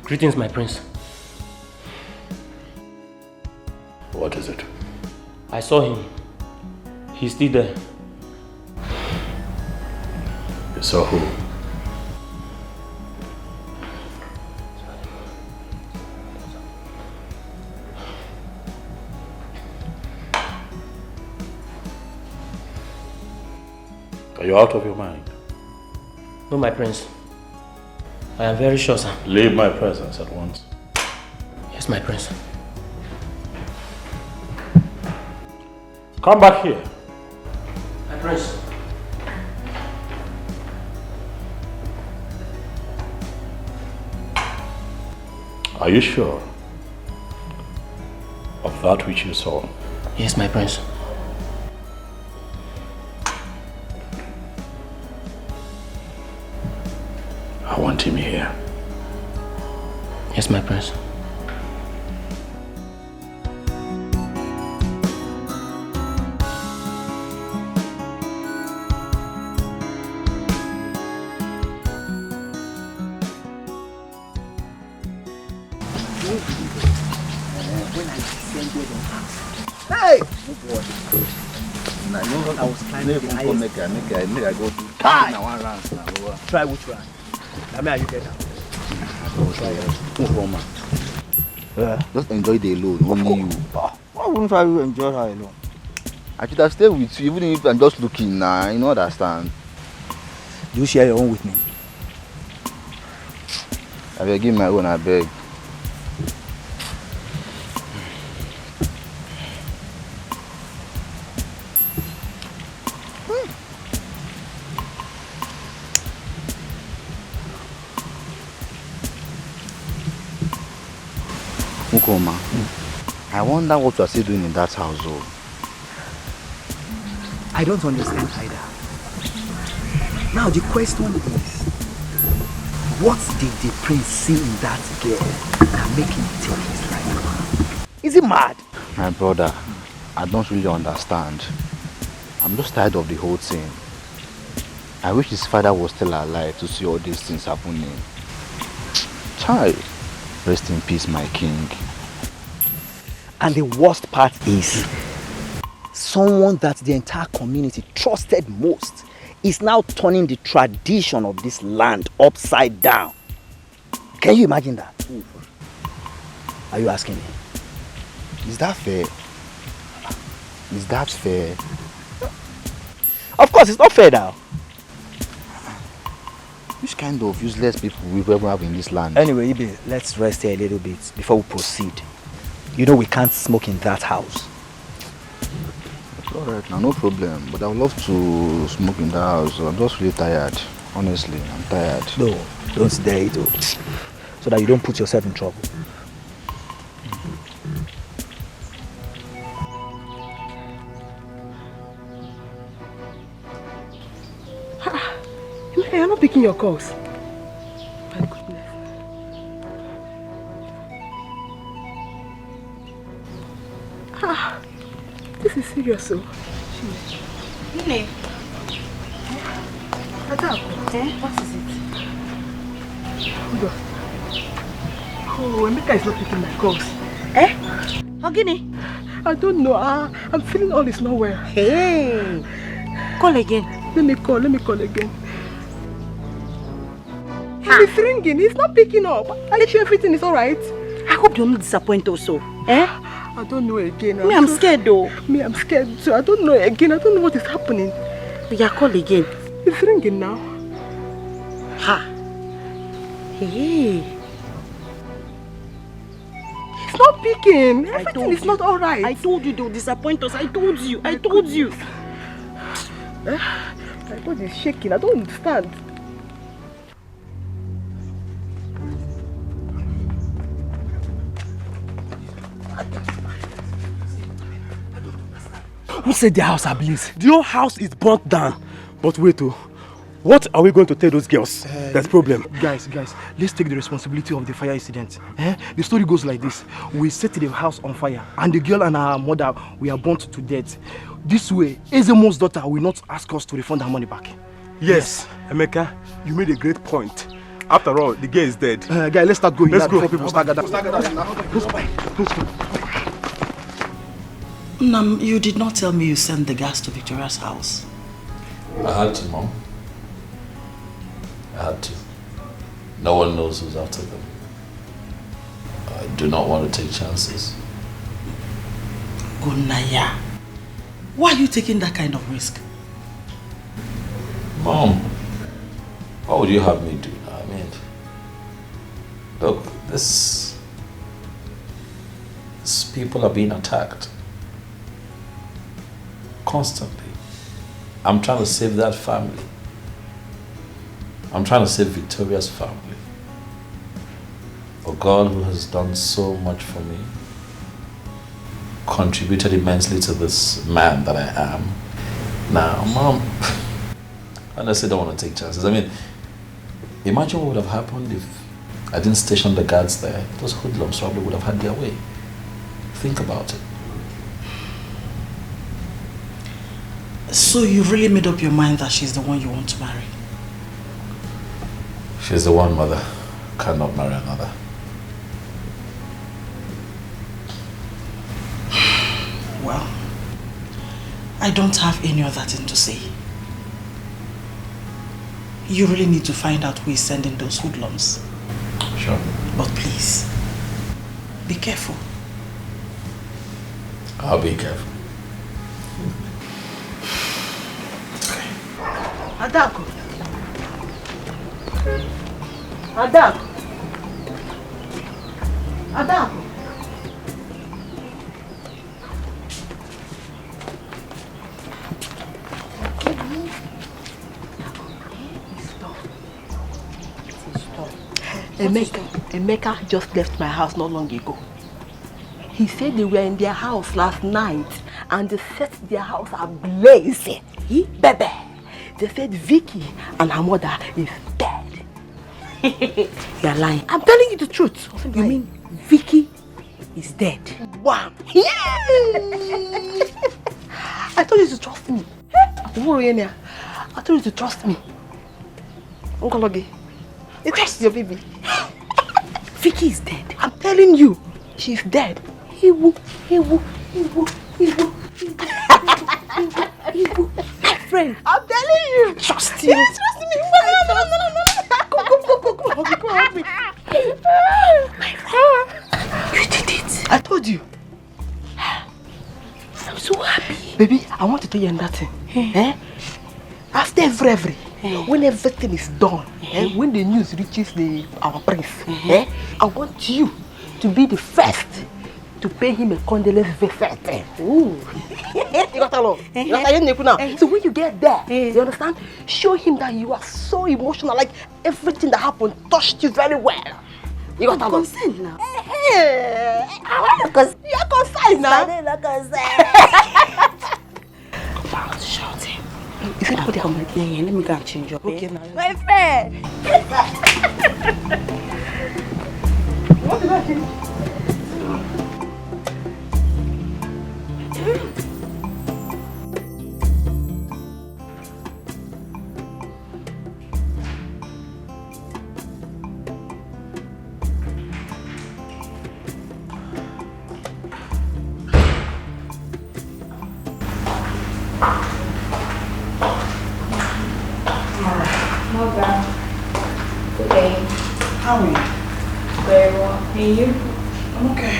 Greetings, my prince. What is it? I saw him. He's still there. You saw who? Are you out of your mind? No, my prince. I am very sure, sir. Leave my presence at once. Yes, my prince. Come back here. My prince. Are you sure of that which you saw? Yes, my prince. I want him here. Yes, my prince. Hey! I was climbing the highest. Make I go to try which one? I mean, you get that. Just enjoy the alone, only you. Why wouldn't I enjoy her alone? I should have stayed with you, even if I'm just looking now, you know, understand. Do you share your own with me? I will give my own, I beg. Ukoma, I wonder what you are still doing in that house, though. I don't understand either. Now the question is, what did the prince see in that girl that make him take his life? Is he mad? My brother, I don't really understand. I'm just tired of the whole thing. I wish his father was still alive to see all these things happening. Child, rest in peace, my king. And the worst part is, someone that the entire community trusted most is now turning the tradition of this land upside down. Can you imagine that? Are you asking me? Is that fair? Is that fair? Of course, it's not fair now. Which kind of useless people we ever have in this land? Anyway, Ibe, let's rest here a little bit before we proceed. You know we can't smoke in that house. It's alright now, no problem. But I would love to smoke in that house. I'm just really tired. Honestly, I'm tired. No, don't dare it, so that you don't put yourself in trouble. You're not picking your calls. My goodness. This is serious, so. Ini. What is it? Hold on. Oh, Emeka is not picking my calls. Ogini? I don't know. I'm feeling all is not well. Hey. Call again. Let me call again. He's ringing. He's not picking up. Are you sure everything is alright? I hope you're not disappointed also. I don't know again. I'm scared though. Me, I'm scared too. I don't know again. I don't know what is happening. Yeah, call again. It's ringing now. Ha. Hey. It's not picking. Everything is not alright. I told you they'll disappoint us. I told you. My body is shaking. I don't understand. Who said the house ablaze? The whole house is burnt down. But wait, What are we going to tell those girls? That's problem. Guys, let's take the responsibility of the fire incident. The story goes like this. We set the house on fire and the girl and her mother were burnt to death. This way, Ezemo's daughter will not ask us to refund her money back. Yes, Emeka, you made a great point. After all, the girl is dead. Guys, let's start going. Let's go. Before people start gathering. Nam, you did not tell me you sent the gas to Victoria's house. I had to, Mom. I had to. No one knows who's after them. I do not want to take chances. Gunaya, why are you taking that kind of risk? Mom, what would you have me do? I mean, look, these people are being attacked constantly. I'm trying to save that family. I'm trying to save Victoria's family. A God who has done so much for me, contributed immensely to this man that I am. Now, Mom, I honestly don't want to take chances. I mean, imagine what would have happened if I didn't station the guards there. Those hoodlums probably would have had their way. Think about it. So you really made up your mind that she's the one you want to marry? She's the one, Mother. Cannot marry another. Well, I don't have any other thing to say. You really need to find out who is sending those hoodlums. Sure. But please, be careful. I'll be careful. Adako. Adako. Adako. Emeka just left my house not long ago. He said they were in their house last night and they set their house ablaze. Baby, they said Vicky and her mother is dead. You're lying. I'm telling you the truth. You mean Vicky is dead? Wow. I told you to trust me. I told you to trust me. Uncle Ogi, you trust your baby. Vicky is dead. I'm telling you, she's dead. My friend, I'm telling you. Trust you. Yes, trust me. Go help me. My friend, you did it. I told you. I'm so happy. Baby, I want to tell you another thing. After every when everything is done, when the news reaches our prince, I want you to be the first to pay him a condolence visit. Ooh. You got along. So when you get there, you understand? Show him that you are so emotional, like everything that happened touched you very well. You got along. Consent now. I want to consent. You're consent now. I'm not consent. About shouting. Is it what I'm like? Yeah, let me go and change your Okay, bed. now. My friend. What did I change? Good day. How are you? Very well. And you? I'm okay.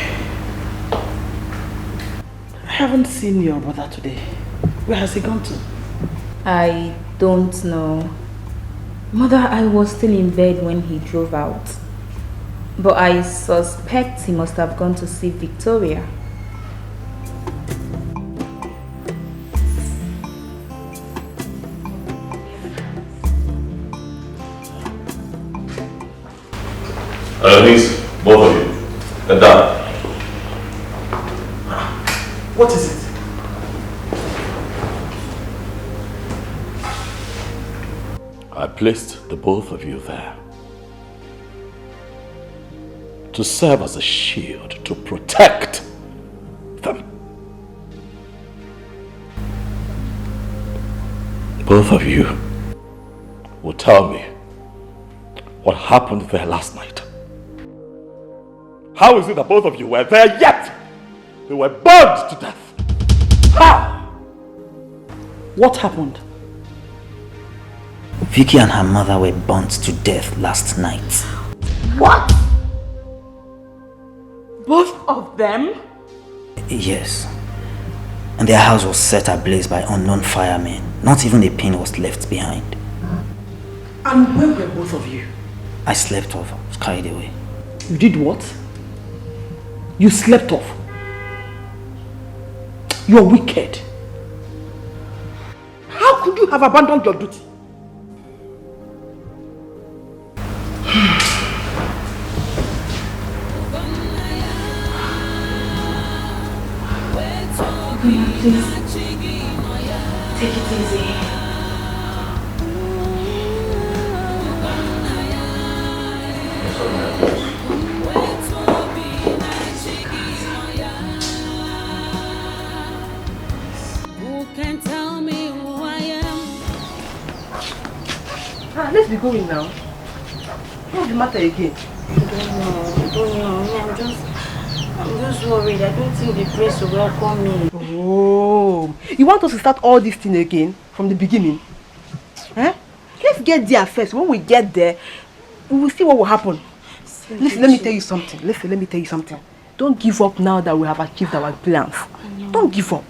I haven't seen your brother today. Where has he gone to? I don't know. Mother, I was still in bed when he drove out. But I suspect he must have gone to see Victoria. Please, both of you, get down. What is it? placed the both of you there to serve as a shield to protect them. Both of you will tell me what happened there last night. How is it that both of you were there yet they were burned to death? How? What happened? Vicky and her mother were burnt to death last night. What? Both of them? Yes. And their house was set ablaze by unknown firemen. Not even a pin was left behind. And where were both of you? I slept off. I was carried away. You did what? You slept off? You are wicked. How could you have abandoned your duty? Please, take it easy. Who can tell me who I am? Let's be going now. What's the matter again? I don't know. I'm just worried. I don't think the prince will welcome me. Oh, you want us to start all this thing again from the beginning? Huh? Let's get there first. When we get there, we will see what will happen. Listen, let me tell you something. Listen, let me tell you something. Don't give up now that we have achieved our plans. Don't give up.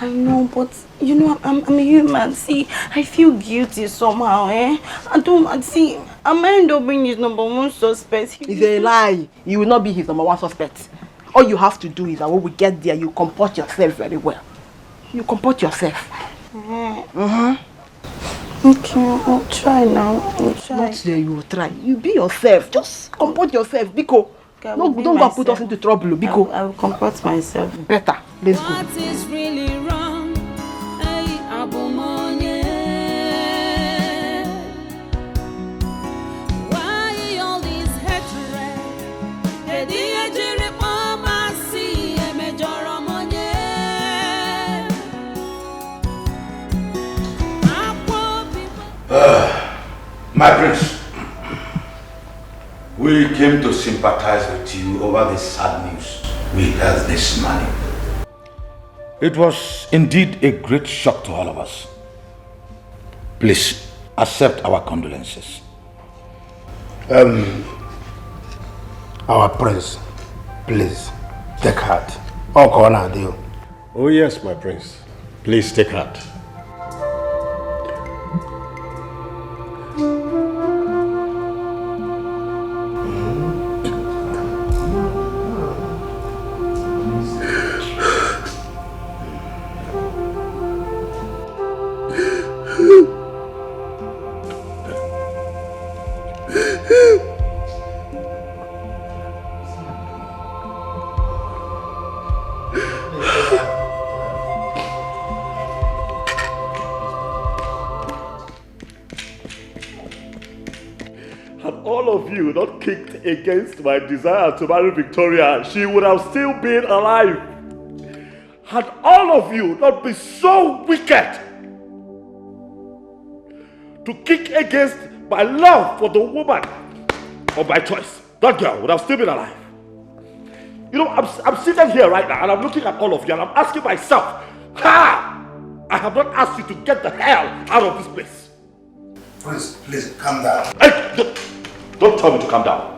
I know, but you know, I'm a human. See, I feel guilty somehow, eh? I'm end up being his number one suspect. It's a lie. You will not be his number one suspect. All you have to do is that when we get there, you comport yourself very well. You comport yourself. Okay, I'll try now. I'll try. Not there, you will try. You be yourself. Just comport yourself, Biko. No, don't go put us into trouble, Biko. I will comport myself. Better. Let's go. What is really wrong? Hey, Abomination. Why all this hatred? My prince, we came to sympathize with you over this sad news we heard this morning. It was indeed a great shock to all of us. Please accept our condolences. Our prince, please take heart. Oh yes, my prince. Please take heart. Not kicked against my desire to marry Victoria, she would have still been alive. Had all of you not been so wicked to kick against my love for the woman of my choice, that girl would have still been alive. You know, I'm sitting here right now and I'm looking at all of you and I'm asking myself, I have not asked you to get the hell out of this place. Prince, please calm down. Hey, don't tell me to calm down.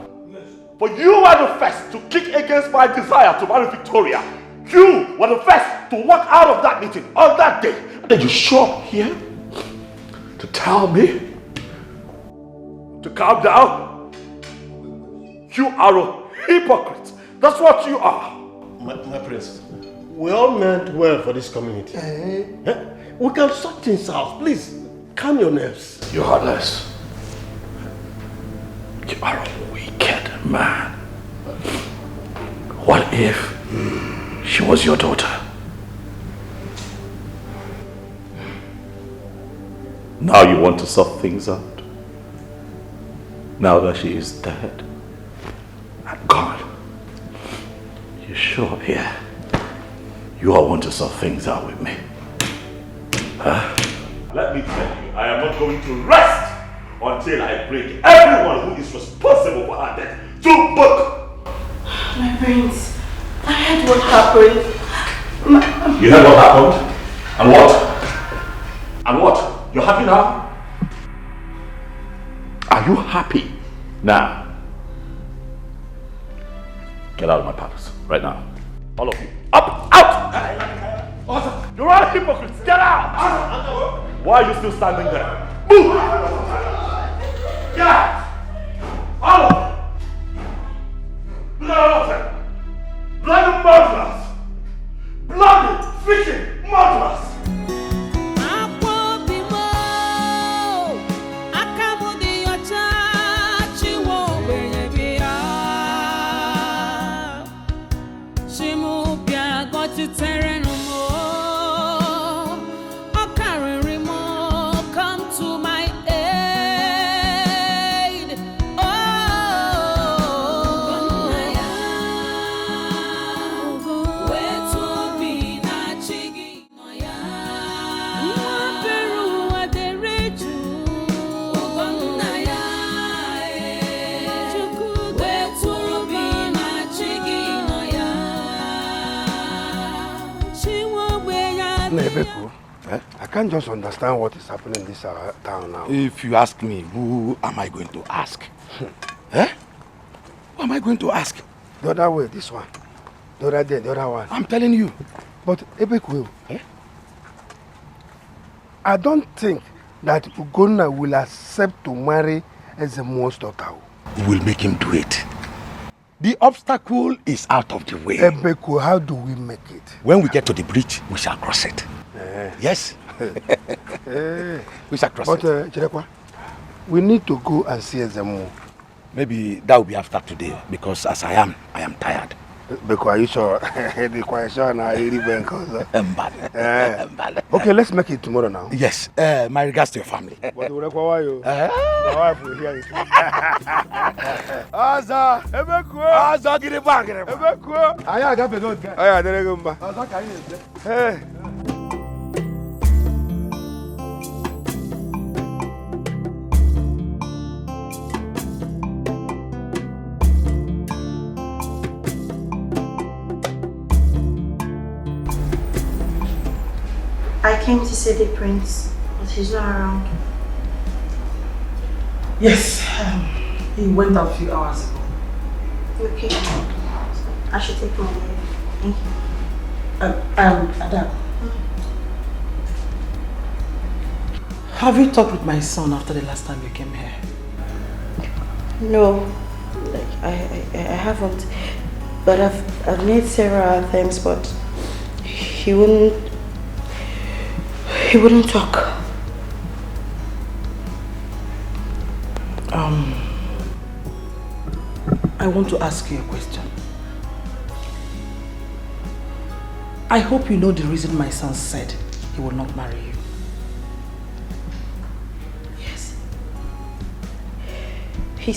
But you were the first to kick against my desire to marry Victoria. You were the first to walk out of that meeting on that day. And then you show up here to tell me to calm down. You are a hypocrite. That's what you are. My prince, we all meant well for this community. We can sort things out. Please, calm your nerves. You're heartless. You are a wicked man. What if she was your daughter? Now you want to sort things out? now that she is dead. And God, you sure, yeah? You all want to sort things out with me. Huh? Let me tell you, I am not going to rest until I bring everyone who is responsible for her death to book. My brains, I heard what happened. You heard what happened? And what? And what? You're happy now? Are you happy now? Get out of my palace, right now. All of you. Up! Out! You're all hypocrites! Get out! Why are you still standing there? Move! Get out! All of you! Look at all of them! Bloody murderers! Bloody freaking murderers! I can't just understand what is happening in this town now. If you ask me, who am I going to ask? Eh? Who am I going to ask? The other way, this one. The other day, the other one. I'm telling you. But Ebeku, I don't think that Ugonna will accept to marry Ezemo's daughter. We will make him do it. The obstacle is out of the way. Ebeku, how do we make it? When we get to the bridge, we shall cross it. Yes. We shall cross it. But Chirekwa, we need to go and see Ezemo. Maybe that will be after today, because as I am tired. Because are you sure? Okay, let's make it tomorrow now. Yes. My regards to your family. But the wife will hear it. Aza, Ebeku. Aza, get it back. Ebeku. I got the good guy. I got the good guy. Hey. I came to see the prince, but he's not around. Yes, he went out a few hours ago. Okay. I should take my leave. Thank you. Adam. Have you talked with my son after the last time you came here? No, like I haven't. But I've made several attempts, but he wouldn't talk. I want to ask you a question. I hope you know the reason my son said he will not marry you. Yes. He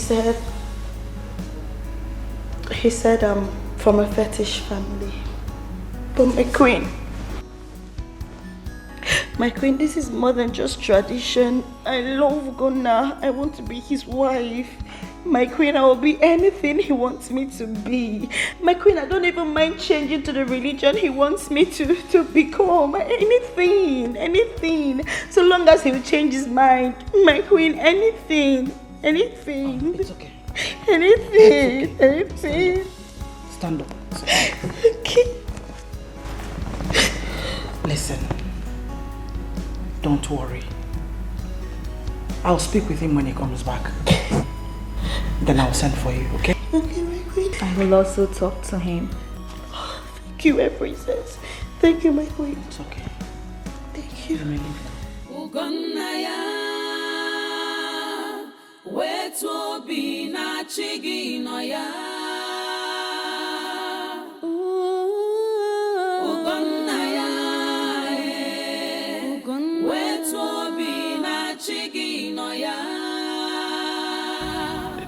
said I'm from a fetish family. But my queen, this is more than just tradition. I love Ghana. I want to be his wife. My queen, I will be anything he wants me to be. My queen, I don't even mind changing to the religion he wants me to become. Anything. So long as he'll change his mind. My queen, anything. It's okay. Anything. Stand up. Okay. Listen. Don't worry. I'll speak with him when he comes back. Then I'll send for you, okay? Okay, my queen. I will also talk to him. Thank you, my princess. Thank you, my queen. It's okay. Thank you. You may leave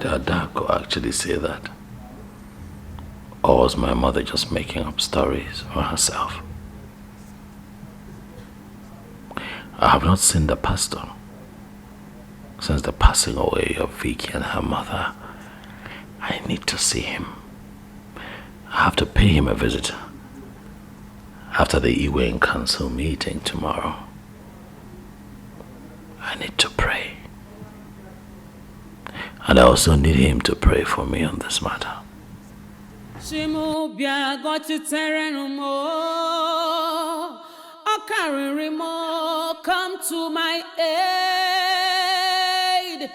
Did Adako actually say that? Or was my mother just making up stories for herself? I have not seen the pastor since the passing away of Vicky and her mother. I need to see him. I have to pay him a visit after the Iwe Council meeting tomorrow. I need to pray. And I also need him to pray for me on this matter. Come to my aid.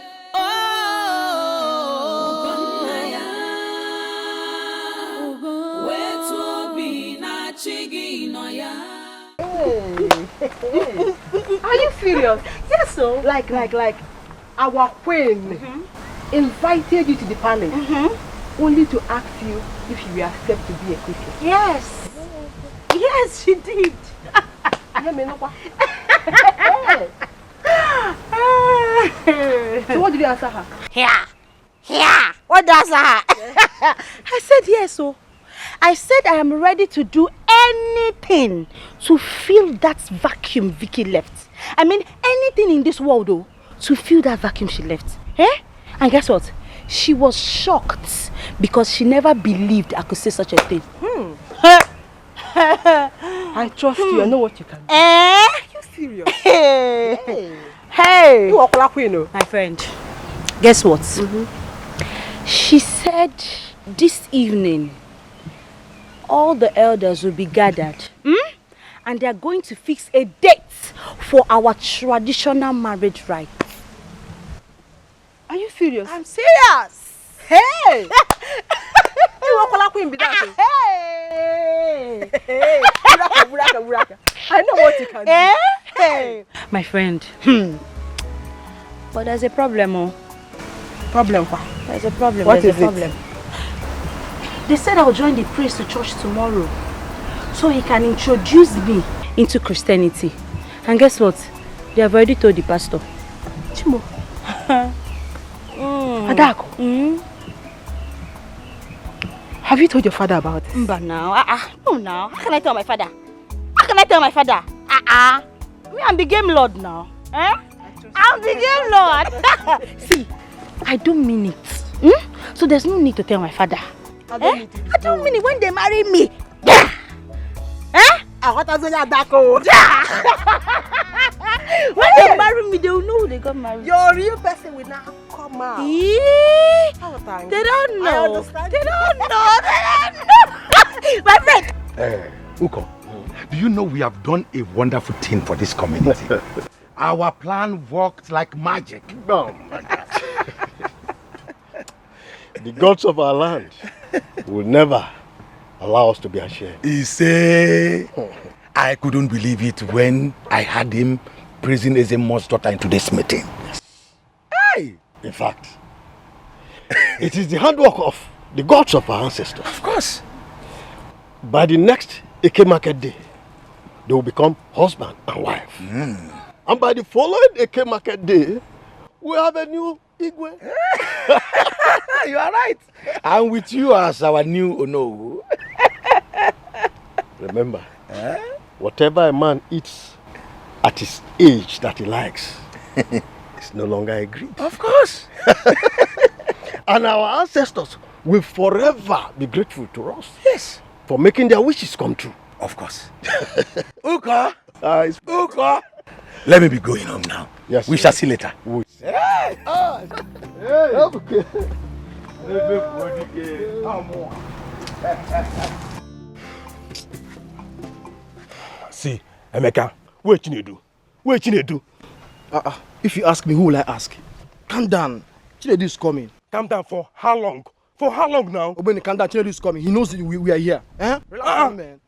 Are you serious? Yes, so. Like our queen invited you to the palace only to ask you if you will accept to be a Christian. Yes. Yes, she did. So what did you answer her? Yeah. What does her? I said yes, so. I said I am ready to do anything to fill that vacuum Vicky left. I mean, anything in this world, though, to fill that vacuum she left. And guess what? She was shocked because she never believed I could say such a thing. I trust you. I know what you can do. Are you serious? Hey. You are queen, my friend. Guess what? She said this evening all the elders will be gathered. And they are going to fix a date for our traditional marriage rites. Are you serious? I'm serious. Hey! You are queen, be that. Hey! Buraka. I know what you can do. Hey! My friend. But there's a problem, Problem what? There's a problem. What There's is a problem. They said I'll join the priest to church tomorrow, so he can introduce me into Christianity. And guess what? They have already told the pastor. Chimo. Adako. Have you told your father about this? But now, no now. How can I tell my father? Me, I'm the game lord now. I'm the game lord. See, I don't mean it. So there's no need to tell my father. I don't mean it when they marry me. When they marry me, they will know who they got married. Your real person will now come out. They don't know. I understand. They don't know. My friend. Uko, do you know we have done a wonderful thing for this community? Our plan worked like magic. Oh my God. The gods of our land will never allow us to be ashamed. He say, I couldn't believe it when I had him praising Ezemon's daughter in today's meeting. Yes. Hey! In fact, it is the handwork of the gods of our ancestors. Of course. By the next Eke market day, they will become husband and wife. And by the following Eke market day, we have a new Igwe. You are right. And with you as our new Ono. Remember, whatever a man eats at his age that he likes is no longer a greed. Of course. And our ancestors will forever be grateful to us. Yes. For making their wishes come true. Of course. Uko. Uko. Let me be going home now. Yes. We shall see later. Hey! Okay. See, Emeka, what you do? What you do? If you ask me, who will I ask? Calm down. Chinedu is coming. Calm down for how long? For how long now? Obeni, calm down. Chinedu is coming. He knows we are here. Relax, man.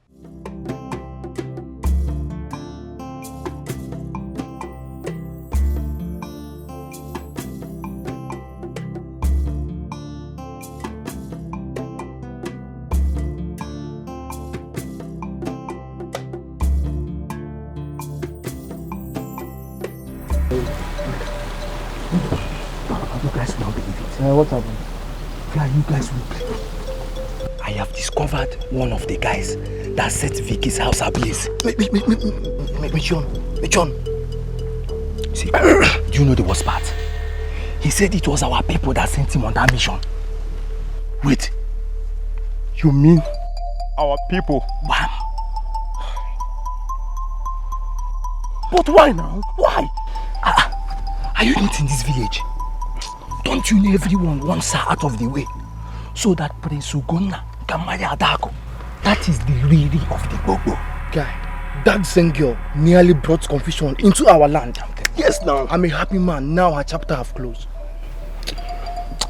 You guys will not believe it. What happened? Where you guys will be? I have discovered one of the guys that set Vicky's house ablaze. John. See, do you know the worst part? He said it was our people that sent him on that mission. Wait. You mean our people? Wham! But why now? Why? Are you not in this village? Don't you know everyone wants her out of the way? So that Prince Ugonna can marry Adako. That is the really of the Bobo. Guy, that same girl nearly brought confusion into our land. Yes, now. I'm a happy man. Now her chapter have closed.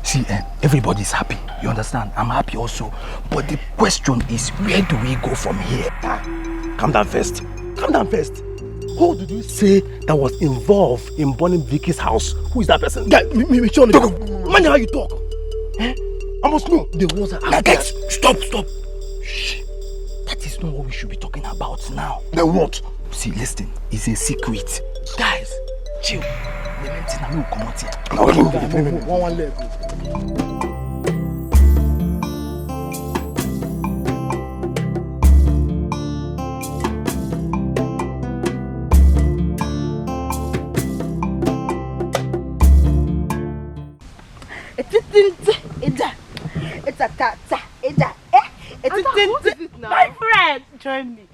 See, everybody's happy. You understand? I'm happy also. But the question is, where do we go from here? Calm down first. Who did you say that was involved in burning Vicky's house? Who is that person? Guy, man, how you talk? I must know. The ones that are... Guys, stop. Shh. That is not what we should be talking about now. Then what? See, listen. It's a secret. Guys, chill. The main thing I will come out here. One leg. My friend, join me,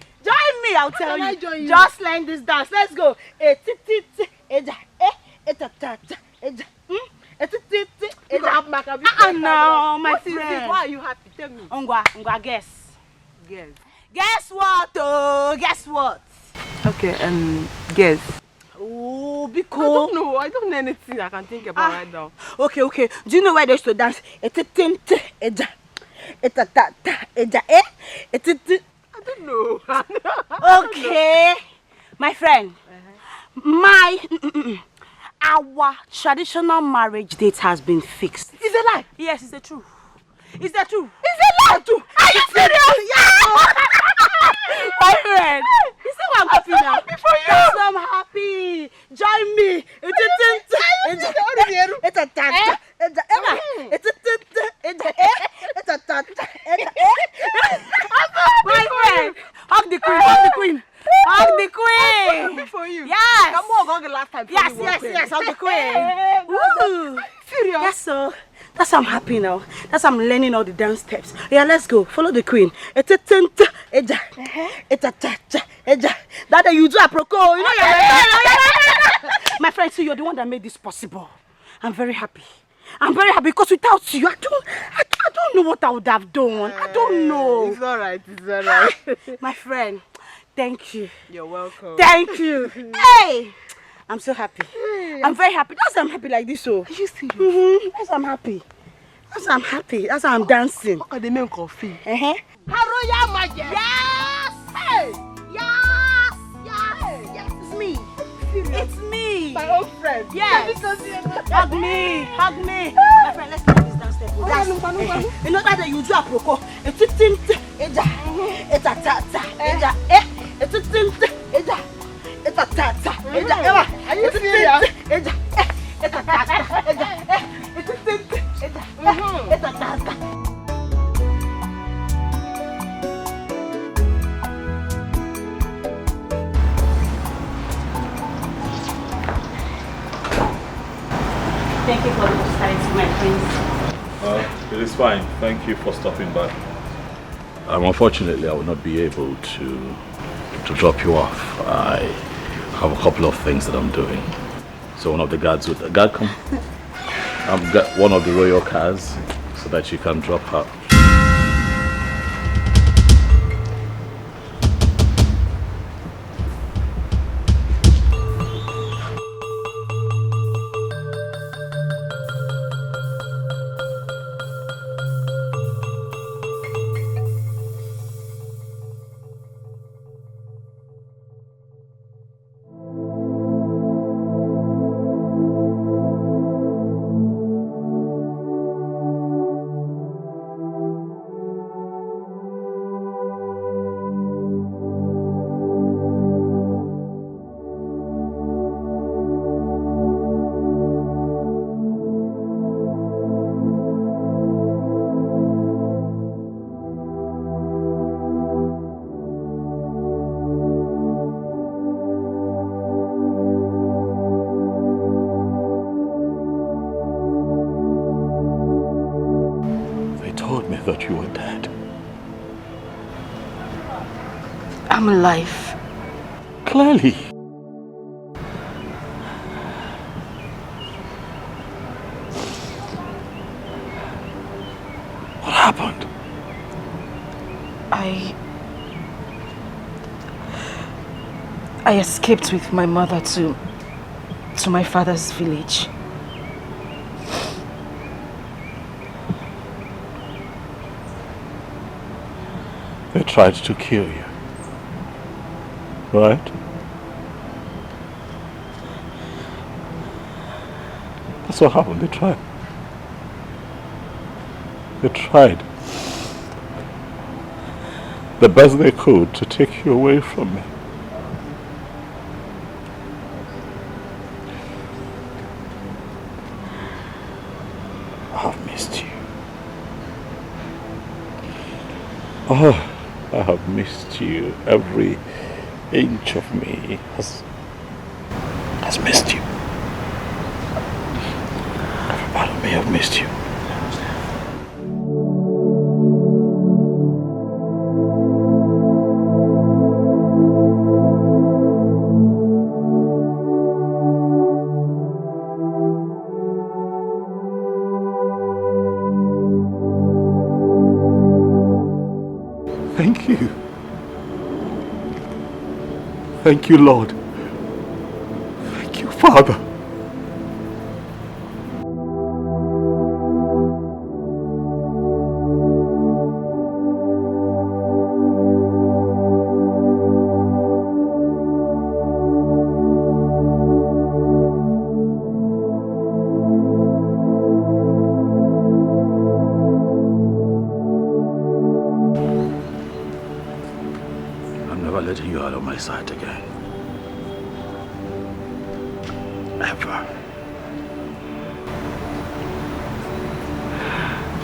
I'll tell you. Just learn this dance. Let's go. No, my friend. Why are you happy? Tell me. Ongwa, guess. Guess what? Oh, guess what? Okay, guess. Oh, be cool. I don't know anything I can think about right now. Okay. Do you know where they used to dance? I don't know. Okay, my friend. Our traditional marriage date has been fixed. Is it a lie? Yes, it's the truth. Is that true? Is it lie too? Are you serious? Yeah. My friend, you see why I'm happy now? Happy for you. Yes, I'm happy. Join me. My friend, hug the queen. Hug the queen. Happy for you. Yes. Come on, hug the last time. Yes, hug the queen. Woo. Serious? Yes, so that's why I'm happy now. That's why I'm learning all the dance steps. Yeah, let's go. Follow the queen. That you do a proco. You know my friend, so you're the one that made this possible. I'm very happy because without you, I don't know what I would have done. I don't know. It's all right. My friend, thank you. You're welcome. Thank you. Hey, I'm so happy. I'm very happy. That's why I'm happy like this. So. Are you serious? That's why I'm happy. That's why I'm dancing. What are the men coffee? Haruya Maje. Yes. Hey. Yes. It's me. It's me. My old friend. Yes. Hug me. My friend, let's do this dance step. You know that you do a proco. It's a tata. It's a tata. Are you serious? It's a tata. Thank you for the hospitality, my friends. It is fine. Thank you for stopping by. Unfortunately, I will not be able to drop you off. I have a couple of things that I'm doing. So one of the guards would... Guard, come. I've got one of the royal cars so that you can drop her. thought you were dead. I'm alive. Clearly. What happened? I escaped with my mother to my father's village. They tried to kill you, right? That's what happened. They tried. They tried the best they could to take you away from me. I've missed you. Oh, I have missed you. Every inch of me has missed you. Every part of me has missed you. Thank you. Thank you, Lord. Thank you, Father. Letting you out of my sight again. Ever.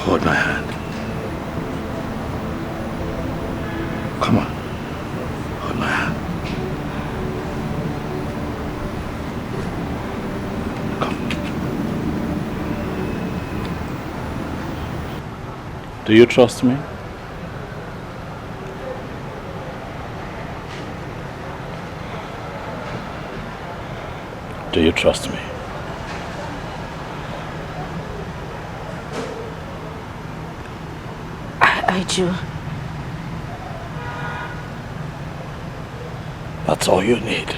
Hold my hand. Come on. Hold my hand. Come. Do you trust me? Do you trust me? I do. That's all you need.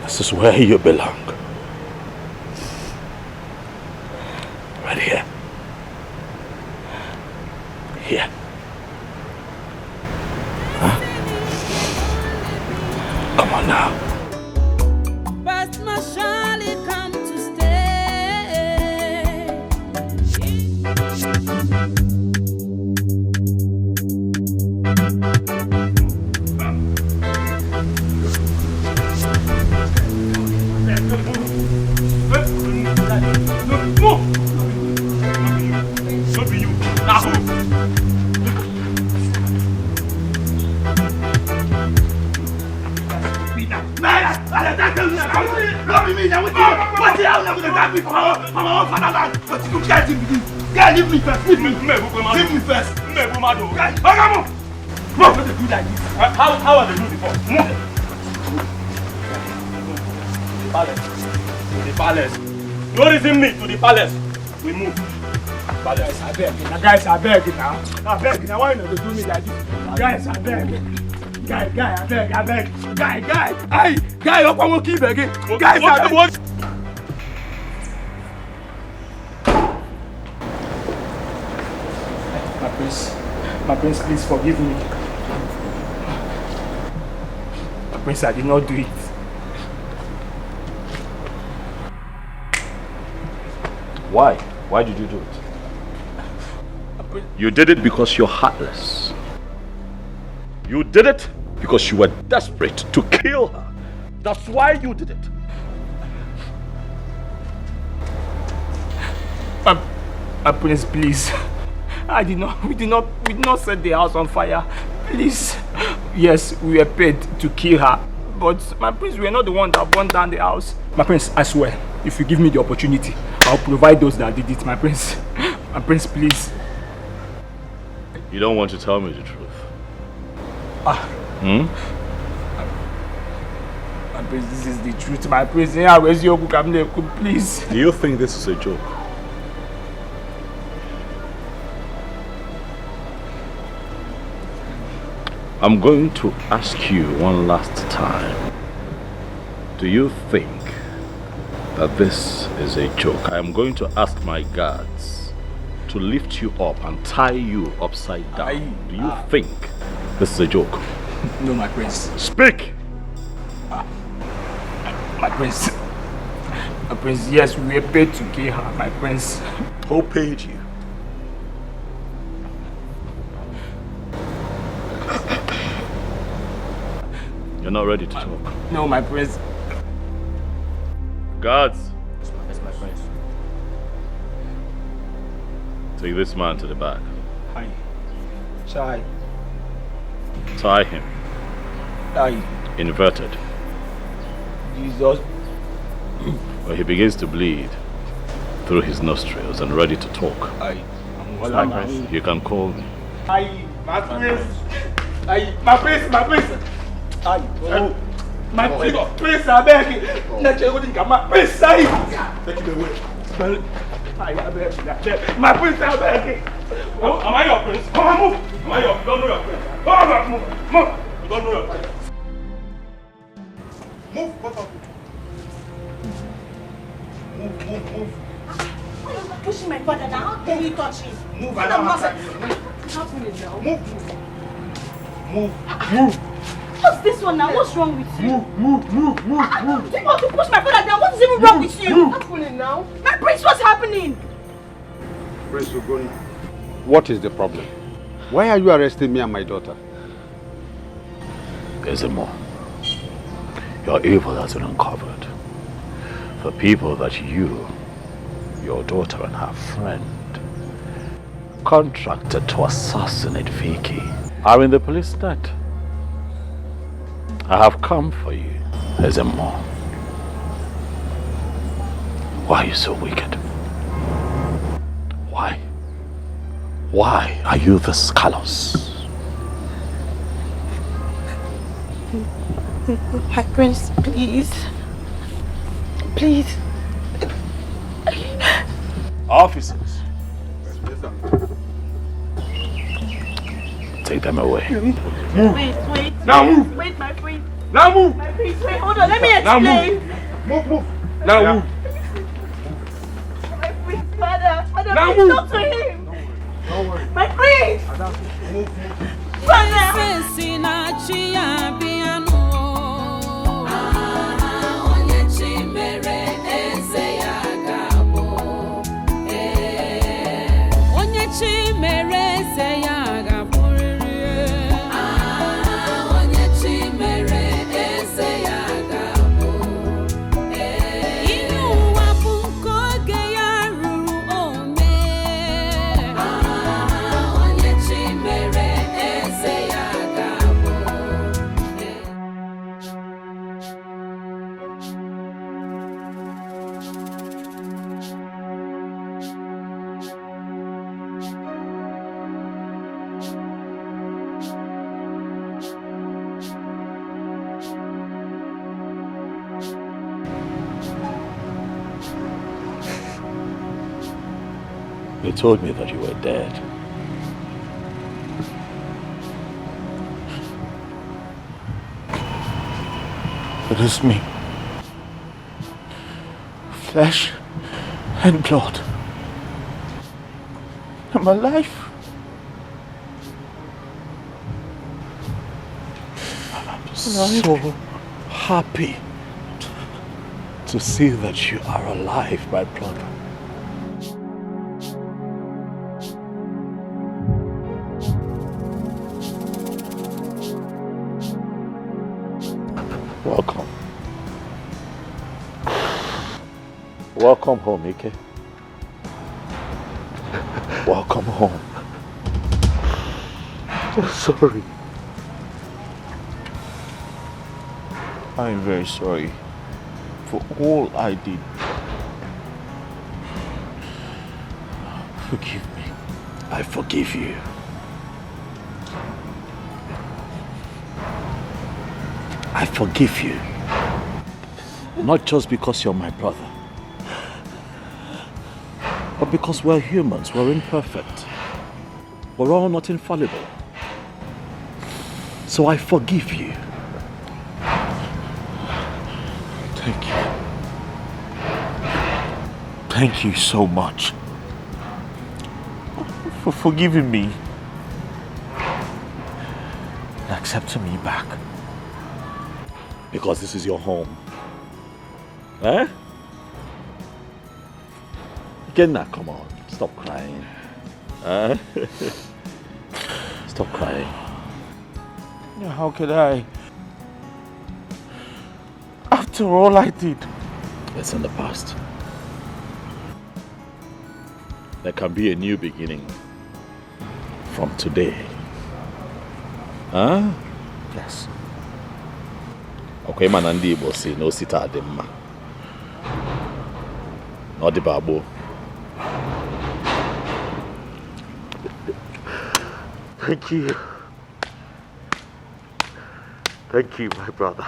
This is where you belong. Right here. Here. Come on now. Past must surely come to stay. Not be you. Now who? Leave me first. Leave me first. How are they doing before? To the palace. No reason me to the palace. We move. Palace. I beg. Guys, I beg now. I beg now. Why not do me like this? Guys, I beg. Guy, I beg. Guy. Hey, guy, up and keep begging. Guys, I beg. My prince, please forgive me. My prince, I did not do it. Why? Why did you do it? You did it because you're heartless. You did it because you were desperate to kill her. That's why you did it. My prince, please. We did not set the house on fire. Please. Yes, we were paid to kill her. But my prince, we are not the one that burned down the house. My prince, I swear, if you give me the opportunity, I'll provide those that did it, my prince. My prince, please. You don't want to tell me the truth? My prince, this is the truth, my prince. Yeah, where's your book? Please. Do you think this is a joke? I'm going to ask you one last time. Do you think that this is a joke? I'm going to ask my guards to lift you up and tie you upside down. Do you think this is a joke? No, my prince. Speak! My prince. My prince, yes, we were paid to kill her, my prince. Who paid you? You're not ready to talk. No, my prince. Guards, Yes, my prince. take this man to the back. Hi. Chai. Tie him. Hi. Inverted. Jesus. When he begins to bleed through his nostrils and ready to talk, My prince. you can call me. Hi, my prince. Hi, my prince, my prince. Hi. Oh. My prince, I beg you. My prince, I. Take it away. My prince, I beg you. Oh, am I your prince? Come on, move. Am I your? You don't know your prince. Come on, move. Move. You don't know your prince. Move. Come on. Move. Why are you pushing my father now? How dare you touch him? Move. I don't want to. Move. What's this one now? What's wrong with you? Move. You want to push my father down? What is even wrong with you? What's happening now? My prince, what's happening? Prince Ugoni, what is the problem? Why are you arresting me and my daughter? There's more. Your evil has been uncovered. For people that you, your daughter and her friend, contracted to assassinate Vicky are in the police net. I have come for you, Ezemo. Why are you so wicked? Why? Why are you this callous? My prince, please. Please. Officers. Take them away. Wait. Now move. Wait, my prince. Now move. My prince, wait, hold on. Let me Now explain. Move. Now move. My prince, father, Now please move. talk to him. Don't worry. My prince. Move. They told me that you were dead. It is me. Flesh and blood. I'm alive. I'm so happy to see that you are alive, my brother. Welcome. Welcome home, Ike. Welcome home. I'm sorry. I am very sorry for all I did. Forgive me. I forgive you. I forgive you. Not just because you're my brother, but because we're humans, we're imperfect. We're all not infallible. So I forgive you. Thank you. Thank you so much for forgiving me and accepting me back. Because this is your home. Eh? Kenna, come on. Stop crying. Eh? Stop crying. How could I? After all I did. It's in the past. There can be a new beginning from today. Huh? Yes. Okay, man, and Igbo say no sita ademma. Not the babo. Thank you. Thank you, my brother.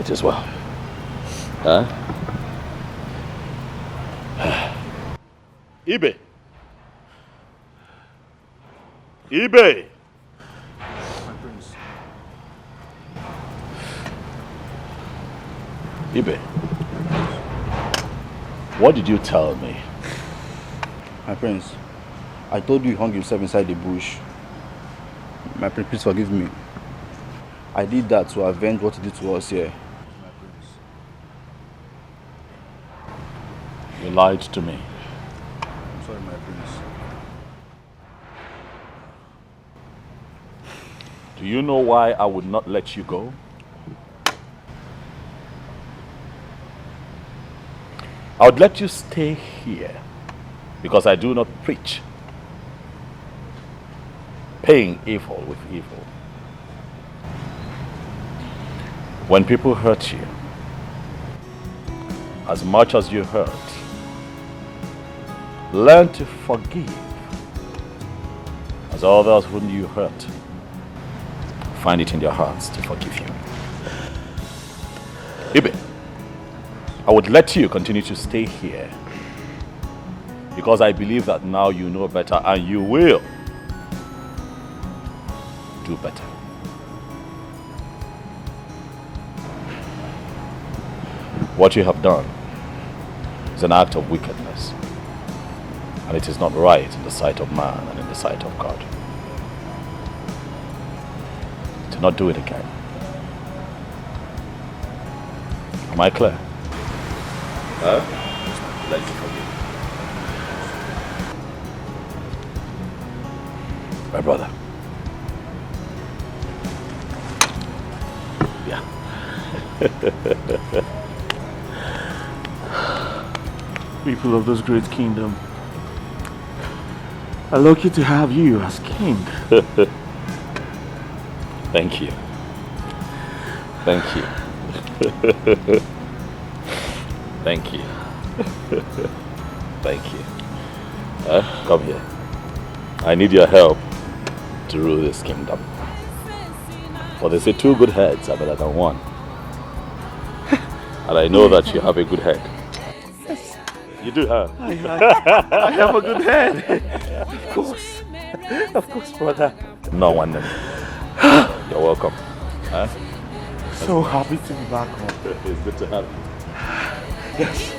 It is well. Huh? Ibe. Ibe. My prince. Ibe. What did you tell me? My prince, I told you you hung yourself inside the bush. My prince, please forgive me. I did that to avenge what he did to us here. You lied to me. I'm sorry, my prince. Do you know why I would not let you go? I would let you stay here because I do not preach paying evil with evil. When people hurt you, as much as you hurt, learn to forgive, as others whom you hurt find it in their hearts to forgive you. Ibe, I would let you continue to stay here because I believe that now you know better and you will do better. What you have done is an act of wickedness, and it is not right in the sight of man and in the sight of God. Do not do it again. Am I clear? Let me forgive. My brother. Yeah. People of this great kingdom, I'm lucky to have you as king. Thank you. Thank you. Thank you. Thank you. Come here. I need your help to rule this kingdom. For they say 2 good heads are better than 1. And I know that you have a good head. Yes. You do, huh? I have a good head. Of course. Of course, brother. No one. You're welcome. Huh? So happy to be back home. It's good to have you. Yes.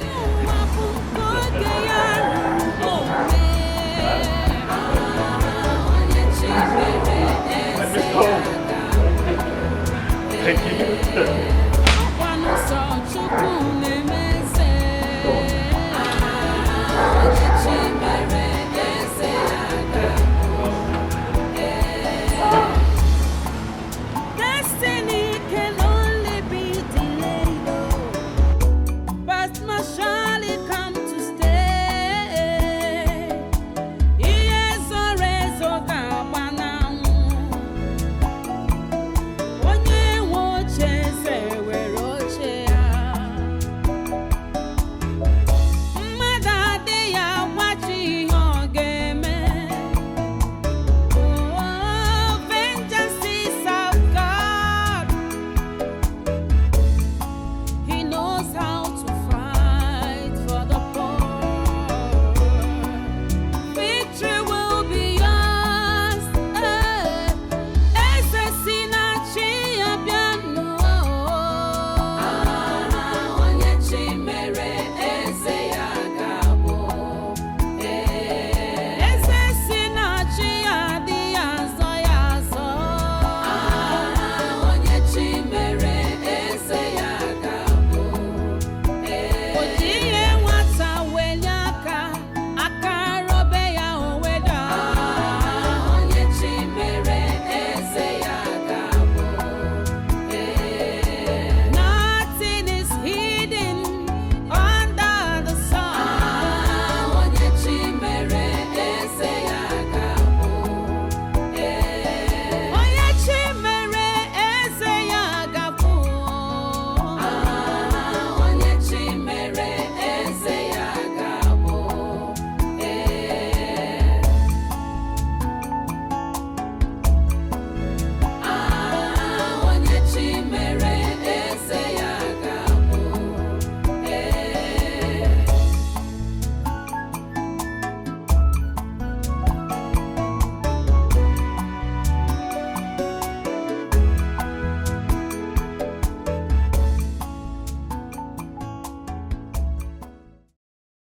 Thank you.